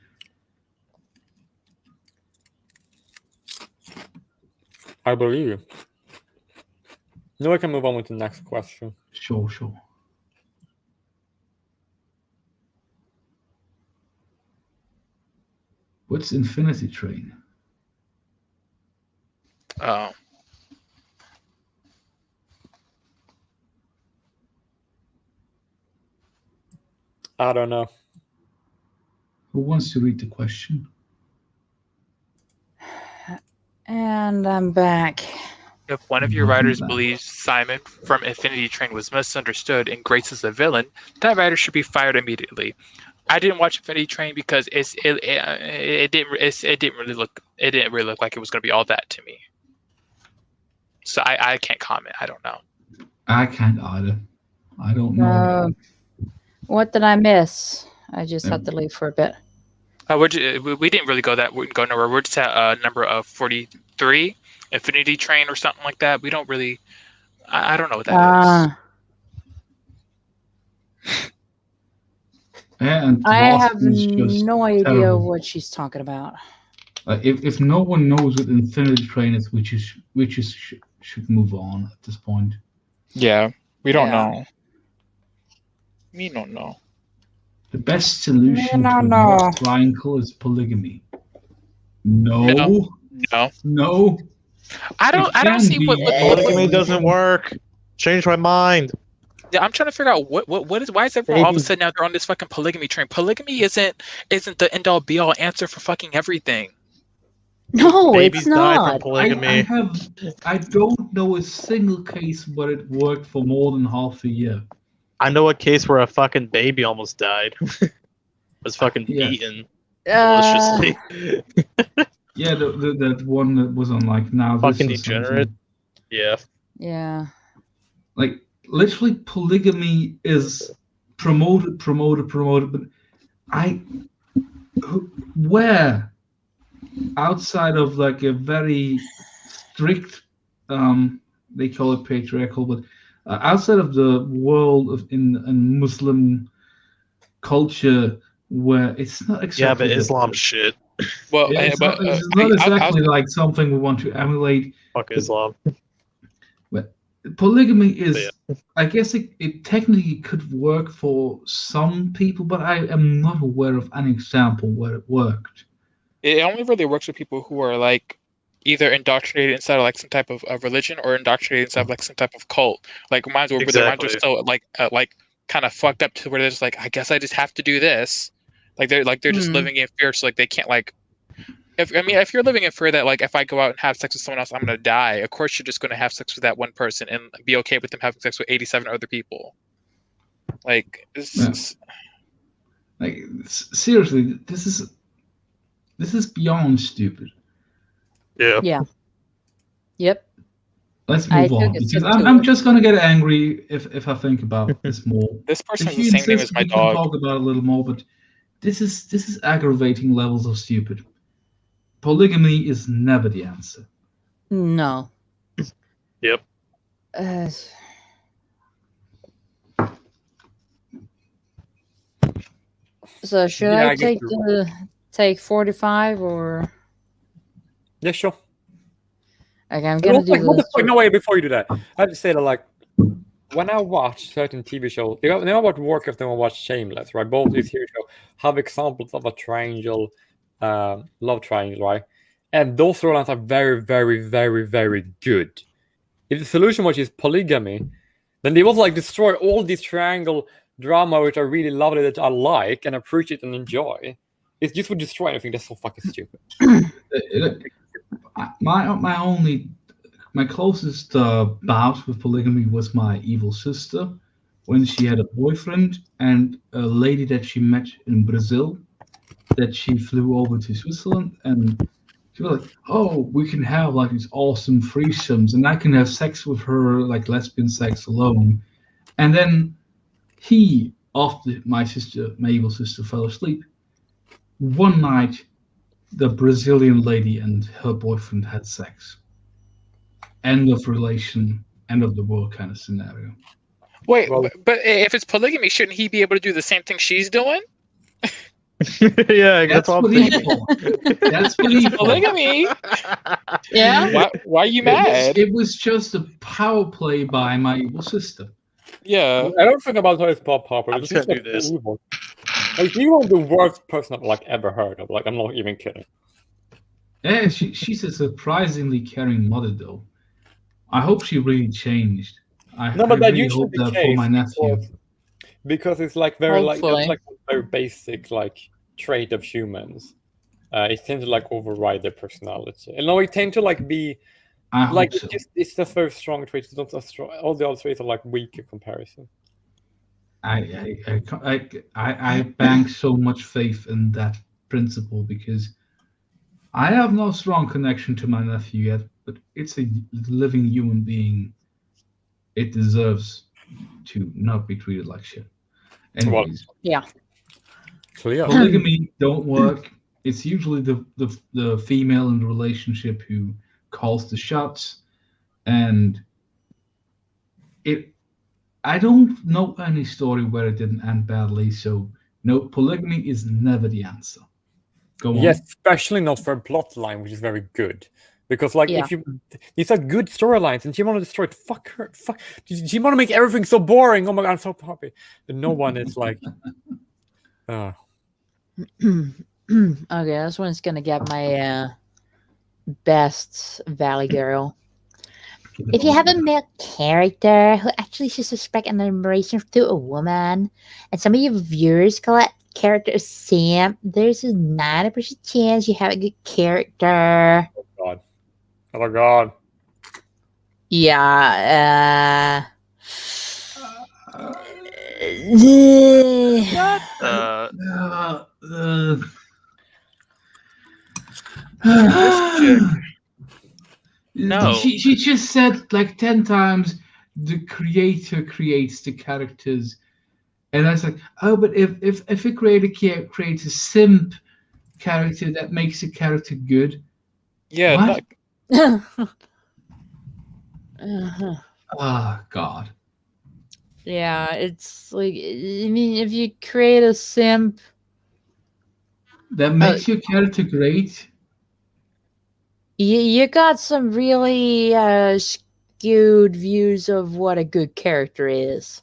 I believe you. Now I can move on with the next question. Sure. What's Infinity Train? Oh. I don't know. Who wants to read the question? And I'm back. If one of your writers believes Simon from Infinity Train was misunderstood and Grace is a villain, that writer should be fired immediately. I didn't watch Infinity Train because it didn't really look like it was going to be all that to me. So I can't comment. I don't know. I can't either. I don't know. What did I miss? I just had to leave for a bit. We didn't really go nowhere. We're just at number of 43, Infinity Train or something like that. We don't really. I don't know what that is. And I have no idea terrible. what she's talking about. If no one knows what Infinity Train is, we should move on at this point. Yeah, we don't know. We don't know. The best solution to a triangle is polygamy. No. I don't see what polygamy doesn't work. Change my mind. Yeah, I'm trying to figure out why is everyone all of a sudden now they're on this fucking polygamy train? Polygamy isn't the end all be all answer for fucking everything. No, it's not. Polygamy. I don't know a single case where it worked for more than half a year. I know a case where a fucking baby almost died. Was fucking beaten maliciously. Yeah, that one that was on like Now This fucking degenerate. Yeah. Yeah. Like literally, polygamy is promoted, but where outside of like a very strict, they call it patriarchal, but outside of the world in Muslim culture, where it's not exactly. Yeah, but Islam shit. Well, it's not exactly like something we want to emulate. Fuck Islam. But polygamy is, I guess it technically could work for some people, but I am not aware of an example where it worked. It only really works with people who are like either indoctrinated inside of like some type of religion or indoctrinated inside of like some type of cult. Like minds where their minds are so like kind of fucked up to where they're just like, I guess I just have to do this. Like they're just living in fear, so like they can't like. If you're living in fear that like if I go out and have sex with someone else, I'm gonna die. Of course, you're just gonna have sex with that one person and be okay with them having sex with 87 other people. Like, Seriously, this is beyond stupid. Yeah. Yeah. Yep. Let's move on because I'm just gonna get angry if I think about this more. This person has If you the same name insist, as my we can dog. talk about it a little more, but this is aggravating levels of stupid. Polygamy is never the answer. No. Yep. So should I take 45 or? Yeah, sure. Okay, I'm gonna do this. No, wait, before you do that, I have to say that like when I watch certain TV shows, you know about Warcraft and I watch Shameless, right? Both these TV shows have examples of a triangle, love triangle, right? And those storylines are very, very, very, very good. If the solution was just polygamy, then they would like destroy all these triangle drama which I really lovely that I like and appreciate and enjoy. It just would destroy everything. That's so fucking stupid. My closest bout with polygamy was my evil sister when she had a boyfriend and a lady that she met in Brazil that she flew over to Switzerland, and she was like, oh, we can have like these awesome threesomes and I can have sex with her, like lesbian sex alone. And then he, after my evil sister fell asleep, one night the Brazilian lady and her boyfriend had sex. End of relation, end of the world kind of scenario. Wait, but if it's polygamy, shouldn't he be able to do the same thing she's doing? Yeah, that's what I'm thinking. That's what he polygamy. Yeah. Why are you mad? It was just a power play by my evil sister. Yeah. I don't think about how it's pop popper. I'm just gonna do this. Evil. Like you are the worst person I've like ever heard of. Like I'm not even kidding. Yeah, she's a surprisingly caring mother though. I hope she really changed. I really hope that for my nephew. Because it's like very Hopefully. like a very basic like trait of humans. It tends to like override their personality. And no, it tend to like be like so. it's just very strong traits. It's not a strong. All the other traits are like weak in comparison. I bank so much faith in that principle because I have no strong connection to my nephew yet, but it's a living human being. It deserves to not be treated like shit. Anyways, yeah. Polygamy don't work. It's usually the female in the relationship who calls the shots, and I don't know any story where it didn't end badly. So no, polygamy is never the answer. Go on. Yes, especially not for a plot line, which is very good. Because like if these are good storylines and you want to destroy it, fuck her. Fuck you want to make everything so boring. Oh my god, I'm so happy. But no one is like Okay, this one's gonna get my best Valley Girl. If you have a male character who actually shows respect and admiration to a woman, and some of your viewers call that character a simp, there's a 90% chance you have a good character. Oh god. Oh god. Yeah. No. She just said like 10 times the creator creates the characters. And I was like, oh, but if a creator creates a simp character that makes a character good. Yeah. Oh god. Yeah, it's like, I mean, if you create a simp that makes your character great. You got some really skewed views of what a good character is.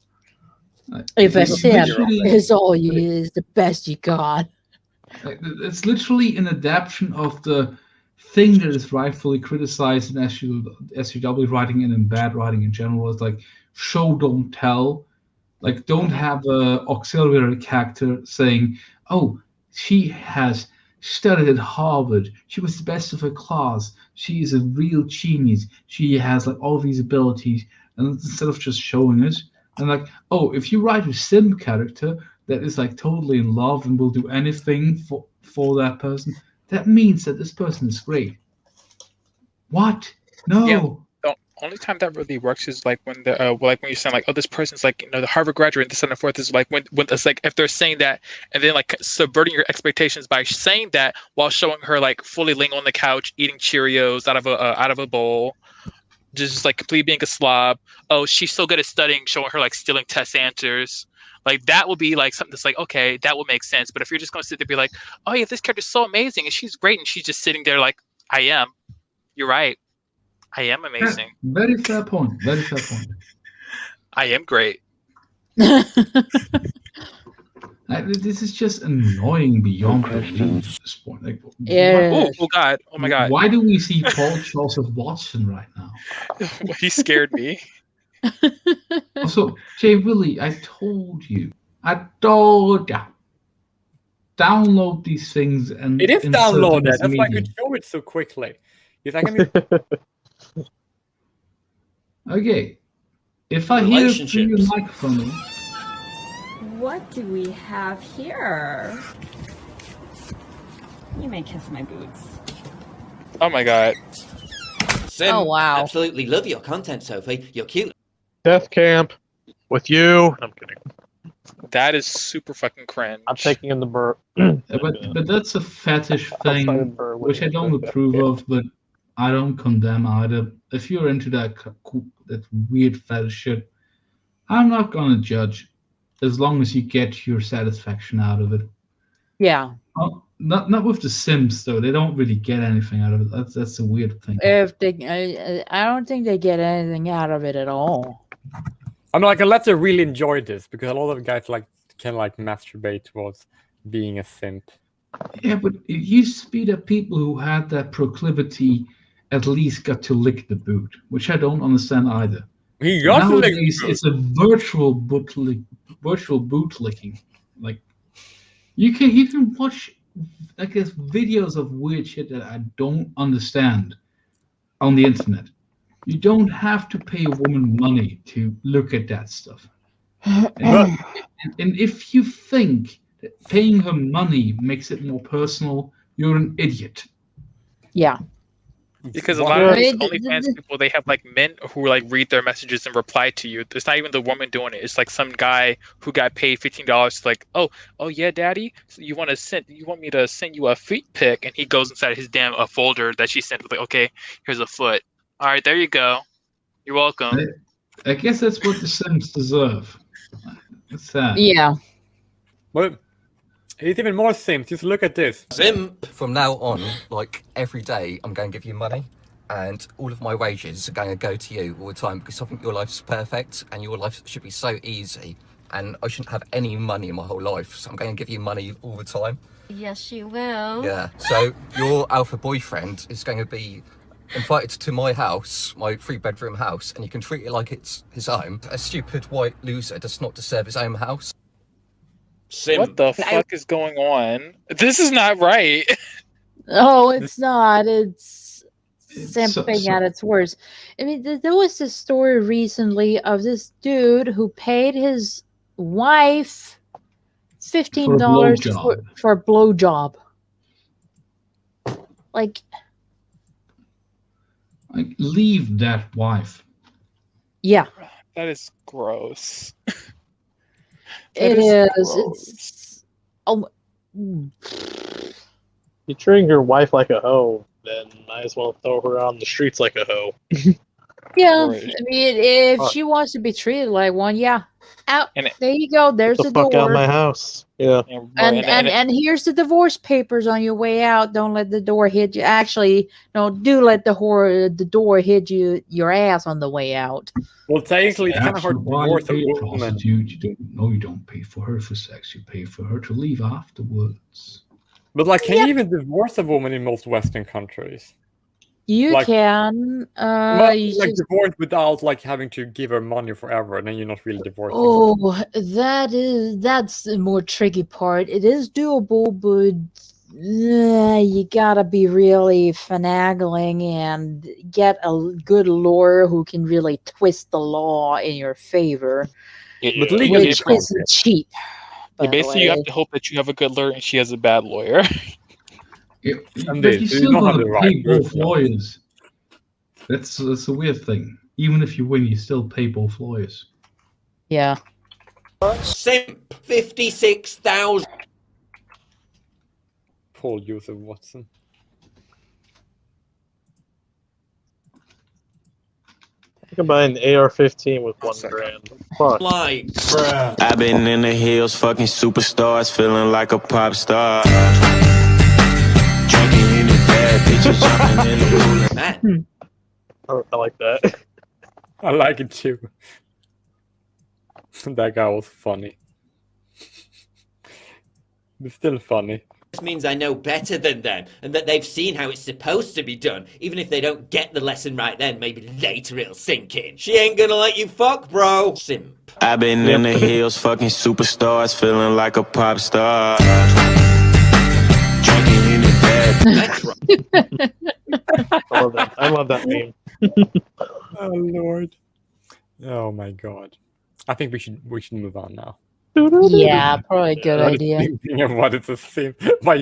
If a sim is all you is the best you got. It's literally an adaptation of the thing that is rightfully criticized in SJW writing and in bad writing in general. Is like show don't tell. Like don't have a auxiliary character saying, "Oh, she has studied at Harvard. She was the best of her class. She is a real genius. She has like all these abilities." And instead of just showing it, and like, oh, if you write a sim character that is like totally in love and will do anything for that person, that means that this person is great. What? No. Yeah, the only time that really works is like when the like when you're saying like, oh, this person's like, you know, the Harvard graduate, this and the fourth is like when it's like if they're saying that and then like subverting your expectations by saying that while showing her like fully laying on the couch eating Cheerios out of a bowl, just like completely being a slob. Oh, she's so good at studying, showing her like stealing test answers. Like that would be like something that's like, okay, that would make sense. But if you're just gonna sit there and be like, oh yeah, this character's so amazing and she's great, and she's just sitting there like, I am. You're right. I am amazing. Very fair point. Very fair point. I am great. This is just annoying beyond belief at this point. Like, yeah. Oh God! Oh my God! Why do we see Paul Joseph Watson right now? He scared me. Also, Jay Willie, I told you. Download these things and it is downloaded. That's media. why I could show it so quickly. I can Okay. If I hear through your microphone. What do we have here? You may kiss my boots. Oh my God. Sim, oh wow. Absolutely love your content, Sophie. You're cute. Death camp with you. I'm kidding. That is super fucking cringe. I'm taking in the burr. But that's a fetish thing, which I don't approve of, but I don't condemn either. If you're into that weird fetish shit, I'm not gonna judge, as long as you get your satisfaction out of it. Yeah. Not with the Sims though. They don't really get anything out of it. That's a weird thing. I don't think they get anything out of it at all. I mean, like, unless they really enjoy this, because a lot of guys can masturbate towards being a simp. Yeah, but it used to be that people who had that proclivity at least got to lick the boot, which I don't understand either. He got to lick the boot. It's a virtual boot licking. Like you can watch, I guess, videos of weird shit that I don't understand on the internet. You don't have to pay a woman money to look at that stuff. And if you think that paying her money makes it more personal, you're an idiot. Yeah. Because a lot of these OnlyFans people, they have like men who like read their messages and reply to you. It's not even the woman doing it. It's like some guy who got paid $15. Like, oh yeah, daddy, so you want me to send you a feet pic? And he goes inside his damn folder that she sent. Like, okay, here's a foot. All right, there you go. You're welcome. I guess that's what the Sims deserve. It's sad. Yeah. But it's even more simp. Just look at this. Simp. From now on, like every day, I'm going to give you money, and all of my wages are going to go to you all the time because I think your life's perfect and your life should be so easy, and I shouldn't have any money in my whole life. So I'm going to give you money all the time. Yes, you will. Yeah. So your alpha boyfriend is going to be invited to my house, my 3-bedroom house, and you can treat it like it's his home. A stupid white loser does not deserve his own house. Simp. What the fuck is going on? This is not right. Oh, it's not. It's simping at its worst. I mean, there was this story recently of this dude who paid his wife $15 for a blowjob. Like, leave that wife. Yeah. That is gross. It is. You're treating your wife like a hoe, then might as well throw her on the streets like a hoe. Yeah, Right. I mean, if she wants to be treated like one, yeah. Out. And There you go. There's Get the the fuck out of door. my house. Yeah. And here's the divorce papers on your way out. Don't let the door hit you. Actually, no, do let the door hit your ass on the way out. Well, technically, it's kind of hard to Why you divorce a pay a woman. prostitute? You don't pay for her for sex. You pay for her to leave afterwards. But like, can you even divorce a woman in most Western countries? You Like- can. Like just- divorce without like having to give her money forever, and then you're not really divorcing. Oh, that's the more tricky part. It is doable, but you gotta be really finagling and get a good lawyer who can really twist the law in your favor. But legally, which isn't cheap. by the basically, you way. have to hope that you have a good lawyer and she has a bad lawyer. But you still gotta pay both lawyers. That's a weird thing. Even if you win, you still pay both lawyers. Yeah. Simp 56,000. Paul Joseph Watson. I can buy an AR-15 with $1,000. Fuck. Like, I've been in the hills, fucking superstars, feeling like a pop star. Drinking in the bad bitches, jumping in the pool. I like that. I like it too. That guy was funny. It's still funny. this means I know better than them, and that they've seen how it's supposed to be done. Even if they don't get the lesson right then, maybe later it'll sink in. She ain't gonna let you fuck, bro. Simp. I've been in the hills, fucking superstars, feeling like a pop star. Drinking in the bed. I love that. I love that meme. Oh Lord. Oh my God. I think we should move on now. Yeah, probably a good I'm idea. just thinking of what it's a sim. But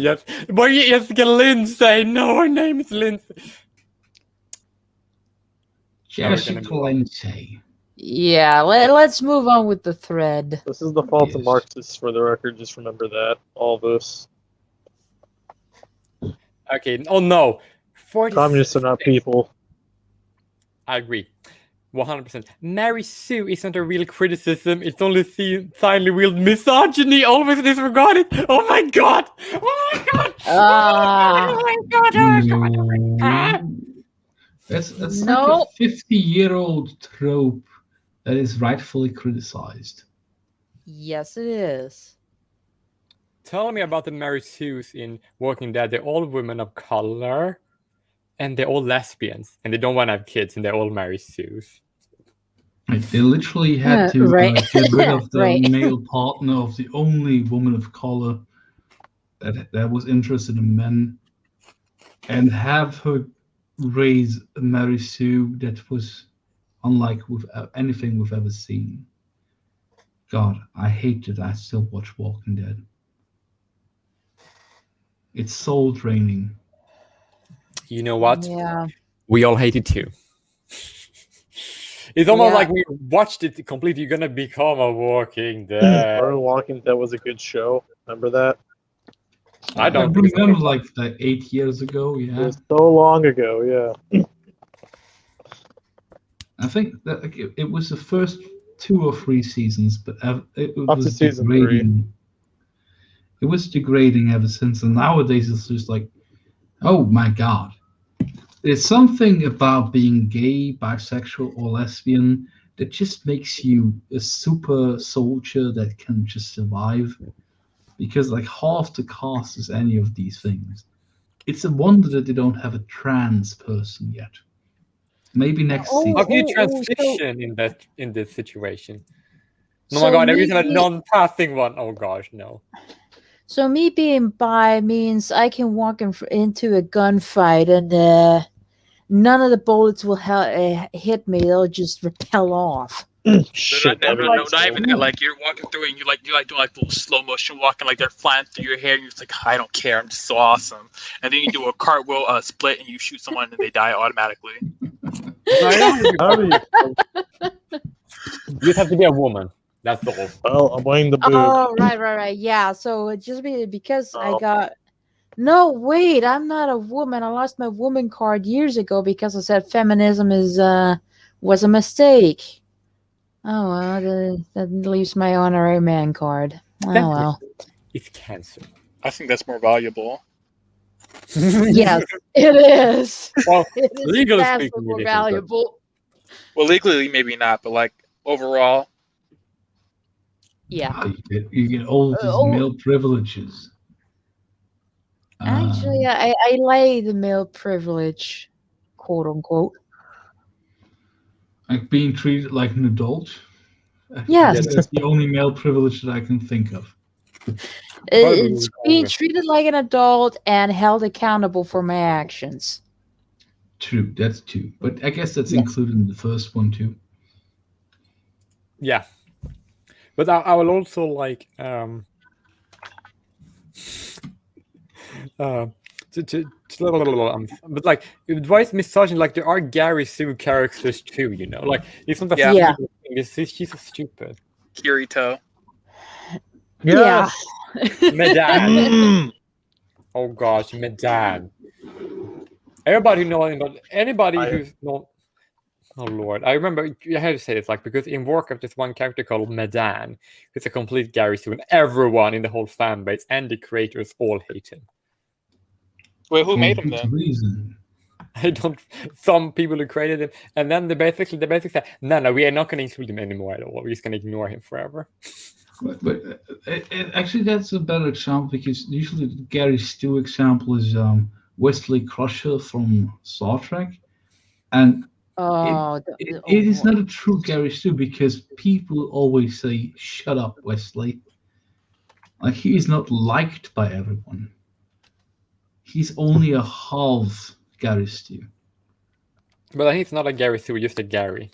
Jessica Lindsay. No, her name is Lindsay. Jessica Lindsay. Yeah, let's move on with the thread. This is the fault of Marxists, for the record. Just remember that. All this. Okay. Oh no. Communists are not people. I agree. 100%. Mary Sue isn't a real criticism. It's only silently real misogyny. Always disregarded. Oh my God. Oh my God. Ah. Oh my God. Oh my God. Oh my God. That's No. like a 50-year-old trope that is rightfully criticized. Yes, it is. Tell me about the Mary Sues in Walking Dead. They're all women of color, and they're all lesbians, and they don't want to have kids, and they're all Mary Sues. They literally had to get rid of the Right. male partner of the only woman of color that was interested in men, and have her raise a Mary Sue that was unlike with anything we've ever seen. God, I hate it. I still watch Walking Dead. It's soul draining. You know what? Yeah. We all hate it too. It's almost Yeah. like we watched it completely. You're gonna become a Walking Dead. Remember Walking Dead was a good show? Remember that? I don't remember like 8 years ago. It Yeah, was so long ago, yeah. I think that it was the first 2 or 3 seasons, but it Up to was season degrading. It was degrading ever since, and nowadays it's just like, oh my God. There's something about being gay, bisexual, or lesbian that just makes you a super soldier that can just survive. Because like half the cast is any of these things. It's a wonder that they don't have a trans person yet. Maybe next season. How can you transition in this situation? Oh So my God, there isn't a maybe- non-passing one. Oh gosh, no. So me being bi means I can walk into a gunfight and none of the bullets will hit me. They'll just repel off. Shit, No, that'd be not even that. Like you're walking through and you like doing like little slow motion walking, like they're flying through your hair, and you're just like, I don't care, I'm just so awesome. And then you do a cartwheel split and you shoot someone and they die automatically. You just have to be a woman. That's all. Well, I'm wearing the boob. Oh, right. Yeah. So it just because I Oh. got. No, wait. I'm not a woman. I lost my woman card years ago because I said feminism is was a mistake. Oh well, that leaves my honorary man card. Oh well. It's cancer. I think that's more valuable. Yes, it is. Well, It is legally vastly speaking, more it is, but- valuable. Well, legally maybe not, but like overall, Yeah. You get all of these male privileges. Actually, I like the male privilege, quote unquote. Like being treated like an adult. Yes. That's the only male privilege that I can think of. It's being treated like an adult and held accountable for my actions. True, that's two. But I guess that's included in the first one too. Yeah, but I will also like but like advice misogyny, like there are Gary Sue characters too, you know, like it's not Yeah. she's so stupid. Kirito. Yeah. Medan. Oh gosh, Medan. Everybody who knows anybody who's not. Oh lord, I remember I had to say this, like, because in Warcraft there's one character called Medan, who's a complete Gary Sue, and everyone in the whole fan base and the creators all hate him. Wait, who made him then? Reason. I don't. Some people who created him, and then they basically said, no, we are not going to include him anymore at all. We're just going to ignore him forever. But actually, that's a better example because usually the Gary Stu example is Wesley Crusher from Star Trek, and it is not a true Gary Stu because people always say, "Shut up, Wesley." Like he is not liked by everyone. He's only a half Gary Stu. But I think it's not a Gary Stu, just a Gary.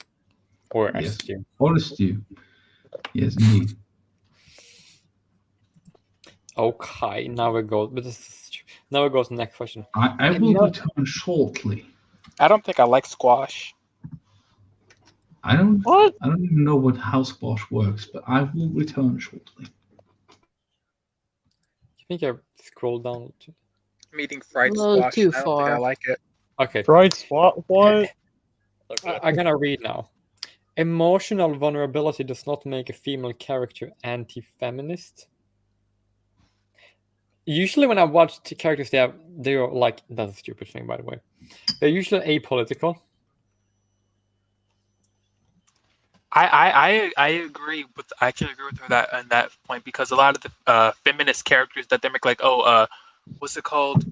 Or a Stu. Or a Stu. Yes, indeed. Okay, now we go. But now we go to the next question. I will return shortly. I don't think I like squash. I don't even know how squash works, but I will return shortly. I think I scroll down. I'm eating fried little squash. too I don't far. think I like it. Okay. Fried squash? What? I'm gonna read now. Emotional vulnerability does not make a female character anti-feminist. Usually when I watch characters, they are like, that's a stupid thing, by the way. They're usually apolitical. I agree with. I can agree with her on that point, because a lot of the feminist characters that they make, like, what's it called,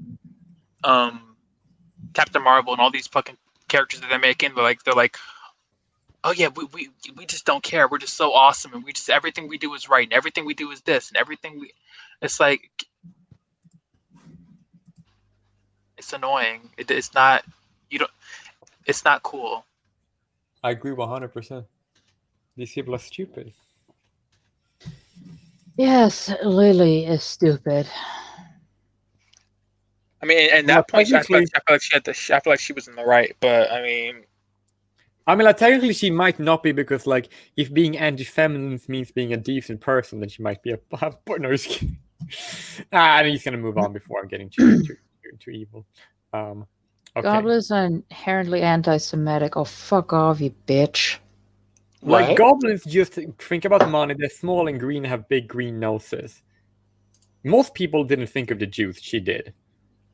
Captain Marvel and all these fucking characters that they're making, they're like, oh yeah, we just don't care. We're just so awesome, and we just, everything we do is right, and everything we do is this, and everything we. It's like, it's annoying. It's not. You don't. It's not cool. I agree 100%. These people are stupid. Yes, Lily is stupid. I mean, and that point, I feel like she was in the right, but I mean, like, technically she might not be, because like if being anti-feminist means being a decent person, then she might be a no, just kidding. I'm just gonna move on before I'm getting too evil. Okay. Goblins are inherently anti-Semitic. Oh, fuck off, you bitch. Like, goblins just think about money. They're small and green, have big green noses. Most people didn't think of the Jews. She did.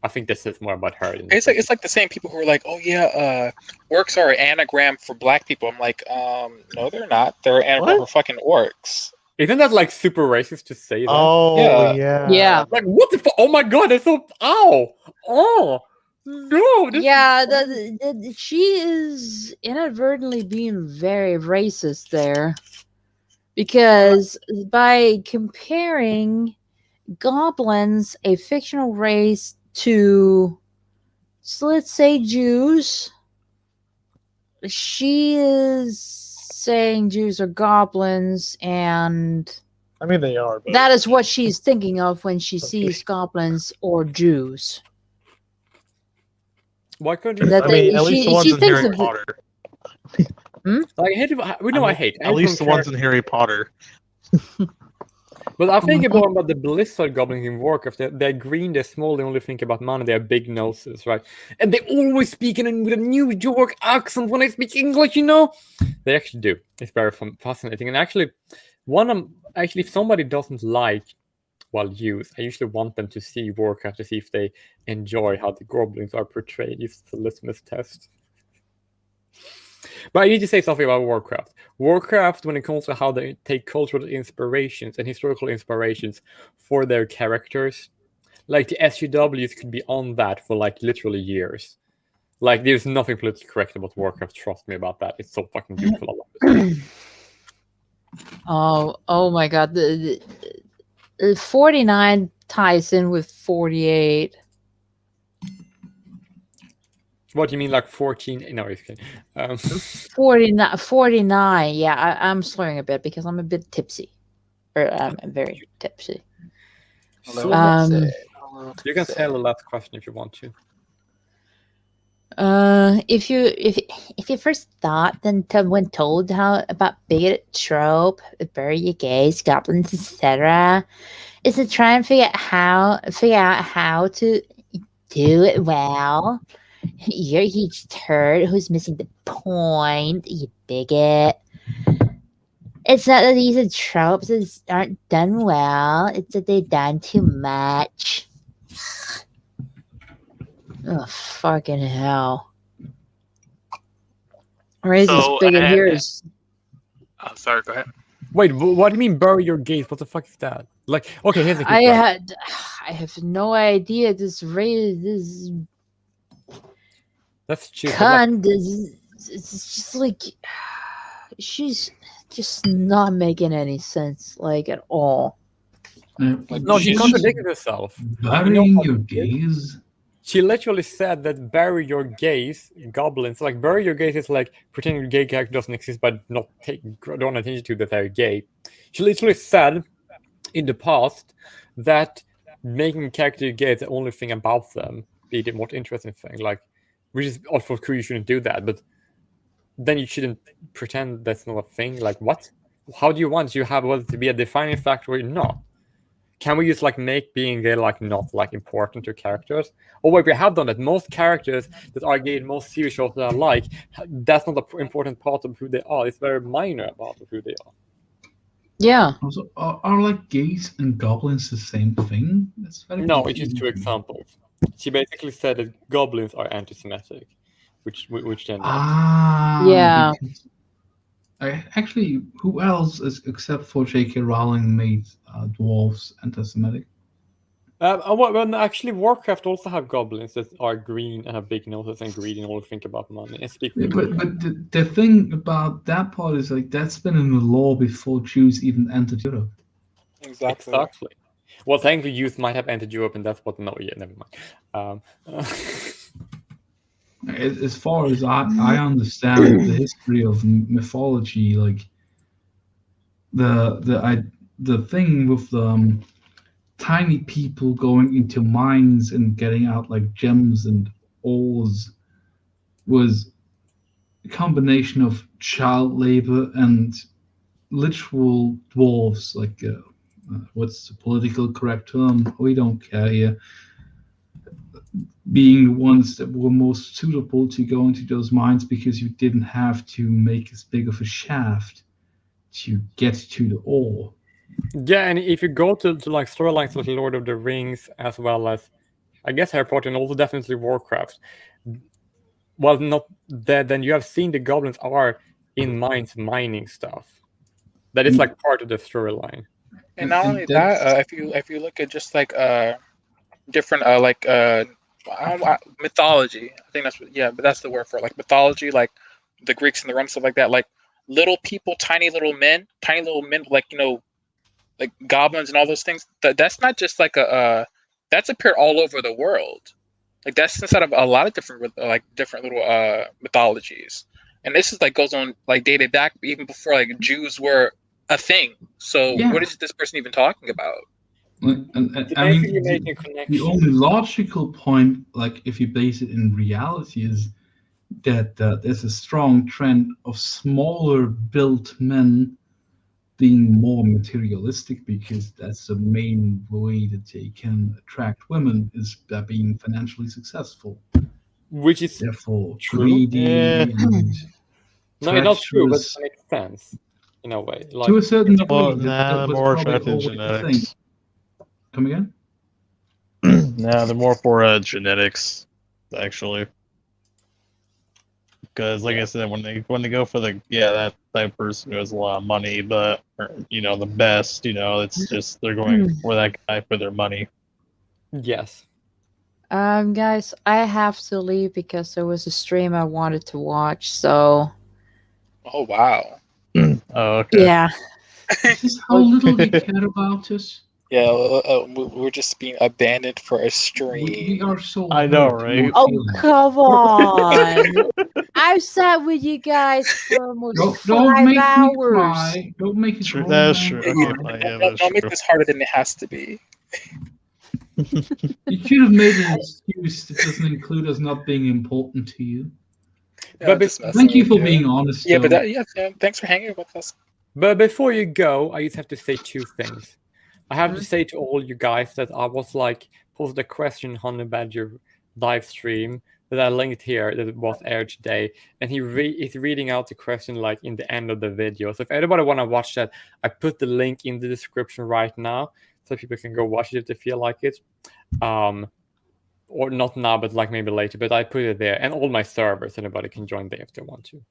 I think this says more about her. it's like the same people who are like, oh yeah, orcs are an anagram for black people. I'm like, no, they're not. They're an anagram for fucking orcs. Isn't that like super racist to say that? Oh yeah. Yeah. Like, what the fuck? Oh my god, that's so. Ow! Oh! No! Yeah, she is inadvertently being very racist there. Because by comparing goblins, a fictional race, to, so let's say, Jews, she is saying Jews are goblins, and I mean they are. But... that is what she's thinking of when she sees goblins or Jews. Why couldn't you? I mean, at least the ones in Harry Potter. Like, I hate. We know I hate. At least the ones in Harry Potter. But I think more about the Blizzard goblins in Warcraft. They're green, they're small, they only think about money, they have big noses, right? And they always speak with a New York accent when they speak English, you know? They actually do. It's very fascinating. And actually, if somebody doesn't like use, I usually want them to see Warcraft to see if they enjoy how the goblins are portrayed. It's a litmus test. But I need to say something about Warcraft. Warcraft, when it comes to how they take cultural inspirations and historical inspirations for their characters, like the SJWs could be on that for like literally years. Like there's nothing politically correct about Warcraft. Trust me about that. It's so fucking beautiful. I love it. Oh my god. The 49 ties in with 48. What do you mean, like 14? No, it's kidding. 49. Yeah, I'm slurring a bit because I'm a bit tipsy. Or I'm very tipsy. So you can say the last question if you want to. If you first thought, then when told how about bigoted trope, bury your gays, goblins, etc., is to try and figure out how to do it well. You're a huge turd who's missing the point, you bigot. It's not that these are tropes that aren't done well, it's that they've done too much. Oh, fucking hell. Raises bigot here is... Oh, sorry, go ahead. Wait, what do you mean bury your gays? What the fuck is that? Like, okay, here's a I have no idea. This that's true. cunt it's just like she's just not making any sense, like at all. No, she contradicted herself. Burying your gays? She literally said that bury your gays, goblins. Like bury your gays is like pretending your gay character doesn't exist, but not don't attention to that they're gay. She literally said in the past that making a character gay is the only thing about them, be the most interesting thing. Like, which is of course you shouldn't do that, but then you shouldn't pretend that's not a thing. Like, what? How do you want you have whether to be a defining factor or not? Can we just like make being gay like not like important to characters? Or wait, we have done that. Most characters that are gay in most series shows that I like, that's not an important part of who they are. It's very minor about who they are. Yeah. Also, are like gays and goblins the same thing? That's very no, it's just two examples. She basically said that goblins are anti-Semitic, which then yeah. Actually, who else except for J.K. Rowling made dwarves anti-Semitic? Well, actually, Warcraft also have goblins that are green and have big noses and greedy and all think about money and speak. But the thing about that part is like that's been in the law before Jews even entered Europe. Exactly. Well, thankfully, youth might have entered Europe, and that's what. No, yeah, never mind. As far as I understand the history of mythology, like the thing with the tiny people going into mines and getting out like gems and ores was a combination of child labor and literal dwarves. Like, what's the political correct term? We don't care here. Being the ones that were most suitable to go into those mines because you didn't have to make as big of a shaft to get to the ore. Yeah, and if you go to like storylines like Lord of the Rings, as well as I guess Harry Potter and also definitely Warcraft, well, not that, then you have seen the goblins are in mines mining stuff. That is like part of the storyline. And not only that, if you look at just like different mythology, I think that's but that's the word for it. Like mythology, like the Greeks and the Romans, stuff like that. Like little people, tiny little men, like like goblins and all those things. That's not just like that's appeared all over the world. Like that's inside of a lot of different little mythologies. And this is like goes on like dated back even before like Jews were a thing. So what is this person even talking about? And I mean, the only logical point, like if you base it in reality, is that there's a strong trend of smaller built men being more materialistic because that's the main way that they can attract women is by being financially successful. Which is therefore true. greedy and no, it's not true, but it treacherous. makes sense in a way. Like, To a certain degree, Well, that they're was more probably attracted always the thing. genetics. Come again? Nah, they're more for genetics, actually. Because, like I said, when they go for that type of person who has a lot of money, but the best, it's just they're going for that guy for their money. Yes. Guys, I have to leave because there was a stream I wanted to watch. So. Oh wow. Oh, okay. Yeah. Is this how little they care about us? Yeah, we're just being abandoned for a stream. We are so. I know, right? Oh, come on. I've sat with you guys for almost Don't 5 make hours. me cry. Don't make it True, all that's man true. cry. Okay, fine. Yeah, that's Don't make true. this harder than it has to be. You could have made an excuse that doesn't include us not being important to you. Yeah, But Thank you for being honest. Yeah, but though. yeah, thanks for hanging with us. But before you go, I just have to say two things. I have to say to all you guys that I was like posted a question on Honey Badger live stream that I linked here that was aired today, and he's reading out the question like in the end of the video. So if anybody want to watch that, I put the link in the description right now so people can go watch it if they feel like it. Or not now, but like maybe later. But I put it there, and all my servers. Anybody can join there if they want to.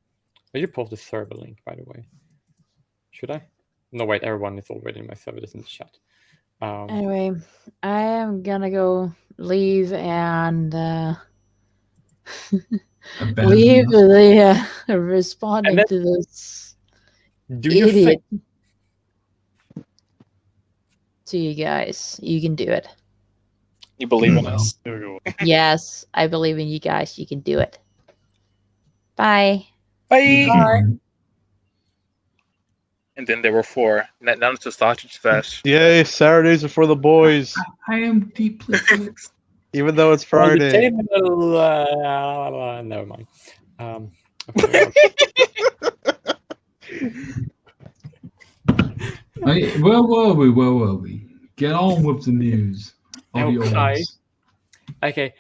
I should post the server link, by the way. Should I? No, wait. Everyone is already in my server. It's in the chat. Anyway, I am gonna go leave and leave the responding to this do your idiot. thing. To you guys, you can do it. You believe in us. Yes, I believe in you guys. You can do it. Bye. Bye. And then there were 4. Now it's a sausage fest. Yay! Saturdays are for the boys. I am deeply. Even though it's Friday. Never mind. Where were we? Get on with the news. Okay.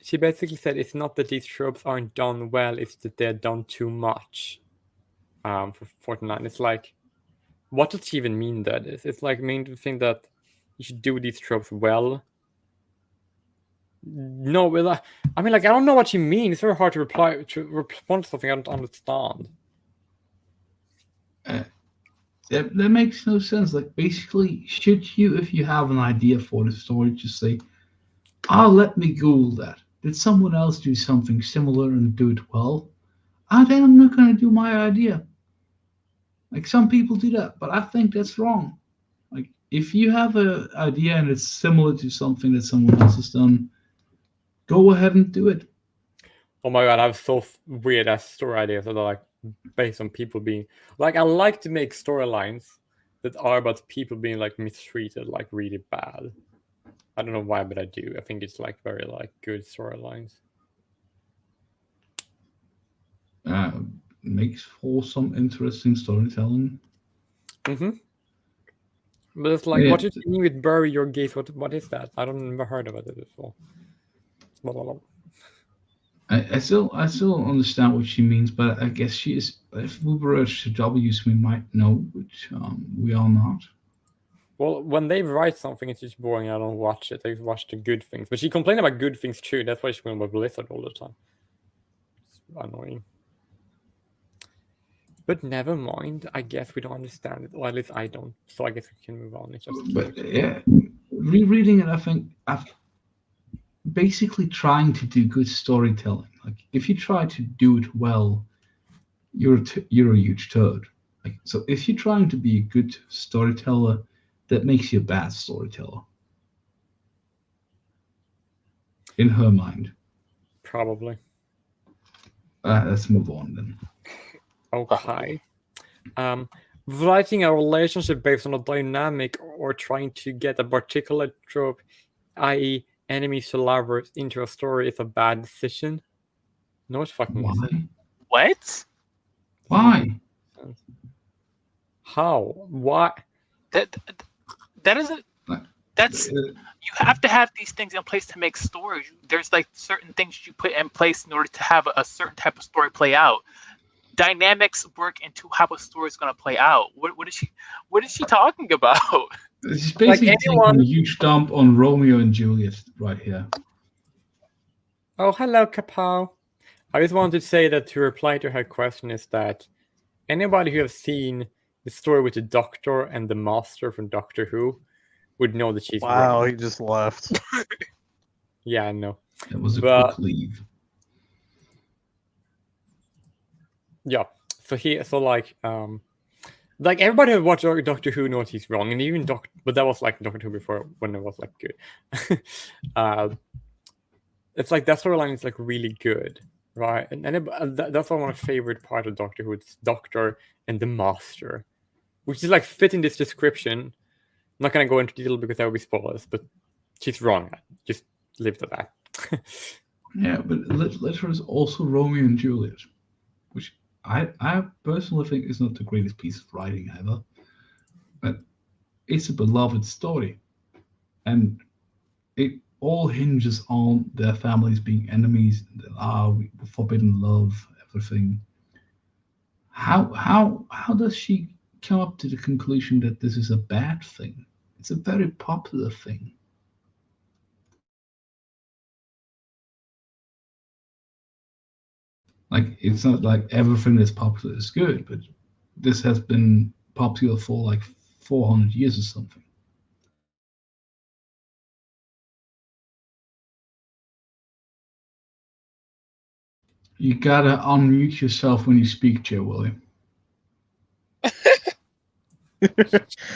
She basically said it's not that these tropes aren't done well, it's that they're done too much. For Fortnite, it's like, what does she even mean that is? It's like mean to think that you should do these tropes well. No, well, I mean, like, I don't know what she means. It's very hard to respond to something I don't understand. That makes no sense. Like, basically, should you, if you have an idea for the story, just say, let me Google that. Did someone else do something similar and do it well? Then I'm not going to do my idea. Like, some people do that, but I think that's wrong. Like, if you have an idea and it's similar to something that someone else has done, go ahead and do it. Oh my god, I have so weird ass story ideas that are like based on people being like, I like to make storylines that are about people being like mistreated like really bad. I don't know why, but I do. I think it's like very like good storylines. Makes for some interesting storytelling. But it's like, what do you mean with bury your gaze? What is that? I don't never heard about it before. Blah, blah, blah. I still understand what she means, but I guess she is. If we were at W's, we might know, which we are not. Well, when they write something, it's just boring. I don't watch it. I watch the good things. But she complained about good things too. That's why she went with Blizzard all the time. It's annoying. But never mind. I guess we don't understand it, or at least I don't. So I guess we can move on. It's just. But yeah, rereading it, I think I've basically trying to do good storytelling. Like, if you try to do it well, you're a huge turd. Like, so if you're trying to be a good storyteller, that makes you a bad storyteller. In her mind. Probably. Let's move on then. Okay. Writing a relationship based on a dynamic or trying to get a particular trope, i.e. enemies to lovers, into a story is a bad decision. No, it's fucking What? Why? sense. How? Why? That isn't. That's you have to have these things in place to make stories. There's like certain things you put in place in order to have a certain type of story play out. Dynamics work into how a story is going to play out. What is she talking about? It's basically taking a huge dump on Romeo and Juliet right here. Oh, hello, Kapow. I just wanted to say that to reply to her question is that anybody who has seen the story with the Doctor and the Master from Doctor Who would know that she's wrong. He just left. Yeah, I know. It was a quick leave. Yeah. So like everybody who watched Doctor Who knows he's wrong, and even but that was like Doctor Who before when it was like good. It's like that storyline is like really good, right? And that's one of my favorite part of Doctor Who. It's Doctor and the Master, which is like fit in this description. I'm not gonna go into detail because that would be spoilers, but she's wrong. Just leave it at that. Yeah, but Letter is also Romeo and Juliet, which I personally think is not the greatest piece of writing ever, but it's a beloved story, and it all hinges on their families being enemies, forbidden love, everything. How does she come up to the conclusion that this is a bad thing? It's a very popular thing. Like, it's not like everything that's popular is good, but this has been popular for like 400 years or something. You gotta unmute yourself when you speak, Joe William.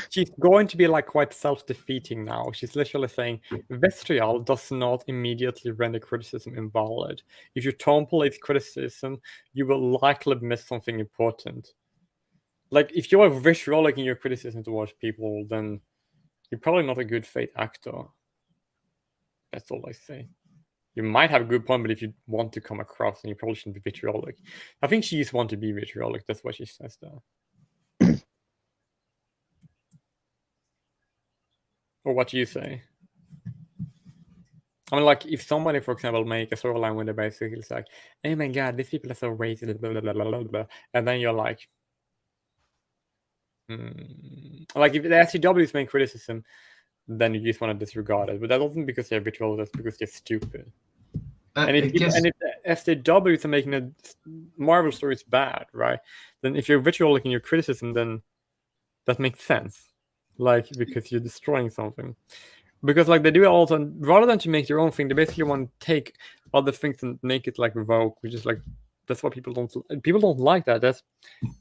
She's going to be like quite self-defeating now. She's literally saying Vestrial does not immediately render criticism invalid. If you template criticism, you will likely miss something important. Like, if you are vitriolic in your criticism towards people, then you're probably not a good faith actor. That's all I say. You might have a good point, but if you want to come across, then you probably shouldn't be vitriolic. I think she just wants to be vitriolic. That's what she says there. Or what do you say? I mean, like, if somebody, for example, make a storyline where they basically it's like, oh my god, these people are so racist, blah, blah, blah, blah, blah, and then you're like, like, if the SCW's main criticism, then you just want to disregard it. But that wasn't because they're vitriolic, that's because they're stupid. And if the SCWs are making a Marvel stories bad, right? Then if you're vitriolic in your criticism, then that makes sense. Like, because you're destroying something. Because like they do it all the time, rather than to make their own thing, they basically want to take other things and make it like Revoke, which is like, that's what people don't like that. That's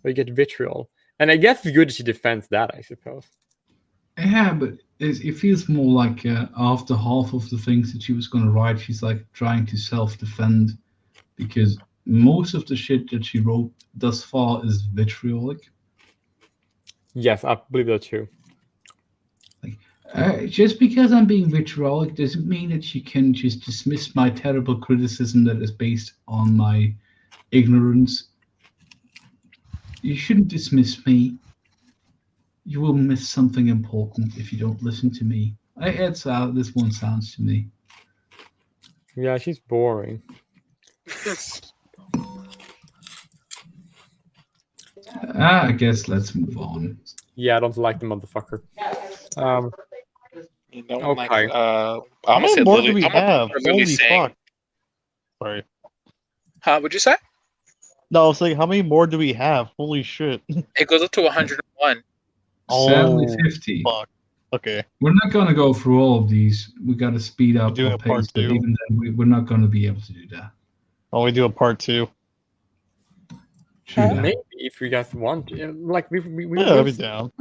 where you get vitriol. And I guess it's good she defends that, I suppose. Yeah, but it feels more like after half of the things that she was going to write, she's like trying to self-defend, because most of the shit that she wrote thus far is vitriolic. Yes, I believe that too. Just because I'm being vitriolic doesn't mean that you can just dismiss my terrible criticism that is based on my ignorance. You shouldn't dismiss me. You will miss something important if you don't listen to me. That's how this one sounds to me. Yeah, she's boring. I guess let's move on. Yeah, I don't like the motherfucker. You know, okay. Like, how many more do we have? Holy fuck. Sorry. Huh? What'd you say? No, I was like, how many more do we have? Holy shit. It goes up to 101. Sadly, 50. Fuck. Okay. We're not going to go through all of these. We got to speed up doing our a part pace, but 2. even then, we're not going to be able to do that. Oh, we do a part 2. Maybe if you guys want, like we I'll be down.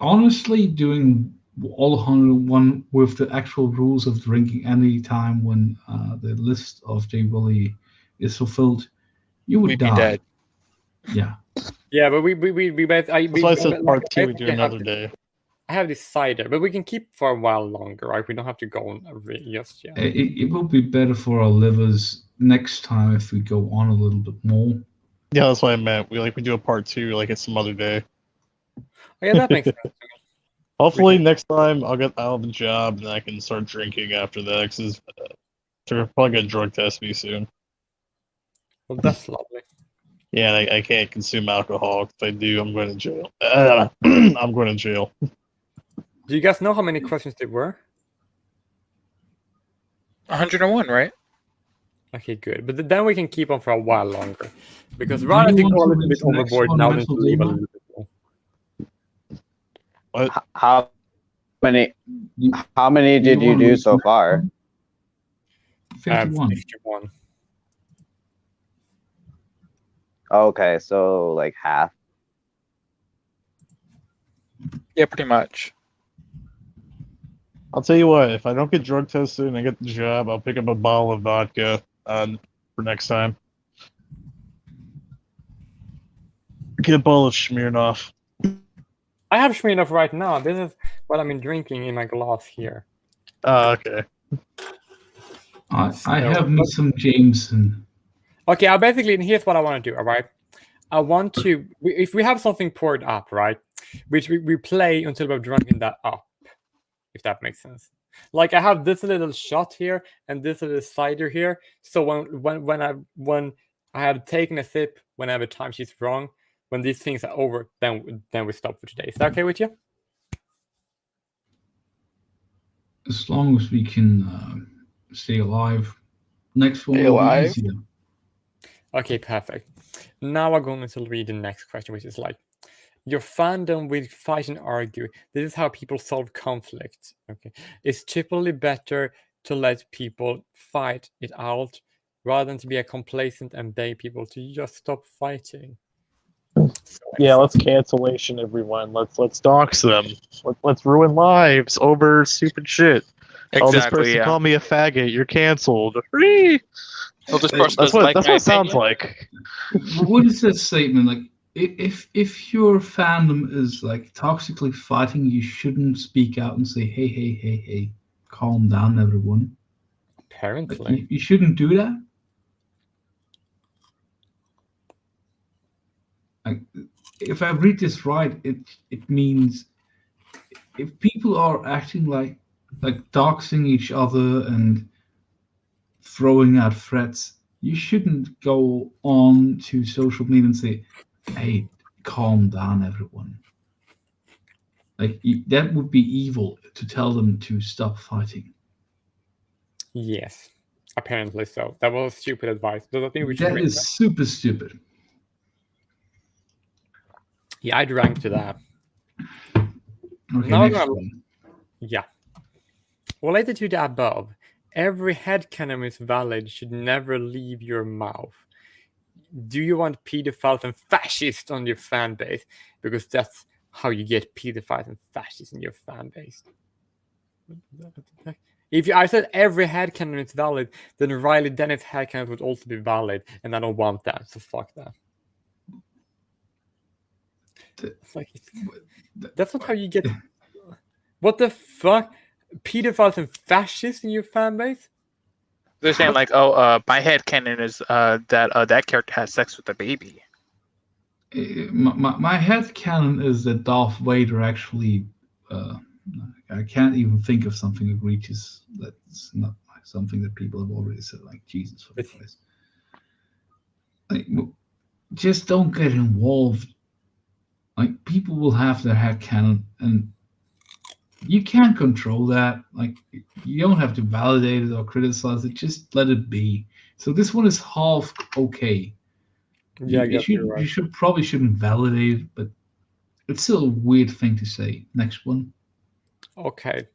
Honestly, doing all 101 with the actual rules of drinking any time when the list of J. Willie is fulfilled, you would die. Be dead. Yeah. Yeah, but we both. That's why I said part 2. We do another day. I have decided, but we can keep for a while longer, right? We don't have to go on just yet. It will be better for our livers next time if we go on a little bit more. Yeah, that's what I meant. We do a part 2 like it's some other day. Yeah, that makes sense. Hopefully next time I'll get out of the job and I can start drinking after that. Cause they're probably gonna drug test me soon. Well, that's lovely. Yeah, I can't consume alcohol. If I do, I'm going to jail. I'm going to jail. Do you guys know how many questions there were? 101, right? Okay, good. But then we can keep on for a while longer. Because rather than go a little bit overboard now than to leave a little bit more. How many did you do so far? 51. 51. Okay, so like half. Yeah, pretty much. I'll tell you what, if I don't get drug tested and I get the job, I'll pick up a bottle of vodka for next time. Get a bottle of Smirnoff. I have Smirnoff right now. This is what I'm drinking in my glass here. Oh, okay. I have me some Jameson. Okay, here's what I want to do, all right? I want to, if we have something poured up, right, which we play until we've drunken that up, if that makes sense. Like I have this little shot here and this little cider here. So when I have taken a sip, whenever time she's wrong, when these things are over, then we stop for today. Is that okay with you? As long as we can stay alive. Next one will be easier. Okay, perfect. Now we're going to read the next question, which is like, your fandom will fight and argue. This is how people solve conflict. Okay, it's typically better to let people fight it out rather than to be complacent and beg people to just stop fighting. Yeah, let's cancellation everyone. Let's dox them. Let's ruin lives over stupid shit. Oh, this Exactly, person yeah. called me a faggot. You're canceled. Free. Well, this person That's doesn't what like it my sounds opinion. like. What is that statement? Like, if your fandom is like toxically fighting, you shouldn't speak out and say, hey, calm down, everyone. Apparently. Like, you shouldn't do that. Like, if I read this right, it means if people are acting like doxing each other and throwing out threats, you shouldn't go on to social media and say, hey, calm down, everyone. Like, that would be evil to tell them to stop fighting. Yes, apparently so. That was stupid advice. Does I think we should That read is super stupid. Yeah, I drank to that. Okay, Now next one. Yeah. Related to the above, every headcanon is valid should never leave your mouth. Do you want pedophiles and fascists on your fan base? Because that's how you get pedophiles and fascists in your fan base. If I said every headcanon is valid, then Riley Dennis headcanon would also be valid, and I don't want that, so fuck that. That's not how you get. What the fuck? Pedophiles and fascists in your fan base? They're saying like, oh, my headcanon is that character has sex with a baby. My headcanon is that Darth Vader actually. I can't even think of something egregious that's not something that people have already said, like Jesus for Christ. Like, just don't get involved. Like, people will have their headcanon, and you can't control that. Like, you don't have to validate it or criticize it. Just let it be. So this one is half okay. Yeah, you probably shouldn't validate it, but it's still a weird thing to say. Next one. Okay.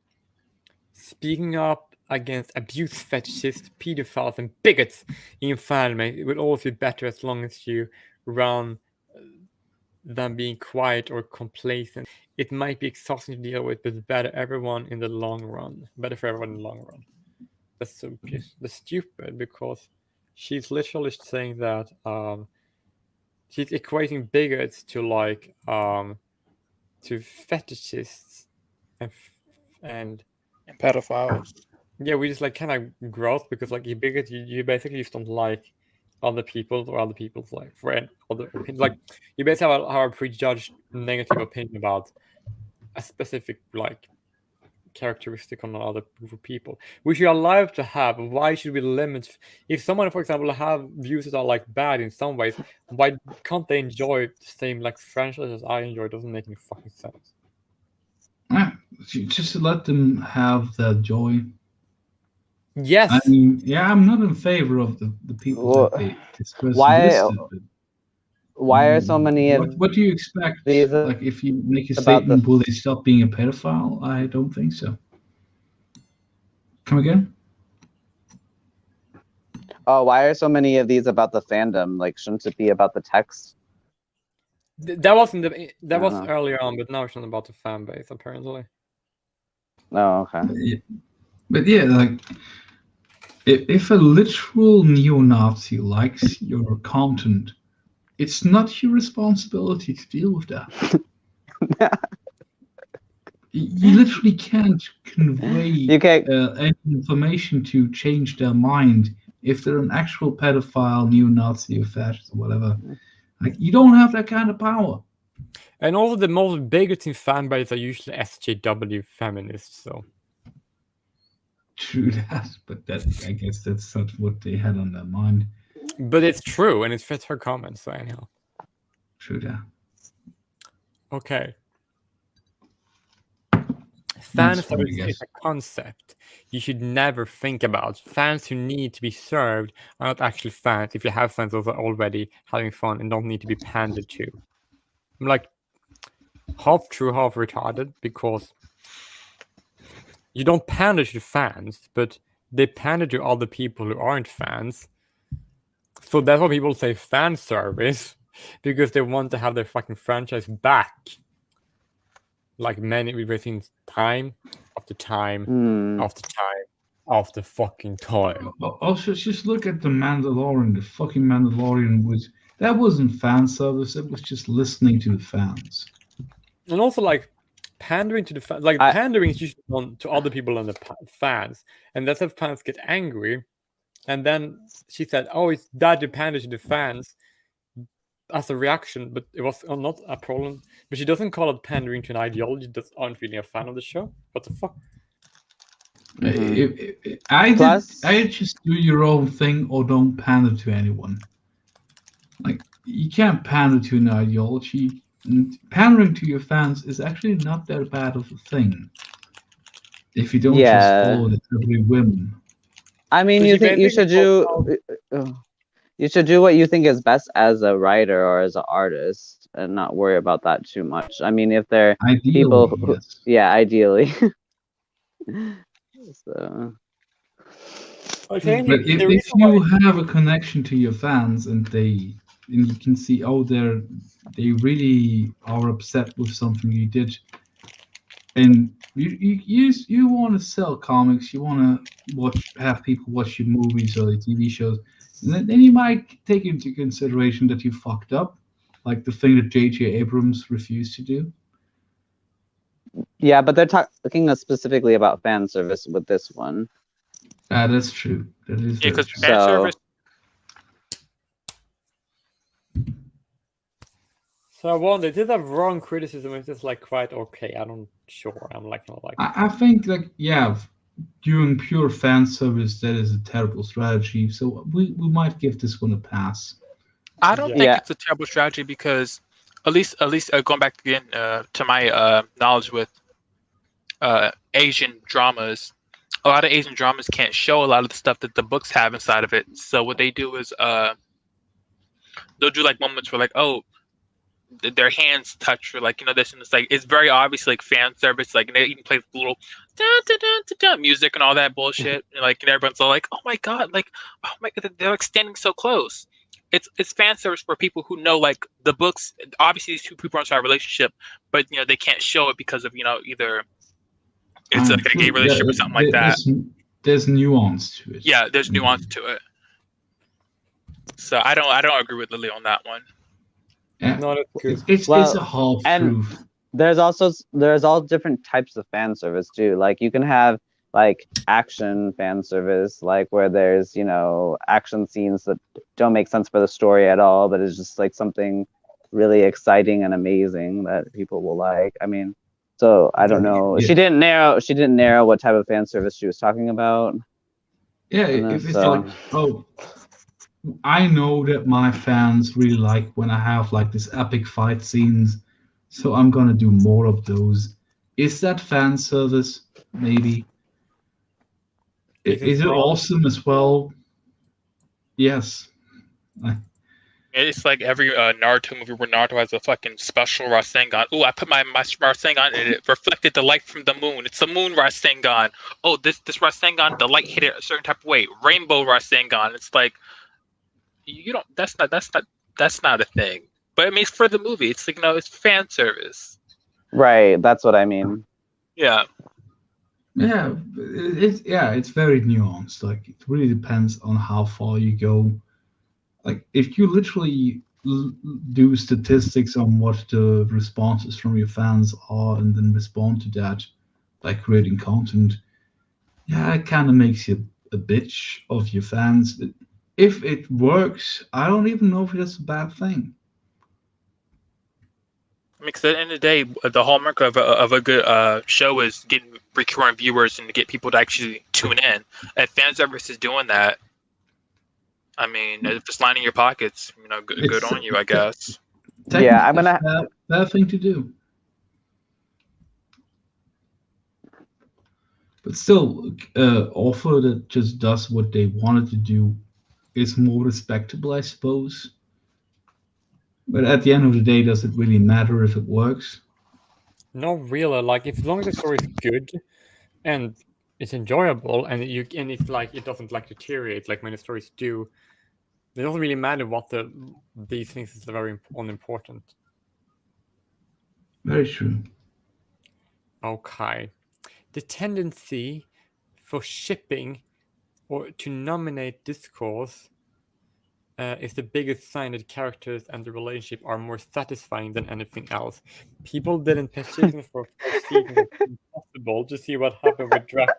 Speaking up against abuse fetishists, pedophiles, and bigots in fandom, it would also be better as long as you run than being quiet or complacent. It might be exhausting to deal with, but better everyone in the long run. Better for everyone in the long run. That's so that's stupid because she's literally saying that she's equating bigots to like to fetishists and pedophiles. Yeah, we just like kind of gross because like you bigot, you basically just don't like other people's or other people's like friend other opinions. Like you basically have a prejudged negative opinion about a specific like characteristic on other group of people, which you are allowed to have. Why should we limit? If someone, for example, have views that are like bad in some ways, why can't they enjoy the same like franchise as I enjoy? It doesn't make any fucking sense. Just let them have that joy. Yes. I mean, yeah, I'm not in favor of the people that they express listed. Why are so many of what do you expect? these Like, if you make a about statement, will they stop being a pedophile? I don't think so. Come again? Oh, why are so many of these about the fandom? Like, shouldn't it be about the text? That wasn't that was know. earlier on, but now it's not about the fan base apparently. Oh, okay. But yeah, like, if a literal neo-Nazi likes your content, it's not your responsibility to deal with that. You literally can't convey any information to change their mind if they're an actual pedophile, neo-Nazi, or fascist, or whatever. Like, you don't have that kind of power. And also, the most bigoted fan base are usually SJW feminists. So true that, but that I guess that's not what they had on their mind. But it's true, and it fits her comments. So anyhow, true that. Okay. Fan service is a concept you should never think about. Fans who need to be served are not actually fans. If you have fans who are already having fun and don't need to be pandered to. I'm like half true, half retarded, because you don't pander to fans, but they pander to other people who aren't fans. So that's why people say fan service, because they want to have their fucking franchise back. Like we've seen time after time after time after fucking time. Also, just look at the Mandalorian. The fucking Mandalorian wasn't fan service. It was just listening to the fans. And also, like, pandering to the fans. Like, pandering is usually done to other people and the fans, and that's if fans get angry. And then she said, "Oh, it's that you pander to the fans." As a reaction, but it was not a problem. But she doesn't call it pandering to an ideology that aren't really a fan of the show. What the fuck? I just do your own thing or don't pander to anyone. Like, you can't pander to an ideology. And pandering to your fans is actually not that bad of a thing. If you don't just follow every whim. I mean, you think you should do. You should do what you think is best as a writer or as an artist, and not worry about that too much. I mean, if they're people who, ideally. So. Okay, but if you have a connection to your fans and you can see, oh, they really are upset with something you did, and you want to sell comics, you want to have people watch your movies or your TV shows. Then you might take into consideration that you fucked up, like the thing that J.J. Abrams refused to do. Yeah, but they're talking specifically about fan service with this one. That's true. That is because fan service. So I wonder, did that wrong criticism? Is this like quite okay? I'm like not like. I think doing pure fan service, that is a terrible strategy. So we might give this one a pass. I don't think it's a terrible strategy because at least going back again to my knowledge with Asian dramas, a lot of Asian dramas can't show a lot of the stuff that the books have inside of it. So what they do is they'll do like moments where like, oh, their hands touch or like, you know, this, and it's like, it's very obvious like fan service. Like, they even play the little music and all that bullshit, and like, and everyone's all like, oh my god, like, oh my god, they're like standing so close. It's fan service for people who know like the books. Obviously these two people aren't in a relationship, but you know, they can't show it because of, you know, either it's like a gay relationship or something like that. There's nuance to it. Yeah, there's nuance to it. So I don't agree with Lily on that one. Yeah. It's a half truth. There's all different types of fan service too. Like, you can have like action fan service, like where there's, you know, action scenes that don't make sense for the story at all, but it's just like something really exciting and amazing that people will like. I mean, so I don't know. Yeah. She didn't narrow what type of fan service she was talking about. Yeah, if it's like, oh, I know that my fans really like when I have like this epic fight scenes, so I'm gonna do more of those. Is that fan service? Maybe. Is it awesome as well? Yes. It's like every Naruto movie where Naruto has a fucking special Rasengan. Oh, I put my Rasengan and it reflected the light from the moon. It's a moon Rasengan. Oh, this Rasengan, the light hit it a certain type of way. Rainbow Rasengan. It's like you don't. That's not a thing. But I mean, it's for the movie. It's like, you know, it's fan service. Right. That's what I mean. Yeah. Yeah, it's very nuanced. Like it really depends on how far you go. Like if you literally do statistics on what the responses from your fans are and then respond to that by creating content, yeah, it kind of makes you a bitch of your fans. But if it works, I don't even know if that's a bad thing. I mean, because at the end of the day, the hallmark of a good show is getting recurring viewers and to get people to actually tune in. If fan service is doing that, I mean, if it's lining your pockets, you know, good on you, I guess. Yeah, I'm gonna. Bad thing to do. But still, offer that just does what they wanted to do is more respectable, I suppose. But at the end of the day, does it really matter if it works? Not really. Like, as long as the story is good and it's enjoyable, and it's like it doesn't like deteriorate like many stories do, it doesn't really matter what these things is very unimportant. Very true. Okay. The tendency for shipping or to nominate discourse is the biggest sign that characters and the relationship are more satisfying than anything else. People didn't petition for first season of Impossible to see what happened with Dragon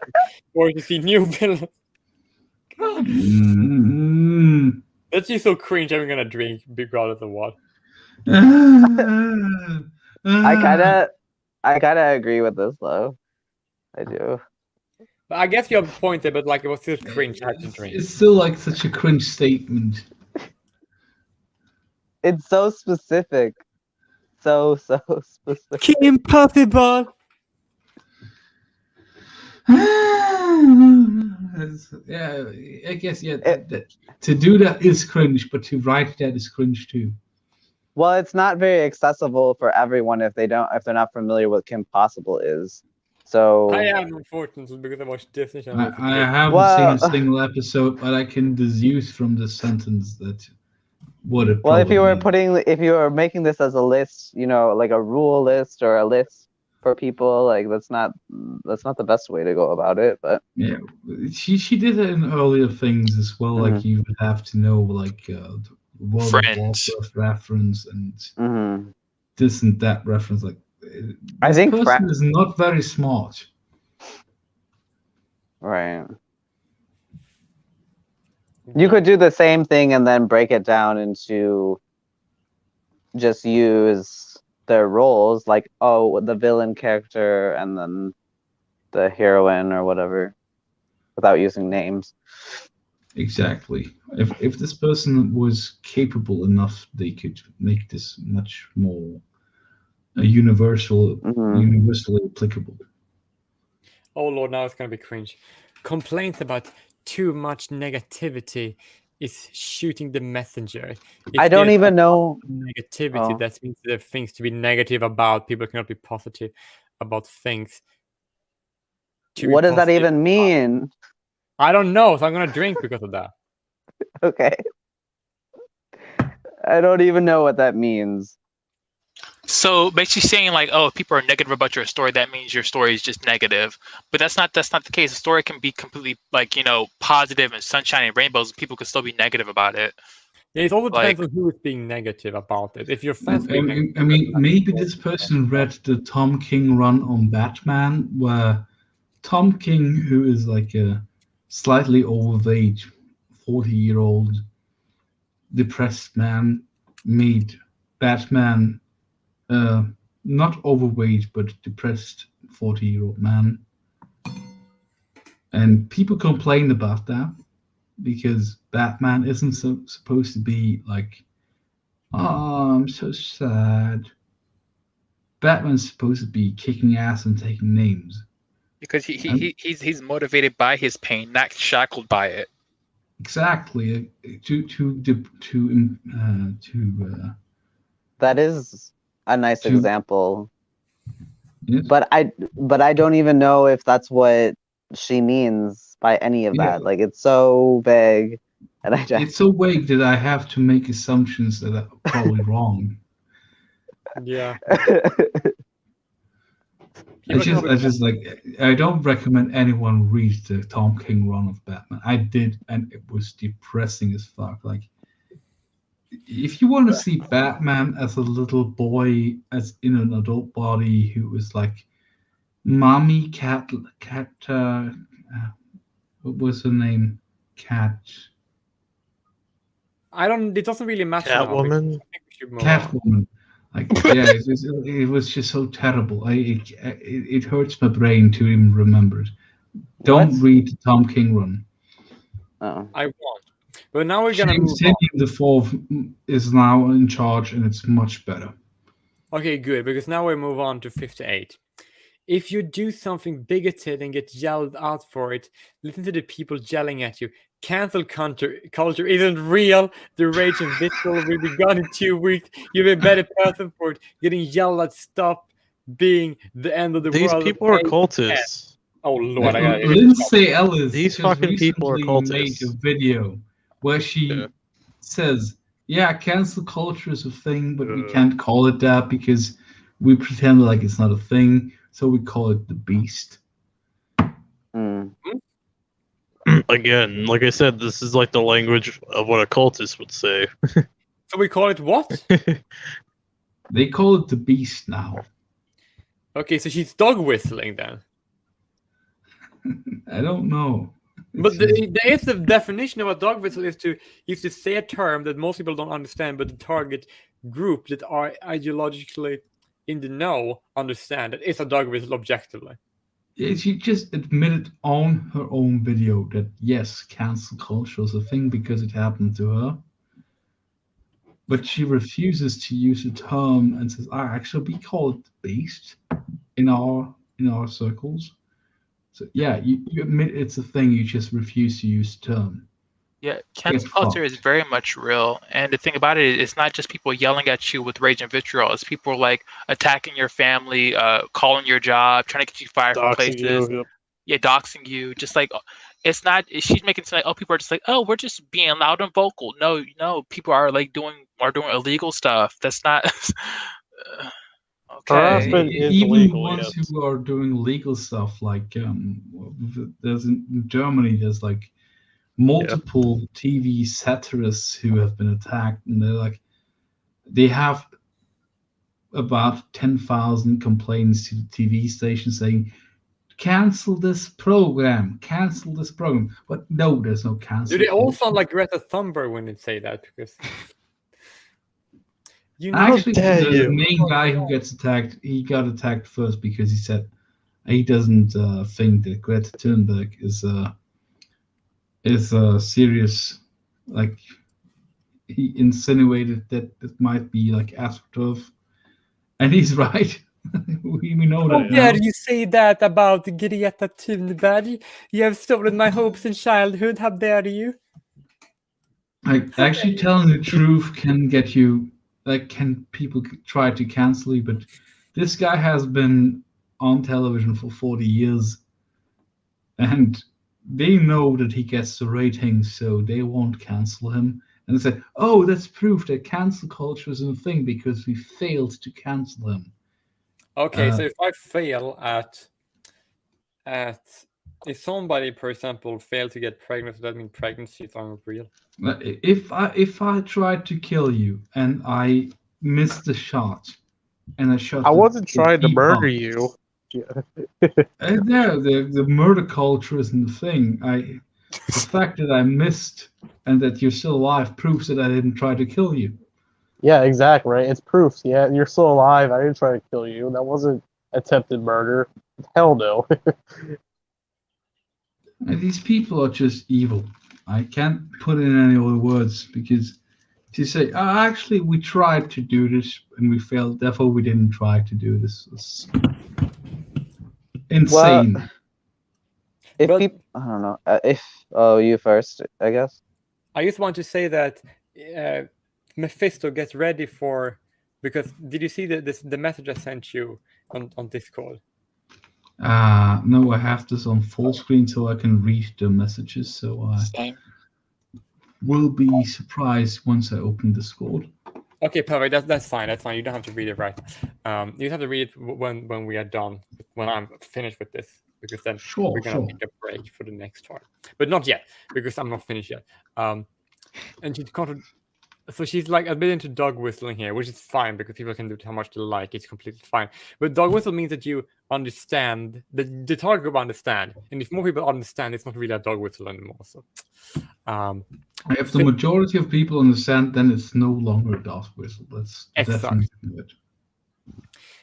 or to see new villains. That's just so cringe. I'm gonna drink Biggoted or what? I kinda agree with this though. I do. But I guess you have a point there, but like it was still cringe. I had to drink. It's still like such a cringe statement. It's so specific. So specific. Impossible. Yeah, I guess to do that is cringe, but to write that is cringe too. Well, it's not very accessible for everyone if they're not familiar with Kim Possible is. So I am, unfortunately, because I watched Disney Channel. I haven't seen a single episode, but I can deduce from this sentence that what it. Well, if you were making this as a list, you know, like a rule list or a list for people, like that's not the best way to go about it. But yeah, she did it in earlier things as well. Mm-hmm. Like you would have to know like World of Warcraft reference and this and that reference. Like I think person is not very smart. Right. You could do the same thing and then break it down into just use their roles, like, oh, the villain character and then the heroine or whatever, without using names. Exactly. If this person was capable enough, they could make this much more universally applicable. Oh Lord, now it's gonna be cringe. Complaints about too much negativity is shooting the messenger. If I don't even know negativity. That means there are things to be negative about. People cannot be positive about things. What does that even mean? I don't know, so I'm gonna drink because of that. Okay. I don't even know what that means. So basically saying like, oh, if people are negative about your story, that means your story is just negative. But that's not the case. A story can be completely like, you know, positive and sunshine and rainbows, and people can still be negative about it. Yeah, it all depends on who is being negative about it. If you're fans, I mean, maybe this person read the Tom King run on Batman, where Tom King, who is like a slightly overweight 40-year-old depressed man, made Batman not overweight but depressed 40-year-old man. And people complain about that because Batman isn't supposed to be like, oh, I'm so sad. Batman's supposed to be kicking ass and taking names. Because he's motivated by his pain, not shackled by it. Exactly. That is a nice example. Yes. But I don't even know if that's what she means by any of that. Like, it's so vague, and it's so vague that I have to make assumptions that are probably wrong. Yeah. I don't recommend anyone read the Tom King run of Batman. I did, and it was depressing as fuck. Like, if you want to see Batman as a little boy, as in an adult body, who was like, mommy cat, what was her name? Cat. It doesn't really matter. Catwoman. Catwoman. Like, yeah, it was just so terrible. It hurts my brain to even remember it. Don't read the Tom King run. I won't. But now we're gonna move on. The Fourth is now in charge, and it's much better. Okay, good, because now we move on to 58. If you do something bigoted and get yelled out for it, listen to the people yelling at you. Cancel culture isn't real. The rage and vitriol will be gone in 2 weeks. You'll be a better person for it. Getting yelled at, stop being the end of the world. These people are cultists. Oh Lord, Lindsay Ellis. These fucking people are cultists. Made a video where she says, "Yeah, cancel culture is a thing, but we can't call it that because we pretend like it's not a thing, so we call it the Beast." Again, like I said, this is like the language of what a cultist would say. So we call it what? They call it the Beast now. Okay, so she's dog whistling then. I don't know. But there is the definition of a dog whistle is to say a term that most people don't understand, but the target group that are ideologically in the know understand that it's a dog whistle objectively. Yeah, she just admitted on her own video that yes, cancel culture is a thing because it happened to her. But she refuses to use the term and says, actually, we call it the Beast in our circles. So yeah, you admit it's a thing, you just refuse to use the term. Yeah, cancel culture is very much real. And the thing about it is it's not just people yelling at you with rage and vitriol. It's people like attacking your family, calling your job, trying to get you fired from places. Yeah, doxing you. Just like, it's not, she's making it sound like, oh, people are just like, oh, we're just being loud and vocal. No, people are like doing illegal stuff. That's not... Okay. Even the ones who are doing legal stuff, like there's in Germany, there's like multiple TV satirists who have been attacked, and they have about 10,000 complaints to the TV station saying, cancel this program. But no, there's no cancel. Do they all sound like Greta Thunberg when they say that? Because actually, the main guy who gets attacked, he got attacked first because he said he doesn't think that Greta Thunberg is a serious, like, he insinuated that it might be like AstroTurf, and he's right. we know that. How dare you say that about Greta Thunberg? You have stolen my hopes in childhood. How dare you? Like, actually telling the truth can get you, like, can people try to cancel you, but this guy has been on television for 40 years, and they know that he gets the ratings, so they won't cancel him. And they said, oh, that's proof that cancel culture is a thing because we failed to cancel him. Okay, so if I fail at if somebody, for example, failed to get pregnant, does that mean pregnancies aren't real? If I tried to kill you and I missed the shot, and I shot, I wasn't trying to murder you. The murder culture isn't the thing. The fact that I missed and that you're still alive proves that I didn't try to kill you. Yeah, exactly, right? It's proof. Yeah, you're still alive. I didn't try to kill you. That wasn't attempted murder. Hell no. And these people are just evil. I can't put in any other words because to say, actually, we tried to do this and we failed, therefore we didn't try to do this. It's insane. Well, I don't know. You first, I guess. I just want to say that Mephisto gets ready for, because did you see the message I sent you on Discord? No, I have this on full screen so I can read the messages. So I will be surprised once I open Discord. Okay, perfect. That's fine. That's fine. You don't have to read it right. You just have to read it when we are done, when I'm finished with this, because then we're gonna take a break for the next one. But not yet, because I'm not finished yet. And she's like a bit into dog whistling here, which is fine because people can do how much they like. It's completely fine. But dog whistle means that you understand, the target group understand, and if more people understand, it's not really a dog whistle anymore. So, if the majority of people understand, then it's no longer a dog whistle. That's definitely good.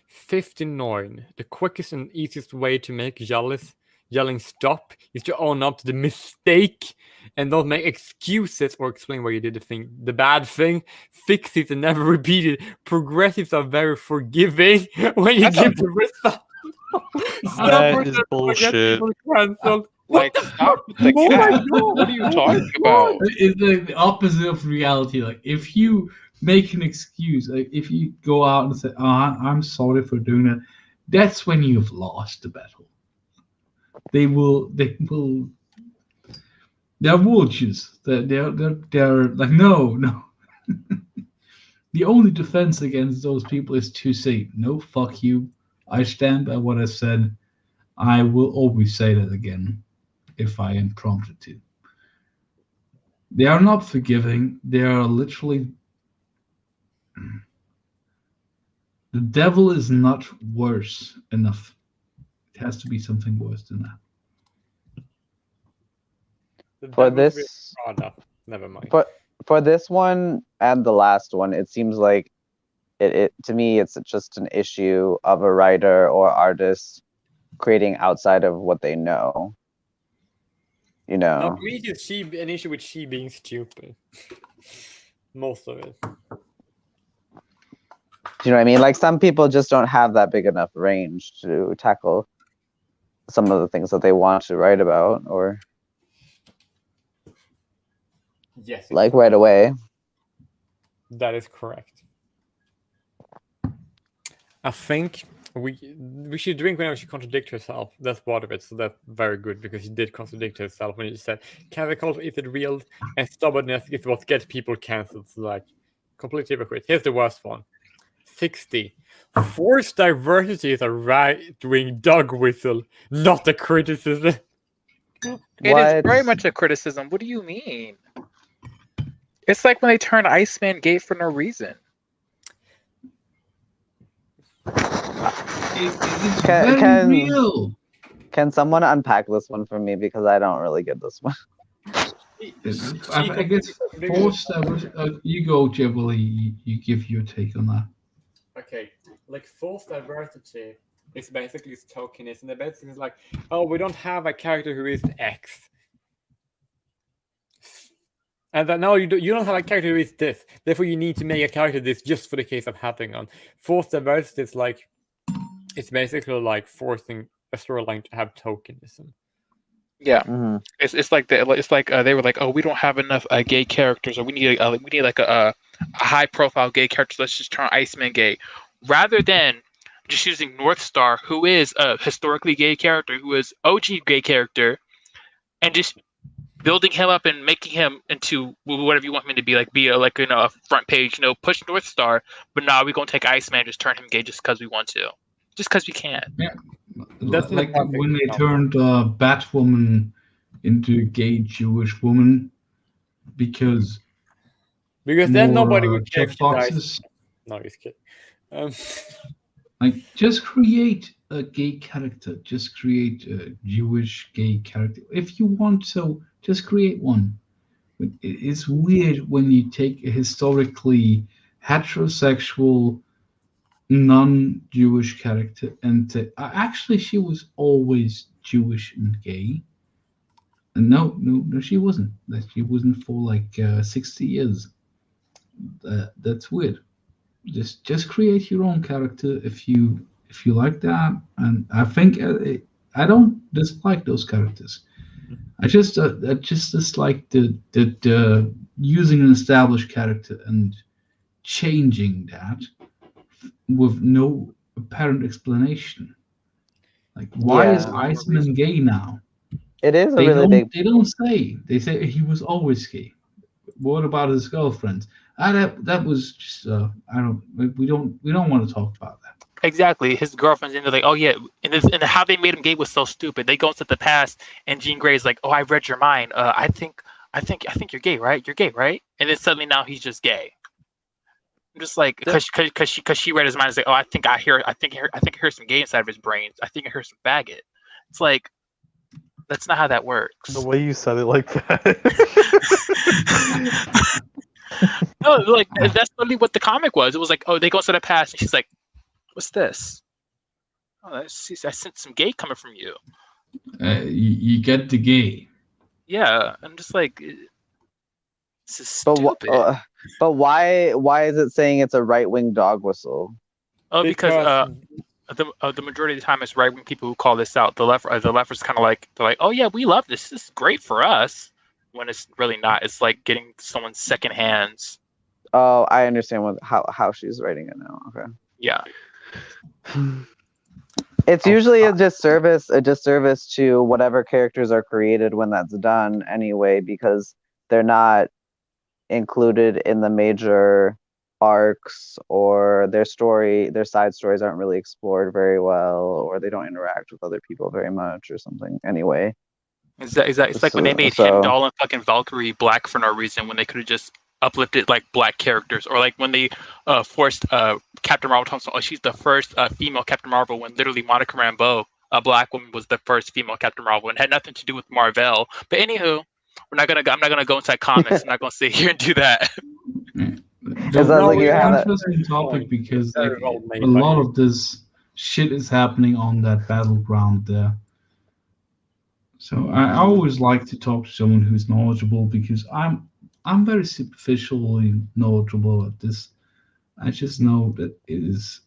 59. The quickest and easiest way to make yelling stop is to own up to the mistake and don't make excuses or explain why you did the bad thing. Fix it and never repeat it. Progressives are very forgiving when you give the result. That is bullshit. Like, stop with the cat. What are you talking about? It's the opposite of reality. Like, if you make an excuse, like if you go out and say, I'm sorry for doing that, that's when you've lost the battle. They're vultures. They're like, no. The only defense against those people is to say, no, fuck you. I stand by what I said. I will always say that again if I am prompted to. They are not forgiving. They are literally... The devil is not worse enough. It has to be something worse than that. For this... never mind. For this one and the last one, it seems like it to me, it's just an issue of a writer or artist creating outside of what they know. You know. No, for me, it's an issue with she being stupid. Most of it. Do you know what I mean? Like, some people just don't have that big enough range to tackle some of the things that they want to write about, or like right away. That is correct. I think we should drink whenever she contradicts herself. That's part of it, so that's very good because she did contradict herself when she said, "Cancel culture is it real, and stubbornness is what gets people cancelled." So, like, completely hypocrite. Here's the worst one. 60. Forced diversity is a right-wing dog whistle, not a criticism. It is very much a criticism. What do you mean? It's like when they turn Iceman gay for no reason. Can someone unpack this one for me, because I don't really get this one. I guess forced diversity. You go, Jubilee. You give your take on that. Okay, like forced diversity is basically tokenism. The basically is like, oh, we don't have a character who is X, and then no, you don't have a character who is this. Therefore, you need to make a character this just for the case of having one. Forced diversity is like, it's basically like forcing a storyline to have tokenism. Yeah, it's like they were like, oh, we don't have enough gay characters, or we need like a high profile gay character. Let's just turn Iceman gay, rather than just using Northstar, who is a historically gay character, who is OG gay character, and just building him up and making him into whatever you want him to be, like a front page, push Northstar. But now we're gonna take Iceman, just turn him gay just because we want to, just because we can. Yeah. That's like when they turned Batwoman into a gay Jewish woman, because then nobody would check boxes. No, he's kidding. Like, just create a gay character. Just create a Jewish gay character. If you want to, just create one. But it's weird when you take a historically heterosexual, non-Jewish character and actually she was always Jewish and gay. And no, she wasn't. That she wasn't for like 60 years. That's weird. Just create your own character if you like that. And I think I don't dislike those characters. I just dislike the using an established character and changing that with no apparent explanation. Like, why is Iceman gay now? It is a really big. They don't say. They say he was always gay. What about his girlfriend? That was just we don't want to talk about that. Exactly. His girlfriend's into like, oh yeah, and how they made him gay was so stupid. They go into the past, and Jean Grey's like, oh, I read your mind. I think you're gay, right? You're gay, right? And then suddenly now he's just gay. I'm just like, because she read his mind. It's like, oh, I think I hear some gay inside of his brain. I think I hear some faggot. It's like, that's not how that works. The way you said it like that. No, like that's literally what the comic was. It was like, oh, they go into the past, and she's like, what's this? Oh, I sense some gay coming from you. You get the gay. Yeah, I'm just like, this is stupid. But why is it saying it's a right-wing dog whistle? Oh, because the majority of the time it's right-wing people who call this out. The left is kind of like, they're like, oh yeah, we love this. This is great for us. When it's really not. It's like getting someone's second hands. Oh, I understand how she's writing it now. Okay. Yeah. It's usually a disservice to whatever characters are created when that's done anyway, because they're not included in the major arcs, or their side stories aren't really explored very well, or they don't interact with other people very much or something anyway. It's like when they made Heimdall and fucking Valkyrie black for no reason, when they could have just uplifted like black characters, or like when they forced Captain Marvel Thompson. Oh, she's the first female Captain Marvel, when literally Monica Rambeau, a black woman, was the first female Captain Marvel, and had nothing to do with Marvel. But anywho, I'm not gonna go inside comics. I'm not gonna sit here and do that. It's an interesting topic because like, a lot of this shit is happening on that battleground there. So I always like to talk to someone who's knowledgeable, because I'm very superficially knowledgeable at this. I just know that it is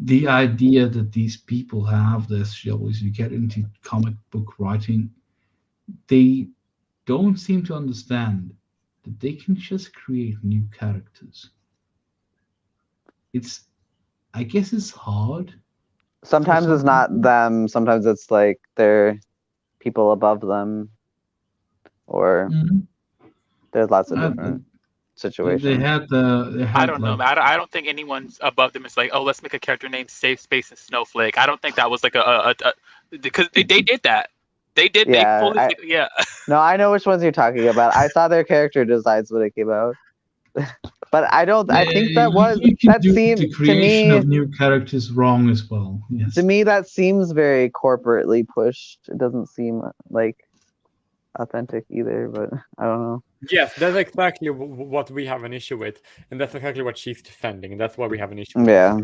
the idea that these people have, this shall you get into comic book writing, they don't seem to understand that they can just create new characters. I guess it's hard. Sometimes it's not them. Sometimes it's like they're people above them, or there's lots of different situations. They had I don't know. I don't think anyone's above them. It's like, oh, let's make a character named Safe Space and Snowflake. I don't think that was like because they did that. They did. Yeah. No, I know which ones you're talking about. I saw their character designs when it came out. But I don't. I think that seemed the creation of new characters wrong as well. Yes. To me, that seems very corporately pushed. It doesn't seem like authentic either. But I don't know. Yes, that's exactly what we have an issue with, and that's exactly what she's defending, and that's why we have an issue with. Yeah.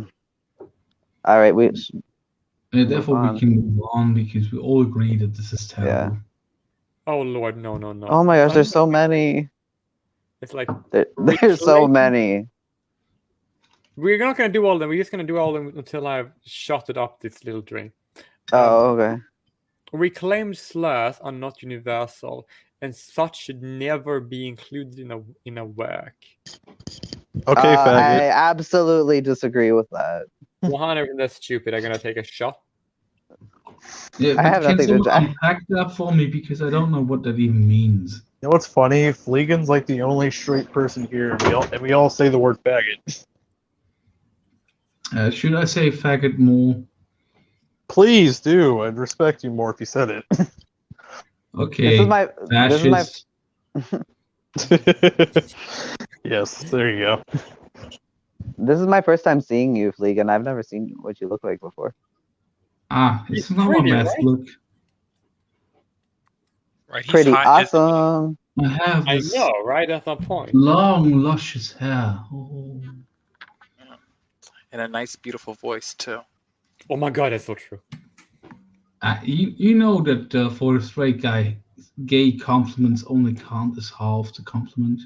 All right, therefore we can move on, because we all agree that this is terrible. Yeah. Oh Lord, no. Oh my gosh, there's so many. It's like there's so many. We're not gonna do all of them. We're just gonna do all of them until I've shotted up this little drink. Oh, okay. Reclaimed slurs are not universal, and such should never be included in a work. Okay, faggot. I absolutely disagree with that. 100, that's stupid. I'm gonna take a shot. Yeah, I have can nothing to someone unpack that for me, because I don't know what that even means. You know what's funny? Fleegan's like the only straight person here, and we all say the word faggot. Should I say faggot more? Please do. I'd respect you more if you said it. Okay. This is my Yes, there you go. This is my first time seeing you, Fleegan. I've never seen what you look like before. It's not a mess. Right? Look. Right, he's Pretty hot. awesome. I have I this know, right? That's my point. long, luscious hair. Oh. And a nice, beautiful voice too. Oh my god, that's so true. You know that for a straight guy, gay compliments only count as half the compliment.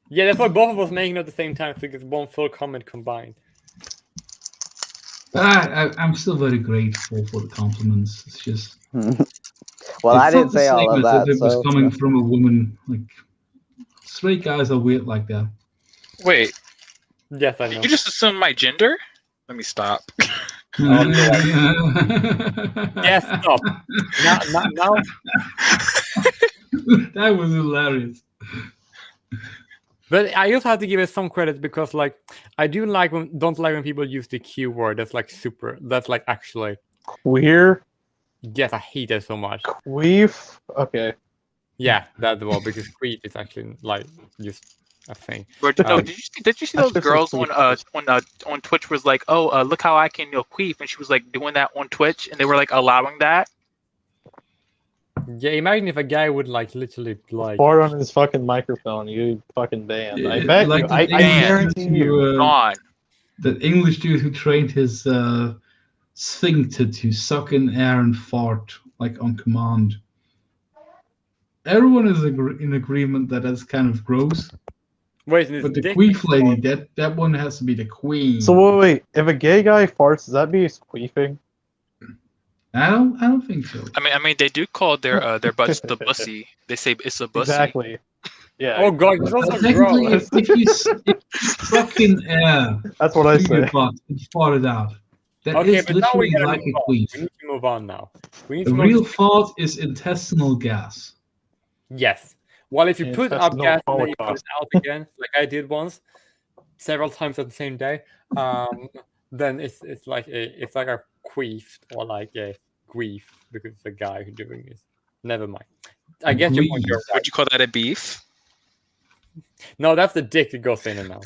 Yeah, that's why both of us making it at the same time. I think it's one full comment combined. I'm still very grateful for the compliments. It's just. Well, it's I didn't the say all same of as that. if it was So coming from a woman. Like straight guys are weird like that. Wait. Yes, I know. Did you just assume my gender? Let me stop. Yes, stop. Now. That was hilarious. But I also have to give it some credit because, like, I don't like when people use the Q word. That's like super. That's like actually queer. Yes, I hate it so much. Queef. Okay. Yeah, that's well because queef is actually like just a thing. Did you see those girls on Twitch was like, oh, look how I can queef, and she was like doing that on Twitch, and they were like allowing that. Yeah, imagine if a guy would like literally like fart on his fucking microphone. You fucking banned. I Yeah, bet like you. the I English guarantee dude you. who, Gone. The English dude who trained his sphincter to suck in air and fart like on command. Everyone is in agreement that that's kind of gross. Wait, but the queef lady, that one has to be the queen. So wait, if a gay guy farts, does that mean he's queefing? I don't think so. I mean, they do call their butts the bussy. They say it's a bussy. Exactly. Yeah. Oh god, you're so technically, gross. if you suck in air, that's what I through your say. butt and fart it out. That Okay, is but now we literally gotta like move a on. queef. We need to move on now. We need A to real move. fart is intestinal gas. Yes. Well, if you put up Intestinal gas and then you put holocaust. it out again, like I did once, several times at the same day, then it's like a queef or like a grief because it's a guy who's doing this. Never mind. I get your point. You're right. Would you call that a beef? No, that's the dick that goes in and out.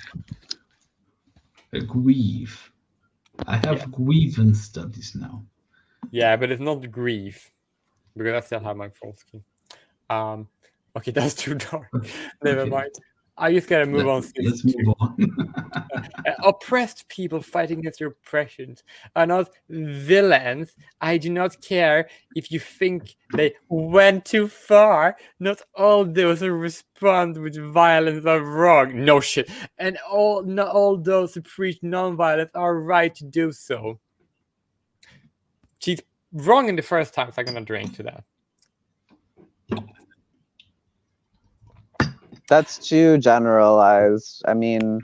A grief. I have grievance studies now. Yeah, but it's not grief because I still have my full skin. Okay, that's too dark. Never mind. I just gotta move on. Let's move on. Oppressed people fighting against their oppressions are not villains. I do not care if you think they went too far. Not all those who respond with violence are wrong. No shit. And not all those who preach nonviolence are right to do so. She's wrong in the first time, so I'm gonna drink to that. that's too generalized. I mean,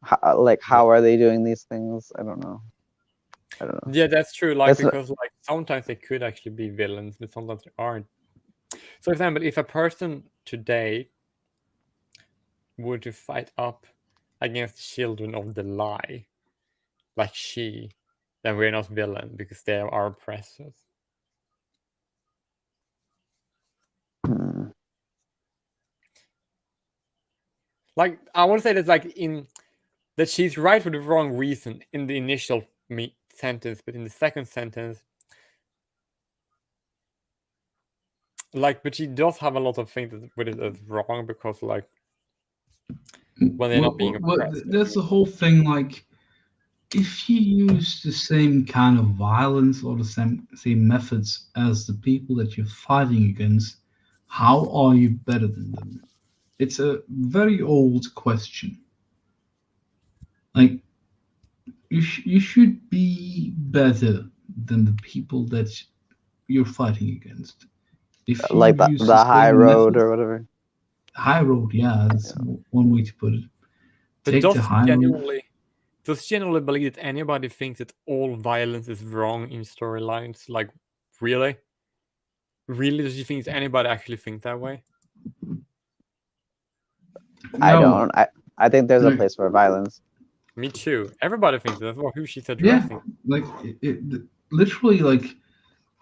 how are they doing these things? I don't know. Yeah, that's true. Like That's not- because like sometimes they could actually be villains, but sometimes they aren't. So, for example, if a person today were to fight up against children of the lie, like she, then we're not villain because they are our oppressors. Like I want to say that that she's right for the wrong reason in the initial sentence, but in the second sentence, but she does have a lot of things with it as wrong because when they're not being oppressed. That's the whole thing. Like, if you use the same kind of violence or the same methods as the people that you're fighting against, how are you better than them? It's a very old question. Like, you should be better than the people that you're fighting against. If you like use the high same road method- or whatever. High road, yeah, that's one way to put it. But Take the high road. does generally believe that anybody thinks that all violence is wrong in storylines? Like, really? Really, does you think anybody actually think that way? I No. don't. I think there's a place for violence. Me too. Everybody thinks that's who she's Yeah, addressing. like literally, like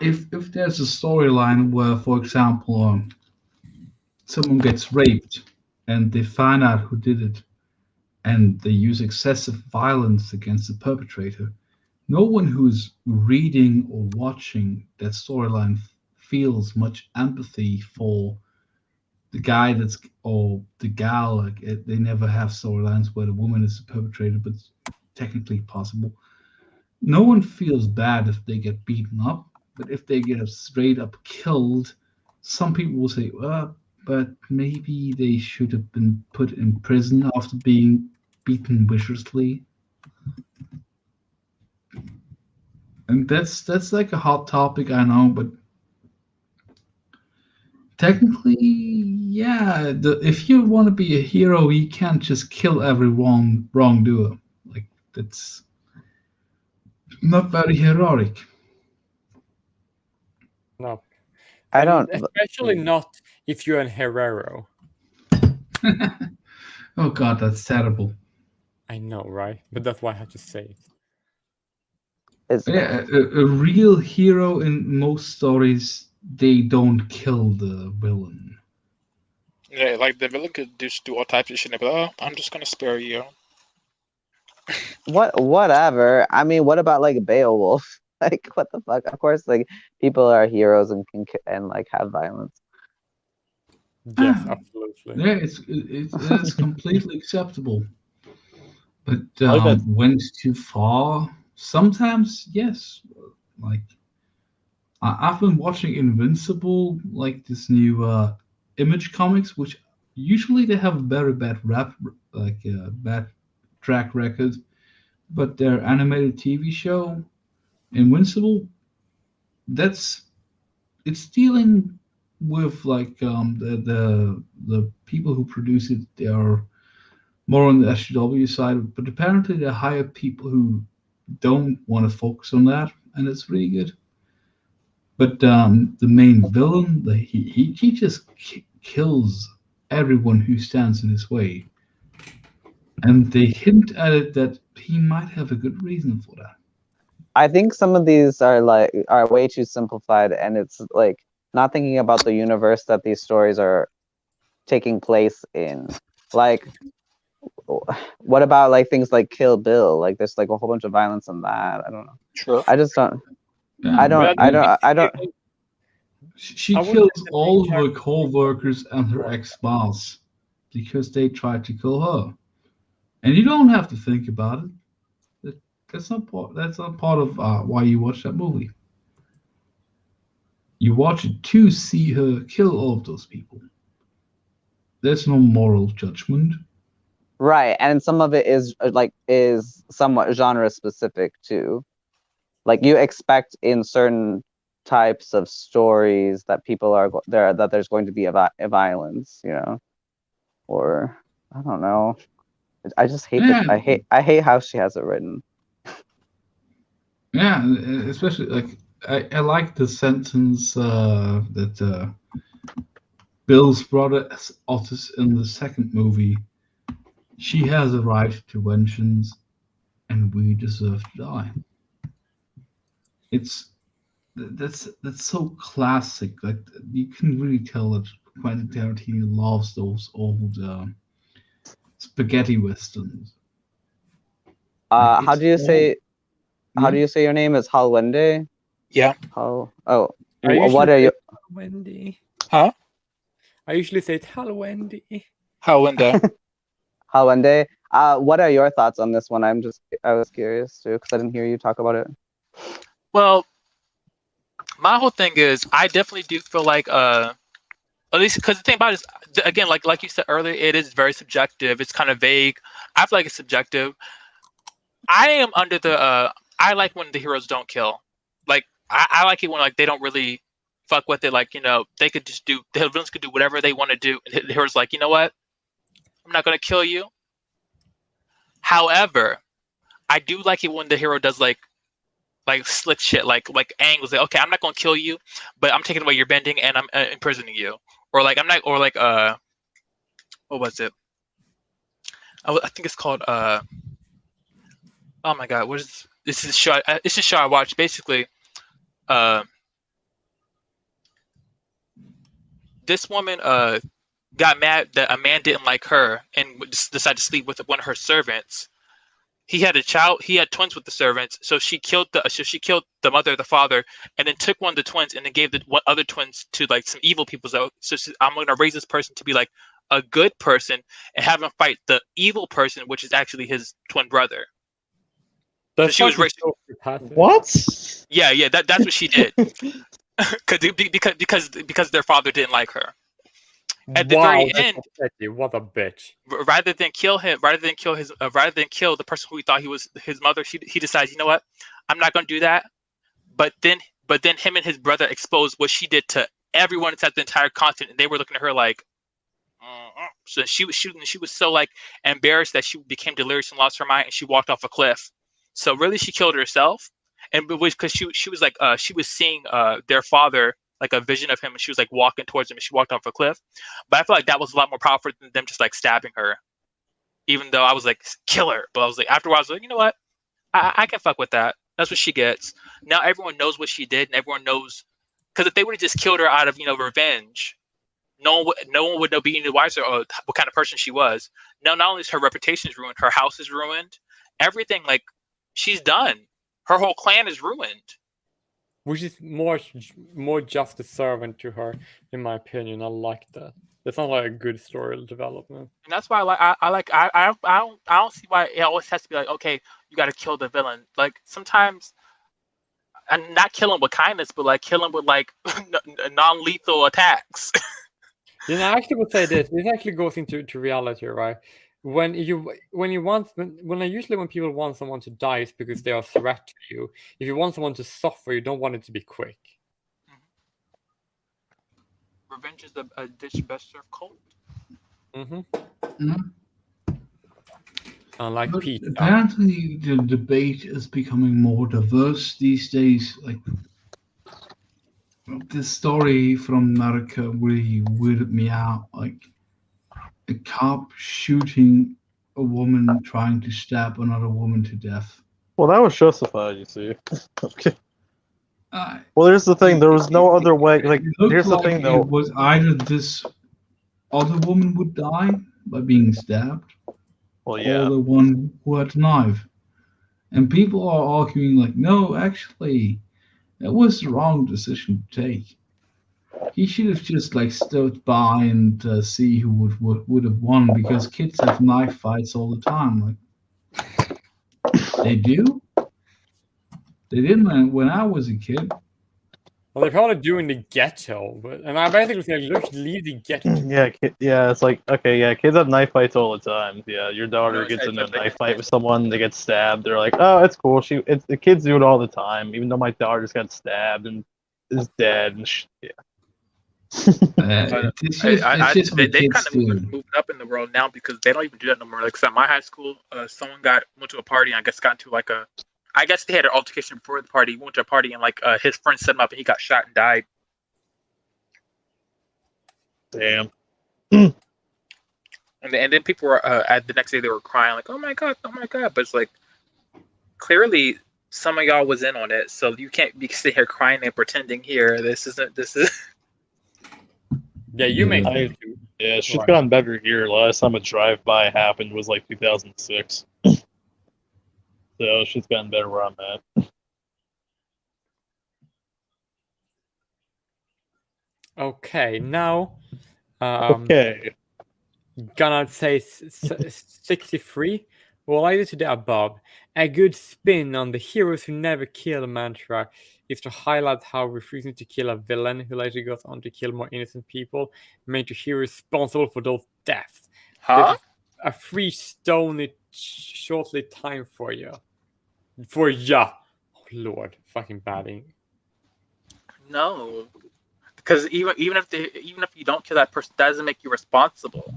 if there's a storyline where, for example, someone gets raped and they find out who did it, and they use excessive violence against the perpetrator, no one who's reading or watching that storyline feels much empathy for the guy that's or the gal. Like they never have storylines where the woman is the perpetrator, but it's technically possible. No one feels bad if they get beaten up, but if they get straight up killed, some people will say, but maybe they should have been put in prison after being beaten viciously. And that's like a hot topic, I know, but technically, yeah, if you want to be a hero, you can't just kill every wrongdoer. Like that's not very heroic. No. I don't. Especially not if you're an Herrero. Oh god, that's terrible. I know, right? But that's why I had to say it. Yeah, a real hero in most stories, they don't kill the villain. Yeah, like the villain could just do all types of shit and be like, oh, I'm just gonna spare you. Whatever. I mean, what about like Beowulf? Like, what the fuck? Of course, like people are heroes and can like have violence. Yes, absolutely. Yeah, it's completely acceptable. But like went too far. Sometimes, yes. Like I've been watching Invincible, like this new Image comics, which usually they have a very bad bad track record, but their animated TV show, Invincible, it's dealing with like the people who produce it. They are more on the SJW side, but apparently they hire people who don't want to focus on that, and it's really good. But the main villain, he just kills everyone who stands in his way, and they hint at it that he might have a good reason for that. I think some of these are way too simplified, and it's like not thinking about the universe that these stories are taking place in. Like, what about like things like Kill Bill? Like, there's like a whole bunch of violence in that. I don't know. Sure. I just don't. Yeah, I don't. She kills all of her co-workers and her ex-boss because they tried to kill her, and you don't have to think about it. That's not part of why you watch that movie. You watch it to see her kill all of those people. There's no moral judgment. Right, and some of it is somewhat genre specific too. Like you expect in certain types of stories that people are there that there's going to be a violence, you know, or I don't know. I just hate Yeah. I hate how she has it written. Yeah, especially like I like the sentence that Bill's brother utters in the second movie. She has a right to vengeance, and we deserve to die. That's so classic. Like you can really tell that Quentin Tarantino loves those old spaghetti westerns. How do you say your name is Halwende? Yeah. What are you? Wendy. Huh? I usually say it Halwendi. Halwende. Halwende. What are your thoughts on this one? I was curious too because I didn't hear you talk about it. Well, my whole thing is I definitely do feel like at least because the thing about it is again like you said earlier, it is very subjective. It's kind of vague. I feel like it's subjective. I am under the I like when the heroes don't kill. Like I like it when like they don't really fuck with it. Like, you know, they could just the villains could do whatever they want to do. And the hero's like, you know what? I'm not gonna kill you. However, I do like it when the hero does like slick shit, like angles. Like, okay, I'm not gonna kill you, but I'm taking away your bending and I'm imprisoning you. Or like I'm not. Or like what was it? I think it's called oh my god, what is this? Is a show? It's a show I watched. Basically, this woman got mad that a man didn't like her and decided to sleep with one of her servants. he had a child. He had twins with the servants, so she killed the mother, the father, and then took one of the twins and then gave the other twins to like some evil people. So I'm going to raise this person to be like a good person and have him fight the evil person, which is actually his twin brother. So she was raised. What? Yeah, that's what she did. because their father didn't like her. At the very end, what a bitch! Rather than kill the person who he thought he was his mother, he decides, you know what, I'm not going to do that. But then him and his brother exposed what she did to everyone inside the entire continent, and they were looking at her like. So she was so like embarrassed that she became delirious and lost her mind, and she walked off a cliff. So really, she killed herself, and because she was like she was seeing their father. Like a vision of him, and she was like walking towards him, and she walked off a cliff. But I feel like that was a lot more powerful than them just like stabbing her. Even though I was like, kill her. But I was like, after a while, I was like, you know what? I can fuck with that. That's what she gets. Now everyone knows what she did, and everyone knows. Because if they would have just killed her out of revenge, no one would know be any wiser what kind of person she was. Now not only is her reputation is ruined, her house is ruined. Everything, like, she's done. Her whole clan is ruined. Which is more just a servant to her, in my opinion. I like that. It's not like a good story development. And that's why I don't see why it always has to be like, okay, you got to kill the villain. Like sometimes, and not kill him with kindness, but like kill him with like non-lethal attacks. I actually would say this. This actually goes into reality, right? When people want someone to die, it's because they are a threat to you. If you want someone to suffer, you don't want it to be quick. Revenge is a dish best served cold. Unlike pizza. Apparently, the debate is becoming more diverse these days. Like this story from America really weirded me out. Like a cop shooting a woman trying to stab another woman to death. Well, that was justified, you see. Okay. Well, here's the thing. There was no other way. Like, here's the thing, though. It was either this other woman would die by being stabbed, or the one who had a knife. And people are arguing like, no, actually, that was the wrong decision to take. He should have just like stood by and see who would have won, because kids have knife fights all the time. Like they do. They didn't when I was a kid. Well, they're probably doing the ghetto, and I basically say, look, leave the ghetto. Yeah, it's like, okay, yeah, kids have knife fights all the time. Yeah, your daughter gets into a knife fight with someone, they get stabbed. They're like, oh, it's cool. The kids do it all the time, even though my daughter just got stabbed and is dead. And yeah. They kind of moving up in the world now because they don't even do that no more. Like, at my high school, someone went to a party and I guess got into like I guess they had an altercation before the party. He went to a party and like his friend set him up and he got shot and died. Damn. And then people were at the next day they were crying like, oh my god. But it's like clearly some of y'all was in on it, so you can't be sitting here crying and pretending here. This is. Yeah, you make. Yeah, she's gotten better here. Last time a drive-by happened was like 2006. So she's gotten better where I'm at. Okay, now. Okay. Gonna say 63. Related to the above, a good spin on the heroes who never kill mantra is to highlight how refusing to kill a villain who later goes on to kill more innocent people made the hero responsible for those deaths. Huh? A free stone shortly time for you. For ya. Oh Lord, fucking badding. No, because even if you don't kill that person, that doesn't make you responsible.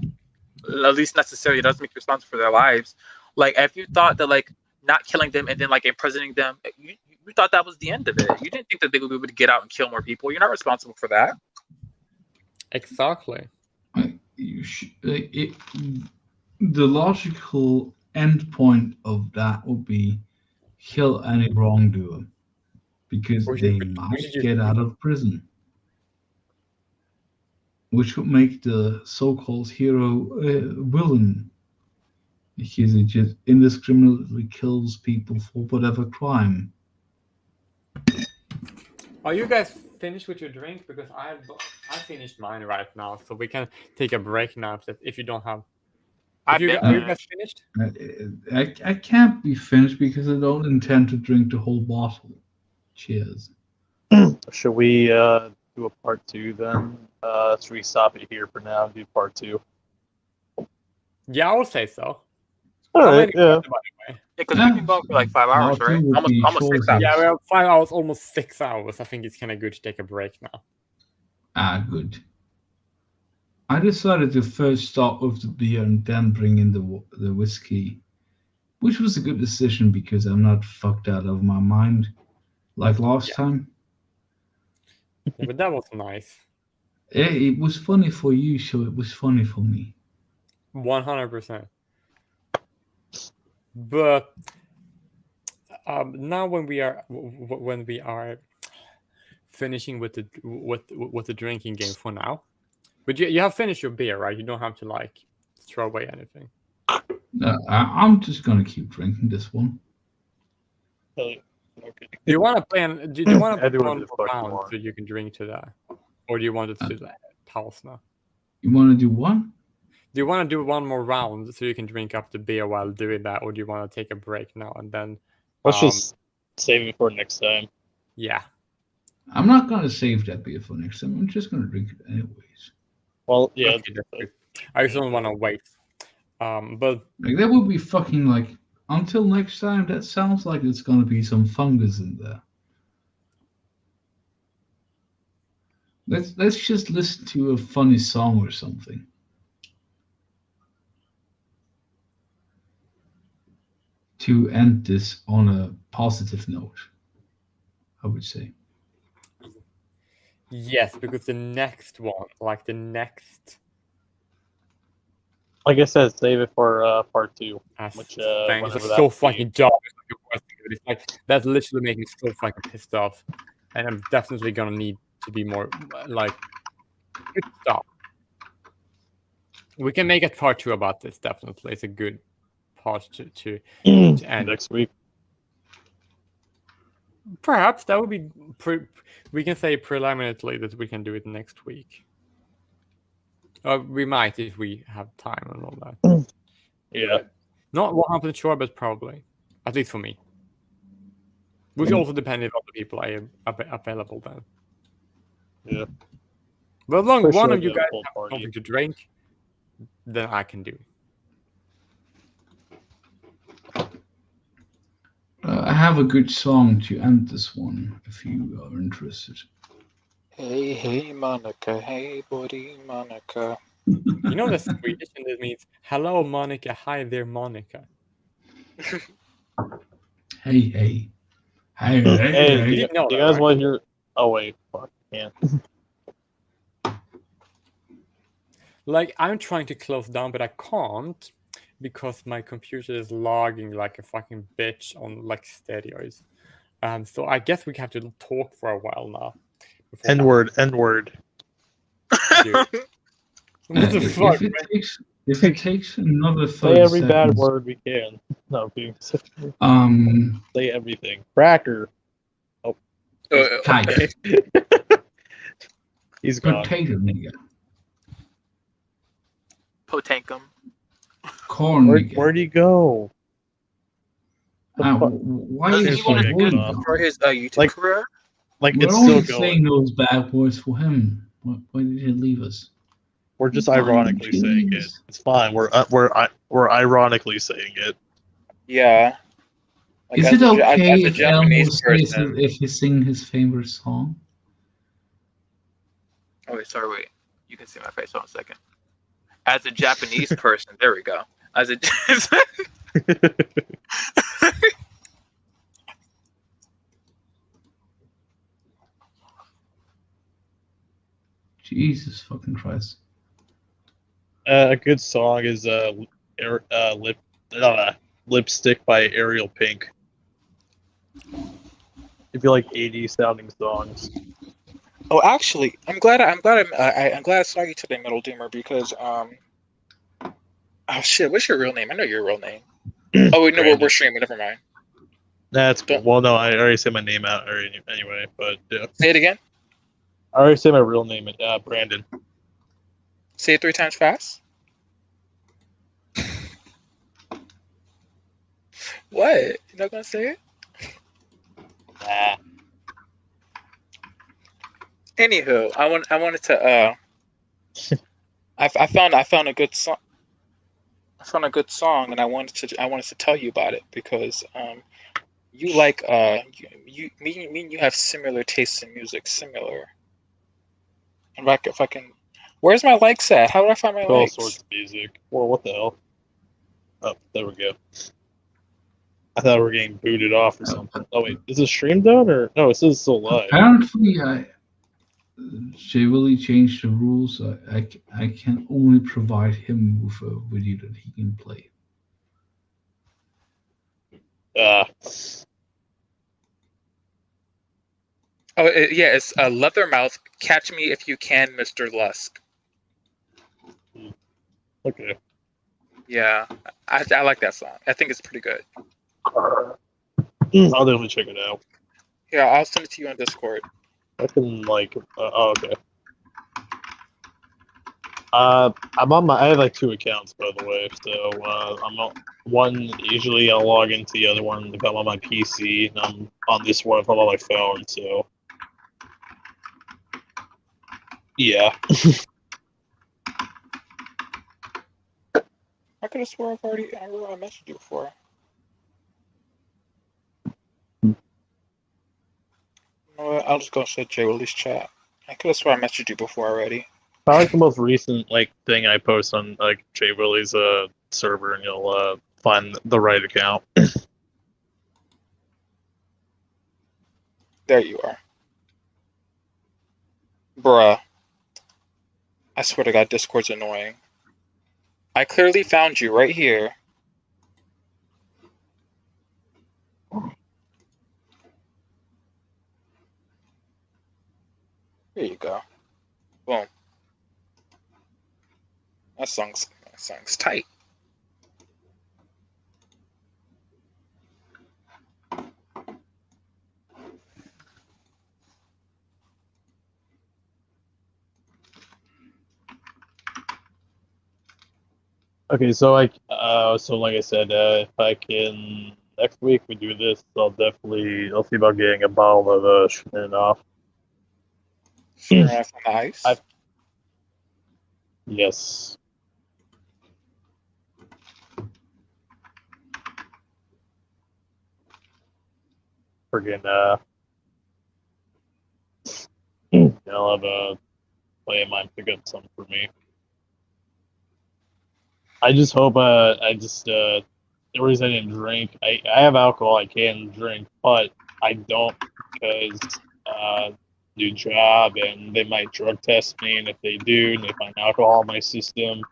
At least necessarily, it doesn't make you responsible for their lives. Like if you thought that like not killing them and then like imprisoning them, you thought that was the end of it. You didn't think that they would be able to get out and kill more people. You're not responsible for that. Exactly. The logical end point of that would be kill any wrongdoer, because they might get out of prison, which would make the so-called hero villain. Because it just indiscriminately kills people for whatever crime. Are you guys finished with your drink? Because I finished mine right now, so we can take a break now if you don't have. Are you guys finished? I can't be finished because I don't intend to drink the whole bottle. Cheers. Should we do a part 2 then? Should we stop it here for now and do part 2? Yeah, I would say so. All right, yeah. Because we've been going for like 5 hours, right? Almost 6 hours. Yeah, we have 5 hours, almost 6 hours. I think it's kind of good to take a break now. Good. I decided to first start with the beer and then bring in the whiskey, which was a good decision because I'm not fucked out of my mind like last time. Yeah, but that was nice. It was funny for you, so it was funny for me. 100%. But now when we are finishing with the drinking game for now, but you have finished your beer, right? You don't have to like throw away anything. I'm just gonna keep drinking this one. Okay. Do you want to play? Do you want to play one more round so you can drink to that, or do you want to do pause now? You want to do one? Do you want to do one more round so you can drink up the beer while doing that, or do you want to take a break now and then? Let's just save it for next time. Yeah. I'm not gonna save that beer for next time. I'm just gonna drink it anyways. Well, yeah. Okay, I just don't want to wait. But like that would be fucking like until next time. That sounds like it's gonna be some fungus in there. Let's just listen to a funny song or something. To end this on a positive note, I would say. Yes, because the next one, like the next. Like I said, save it for part 2. Which Thanks. It's so fucking dumb. It's like that's literally making me so fucking pissed off, and I'm definitely gonna need to be more like. Good stuff. We can make a part 2 about this. Definitely, it's a good part to end next week. Perhaps that would be. We can say preliminarily that we can do it next week. We might if we have time and all that. Yeah. Not 100% sure, but probably. At least for me. Which also depends if other people are available then. Yeah. But as long as one of you get a guys full have party. something to drink, then I can do. I have a good song to end this one if you are interested. Hey, hey, Monica. Hey, buddy, Monica. You know the Swedish and it means hello, Monica. Hi there, Monica. Hey, hey. Hey, Hey, hey. do you guys want to hear? Oh wait, fuck, can't. Like I'm trying to close down, but I can't because my computer is logging like a fucking bitch on like stereos. So I guess we have to talk for a while now. N-word, N-word. What the fuck? If it takes another 30 Say every bad seconds, word we can. No, being say everything. Cracker. Oh. Kite. He's gone. Potato nigga. Potankum. Corn nigga. Where'd he go? Why Doesn't is he want to he do for his YouTube career? Like We're it's only still saying going. those bad words for him. Why did he leave us? We're just ironically saying it. It's fine. We're ironically saying it. Yeah. Like, Is as it a okay as a if Japanese Elmo says person? if he sing his favorite song? Oh wait, sorry, wait. You can see my face. Hold on a second. As a Japanese person, there we go. As a Jesus fucking Christ. A good song is Lipstick by Ariel Pink. If you like 80s sounding songs. Oh, actually, I'm glad I saw you today, Metal Doomer, because I Oh shit! What's your real name? I know your real name. Oh wait, no, we're streaming. Never mind. That's cool. Well, no, I already said my name out already anyway, but yeah. Say it again. I already said my real name, Brandon. Say it 3 times fast. What? You're not gonna say it? Nah. Anywho, I wanted to I found a good song. I found a good song, and I wanted to tell you about it because you like me and you have similar tastes in music, similar. And if I can, where's my likes at? How do I find my All likes? sorts of music. Well, what the hell? Oh, there we go. I thought we were getting booted off or something. Oh wait, is it streamed out or no? It says still live. Apparently, Jay Willie changed the rules. I can only provide him with a video that he can play. Oh yeah, it's Leathermouth. Catch me if you can, Mr. Lusk. Okay. Yeah, I like that song. I think it's pretty good. I'll definitely check it out. Yeah, I'll send it to you on Discord. I can like. Oh, okay. I'm on I have like 2 accounts, by the way. So I'm on one. Usually I'll log into the other one if I'm on my PC, and I'm on this one if I'm on my phone. So yeah. I could have swore I messaged you before. You know what? I'll just go to Jay Willie's chat. I could have swore I messaged you before already. Probably like the most recent like thing I post on like Jay Willie's server, and you'll find the right account. There you are. Bruh. I swear to God, Discord's annoying. I clearly found you right here. There you go. Boom. That song's tight. Okay, so like I said, if I can next week we do this, I'll see about getting a bottle of Smirnoff. Smirnoff on ice. Yes. Friggin' I'll have a play of mine pick up some for me. I just hope the reason I didn't drink, I have alcohol I can drink, but I don't because new job and they might drug test me, and if they do and they find alcohol in my system,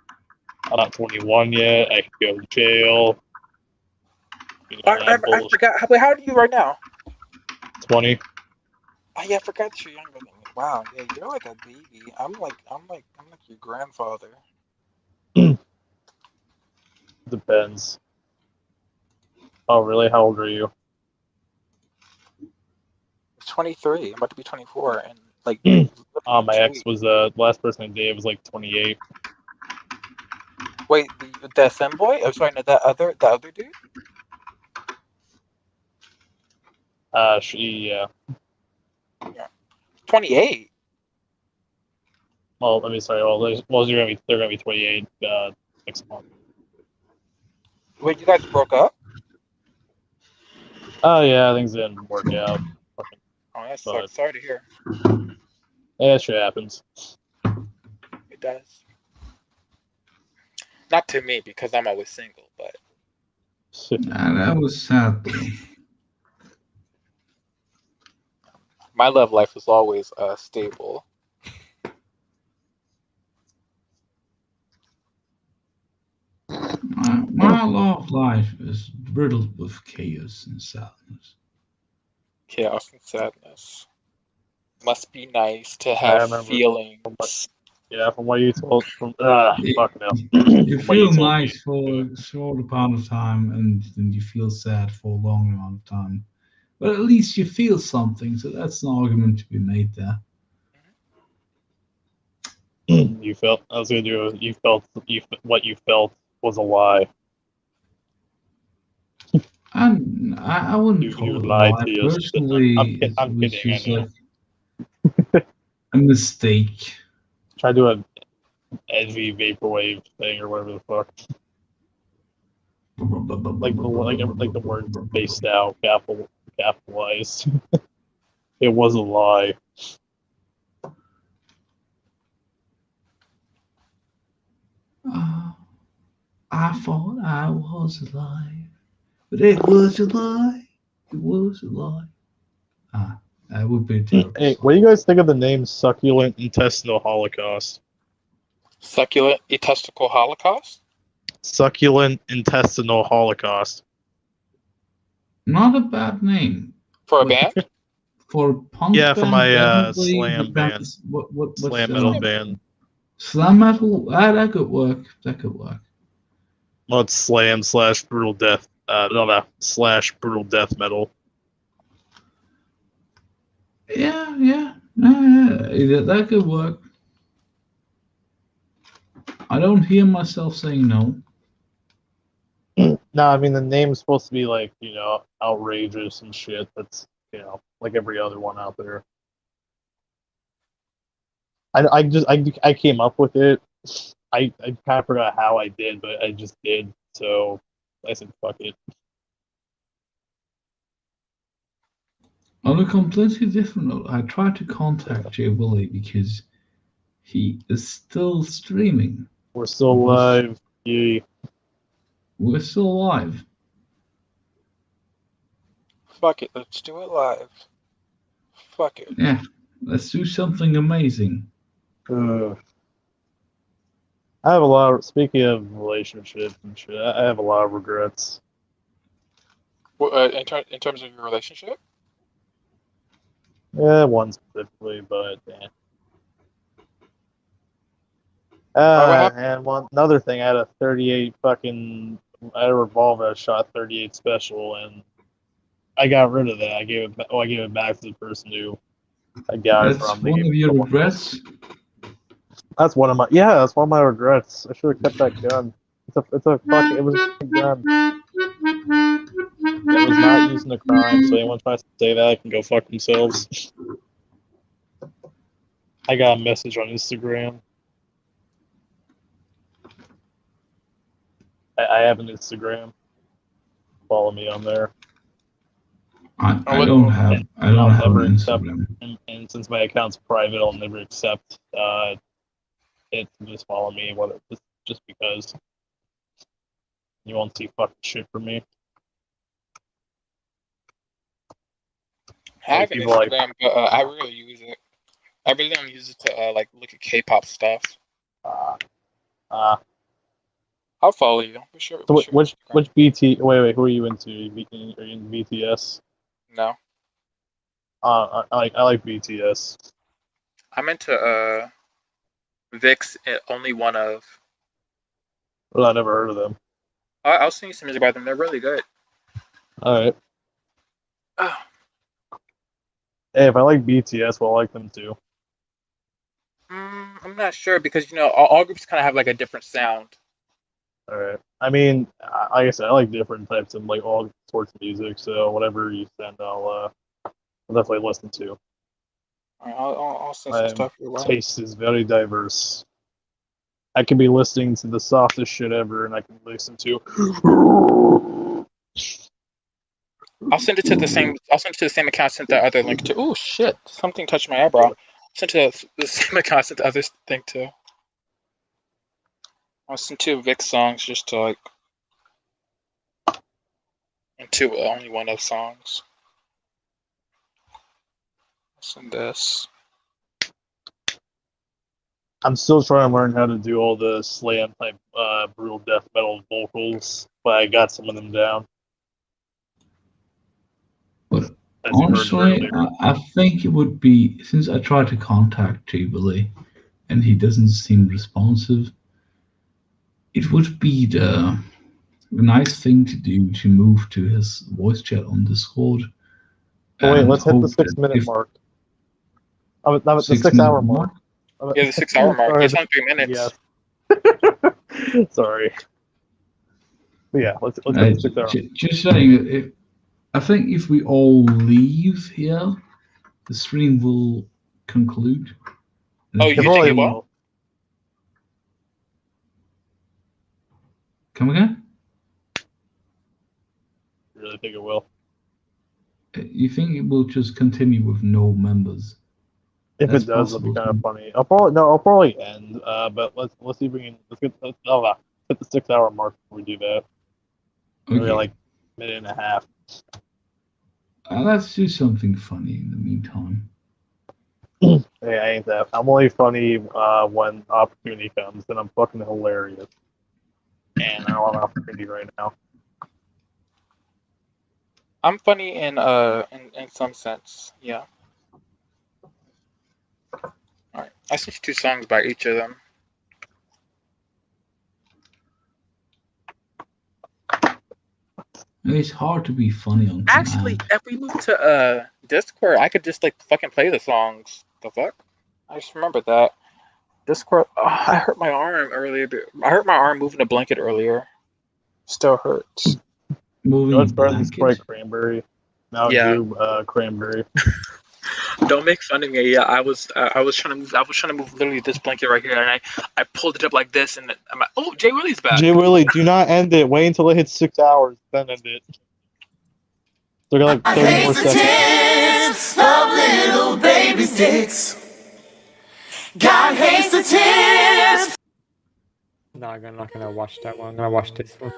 I'm not 21 yet, I could go to jail. You know, I forgot. Wait, how old are you right now? 20. Oh yeah, I forgot that you're younger than me. Wow, yeah, you're like a baby. I'm like your grandfather. Depends. Oh really? How old are you? 23. I'm about to be 24, and like. My ex was last person I dated was like 28. Wait, the femboy? Oh, sorry, no, the other dude. Yeah. 28. Well, let me sorry. Well, they're gonna be 28 next month. Wait, you guys broke up? Oh yeah, things didn't work out. Oh, that sucks. Sorry to hear. Yeah, shit happens. It does. Not to me because I'm always single, but. That was sad though. My love life is always stable. My love life is riddled with chaos and sadness. Chaos and sadness. Must be nice to have feelings. Yeah, from what you told, from fucking hell. You From what you feel told me. nice for a short amount of time, and then you feel sad for a long amount of time. But at least you feel something, so that's an argument to be made there. You felt. I was gonna do. You felt. What you felt was a lie. And I wouldn't call You it a lied lie. to yourself. Personally, I'm it was kidding. just I know. like a mistake. Try to do a edgy vaporwave thing or whatever the fuck. Like the word spaced out, capitalized. It was a lie. I thought I was alive, but it was a lie. It was a lie. That would be terrible. Hey, what do you guys think of the name Succulent Intestinal Holocaust? Succulent intestinal holocaust? Succulent Intestinal Holocaust. Not a bad name. For a band? For a punk Yeah, for band, my definitely slam band. What's Slam metal band. Slam metal? That could work. That could work. Well, it's slam / brutal death. No, / brutal death metal. Yeah, that could work. I don't hear myself saying no. No, I mean the name's supposed to be like, outrageous and shit. That's like every other one out there. I came up with it. I kind of forgot how I did, but I just did. So I said fuck it. On a completely different note, I tried to contact Jay Willie because he is still streaming. We're still live. Yay. We're still live. Fuck it, let's do it live. Fuck it. Yeah, let's do something amazing. I have a lot of, speaking of relationships and shit, I have a lot of regrets. Well, in terms of your relationship? Yeah, one specifically, but and another thing, I had a 38 fucking, I had a revolver, I shot 38 special, and I got rid of that. I gave it back to the person who I got it That's from. one of your regrets? That's one of my regrets. I should have kept that gun. It was a fucking gun. It was not used in a crime, so anyone tries to say that can go fuck themselves. I got a message on Instagram. I have an Instagram. Follow me on there. I don't have an Instagram. And since my account's private, I'll never accept it. Just follow me, just because you won't see fucking shit from me. I have an Instagram, but I rarely use it. I really don't use it to look at K-pop stuff. I'll follow you. So which BT? Wait, who are you into? Are you in BTS? No. I like BTS. I'm into VIX. Only one of. Well, I never heard of them. I'll send you some music about them. They're really good. All right. Oh. Hey, if I like BTS, well, I like them too. I'm not sure because all groups kind of have like a different sound. All right. I mean, like I said, I like different types of like all sorts of music. So whatever you send, I'll definitely listen to. I'll send some stuff your way. Taste is very diverse. I could be listening to the softest shit ever, and I can listen to. I'll send it to the same. I'll send it to the same account. I sent that other link to. Oh shit! Something touched my eyebrow. Sent to the same account. I sent the other thing to. I'll send 2 Vic songs just to like. And 2 only one of songs. I'll send this. I'm still trying to learn how to do all the slam type brutal death metal vocals, but I got some of them down. But honestly, I think it would be, since I tried to contact Jubilee, and he doesn't seem responsive, it would be the nice thing to do to move to his voice chat on Discord. Oh, wait, and let's hit the hope 6 that minute if- mark. Oh, the 6 6 hour minute mark. Yeah, the 6 hour mark. Sorry. It's on 3 minutes. Yes. Sorry. But yeah, let's hit the 6 hour. Just saying, I think if we all leave here, the stream will conclude. Oh, you think it will? Come again? Really think it will. You think it will just continue with no members? If That's it does, it'll be possible. kind of funny. I'll probably end. But let's see if we can hit the 6 hour mark before we do that. Okay. Maybe like a minute and a half. Let's do something funny in the meantime. Hey, I ain't that. I'm only funny when opportunity comes, and I'm fucking hilarious. And I don't have opportunity right now. I'm funny in some sense, yeah. Alright. I switched 2 songs by each of them. It's hard to be funny on Actually, if we move to Discord, I could just like fucking play the songs. The fuck? I just remembered that. Discord. Oh, I hurt my arm earlier. I hurt my arm moving a blanket earlier. Still hurts. Moving It's better than Sprite Cranberry. Now Yeah. do Cranberry. Don't make fun of me. Yeah, I was trying to move. I was trying to move literally this blanket right here, and I pulled it up like this, and I'm like, oh, Jay Willie's back. Jay Willie, do not end it. Wait until it hits 6 hours, then end it. They're like 30 more seconds. Tips of little baby sticks. God hates the tips. No, I'm not gonna watch that one. I'm gonna watch this one.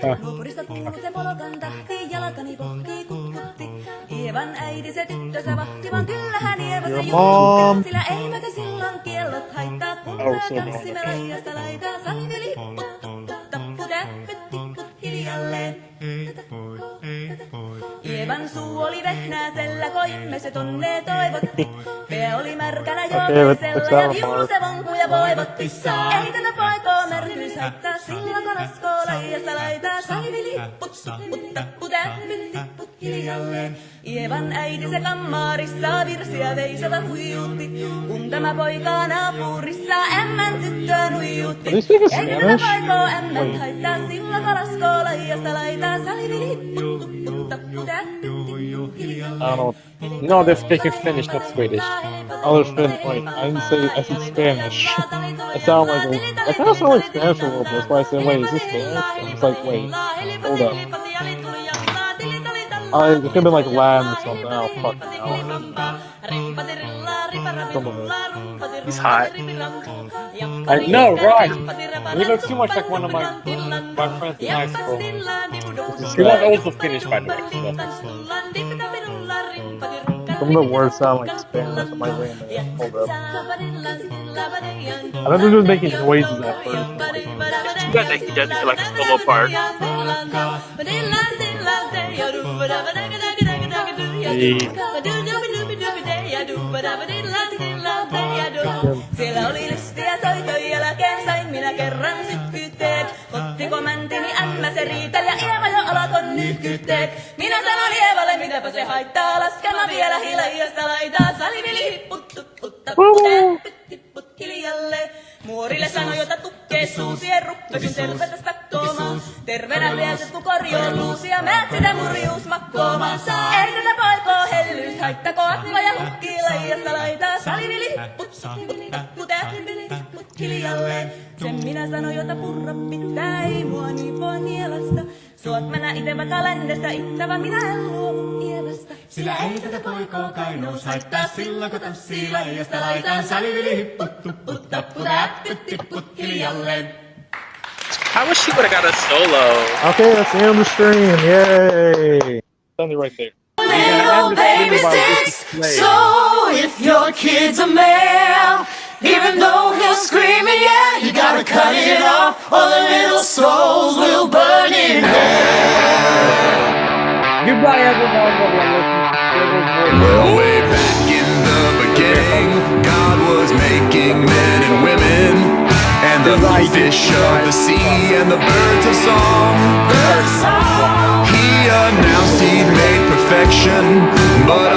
Naapurista kuului se polokan tahti, jalkani pohkii kutkutti. Ievan äiti se tyttönsä vahti, vaan kyllähän Ieva se juttu, sillä eivätkä silloin kiellot haittaa, kun tanssimme laidasta laitaa. Saniveli hipput, tupput, tappu, täppyt, tipput hiljalleen. Ievan suu oli vehnäisellä, koimme se tonne toivotti. Pää oli märkänä jokaisella ja viulu se vonkuja voivotti. Ei tätä poikoo märkyys haittaa, sillä kalaskoo laidasta laitaa. Saniveli hipput, tupput, tappu, täppyt, tipput hiljalleen. Ievan äiti se kammarissa virsiä veisata huijutti. Kun tämä poika naapurissa ämmän tyttöön huijutti. Ei tätä poikoo ämmän haittaa, sillä kalaskoo laidasta laitaa. Saniveli hipput, tupput, tappu, täppyt, tipput hiljalleen. No, they're speaking Finnish, not Swedish. Oh, they're Finnish. Wait, I didn't say. I said Spanish. I sound like I kind of sound like Spanish a little bit. That's why I said, wait, is this Spanish? I was like, wait, hold up. It could have been like Latin or something. Oh, fuck no. He's hot. I know, right? He looks too much like one of my friends in high school. He was also Finnish, by the way. So that's Some of the words sound like Spanish. I'm like, wait a minute, hold up. I thought he was making noises at first. You guys think he does it for like a solo part. Siellä oli lystiä soiton jälkeen, sain minä kerran sykkyytteet. Ottiko mäntini ämmä se riiteli ja Ieva jo alakon nyhkytteet. Minä sanon Ievalle, mitäpä se haittaa, laskema vielä hilajasta laitaa. Salivili hipput, tupput, tapput, täppyt, tipput hiljalleen. Muorille sanoi, jota tukkee suusien ruppesin tervetä stakkoomaan. Terveenä viesettu korjoon luusia, määt sitä murjuus makkoomaan. Ei tätä poikoo hellyys haittako, atniva ja hukkii laijasta laitaa. Salivili hipput, tupput, tapput, täppyt hiljalleen. Sen minä sanoin, jota purra pitää, ei mua niin voi nielasta. Suot mä nää ite vaikka lännestä ittävä, minä en luovu Ievasta. Sillä ei tätä poikoo kainous haittaa, silloin kun tanssii laijasta laitaan. Salivili hipput, tupput, tapput, täppyt, tipput hiljalleen. I wish he would have got a solo. Okay, let's end the stream. Yay! Something right there. Little baby sticks. So if your kid's a male, even though he'll scream and yell, you gotta cut it off, or the little souls will burn in hell. Goodbye, everyone. Well, way back in the beginning, God was making men and women, and the fish of the sea and the birds of song. He announced he'd made perfection, but